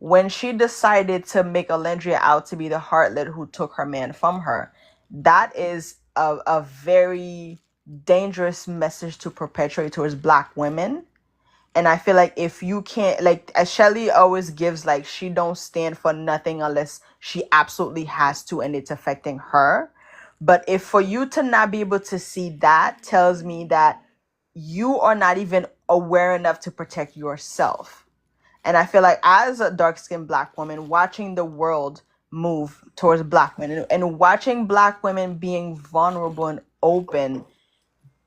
when she decided to make Alendria out to be the harlot who took her man from her. That is a very dangerous message to perpetuate towards Black women. And I feel like if you can't, like, as Shelly always gives, like, she don't stand for nothing unless she absolutely has to and it's affecting her. But if for you to not be able to see that tells me that you are not even aware enough to protect yourself. And I feel like as a dark-skinned Black woman, watching the world move towards Black women and watching Black women being vulnerable and open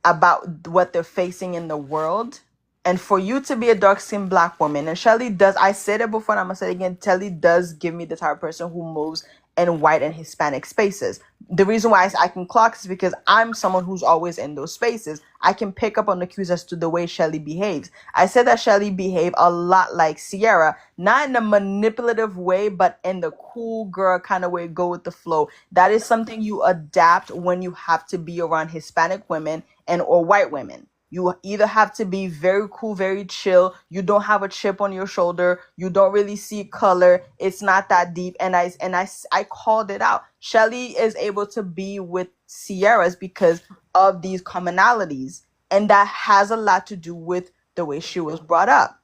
about what they're facing in the world, and for you to be a dark-skinned Black woman, and Shelly does, I said it before and I'm gonna say it again, Shelly does give me the type of person who moves in white and Hispanic spaces. The reason why I can clock is because I'm someone who's always in those spaces. I can pick up on the cues as to the way Shelly behaves. I said that Shelly behaved a lot like Sierra, not in a manipulative way, but in the cool girl kind of way, go with the flow. That is something you adapt when you have to be around Hispanic women and or white women. You either have to be very cool, very chill. You don't have a chip on your shoulder. You don't really see color. It's not that deep. And I called it out. Shelly is able to be with Sierra's because of these commonalities. And that has a lot to do with the way she was brought up.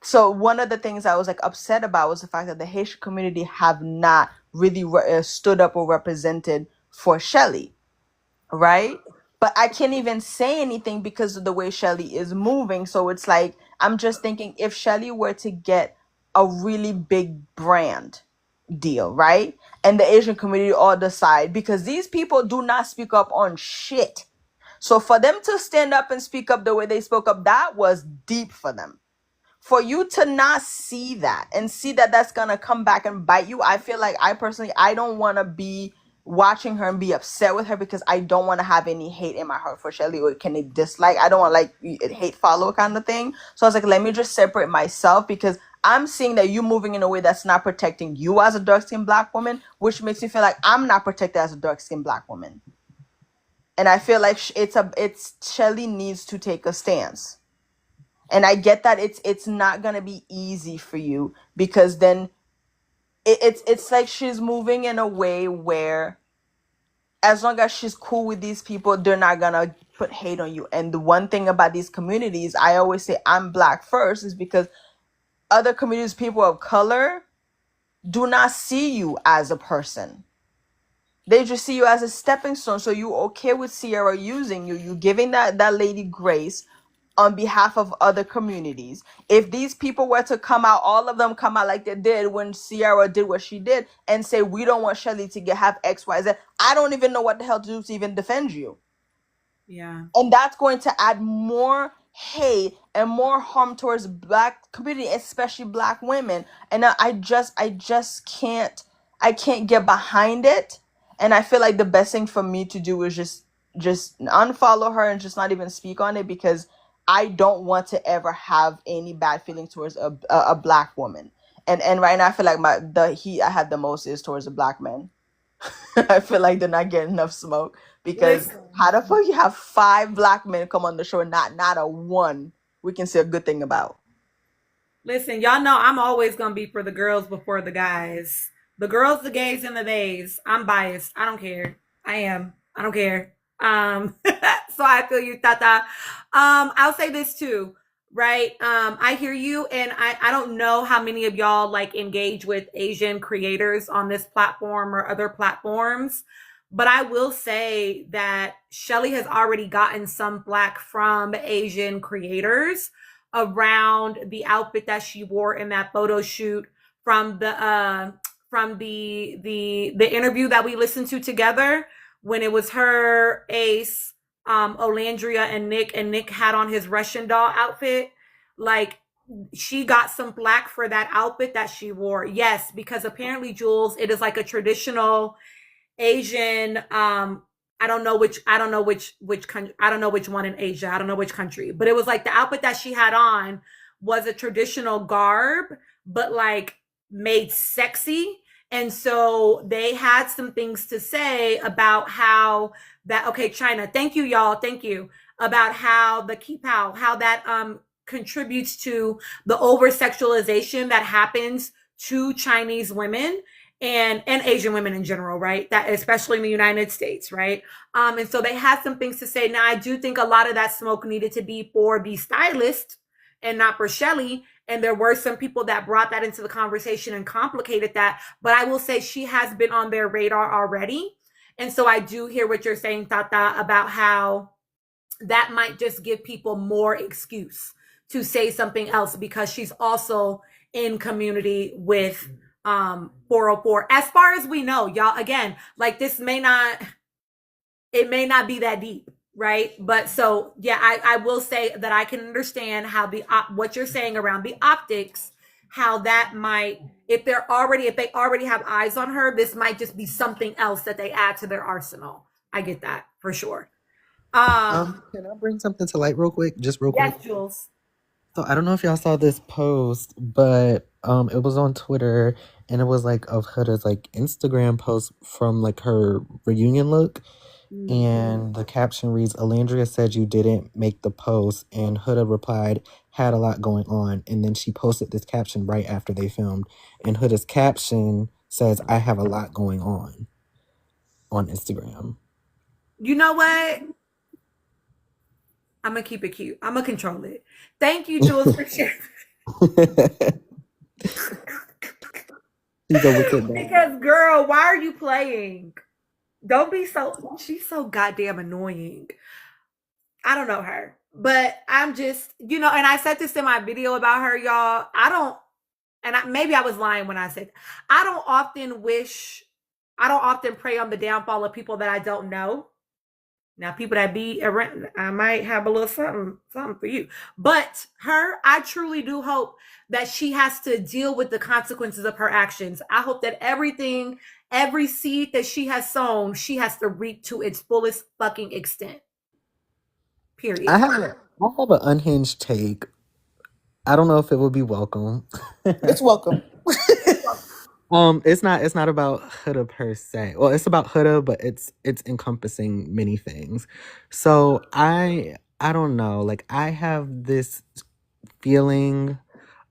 So one of the things I was like upset about was the fact that the Haitian community have not really stood up or represented for Shelly, right? But I can't even say anything because of the way Shelly is moving. So it's like, I'm just thinking if Shelly were to get a really big brand deal, right? And the Asian community all decide, because these people do not speak up on shit. So for them to stand up and speak up the way they spoke up, that was deep for them. For you to not see that and see that that's going to come back and bite you, I feel like I don't want to be watching her and be upset with her because I don't want to have any hate in my heart for Shelly or can it dislike. I don't want like hate follow kind of thing. So I was like, let me just separate myself because I'm seeing that you moving in a way that's not protecting you as a dark-skinned Black woman, which makes me feel like I'm not protected as a dark-skinned Black woman. And I feel like Shelly needs to take a stance. And I get that it's not gonna be easy for you because then it's like she's moving in a way where as long as she's cool with these people, they're not gonna put hate on you. And the one thing about these communities, I always say I'm Black first, is because other communities, people of color, do not see you as a person. They just see you as a stepping stone. So you okay with Sierra using you. You giving that lady grace on behalf of other communities. If these people were to come out, all of them come out like they did when Sierra did what she did and say, we don't want Shelly to have X, Y, Z. I don't even know what the hell to do to even defend you. Yeah. And that's going to add more hate and more harm towards Black community, especially Black women. And I just can't get behind it. And I feel like the best thing for me to do is just unfollow her and just not even speak on it because I don't want to ever have any bad feeling towards a Black woman. And right now I feel like the heat I have the most is towards the Black men. I feel like they're not getting enough smoke because how the fuck you have 5 Black men come on the show and not a one we can say a good thing about. Listen, y'all know I'm always gonna be for the girls before the guys. The girls, the gays, and the theys. I'm biased. I don't care. I am. I don't care. So I feel you, Tata. I'll say this too, right? I hear you, and I don't know how many of y'all like engage with Asian creators on this platform or other platforms, but I will say that Shelly has already gotten some flack from Asian creators around the outfit that she wore in that photo shoot from the interview that we listened to together, when it was her, Ace, Olandria, and Nick had on his Russian doll outfit. Like, she got some flack for that outfit that she wore. Yes, because apparently, Jules, it is like a traditional Asian, I don't know which country, I don't know which one in Asia, I don't know which country, but it was like the outfit that she had on was a traditional garb, but like made sexy. And so they had some things to say about how that, okay, China, thank you, y'all, thank you, about how the Kipao, how that contributes to the over sexualization that happens to Chinese women and Asian women in general, right? That especially in the United States, right? And so they had some things to say. Now, I do think a lot of that smoke needed to be for the stylist and not for Shelly. And there were some people that brought that into the conversation and complicated that. But I will say she has been on their radar already. And so I do hear what you're saying, Tata, about how that might just give people more excuse to say something else because she's also in community with 404. As far as we know, y'all, again, like this may not be that deep, right? But so yeah, I will say that I can understand how what you're saying around the optics, how that might, if they already have eyes on her, this might just be something else that they add to their arsenal. I get that for sure. Can I bring something to light real quick? Just real quick. Yes, Jules. So I don't know if y'all saw this post, but it was on Twitter and it was like of Huda's like Instagram post from like her reunion look. And the caption reads, Alandria said you didn't make the post, and Huda replied, had a lot going on. And then she posted this caption right after they filmed. And Huda's caption says, I have a lot going on Instagram. You know what? I'm going to keep it cute. I'm going to control it. Thank you, Jules, for sharing. Because, girl, why are you playing? Don't be so, she's so goddamn annoying. I don't know her, but I'm just, and I said this in my video about her, y'all. Maybe I was lying when I said, I don't often prey on the downfall of people that I don't know. Now, people that be around, I might have a little something for you. But her, I truly do hope that she has to deal with the consequences of her actions. I hope that every seed that she has sown, she has to reap to its fullest fucking extent. Period. I have an unhinged take. I don't know if it would be welcome. It's welcome. It's not about Huda per se. Well, it's about Huda, but it's encompassing many things. So I don't know. Like, I have this feeling,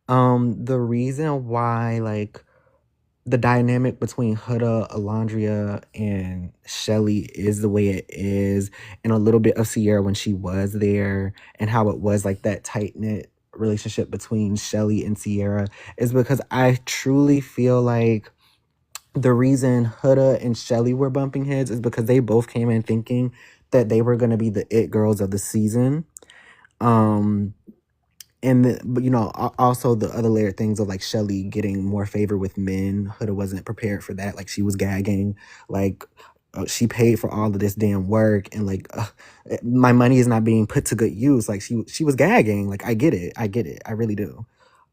the reason why, like, the dynamic between Huda, Alandria, and Shelly is the way it is, and a little bit of Sierra when she was there, and how it was like that tight-knit relationship between Shelly and Sierra, is because I truly feel like the reason Huda and Shelly were bumping heads is because they both came in thinking that they were going to be the it girls of the season. But also the other layered things of like Shelly getting more favor with men. Huda wasn't prepared for that. Like, she was gagging. Like, she paid for all of this damn work, and like, my money is not being put to good use. Like, she was gagging. Like, I get it. I really do.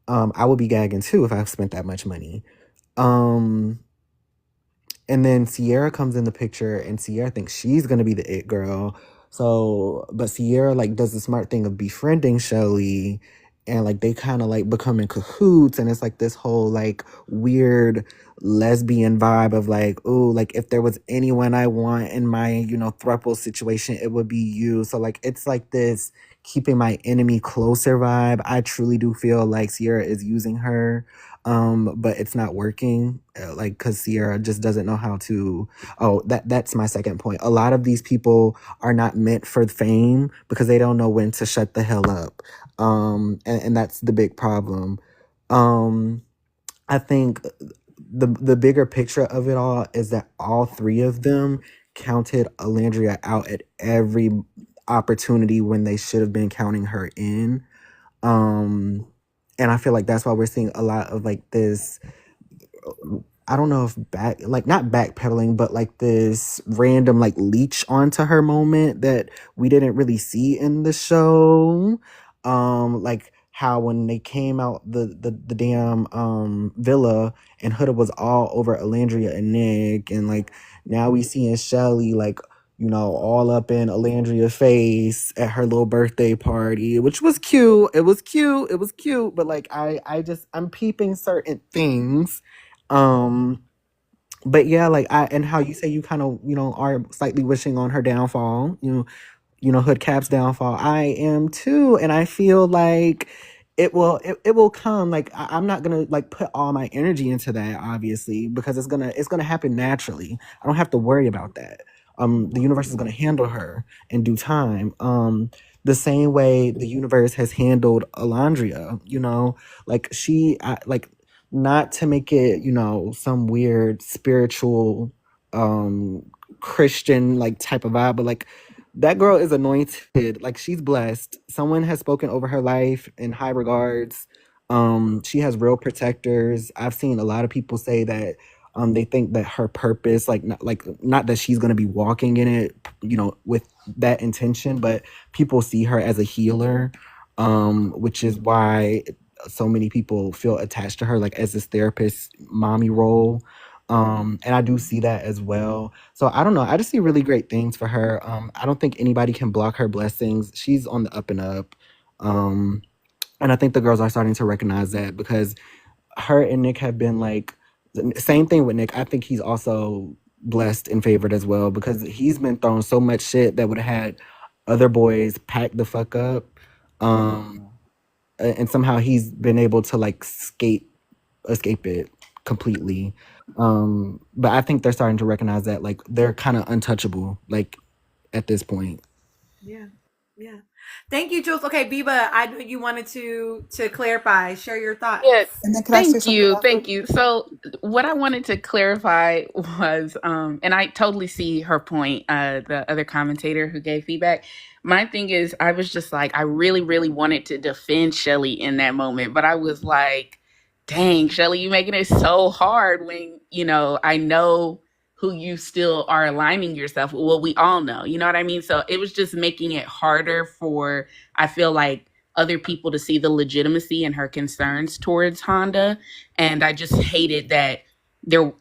I would be gagging too if I spent that much money. And then Sierra comes in the picture, and Sierra thinks she's gonna be the it girl. So, but Sierra like does the smart thing of befriending Shelly, and like they kind of like become in cahoots, and it's like this whole like weird lesbian vibe of like, oh, like if there was anyone I want in my throuple situation, it would be you. So like it's like this keeping my enemy closer vibe. I truly do feel like Sierra is using her, but it's not working, like, because Sierra just doesn't know how to. That's my second point. A lot of these people are not meant for fame because they don't know when to shut the hell up, and that's the big problem. I think the bigger picture of it all is that all three of them counted Alandria out at every opportunity when they should have been counting her in. And I feel like that's why we're seeing a lot of like this, I don't know if not backpedaling, but like this random like leech onto her moment that we didn't really see in the show. Like how when they came out the damn villa and Huda was all over Alandria and Nick, and like now we seeing Shelly like, you know, all up in Alandria's face at her little birthday party, which was cute. It was cute. It was cute. But like I'm peeping certain things. But yeah, like and how you say you kind of, you know, are slightly wishing on her downfall, you know, Hood Cap's downfall. I am too, and I feel like it will come. Like I'm not gonna like put all my energy into that, obviously, because it's gonna happen naturally. I don't have to worry about that. The universe is gonna handle her in due time. The same way the universe has handled Alandria, you know, like like not to make it, you know, some weird spiritual Christian like type of vibe, but like that girl is anointed. Like she's blessed. Someone has spoken over her life in high regards. She has real protectors. I've seen a lot of people say that they think that her purpose, not that she's gonna be walking in it, you know, with that intention, but people see her as a healer, which is why so many people feel attached to her, like as this therapist mommy role. And I do see that as well. So I don't know. I just see really great things for her. I don't think anybody can block her blessings. She's on the up and up. And I think the girls are starting to recognize that, because her and Nick have been like, same thing with Nick. I think he's also blessed and favored as well, because he's been thrown so much shit that would have had other boys pack the fuck up. And somehow he's been able to like escape it completely. But I think they're starting to recognize that like they're kind of untouchable, like at this point. Yeah. Thank you, Jules. Okay, Biba, I know you wanted to clarify, share your thoughts. Yes. And then can I say Thank something you. after? Thank you. So what I wanted to clarify was, and I totally see her point, the other commentator who gave feedback. My thing is, I was just like, I really, really wanted to defend Shelly in that moment, but I was like, dang, Shelly, you making it so hard when, you know, I know who you still are aligning yourself with. Well, we all know, you know what I mean? So it was just making it harder for, I feel like, other people to see the legitimacy in her concerns towards Honda. And I just hated that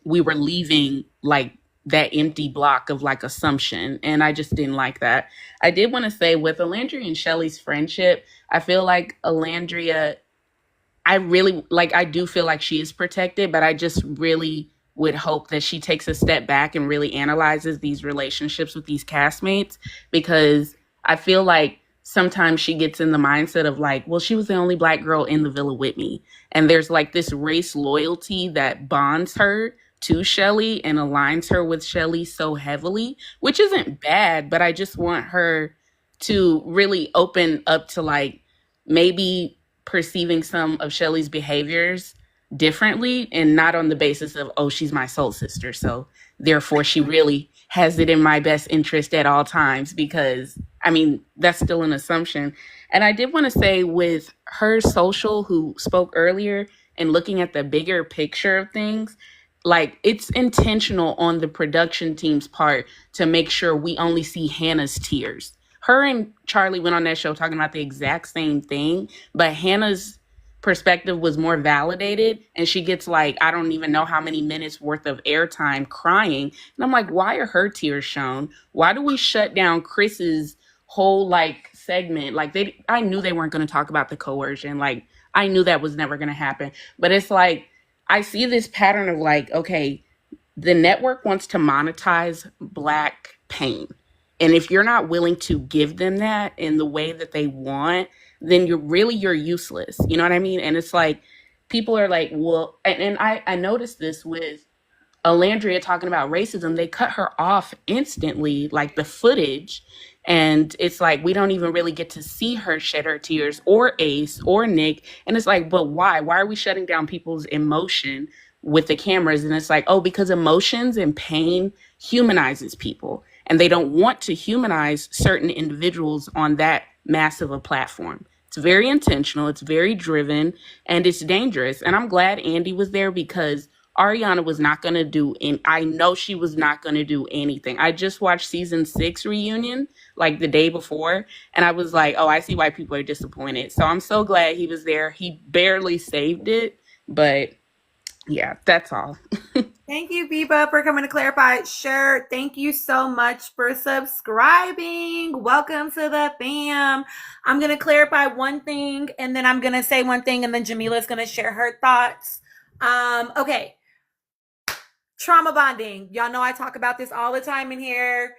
we were leaving like that empty block of like assumption. And I just didn't like that. I did want to say with Alandria and Shelly's friendship, I feel like Alandria, I do feel like she is protected, but I just really would hope that she takes a step back and really analyzes these relationships with these castmates, because I feel like sometimes she gets in the mindset of like, well, she was the only Black girl in the villa with me. And there's like this race loyalty that bonds her to Shelly and aligns her with Shelly so heavily, which isn't bad, but I just want her to really open up to like maybe perceiving some of Shelly's behaviors differently, and not on the basis of, oh, she's my soul sister, so therefore she really has it in my best interest at all times, because I mean, that's still an assumption. And I did want to say with her social, who spoke earlier, and looking at the bigger picture of things, like it's intentional on the production team's part to make sure we only see Hannah's tears. Her and Charlie went on that show talking about the exact same thing, but Hannah's perspective was more validated, and she gets like, I don't even know how many minutes worth of airtime crying. And I'm like, why are her tears shown? Why do we shut down Chris's whole like segment? Like I knew they weren't going to talk about the coercion. Like I knew that was never going to happen. But it's like, I see this pattern of like, okay, the network wants to monetize Black pain. And if you're not willing to give them that in the way that they want, then you're useless. You know what I mean? And it's like, people are like, well, and I noticed this with Alandria talking about racism. They cut her off instantly, like the footage. And it's like, we don't even really get to see her shed her tears, or Ace or Nick. And it's like, but why? Why are we shutting down people's emotion with the cameras? And it's like, oh, because emotions and pain humanizes people. And they don't want to humanize certain individuals on that massive a platform. It's very intentional, it's very driven, and it's dangerous. And I'm glad Andy was there, because Ariana was not going to do, and I know she was not going to do anything. I just watched season 6 reunion like the day before, and I was like, oh, I see why people are disappointed. So I'm so glad he was there. He barely saved it, but yeah, that's all. Thank you, Biba, for coming to clarify. Sure. Thank you so much for subscribing. Welcome to the fam. I'm going to clarify one thing, and then I'm going to say one thing, and then Jamila's going to share her thoughts. Okay. Trauma bonding. Y'all know I talk about this all the time in here.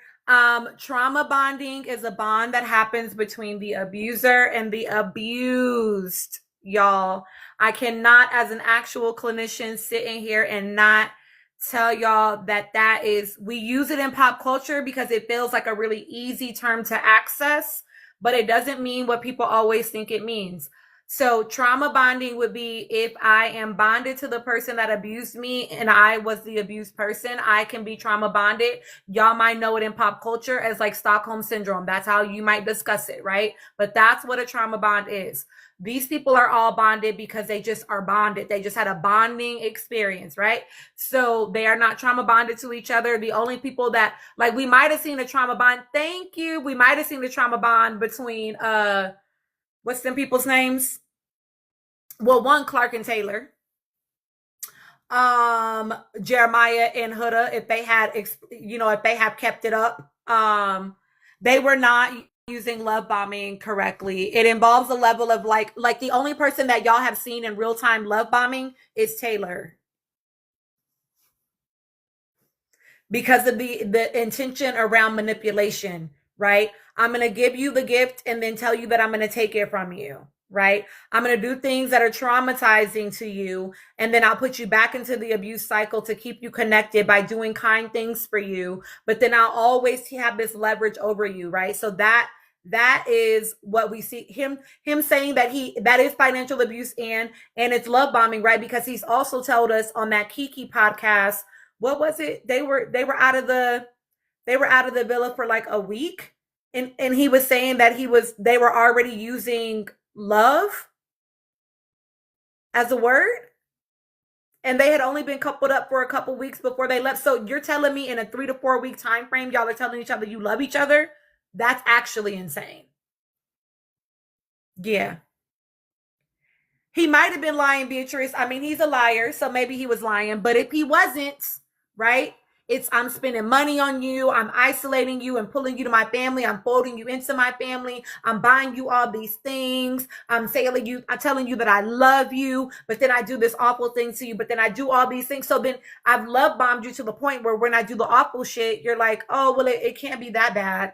Trauma bonding is a bond that happens between the abuser and the abused, y'all. I cannot, as an actual clinician, sit in here and not tell y'all that is, we use it in pop culture because it feels like a really easy term to access, but it doesn't mean what people always think it means. So trauma bonding would be if I am bonded to the person that abused me and I was the abused person, I can be trauma bonded. Y'all might know it in pop culture as like Stockholm syndrome. That's how you might discuss it, right? But that's what a trauma bond is. These people are all bonded because they just are bonded. They just had a bonding experience, right? So they are not trauma bonded to each other. The only people that, like, we might have seen a trauma bond. Thank you. We might have seen the trauma bond between, what's them people's names? Well, one, Clark and Taylor. Jeremiah and Huda, if they had, if they have kept it up. They were not using love bombing correctly. It involves a level of like the only person that y'all have seen in real time love bombing is Taylor, because of the intention around manipulation, right? I'm going to give you the gift and then tell you that I'm going to take it from you, right? I'm going to do things that are traumatizing to you, and then I'll put you back into the abuse cycle to keep you connected by doing kind things for you. But then I'll always have this leverage over you, right? So that is what we see him saying, that is financial abuse and it's love bombing, right? Because he's also told us on that Kiki podcast, what was it? They were out of the villa for like a week. And he was saying that they were already using love as a word. And they had only been coupled up for a couple weeks before they left. So you're telling me in a 3 to 4 week time frame, y'all are telling each other you love each other? That's actually insane. Yeah. He might have been lying, Beatrice. I mean, he's a liar, so maybe he was lying. But if he wasn't, right? It's, I'm spending money on you. I'm isolating you and pulling you to my family. I'm folding you into my family. I'm buying you all these things. I'm telling you that I love you, but then I do this awful thing to you, but then I do all these things. So then I've love bombed you to the point where when I do the awful shit, you're like, oh, well, it can't be that bad.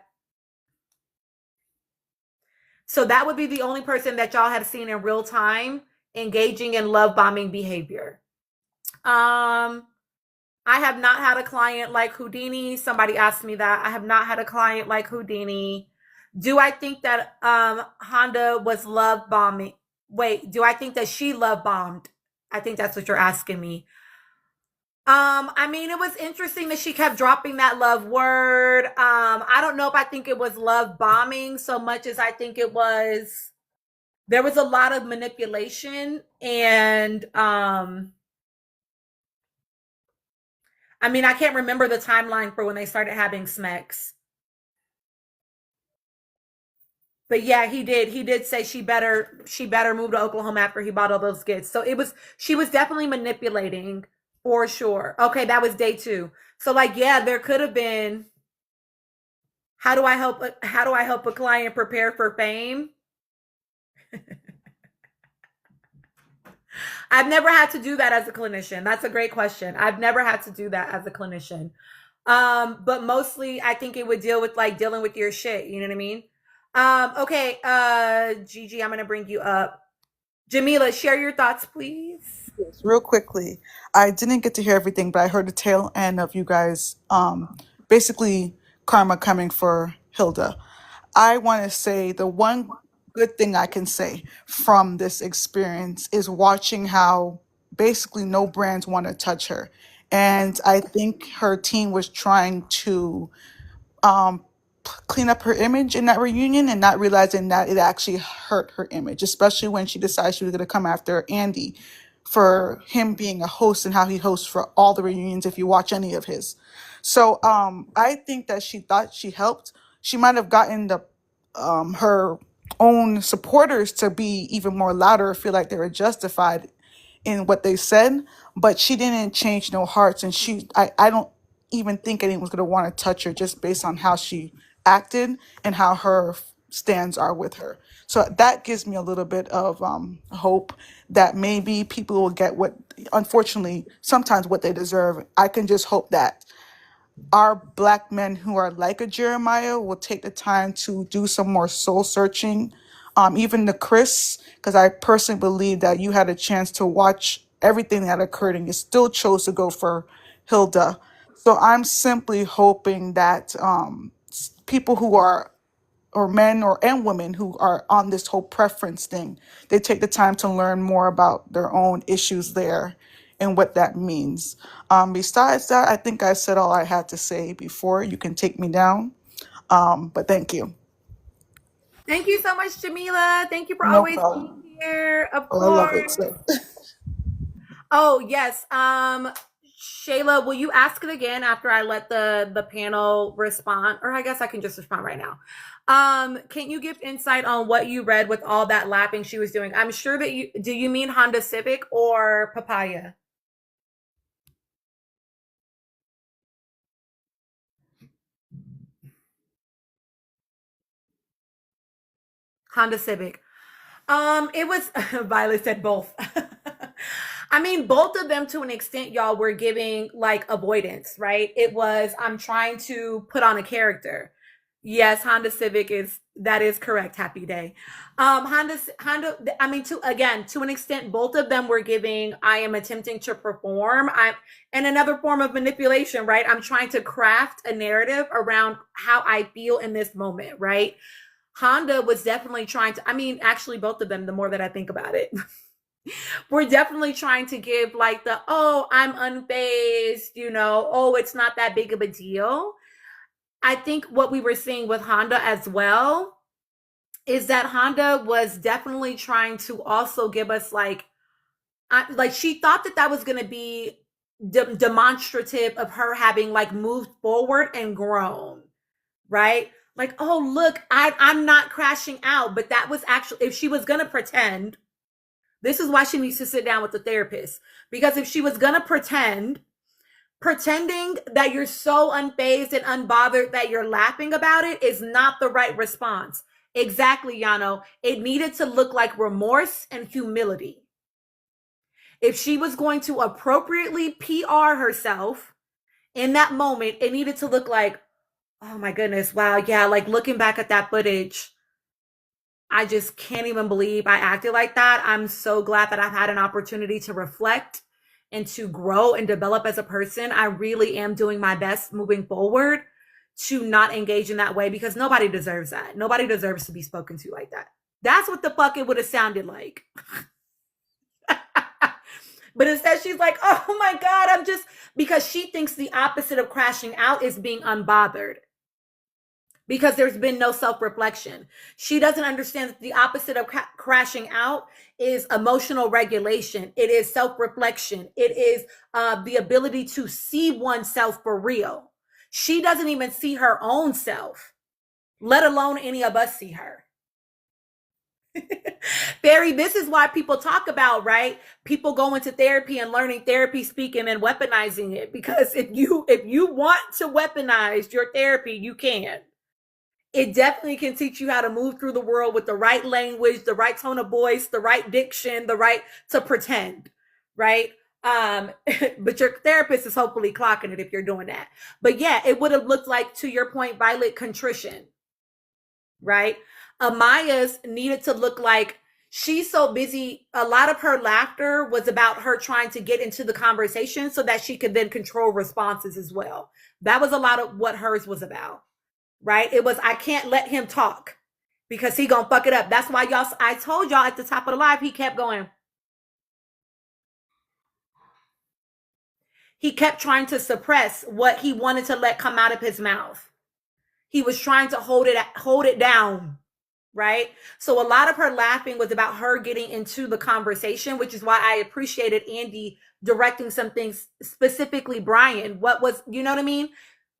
So that would be the only person that y'all have seen in real time engaging in love bombing behavior. I have not had a client like Houdini. Somebody asked me that. I have not had a client like Houdini. Do I think that Honda was love bombing? Wait, do I think that she love bombed? I think that's what you're asking me. I mean, it was interesting that she kept dropping that love word. I don't know if I think it was love bombing so much as I think there was a lot of manipulation and, I mean, I can't remember the timeline for when they started having Smex. But yeah, he did say she better move to Oklahoma after he bought all those gifts. So she was definitely manipulating for sure. Okay, that was day 2. So like, yeah, there could have been, how do I help a client prepare for fame? I've never had to do that as a clinician. That's a great question. I've never had to do that as a clinician. But mostly I think it would deal with like dealing with your shit. You know what I mean? Okay. Gigi, I'm going to bring you up. Jamila, share your thoughts, please. Yes, real quickly. I didn't get to hear everything, but I heard the tail end of you guys, basically karma coming for Hilda. I want to say the one good thing I can say from this experience is watching how basically no brands want to touch her. And I think her team was trying to clean up her image in that reunion and not realizing that it actually hurt her image, especially when she decided she was going to come after Andy for him being a host and how he hosts for all the reunions if you watch any of his. So I think that she thought she helped. She might have gotten the her own supporters to be even more louder, feel like they were justified in what they said, but she didn't change no hearts, and I don't even think anyone's gonna want to touch her just based on how she acted and how her stands are with her. So that gives me a little bit of hope that maybe people will get what, unfortunately, sometimes what they deserve. I can just hope that our Black men who are like a Jeremiah will take the time to do some more soul searching. Even the Chris, because I personally believe that you had a chance to watch everything that occurred and you still chose to go for Hilda. So I'm simply hoping that people who are, or men or and women who are on this whole preference thing, they take the time to learn more about their own issues there and what that means. Besides that, I think I said all I had to say before. You can take me down. But thank you. Thank you so much, Jamila. Thank you for No always problem. being here. Of Oh, I love it. course. So. Oh, yes. Shayla, will you ask it again after I let the panel respond? Or I guess I can just respond right now. Can you give insight on what you read with all that lapping she was doing? I'm sure that do you mean Honda Civic or Papaya? Honda Civic. It was Violet said both. I mean, both of them to an extent, y'all, were giving like avoidance, right? It was, I'm trying to put on a character. Yes, Honda Civic that is correct. Happy day. Honda, I mean, to an extent, both of them were giving, I am attempting to perform. And another form of manipulation, right? I'm trying to craft a narrative around how I feel in this moment, right? Honda was definitely trying to, I mean, actually both of them, the more that I think about it, we're definitely trying to give like oh, I'm unfazed, oh, it's not that big of a deal. I think what we were seeing with Honda as well is that Honda was definitely trying to also give us like she thought that was going to be demonstrative of her having like moved forward and grown, right? Like, oh, look, I'm not crashing out. But that was actually, if she was going to pretend, this is why she needs to sit down with the therapist. Because if she was going to pretending that you're so unfazed and unbothered that you're laughing about it is not the right response. Exactly, Yano. It needed to look like remorse and humility. If she was going to appropriately PR herself in that moment, it needed to look like, oh my goodness, wow, yeah, like looking back at that footage, I just can't even believe I acted like that. I'm so glad that I've had an opportunity to reflect and to grow and develop as a person. I really am doing my best moving forward to not engage in that way because nobody deserves that. Nobody deserves to be spoken to like that. That's what the fuck it would have sounded like. But instead she's like, oh my God, because she thinks the opposite of crashing out is being unbothered. Because there's been no self-reflection. She doesn't understand that the opposite of crashing out is emotional regulation. It is self-reflection. It is the ability to see oneself for real. She doesn't even see her own self, let alone any of us see her. Barry, this is why people talk about, right? People go into therapy and learning therapy speaking and weaponizing it. Because if you want to weaponize your therapy, you can. It definitely can teach you how to move through the world with the right language, the right tone of voice, the right diction, the right to pretend, right? But your therapist is hopefully clocking it if you're doing that. But yeah, it would have looked like, to your point, Violet, contrition, right? Amaya's needed to look like she's so busy. A lot of her laughter was about her trying to get into the conversation so that she could then control responses as well. That was a lot of what hers was about. Right? It was, I can't let him talk because he gonna fuck it up. That's why I told y'all at the top of the live, he kept going. He kept trying to suppress what he wanted to let come out of his mouth. He was trying to hold it down, right? So a lot of her laughing was about her getting into the conversation, which is why I appreciated Andy directing some things, specifically Brian. What was, you know what I mean?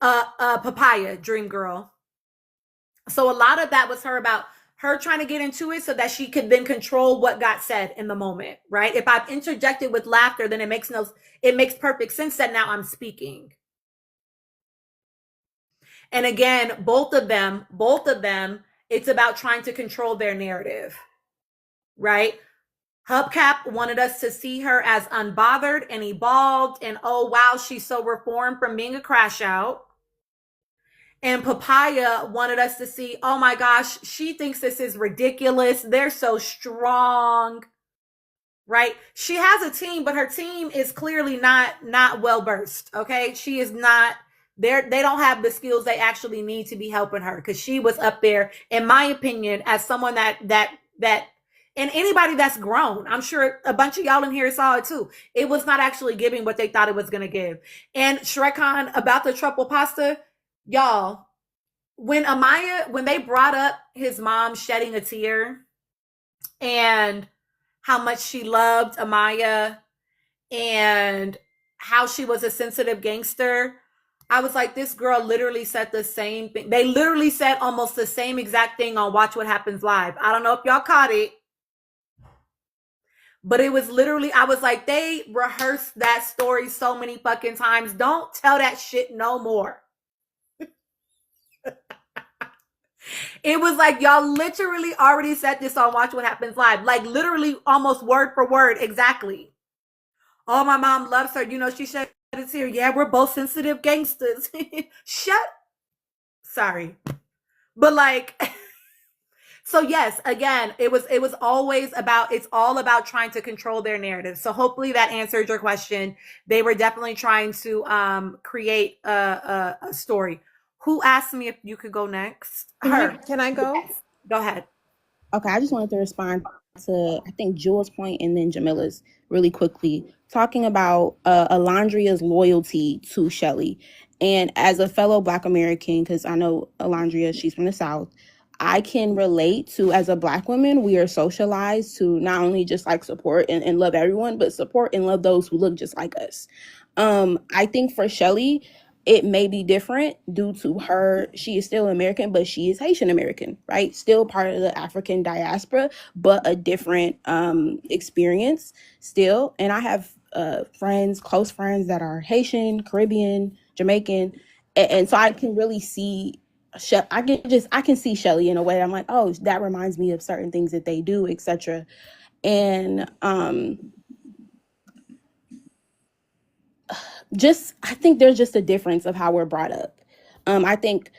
Papaya, Dream Girl. So a lot of that was her about her trying to get into it so that she could then control what got said in the moment, right? If I've interjected with laughter, then it makes perfect sense that now I'm speaking. And again, both of them, it's about trying to control their narrative, right? Hubcap wanted us to see her as unbothered and evolved, and oh wow, she's so reformed from being a crash out. And Papaya wanted us to see, oh my gosh, she thinks this is ridiculous. They're so strong, right? She has a team, but her team is clearly not well versed. Okay, she is not. They don't have the skills they actually need to be helping her, because she was up there, in my opinion, as someone that and anybody that's grown, I'm sure a bunch of y'all in here saw it too. It was not actually giving what they thought it was going to give. And Shrekhan, about the truffle pasta, y'all, when they brought up his mom shedding a tear and how much she loved Amaya and how she was a sensitive gangster, I was like, this girl literally said the same thing. They literally said almost the same exact thing on Watch What Happens Live. I don't know if y'all caught it, but it was literally, I was like, they rehearsed that story so many fucking times. Don't tell that shit no more. It was like, y'all literally already said this on Watch What Happens Live. Like literally almost word for word. Exactly. Oh, my mom loves her. You know, she shed a tear. Yeah, we're both sensitive gangsters. Sorry. But like, so yes, again, it was always about, it's all about trying to control their narrative. So hopefully that answered your question. They were definitely trying to create a story. Who asked me if you could go next? Can I go? Yes. Go ahead. Okay, I just wanted to respond to, I think, Jewel's point and then Jamila's really quickly, talking about Alondria's loyalty to Shelly. And as a fellow Black American, because I know Alondria, she's from the South, I can relate to, as a Black woman, we are socialized to not only just like support and love everyone, but support and love those who look just like us. I think for Shelly, it may be different due to her, she is still American, but she is Haitian American, right? Still part of the African diaspora, but a different experience still. And I have friends, close friends that are Haitian, Caribbean, Jamaican. And so I can really see, I can see Shelly in a way. I'm like, oh, that reminds me of certain things that they do, etc. And I think there's just a difference of how we're brought up. I think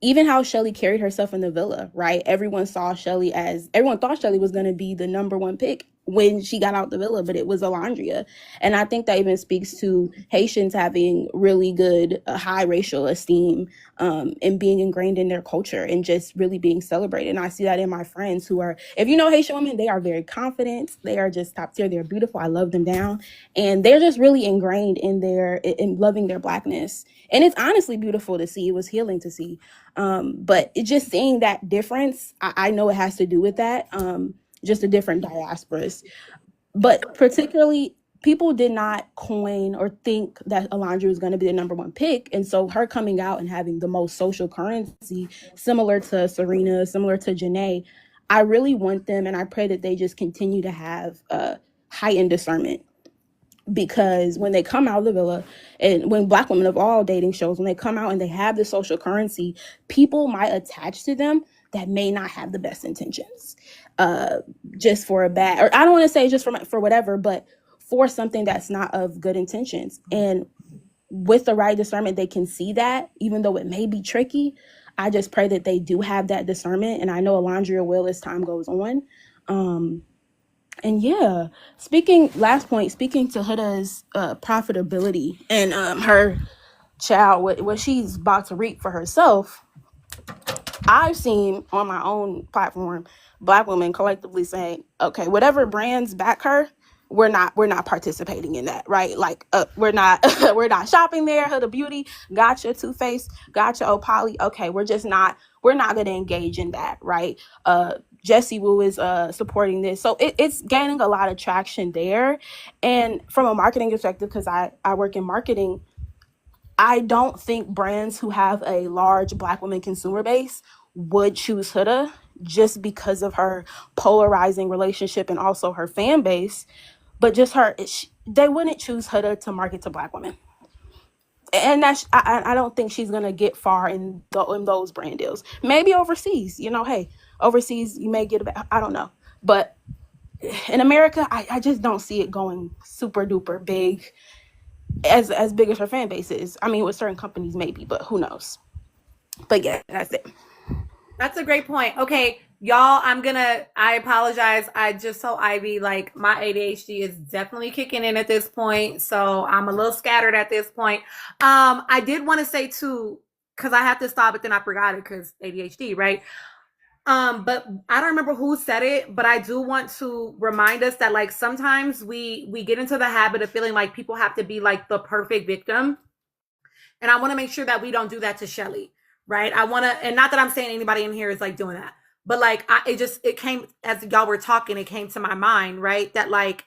even how Shelly carried herself in the villa, right? Everyone thought Shelly was going to be the number one pick when she got out the villa, but it was Alondria. And I think that even speaks to Haitians having really good, high racial esteem and being ingrained in their culture and just really being celebrated. And I see that in my friends who are, if you know Haitian women, they are very confident. They are just top tier. They're beautiful. I love them down. And they're just really ingrained in loving their Blackness. And it's honestly beautiful to see. It was healing to see. But it just seeing that difference, I know it has to do with that. Just the different diasporas. But particularly, people did not coin or think that Alondria was going to be the number one pick. And so her coming out and having the most social currency, similar to Serena, similar to Janae, I really want them, and I pray that they just continue to have heightened discernment. Because when they come out of the villa, and when Black women of all dating shows, when they come out and they have the social currency, people might attach to them that may not have the best intentions, just for a bad, or I don't want to say just for whatever, but for something that's not of good intentions. And with the right discernment, they can see that, even though it may be tricky. I just pray that they do have that discernment, and I know Alondria will as time goes on. And yeah, last point, speaking to Huda's profitability and her child, what she's about to reap for herself, I've seen on my own platform, Black women collectively saying, okay, whatever brands back her, we're not participating in that, right? Like we're not we're not shopping there. Huda Beauty got your Too Faced, got your Opoly. Okay, we're not going to engage in that, right? Jessie Woo is supporting this, so it's gaining a lot of traction there. And from a marketing perspective, because I work in marketing, I don't think brands who have a large Black women consumer base would choose Huda just because of her polarizing relationship and also her fan base. But just they wouldn't choose Huda to market to Black women. And I don't think she's gonna get far in those brand deals. Maybe overseas, hey, overseas you may get I don't know, but in America, I just don't see it going super duper big, as big as her fan base is. I mean, with certain companies maybe, but who knows? But yeah, that's it. That's a great point. Okay, y'all, I apologize. I just told Ivy, like, my ADHD is definitely kicking in at this point. So I'm a little scattered at this point. I did want to say too, because I have to stop, but then I forgot it because ADHD, right? But I don't remember who said it, but I do want to remind us that, like, sometimes we get into the habit of feeling like people have to be like the perfect victim. And I want to make sure that we don't do that to Shelly. Right. And not that I'm saying anybody in here is like doing that, but like, it came as y'all were talking, it came to my mind, right? That like,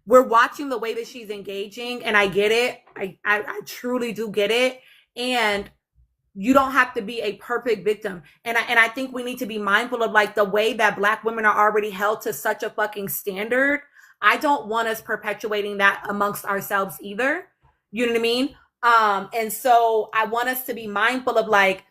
we're watching the way that she's engaging, and I get it. I truly do get it. And you don't have to be a perfect victim. And I think we need to be mindful of like the way that Black women are already held to such a fucking standard. I don't want us perpetuating that amongst ourselves either. You know what I mean? And so I want us to be mindful of like,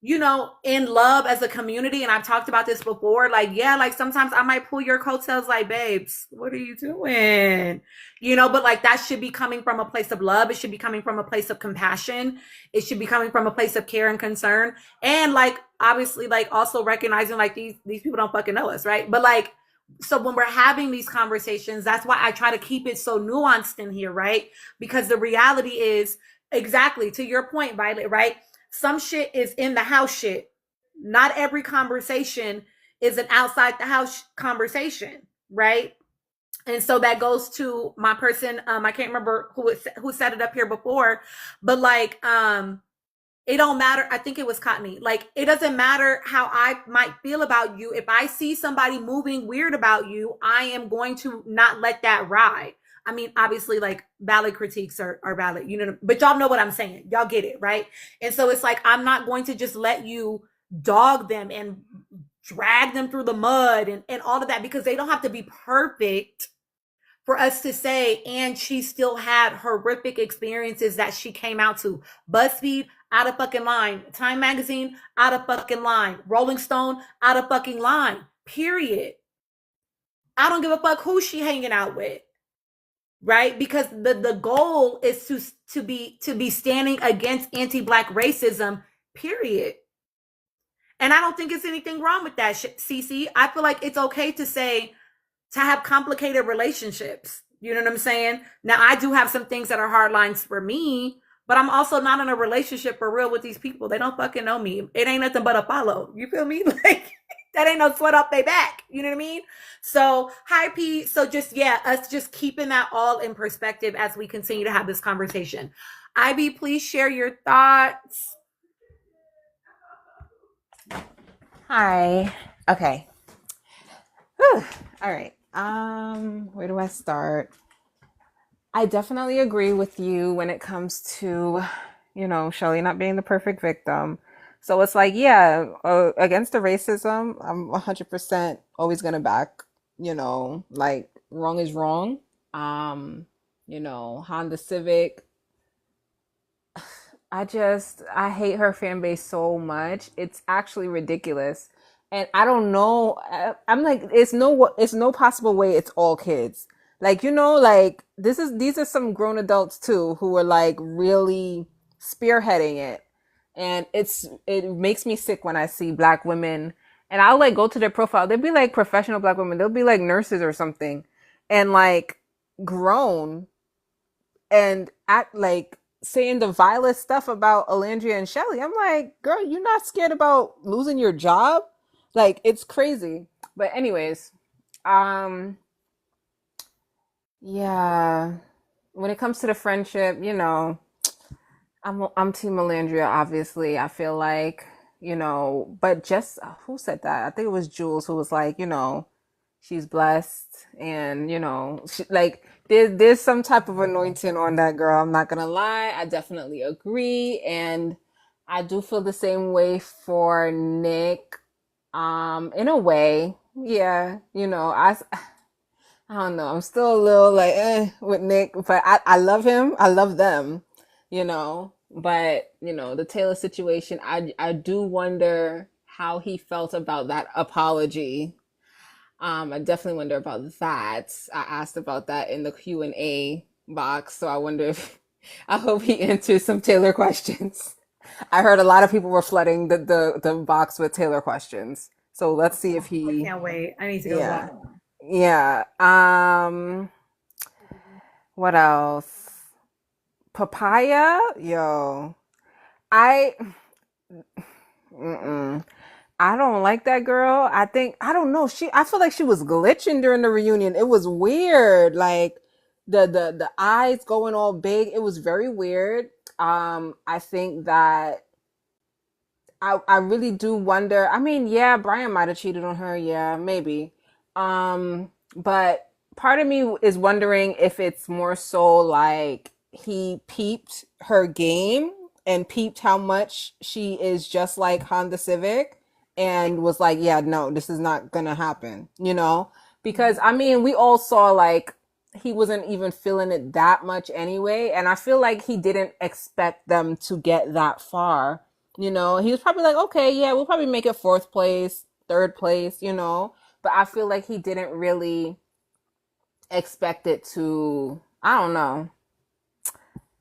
in love as a community. And I've talked about this before. Like, yeah, like sometimes I might pull your coattails like, babes, what are you doing? But like that should be coming from a place of love. It should be coming from a place of compassion. It should be coming from a place of care and concern. And like, obviously, like also recognizing like these people don't fucking know us, right? But like, so when we're having these conversations, that's why I try to keep it so nuanced in here, right? Because the reality is, exactly to your point, Violet, right? Some shit is in the house shit. Not every conversation is an outside the house conversation, right? And so that goes to my person. I can't remember who set it up here before, but like, it don't matter. I think it was Courtney. Like, it doesn't matter how I might feel about you. If I see somebody moving weird about you, I am going to not let that ride. I mean, obviously, like, valid critiques are valid, but y'all know what I'm saying. Y'all get it, right? And so it's like, I'm not going to just let you dog them and drag them through the mud and all of that, because they don't have to be perfect for us to say, and she still had horrific experiences that she came out to. BuzzFeed, out of fucking line. Time Magazine, out of fucking line. Rolling Stone, out of fucking line. Period. I don't give a fuck who she hanging out with. Right? Because the goal is to be standing against anti-Black racism, period. And I don't think it's anything wrong with that, Cece. I feel like it's okay to have complicated relationships. You know what I'm saying? Now, I do have some things that are hard lines for me, but I'm also not in a relationship for real with these people. They don't fucking know me. It ain't nothing but a follow. You feel me? Like, that ain't no sweat off their back. You know what I mean? So, hi, P. So just, us just keeping that all in perspective as we continue to have this conversation. Ivy, please share your thoughts. Hi. Okay. Whew. All right. Where do I start? I definitely agree with you when it comes to, Shelly not being the perfect victim. So it's like, against the racism, I'm 100% always gonna back, like, wrong is wrong. Honda Civic, I hate her fan base so much. It's actually ridiculous. And I don't know, I'm like, it's no possible way it's all kids. Like, like, these are some grown adults too who are like really spearheading it. And it makes me sick when I see Black women, and I'll like go to their profile. They'll be like professional Black women. They'll be like nurses or something, and like grown, and act like saying the vilest stuff about Alandria and Shelly. I'm like, girl, you're not scared about losing your job? Like, it's crazy. But anyways, Yeah. When it comes to the friendship, I'm Team Melandria, obviously. I feel like, but just who said that? I think it was Jules who was like, she's blessed, and like there's some type of anointing on that girl. I'm not gonna lie. I definitely agree, and I do feel the same way for Nick. In a way, yeah. I don't know. I'm still a little like with Nick, but I love him. I love them, But the Taylor situation, I do wonder how he felt about that apology. I definitely wonder about that. I asked about that in the Q&A box, so I wonder if I hope he answers some Taylor questions. I heard a lot of people were flooding the box with Taylor questions. So let's see if I he can't wait. I need to go yeah. watch. Yeah. What else? Papaya? Yo. I mm-mm. I don't like that girl. I don't know. I feel like she was glitching during the reunion. It was weird. Like the eyes going all big. It was very weird. I think that I really do wonder. I mean, yeah, Brian might have cheated on her. Yeah, maybe. But part of me is wondering if it's more so like he peeped her game and peeped how much she is just like Honda Civic and was like, yeah, no, this is not gonna happen, Because I mean, we all saw like he wasn't even feeling it that much anyway, and I feel like he didn't expect them to get that far. He was probably like, okay, yeah, we'll probably make it fourth place, third place, But I feel like he didn't really expect it to, I don't know.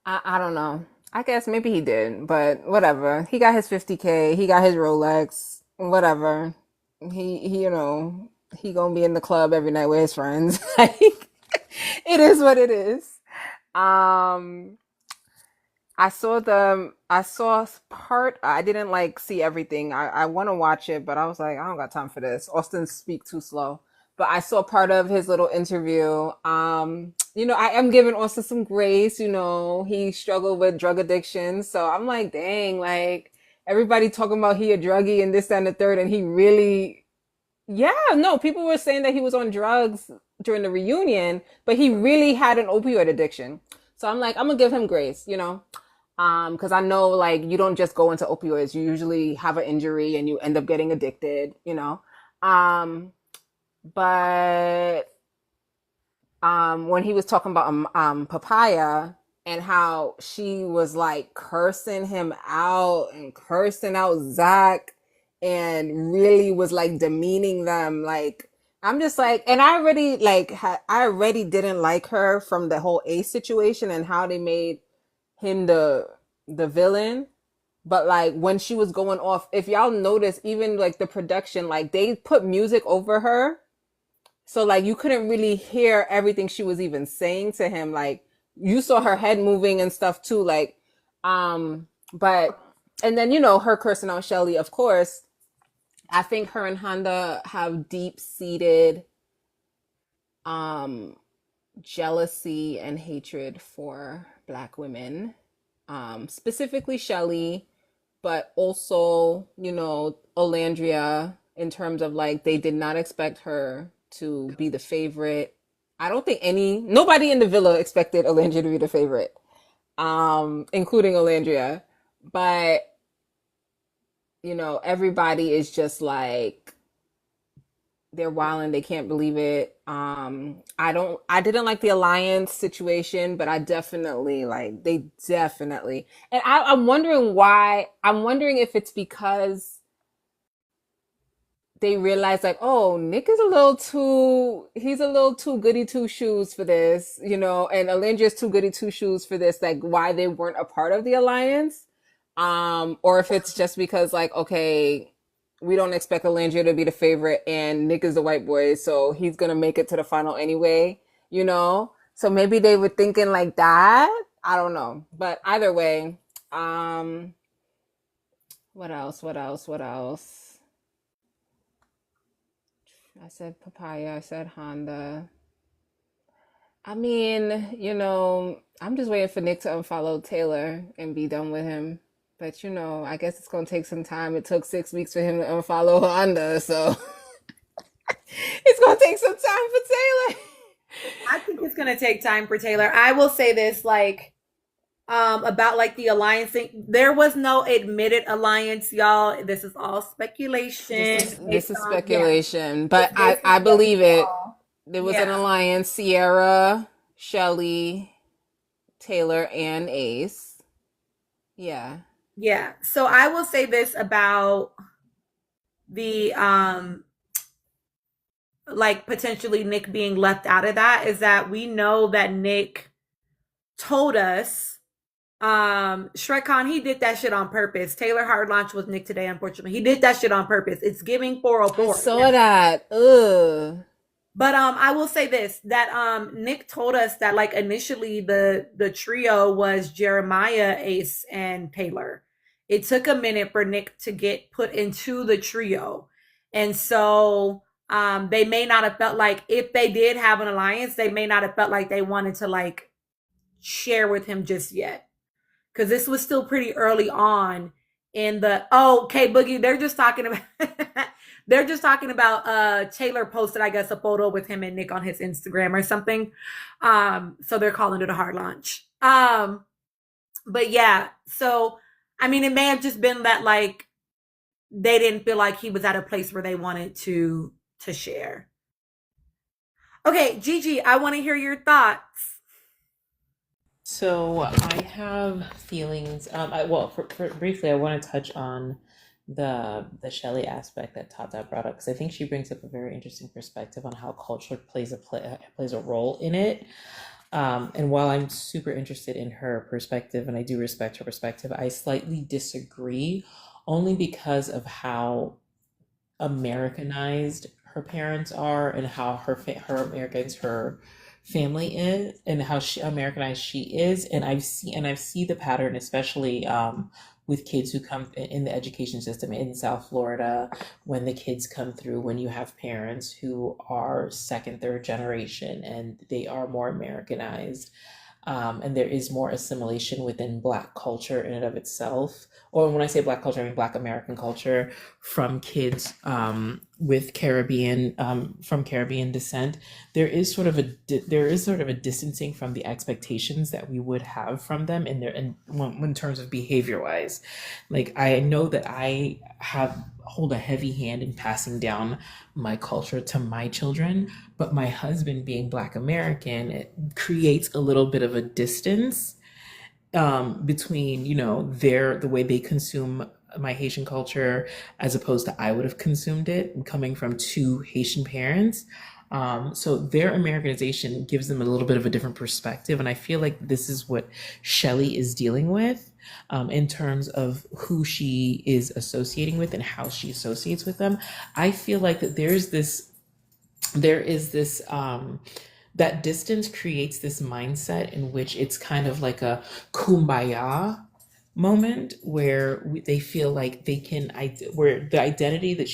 I don't know. I guess maybe he did, but whatever. He got his 50K, he got his Rolex, whatever. He gonna be in the club every night with his friends. Like, it is what it is. Um, I saw part. I didn't like see everything. I want to watch it, but I was like, I don't got time for this. Austin speak too slow. But I saw part of his little interview. I am giving Austin some grace. He struggled with drug addiction, so I'm like, dang, like everybody talking about he a druggie and this, that, and the third, and he really, yeah, no, people were saying that he was on drugs during the reunion, but he really had an opioid addiction. So I'm like, I'm gonna give him grace. Because I know like you don't just go into opioids. You usually have an injury and you end up getting addicted. But when he was talking about Papaya and how she was like cursing him out and cursing out Zach and really was like demeaning them, like I'm just like, and I already like I already didn't like her from the whole Ace situation and how they made him the villain. But like when she was going off, if y'all notice, even like the production, like they put music over her, so like you couldn't really hear everything she was even saying to him. Like you saw her head moving and stuff too. Like but and then her cursing out Shelly, of course. I think her and Honda have deep seated jealousy and hatred for Black women, specifically Shelly, but also, Olandria, in terms of like they did not expect her to be the favorite. I don't think nobody in the villa expected Olandria to be the favorite, including Olandria. But, everybody is just like, they're wilding. They can't believe it. I didn't like the alliance situation, but they definitely, and I'm wondering why. I'm wondering if it's because they realize like, oh, Nick is he's a little too goody two shoes for this, and Alindria's too goody two shoes for this, like why they weren't a part of the alliance. Or if it's just because like, okay, we don't expect Alindria to be the favorite and Nick is the white boy, so he's gonna make it to the final anyway. So maybe they were thinking like that. I don't know. But either way, what else? I said Papaya, I said Honda. I mean, I'm just waiting for Nick to unfollow Taylor and be done with him. But I guess it's gonna take some time. It took 6 weeks for him to unfollow Honda, so it's gonna take some time for Taylor. I think it's gonna take time for Taylor. I will say this, about the alliance thing. There was no admitted alliance, y'all. This is all speculation. This is speculation, but I believe it. There was an alliance: Sierra, Shelly, Taylor, and Ace. Yeah. Yeah. So I will say this about the potentially Nick being left out of that, is that we know that Nick told us Shrek Khan, he did that shit on purpose. Taylor hard launch was Nick today, unfortunately. He did that shit on purpose. It's giving 404. I saw that. Ugh. But I will say this, that Nick told us that initially the trio was Jeremiah, Ace, and Taylor. It took a minute for Nick to get put into the trio. And so they may not have felt like, if they did have an alliance, they may not have felt like they wanted to share with him just yet. Because this was still pretty early on in the Boogie, they're just talking about Taylor posted, I guess, a photo with him and Nick on his Instagram or something. So they're calling it a hard launch. But yeah, so I mean, it may have just been that they didn't feel like he was at a place where they wanted to share. Okay, Gigi, I want to hear your thoughts. So I have feelings. Briefly, I want to touch on the Shelley aspect that Tata brought up, because I think she brings up a very interesting perspective on how culture plays a role in it. And while I'm super interested in her perspective, and I do respect her perspective, I slightly disagree, only because of how Americanized her parents are, and how her family is, and how Americanized she is. And I see the pattern, especially with kids who come in the education system in South Florida, when the kids come through, when you have parents who are second, third generation, and they are more Americanized. And there is more assimilation within Black culture in and of itself. Or when I say Black culture, I mean Black American culture, from kids with Caribbean descent. There is sort of a distancing from the expectations that we would have from them in terms of behavior wise. I know that I hold a heavy hand in passing down my culture to my children, but my husband being Black American, it creates a little bit of a distance between the way they consume my Haitian culture as opposed to I would have consumed it, coming from two Haitian parents. So their Americanization gives them a little bit of a different perspective, and I feel like this is what Shelley is dealing with in terms of who she is associating with and how she associates with them. I feel like that there is this that distance creates this mindset in which it's kind of like a kumbaya moment, where they feel like they can, where the identity that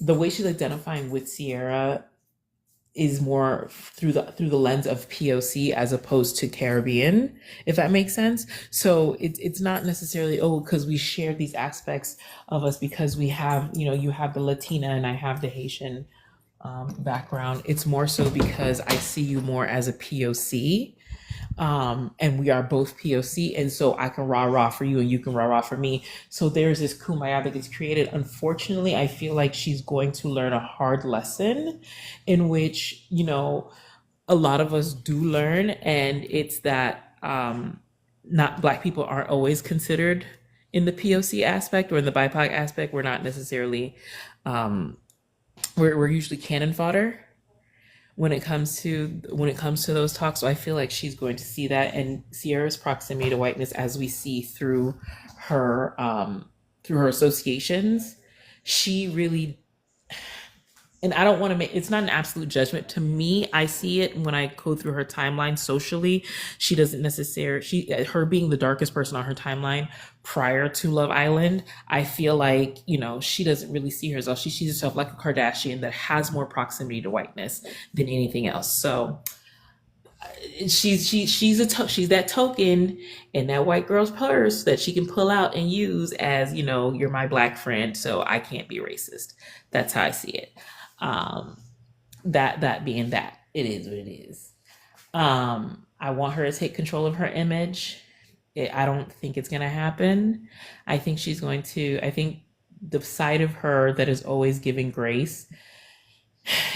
the way she's identifying with Sierra is more through the lens of POC as opposed to Caribbean, if that makes sense. So it's not necessarily, because we share these aspects of us because we have, you have the Latina and I have the Haitian background. It's more so because I see you more as a POC, and we are both POC, and so I can rah-rah for you and you can rah-rah for me. So there's this kumbaya that gets created. Unfortunately, I feel like she's going to learn a hard lesson, in which a lot of us do learn, and it's that not Black people aren't always considered in the POC aspect or in the BIPOC aspect. We're not necessarily we're usually cannon fodder when it comes to those talks. So I feel like she's going to see that, and Sierra's proximity to whiteness, as we see through her associations, she really, and I don't want to make, it's not an absolute judgment. To me, I see it when I go through her timeline socially. She doesn't necessarily, her being the darkest person on her timeline prior to Love Island, I feel like, she doesn't really see herself. She sees herself like a Kardashian that has more proximity to whiteness than anything else. So she's that token in that white girl's purse that she can pull out and use as, you're my black friend, so I can't be racist. That's how I see it. That being that, it is what it is. I want her to take control of her image. I don't think it's going to happen. I think the side of her that is always giving grace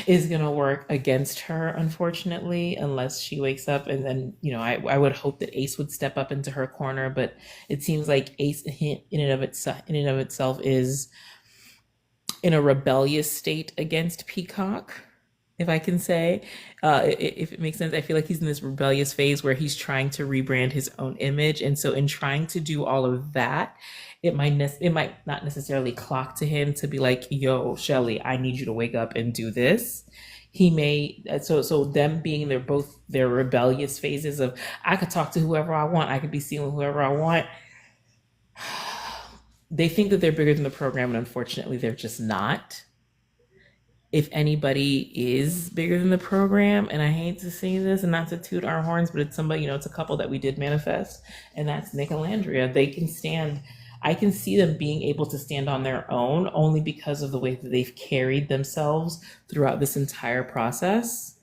is going to work against her, unfortunately, unless she wakes up. And then, I would hope that Ace would step up into her corner, but it seems like Ace in and of itself is in a rebellious state against Peacock, if I can say, if it makes sense. I feel like he's in this rebellious phase where he's trying to rebrand his own image. And so in trying to do all of that, it might not necessarily clock to him to be like, yo, Shelly, I need you to wake up and do this. He may, so them being their rebellious phases of, I could talk to whoever I want, I could be seen with whoever I want. They think that they're bigger than the program, and unfortunately they're just not. If anybody is bigger than the program, and I hate to say this and not to toot our horns, but it's somebody, it's a couple that we did manifest, and that's Nick and Landria. I can see them being able to stand on their own only because of the way that they've carried themselves throughout this entire process.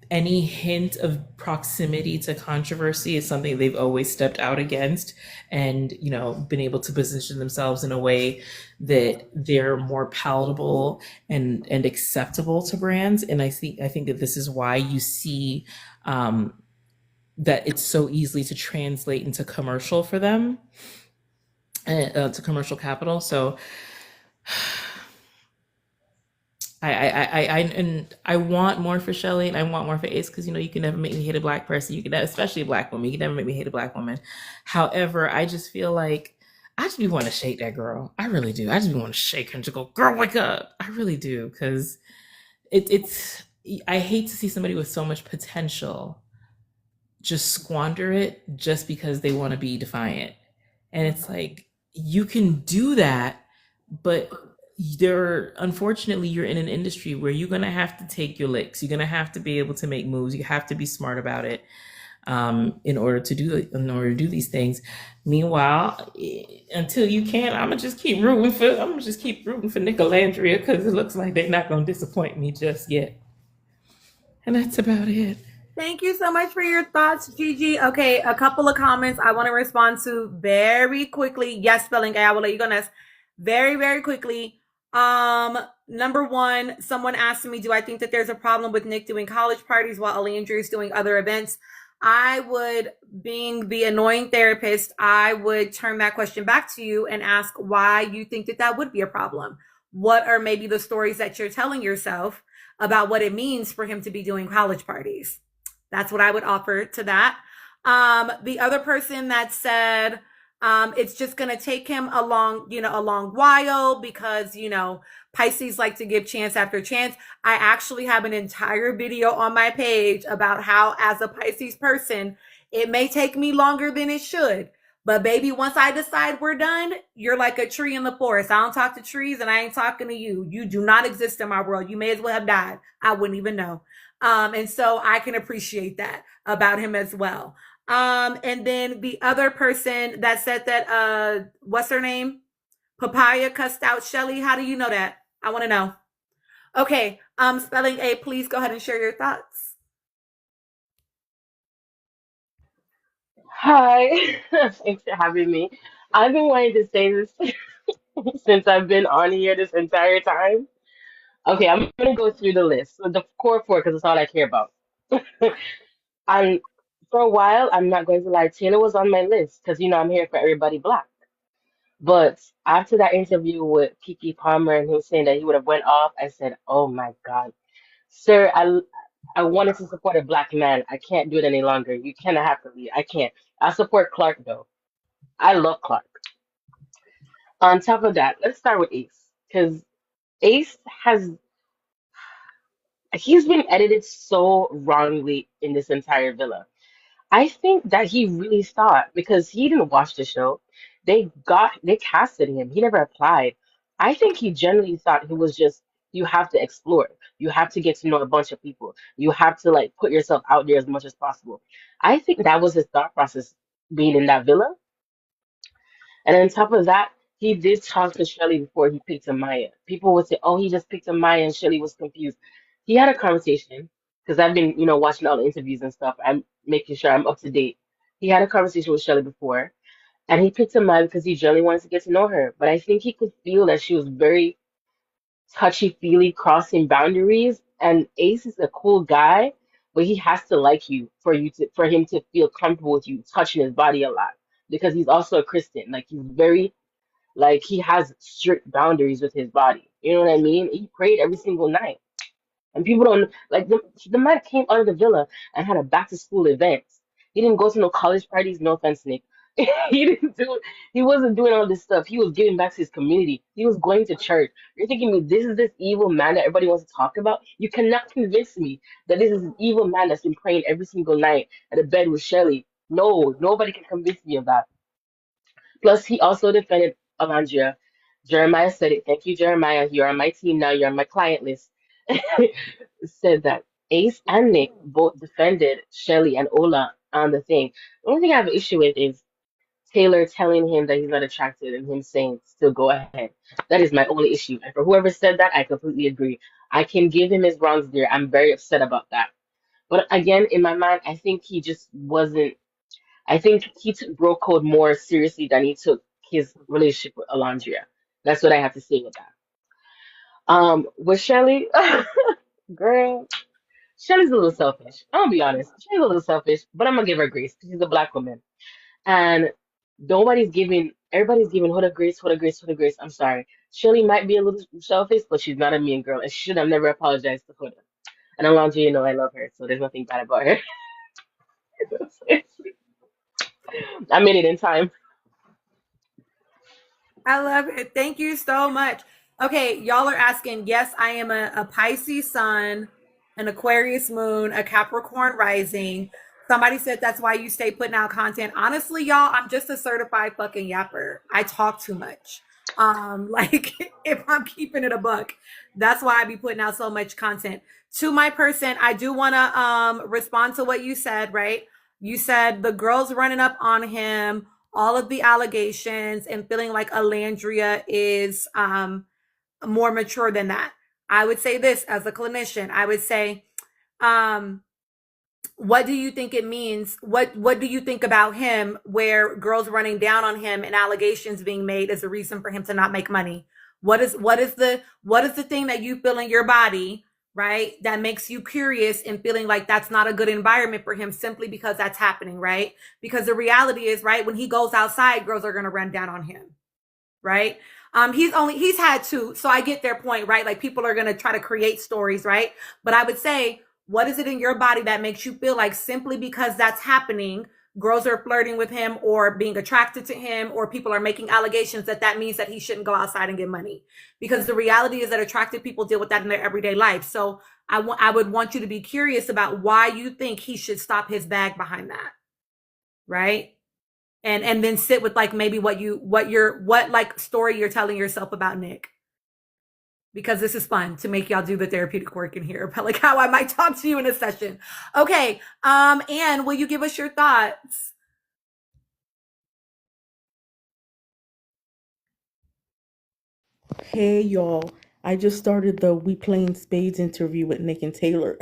Any hint of proximity to controversy is something they've always stepped out against, and been able to position themselves in a way that they're more palatable and acceptable to brands. And I think that this is why you see that it's so easily to translate into commercial for them, to commercial capital. So I want more for Shelly, and I want more for Ace, because you can never make me hate a black person. You can, especially a black woman, you can never make me hate a black woman. However, I just feel like I just be want to shake that girl. I really do. I just be want to shake her and just go, girl, wake up. I really do, because I hate to see somebody with so much potential just squander it just because they want to be defiant. And it's like, you can do that, but unfortunately, you're in an industry where you're going to have to take your licks. You're going to have to be able to make moves. You have to be smart about it in order to do these things. Meanwhile, until you can, I'm gonna just keep rooting for Nick and Landria, because it looks like they're not going to disappoint me just yet. And that's about it. Thank you so much for your thoughts, Gigi. Okay, a couple of comments I want to respond to very quickly. Yes, Spelling, I will let you go next. Very, very quickly. Number one, someone asked me, do I think that there's a problem with Nick doing college parties while Alandria is doing other events? I would, being the annoying therapist, I would turn that question back to you and ask why you think that that would be a problem. What are maybe the stories that you're telling yourself about what it means for him to be doing college parties? That's what I would offer to that. The other person that said, it's just going to take him a long while because, Pisces like to give chance after chance. I actually have an entire video on my page about how, as a Pisces person, it may take me longer than it should. But baby, once I decide we're done, you're like a tree in the forest. I don't talk to trees, and I ain't talking to you. You do not exist in my world. You may as well have died. I wouldn't even know. And so I can appreciate that about him as well. And then the other person that said that, what's her name? Papaya cussed out Shelly. How do you know that? I want to know. Okay. Spelling A, please go ahead and share your thoughts. Hi, thanks for having me. I've been wanting to say this since I've been on here this entire time. Okay, I'm gonna go through the list, so the core four, because it's all I care about. And for a while, I'm not going to lie, Taylor was on my list because I'm here for everybody black. But after that interview with Kiki Palmer and him saying that he would have went off, I said, "Oh my God, sir, I wanted to support a black man. I can't do it any longer. You cannot have to leave. I can't. I support Clark though. I love Clark." On top of that, let's start with Ace because Ace he's been edited so wrongly in this entire villa. I think that he really thought, because he didn't watch the show, they casted him. He never applied. I think he genuinely thought he was just, You have to explore. You have to get to know a bunch of people. You have to like put yourself out there as much as possible. I think that was his thought process being in that villa. And on top of that, he did talk to Shelly before he picked Amaya. People would say, "Oh, he just picked Amaya," and Shelly was confused. He had a conversation because I've been, watching all the interviews and stuff. I'm making sure I'm up to date. He had a conversation with Shelly before, and he picked Amaya because he generally wanted to get to know her. But I think he could feel that she was very touchy-feely, crossing boundaries. And Ace is a cool guy, but he has to like you for him to feel comfortable with you touching his body a lot because he's also a Christian. Like he's very like he has strict boundaries with his body. You know what I mean? He prayed every single night. And people don't like the man came out of the villa and had a back to school event. He didn't go to no college parties, no offense, Nick. He wasn't doing all this stuff. He was giving back to his community. He was going to church. You're thinking me, this is this evil man that everybody wants to talk about? You cannot convince me that this is an evil man that's been praying every single night at the bed with Shelly. No, nobody can convince me of that. Plus, he also defended Alondria. Jeremiah said it. Thank you, Jeremiah. You're on my team now. You're on my client list. Said that Ace and Nick both defended Shelly and Ola on the thing. The only thing I have an issue with is Taylor telling him that he's not attracted and him saying, still go ahead. That is my only issue. And for whoever said that, I completely agree. I can give him his bronze there. I'm very upset about that. But again, in my mind, I think he just wasn't. I think he took bro code more seriously than he took his relationship with Alondria. That's what I have to say with that. With Shelly, girl, Shelly's a little selfish. I'm gonna be honest. She's a little selfish, but I'm gonna give her grace because she's a black woman. And everybody's giving Hoda grace, Hoda grace, Hoda grace. I'm sorry. Shelly might be a little selfish, but she's not a mean girl, and she should have never apologized to Hoda. And Alondria, I love her, so there's nothing bad about her. I made it in time. I love it. Thank you so much. Okay, y'all are asking. Yes, I am a Pisces sun, an Aquarius moon, a Capricorn rising. Somebody said that's why you stay putting out content. Honestly, y'all, I'm just a certified fucking yapper. I talk too much. Like if I'm keeping it a buck, that's why I be putting out so much content. To my person, I do want to respond to what you said, right? You said the girls running up on him, all of the allegations, and feeling like Alandria is more mature than that. I would say this as a clinician. I would say, what do you think it means? What do you think about him where girls running down on him and allegations being made as a reason for him to not make money? What is the thing that you feel in your body, right, that makes you curious and feeling like that's not a good environment for him simply because that's happening, right? Because the reality is, right, when he goes outside, girls are going to run down on him, right? He's had two, so I get their point, right? Like people are going to try to create stories, right? But I would say, what is it in your body that makes you feel like simply because that's happening, girls are flirting with him or being attracted to him, or people are making allegations that means that he shouldn't go outside and get money? Because the reality is that attractive people deal with that in their everyday life. So I would want you to be curious about why you think he should stop his bag behind that, right? And then sit with like maybe what like story you're telling yourself about Nick. Because this is fun to make y'all do the therapeutic work in here about like how I might talk to you in a session. Okay. Anne, will you give us your thoughts? Hey y'all, I just started the We Playing Spades interview with Nick and Taylor.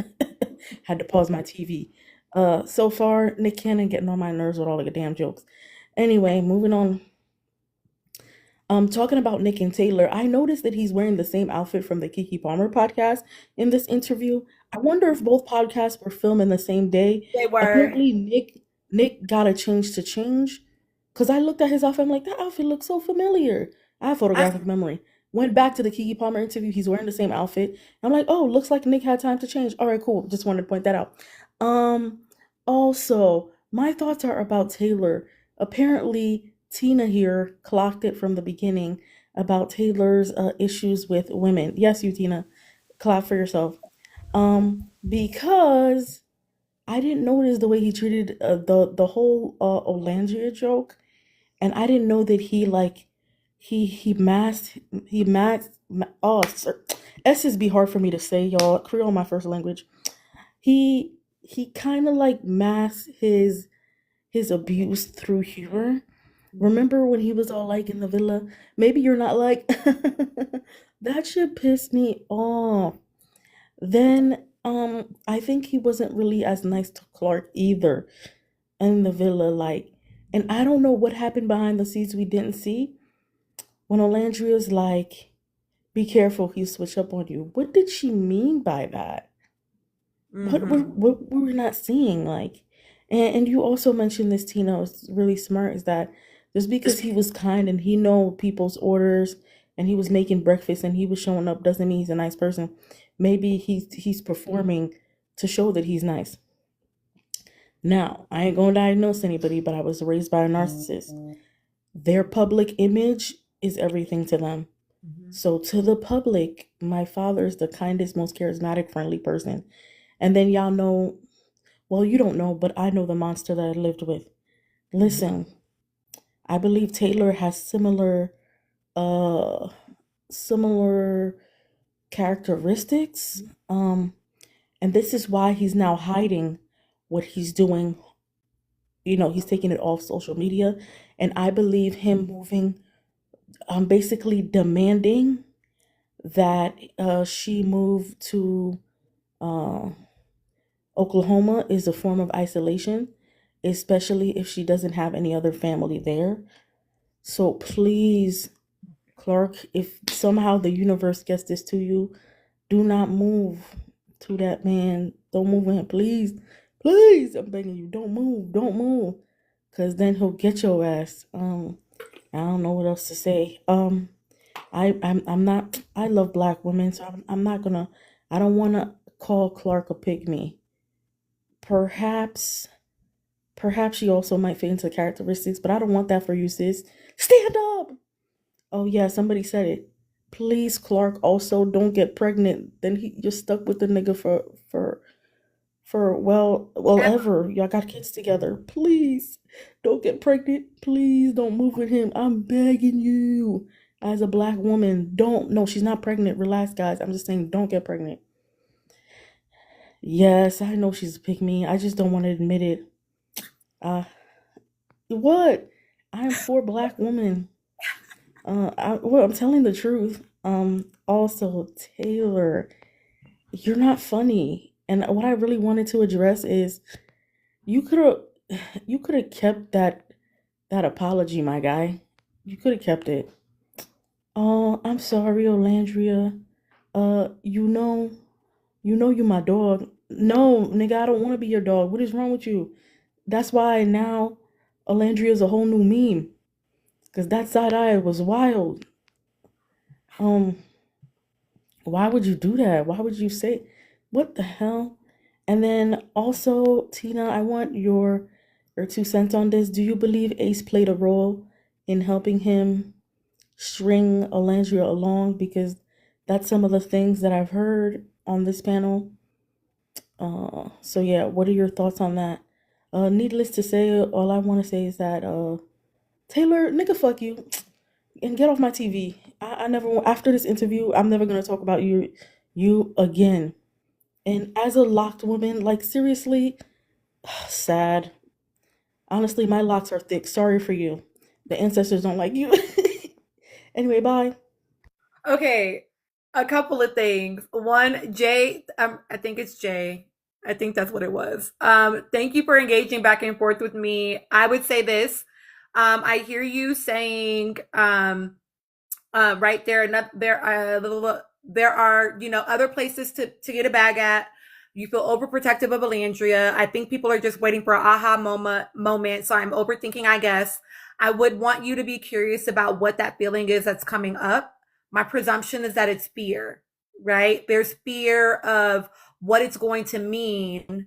Had to pause my TV. So far, Nick Cannon getting on my nerves with all the damn jokes. Anyway, moving on. Talking about Nick and Taylor, I noticed that he's wearing the same outfit from the Keke Palmer podcast in this interview. I wonder if both podcasts were filming the same day. They were. Apparently, Nick got a change to change. Because I looked at his outfit, I'm like, that outfit looks so familiar. I have photographic memory. Went back to the Keke Palmer interview. He's wearing the same outfit. I'm like, oh, looks like Nick had time to change. All right, cool. Just wanted to point that out. Also, my thoughts are about Taylor. Apparently, Tina here clocked it from the beginning about Taylor's issues with women. Yes, you, Tina. Clap for yourself. Because I didn't notice the way he treated the whole Olandria joke. And I didn't know that he masked S's be hard for me to say, y'all. Creole my first language. He kind of like masks his abuse through humor. Remember when he was all like in the villa? Maybe you're not like that should piss me off. Then I think he wasn't really as nice to Clark either in the villa, like, and I don't know what happened behind the scenes we didn't see. When Olandria's like, be careful, he'll switch up on you. What did she mean by that? What we're not seeing, like, and you also mentioned this, Tina, was really smart, is that just because he was kind and he know people's orders and he was making breakfast and he was showing up doesn't mean he's a nice person. Maybe he's performing to show that he's nice. Now, I ain't gonna diagnose anybody, but I was raised by a narcissist. Their public image is everything to them. So to the public, my father's the kindest, most charismatic, friendly person. And then y'all know, well, you don't know, but I know the monster that I lived with. Listen, I believe Taylor has similar characteristics. And this is why he's now hiding what he's doing. You know, he's taking it off social media. And I believe him moving, basically demanding that she move to Oklahoma is a form of isolation, especially if she doesn't have any other family there. So please, Clark, if somehow the universe gets this to you, do not move to that man. Don't move him, please. Please, I'm begging you, don't move. Because then he'll get your ass. I don't know what else to say. I'm not, I love black women, so I don't want to call Clark a pygmy. Perhaps she also might fit into characteristics, but I don't want that for you, sis. Stand up! Oh yeah, somebody said it. Please, Clark, also don't get pregnant. Then you're stuck with the nigga for well ever. Y'all got kids together. Please don't get pregnant. Please don't move with him. I'm begging you. As a black woman, don't. No, she's not pregnant. Relax, guys. I'm just saying, don't get pregnant. Yes, I know she's a pygmy. I just don't want to admit it. What? I am for black women. I'm telling the truth. Also, Taylor, you're not funny. And what I really wanted to address is you could have kept that apology, my guy. You could have kept it. Oh, I'm sorry, Olandria. You know you my dog. No, nigga, I don't want to be your dog. What is wrong with you? That's why now Olandria is a whole new meme. Because that side eye was wild. Why would you do that? Why would you say, what the hell? And then also, Tina, I want your 2 cents on this. Do you believe Ace played a role in helping him string Olandria along? Because that's some of the things that I've heard on this panel. So yeah, what are your thoughts on that? Needless to say, all I want to say is that Taylor, nigga, fuck you, and get off my TV. I never, after this interview, I'm never gonna talk about you again. And as a locked woman, like seriously, sad. Honestly, my locks are thick. Sorry for you. The ancestors don't like you. Anyway, bye. Okay, a couple of things. One, Jay, I think it's Jay. I think that's what it was. Thank you for engaging back and forth with me. I would say this. I hear you saying right there, there are, other places to get a bag at. You feel overprotective of Alandria. I think people are just waiting for an aha moment. So I'm overthinking, I guess. I would want you to be curious about what that feeling is that's coming up. My presumption is that it's fear, right? There's fear of what it's going to mean,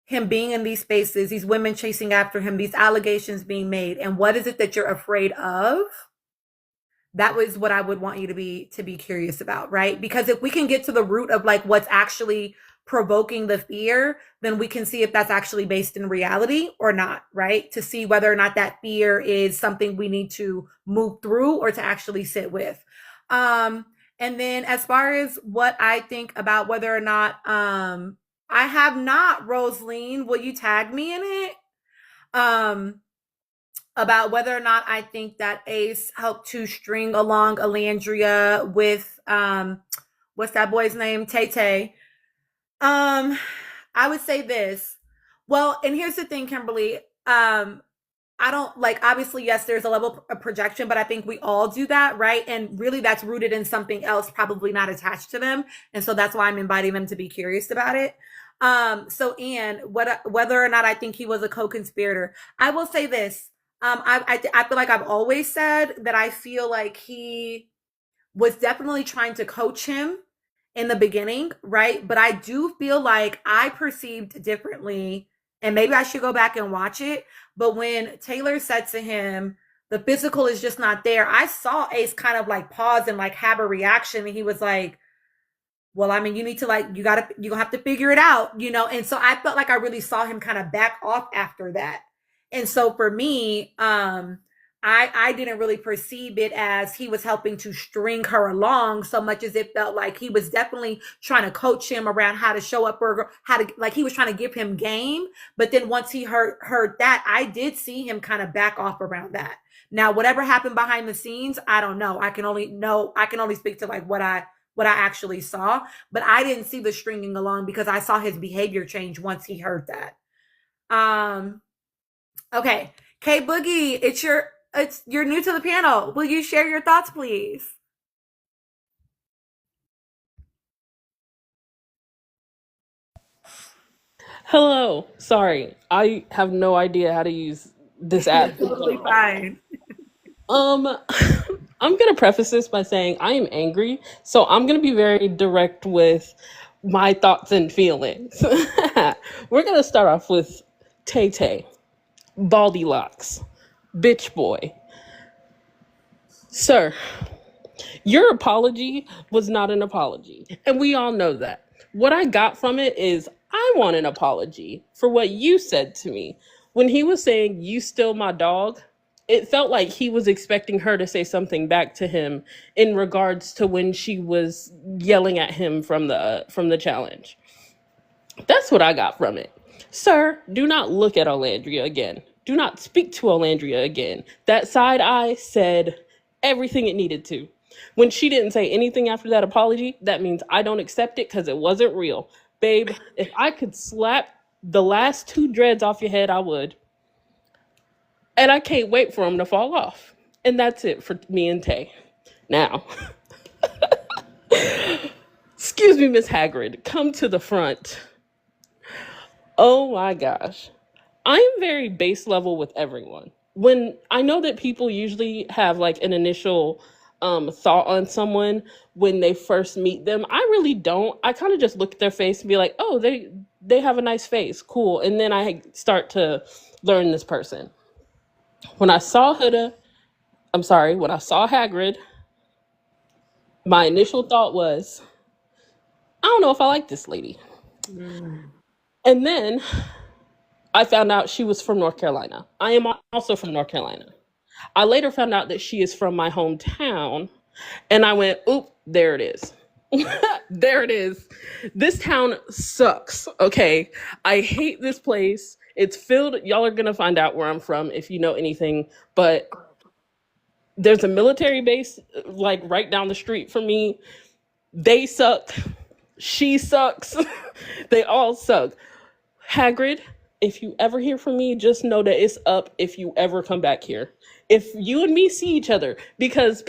him being in these spaces, these women chasing after him, these allegations being made. And what is it that you're afraid of? That was what I would want you to be curious about, right? Because if we can get to the root of like what's actually provoking the fear, then we can see if that's actually based in reality or not, right? To see whether or not that fear is something we need to move through or to actually sit with. And then as far as what I think about whether or not I have not, Rosaline, will you tag me in it? About whether or not I think that Ace helped to string along Alandria with what's that boy's name? Tay Tay. I would say this. Well, and here's the thing, Kimberly. I don't like, obviously, yes, there's a level of projection, but I think we all do that, right? And really that's rooted in something else, probably not attached to them. And so that's why I'm inviting them to be curious about it. So Anne, whether or not I think he was a co-conspirator, I will say this. I feel like I've always said that I feel like he was definitely trying to coach him in the beginning, right? But I do feel like I perceived differently, and maybe I should go back and watch it. But when Taylor said to him, the physical is just not there, I saw Ace kind of like pause and like have a reaction. And he was like, well, I mean, you need to like, you're gonna have to figure it out, you know? And so I felt like I really saw him kind of back off after that. And so for me, I didn't really perceive it as he was helping to string her along so much as it felt like he was definitely trying to coach him around how to show up for her, how to, like, he was trying to give him game. But then once he heard that, I did see him kind of back off around that. Now, whatever happened behind the scenes, I don't know. I can only speak to like what I actually saw, but I didn't see the stringing along because I saw his behavior change once he heard that. Okay, K Boogie, you're new to the panel. Will you share your thoughts, please? Hello. Sorry, I have no idea how to use this app. Totally fine. I'm gonna preface this by saying I am angry, so I'm gonna be very direct with my thoughts and feelings. We're gonna start off with Tay Tay, Baldy Locks, bitch boy. Sir, your apology was not an apology, and we all know that. What I got from it is I want an apology for what you said to me. When he was saying, "You still my dog," it felt like he was expecting her to say something back to him in regards to when she was yelling at him from the challenge. That's what I got from it. Sir, do not look at Olandria again. Do not speak to Olandria again. That side eye said everything it needed to. When she didn't say anything after that apology, that means I don't accept it because it wasn't real. Babe, if I could slap the last 2 dreads off your head, I would. And I can't wait for them to fall off. And that's it for me and Tay. Now, excuse me, Miss Hagrid, come to the front. Oh my gosh. I am very base level with everyone. When I know that people usually have like an initial thought on someone when they first meet them, I really don't. I kind of just look at their face and be like, oh, they have a nice face, cool. And then I start to learn this person. When I saw when I saw Hagrid, my initial thought was, I don't know if I like this lady. And then I found out she was from North Carolina. I am also from North Carolina. I later found out that she is from my hometown, and I went, oop, there it is. There it is. This town sucks, okay? I hate this place. It's filled, y'all are gonna find out where I'm from if you know anything, but there's a military base like right down the street from me. They suck. She sucks. They all suck. Hagrid, if you ever hear from me, just know that it's up if you ever come back here. If you and me see each other, because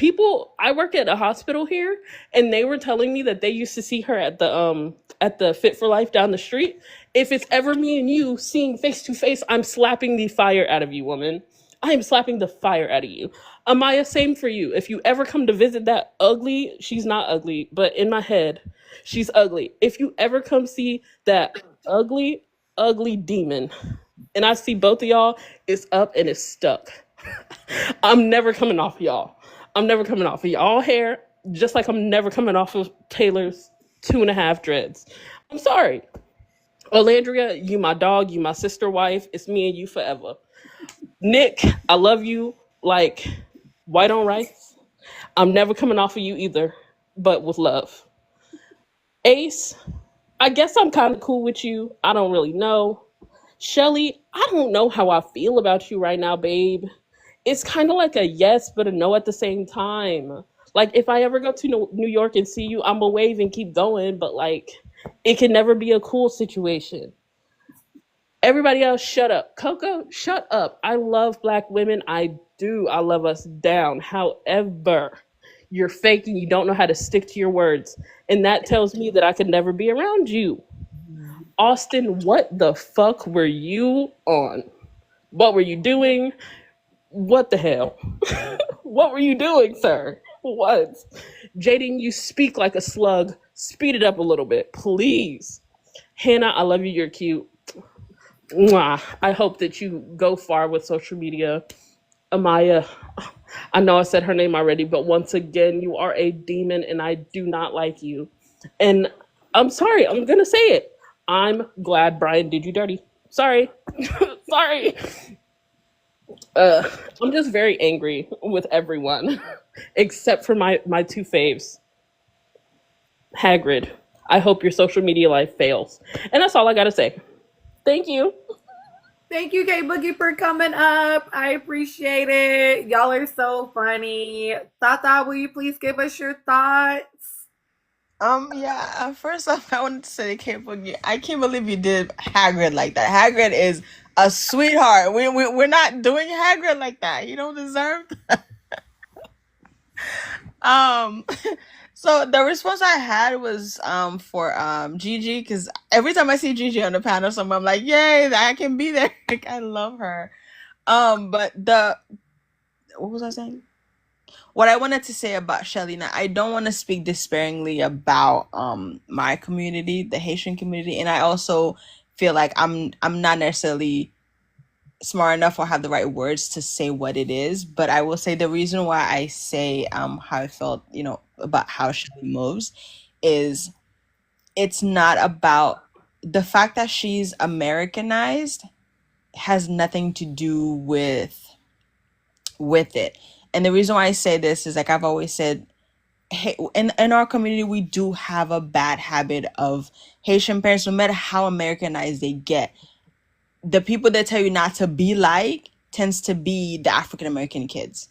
I work at a hospital here, and they were telling me that they used to see her at the Fit for Life down the street. If it's ever me and you seeing face to face, I'm slapping the fire out of you, woman. I am slapping the fire out of you. Amaya, same for you. If you ever come to visit that ugly, she's not ugly, but in my head, she's ugly. If you ever come see that ugly demon, and I see both of y'all, it's up and it's stuck. I'm never coming off y'all. I'm never coming off of y'all hair, just like I'm never coming off of Taylor's 2.5 dreads. I'm sorry. Olandria, you my dog, you my sister wife. It's me and you forever. Nick, I love you like white on rice. I'm never coming off of you either. but with love. Ace, I guess I'm kind of cool with you. I don't really know. Shelly, I don't know how I feel about you right now, babe. It's kind of like a yes, but a no at the same time. Like, if I ever go to New York and see you, I'm gonna wave and keep going, but like, it can never be a cool situation. Everybody else, shut up. Coco, shut up. I love black women. I do. I love us down. However, you're fake and you don't know how to stick to your words. And that tells me that I could never be around you. Austin, what the fuck were you on? What were you doing? What the hell? What were you doing, sir? What? Jaden, you speak like a slug. Speed it up a little bit, please. Hannah, I love you. You're cute. Mwah. I hope that you go far with social media. Amaya, I know I said her name already, but once again, you are a demon and I do not like you. And I'm sorry, I'm going to say it. I'm glad Brian did you dirty. Sorry. Sorry. I'm just very angry with everyone except for my two faves. Hagrid, I hope your social media life fails. And that's all I got to say. Thank you. Thank you, K Boogie, for coming up. I appreciate it. Y'all are so funny. Tata, will you please give us your thoughts? Yeah. First off, I wanted to say, I can't believe you did Hagrid like that. Hagrid is a sweetheart. We're not doing Hagrid like that. You don't deserve. Um, so the response I had was for Gigi, because every time I see Gigi on the panel, I'm like, yay, I can be there. Like, I love her. But what was I saying? What I wanted to say about Shelly, now I don't want to speak disparagingly about my community, the Haitian community, and I also feel like I'm not necessarily smart enough or have the right words to say what it is. But I will say the reason why I say how I felt, about how Shelly moves is it's not about the fact that she's Americanized has nothing to do with it. And the reason why I say this is, like I've always said, hey, in our community, we do have a bad habit of Haitian parents, no matter how Americanized they get. The people that tell you not to be like tends to be the African American kids.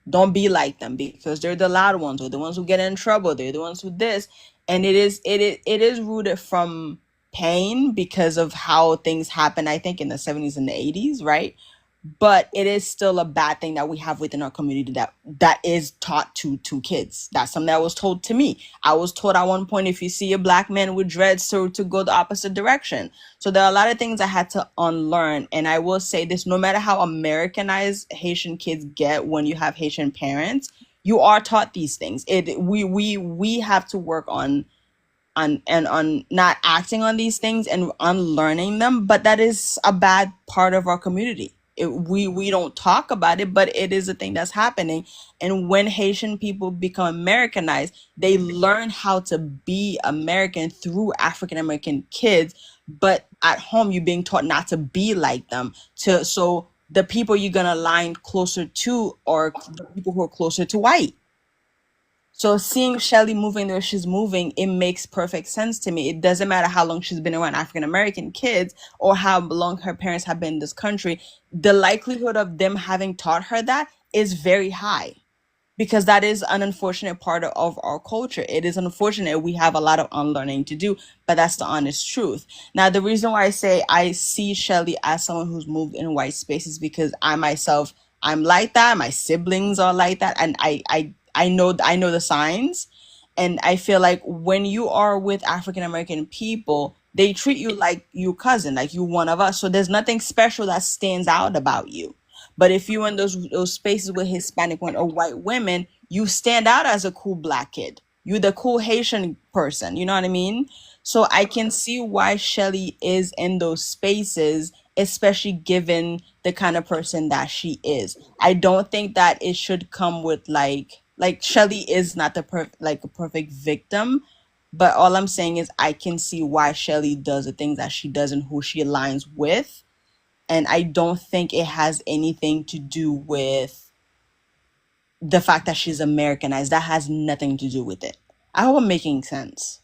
Don't be like them because they're the loud ones or the ones who get in trouble. They're the ones who this. And it is rooted from pain because of how things happen, I think, in the 70s and the 80s, right? But it is still a bad thing that we have within our community that is taught to kids. That's something that was told to me. I was told at one point, if you see a black man with dreads, to go the opposite direction. So there are a lot of things I had to unlearn. And I will say this, no matter how Americanized Haitian kids get when you have Haitian parents, you are taught these things. We have to work on not acting on these things and unlearning them. But that is a bad part of our community. We don't talk about it, but it is a thing that's happening. And when Haitian people become Americanized, they learn how to be American through African American kids. But at home, you're being taught not to be like them. So the people you're gonna align closer to are the people who are closer to white. So seeing Shelly moving the way she's moving, it makes perfect sense to me. It doesn't matter how long she's been around African American kids or how long her parents have been in this country. The likelihood of them having taught her that is very high because that is an unfortunate part of our culture. It is unfortunate. We have a lot of unlearning to do, but that's the honest truth. Now, the reason why I say I see Shelly as someone who's moved in white spaces because I myself, I'm like that. My siblings are like that. And I know the signs, and I feel like when you are with African American people, they treat you like you cousin, like you one of us. So there's nothing special that stands out about you. But if you're in those spaces with Hispanic women or white women, you stand out as a cool black kid. You're the cool Haitian person. You know what I mean? So I can see why Shelly is in those spaces, especially given the kind of person that she is. I don't think that it should come with like Shelly is not a perfect victim, but all I'm saying is I can see why Shelly does the things that she does and who she aligns with. And I don't think it has anything to do with the fact that she's Americanized. That has nothing to do with it. I hope I'm making sense.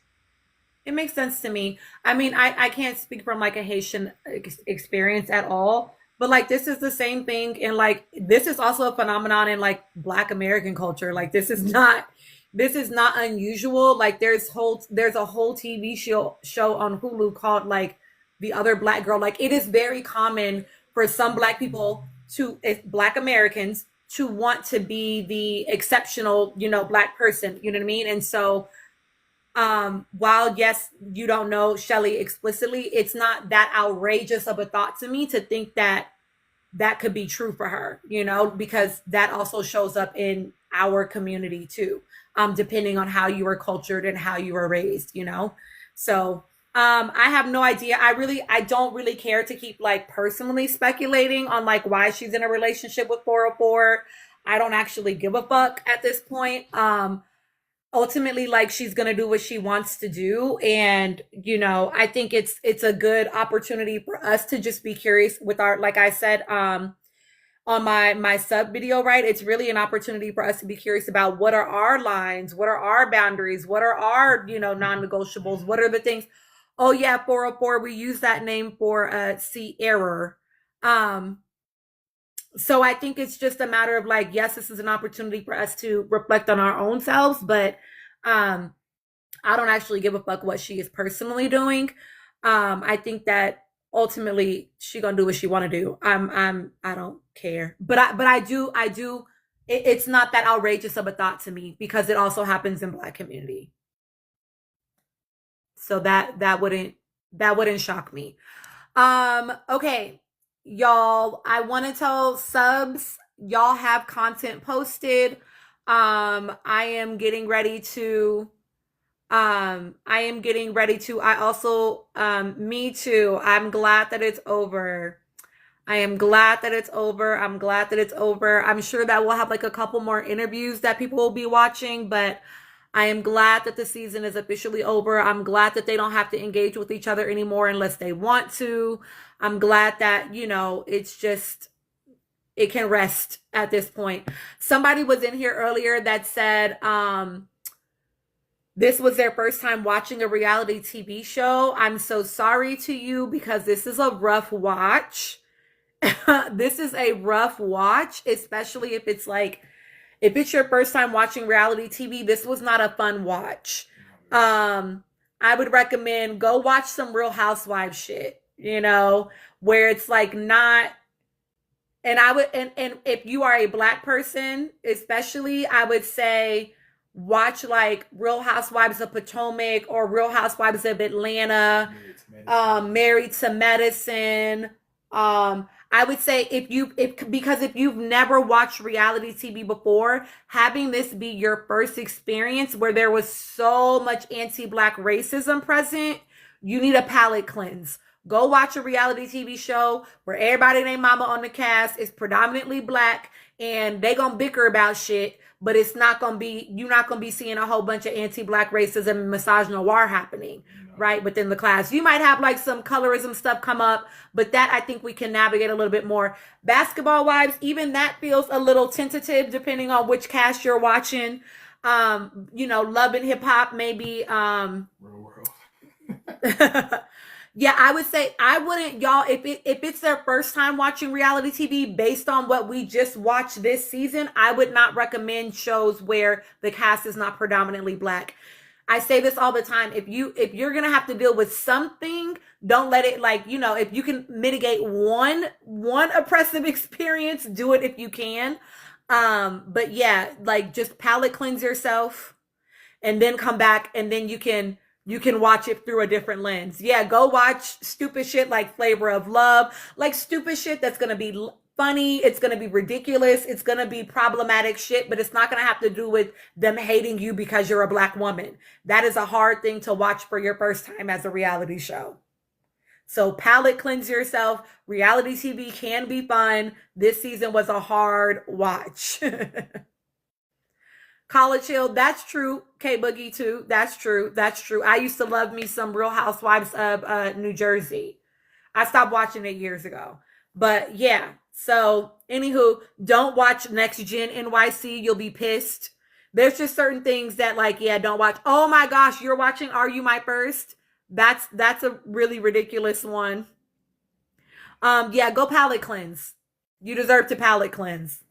It makes sense to me. I mean, I can't speak from like a Haitian experience at all, but like this is the same thing, and like this is also a phenomenon in like Black American culture. Like this is not unusual. Like there's a whole TV show on Hulu called like The Other Black Girl. Like it is very common for some Black people Black Americans to want to be the exceptional, Black person. You know what I mean? And so while yes, you don't know Shelly explicitly, it's not that outrageous of a thought to me to think that that could be true for her, because that also shows up in our community too, depending on how you were cultured and how you were raised, So I have no idea. I don't really care to keep like personally speculating on like why she's in a relationship with 404. I don't actually give a fuck at this point. Ultimately, like she's gonna do what she wants to do, and I think it's a good opportunity for us to just be curious with our, like I said on my sub video, right? It's really an opportunity for us to be curious about what are our lines, what are our boundaries, what are our non-negotiables, what are the things. Oh yeah, 404, we use that name for see error. So I think it's just a matter of like, yes, this is an opportunity for us to reflect on our own selves, but I don't actually give a fuck what she is personally doing. I think that ultimately she gonna do what she want to do. I don't care, but I do. It's not that outrageous of a thought to me because it also happens in Black community. So that wouldn't shock me. Okay. Y'all, I want to tell subs, y'all have content posted. I am getting ready to I also me too. I'm glad that it's over. I'm glad that it's over. I'm sure that we'll have like a couple more interviews that people will be watching, but I am glad that the season is officially over. I'm glad that they don't have to engage with each other anymore unless they want to. I'm glad that, it's just, it can rest at this point. Somebody was in here earlier that said this was their first time watching a reality TV show. I'm so sorry to you because this is a rough watch. This is a rough watch, especially if it's your first time watching reality TV. This was not a fun watch. I would recommend go watch some Real Housewives shit, where it's like not, and if you are a Black person, especially, I would say watch like Real Housewives of Potomac or Real Housewives of Atlanta, Married to Medicine. I would say because if you've never watched reality TV before, having this be your first experience where there was so much anti-Black racism present, you need a palate cleanse. Go watch a reality TV show where everybody named mama on the cast is predominantly Black and they gonna bicker about shit, but you're not gonna be seeing a whole bunch of anti-Black racism and misogynoir happening, right, within the class. You might have like some colorism stuff come up, but that I think we can navigate a little bit more. Basketball Wives, even that feels a little tentative depending on which cast you're watching. Love and Hip Hop, maybe. Real World. Yeah, I would say I wouldn't, y'all, if it's their first time watching reality TV based on what we just watched this season, I would not recommend shows where the cast is not predominantly Black. I say this all the time. If you're going to have to deal with something, don't let it if you can mitigate one oppressive experience, do it if you can. But yeah, like just palate cleanse yourself and then come back and then you can watch it through a different lens. Yeah, go watch stupid shit like Flavor of Love, like stupid shit that's going to be funny. It's going to be ridiculous. It's going to be problematic shit, but it's not going to have to do with them hating you because you're a Black woman. That is a hard thing to watch for your first time as a reality show. So palate cleanse yourself. Reality TV can be fun. This season was a hard watch. College Hill, that's true. K Boogie too, that's true. I used to love me some Real Housewives of New Jersey. I stopped watching it years ago. But yeah, so anywho, don't watch Next Gen NYC. You'll be pissed There's just certain things that like, yeah, don't watch. Oh my gosh, you're watching Are You My First? That's a really ridiculous one. Yeah, go palate cleanse. You deserve to palate cleanse.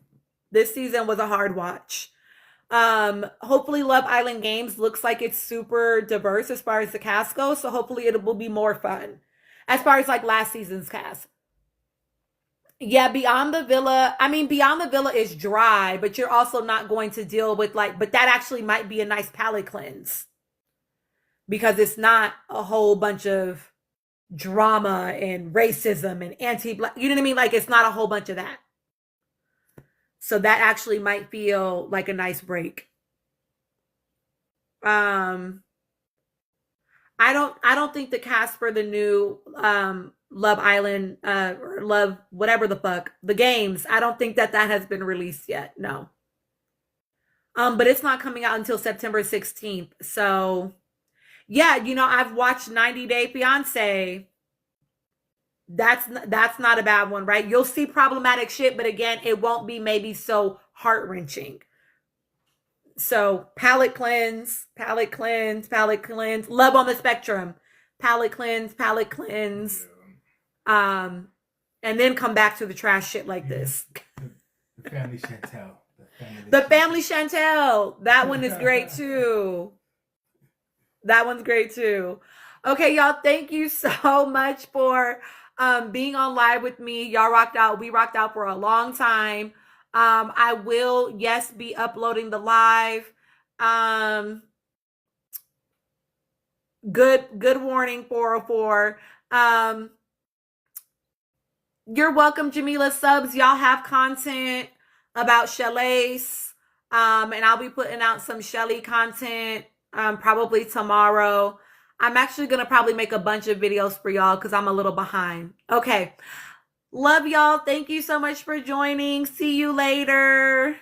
This season was a hard watch. Hopefully Love Island Games looks like it's super diverse as far as the cast goes, so hopefully it will be more fun as far as like last season's cast. Yeah, Beyond the Villa. I mean, Beyond the Villa is dry, but you're also not going to deal with like, but that actually might be a nice palate cleanse because it's not a whole bunch of drama and racism and anti-black, you know what I mean? Like it's not a whole bunch of that. So that actually might feel like a nice break. I don't think the cast for the new Love Island or Love whatever the fuck, the games, I don't think that has been released yet. No. But it's not coming out until September 16th. So yeah, you know, I've watched 90 Day Fiance. That's not a bad one, right? You'll see problematic shit, but again, it won't be maybe so heart-wrenching. So palate cleanse, palate cleanse, palate cleanse. Love on the Spectrum, palate cleanse, palate cleanse. And then come back to the trash shit like this. The Family Chantel. The Family Chantel. That one is great too. That one's great too. Okay, y'all, thank you so much for being on live with me. Y'all rocked out. We rocked out for a long time. I will, yes, be uploading the live. Good warning, 404. You're welcome, Jamila Subs. Y'all have content about Shalace. And I'll be putting out some Shelly content probably tomorrow. I'm actually going to probably make a bunch of videos for y'all because I'm a little behind. Okay. Love y'all. Thank you so much for joining. See you later.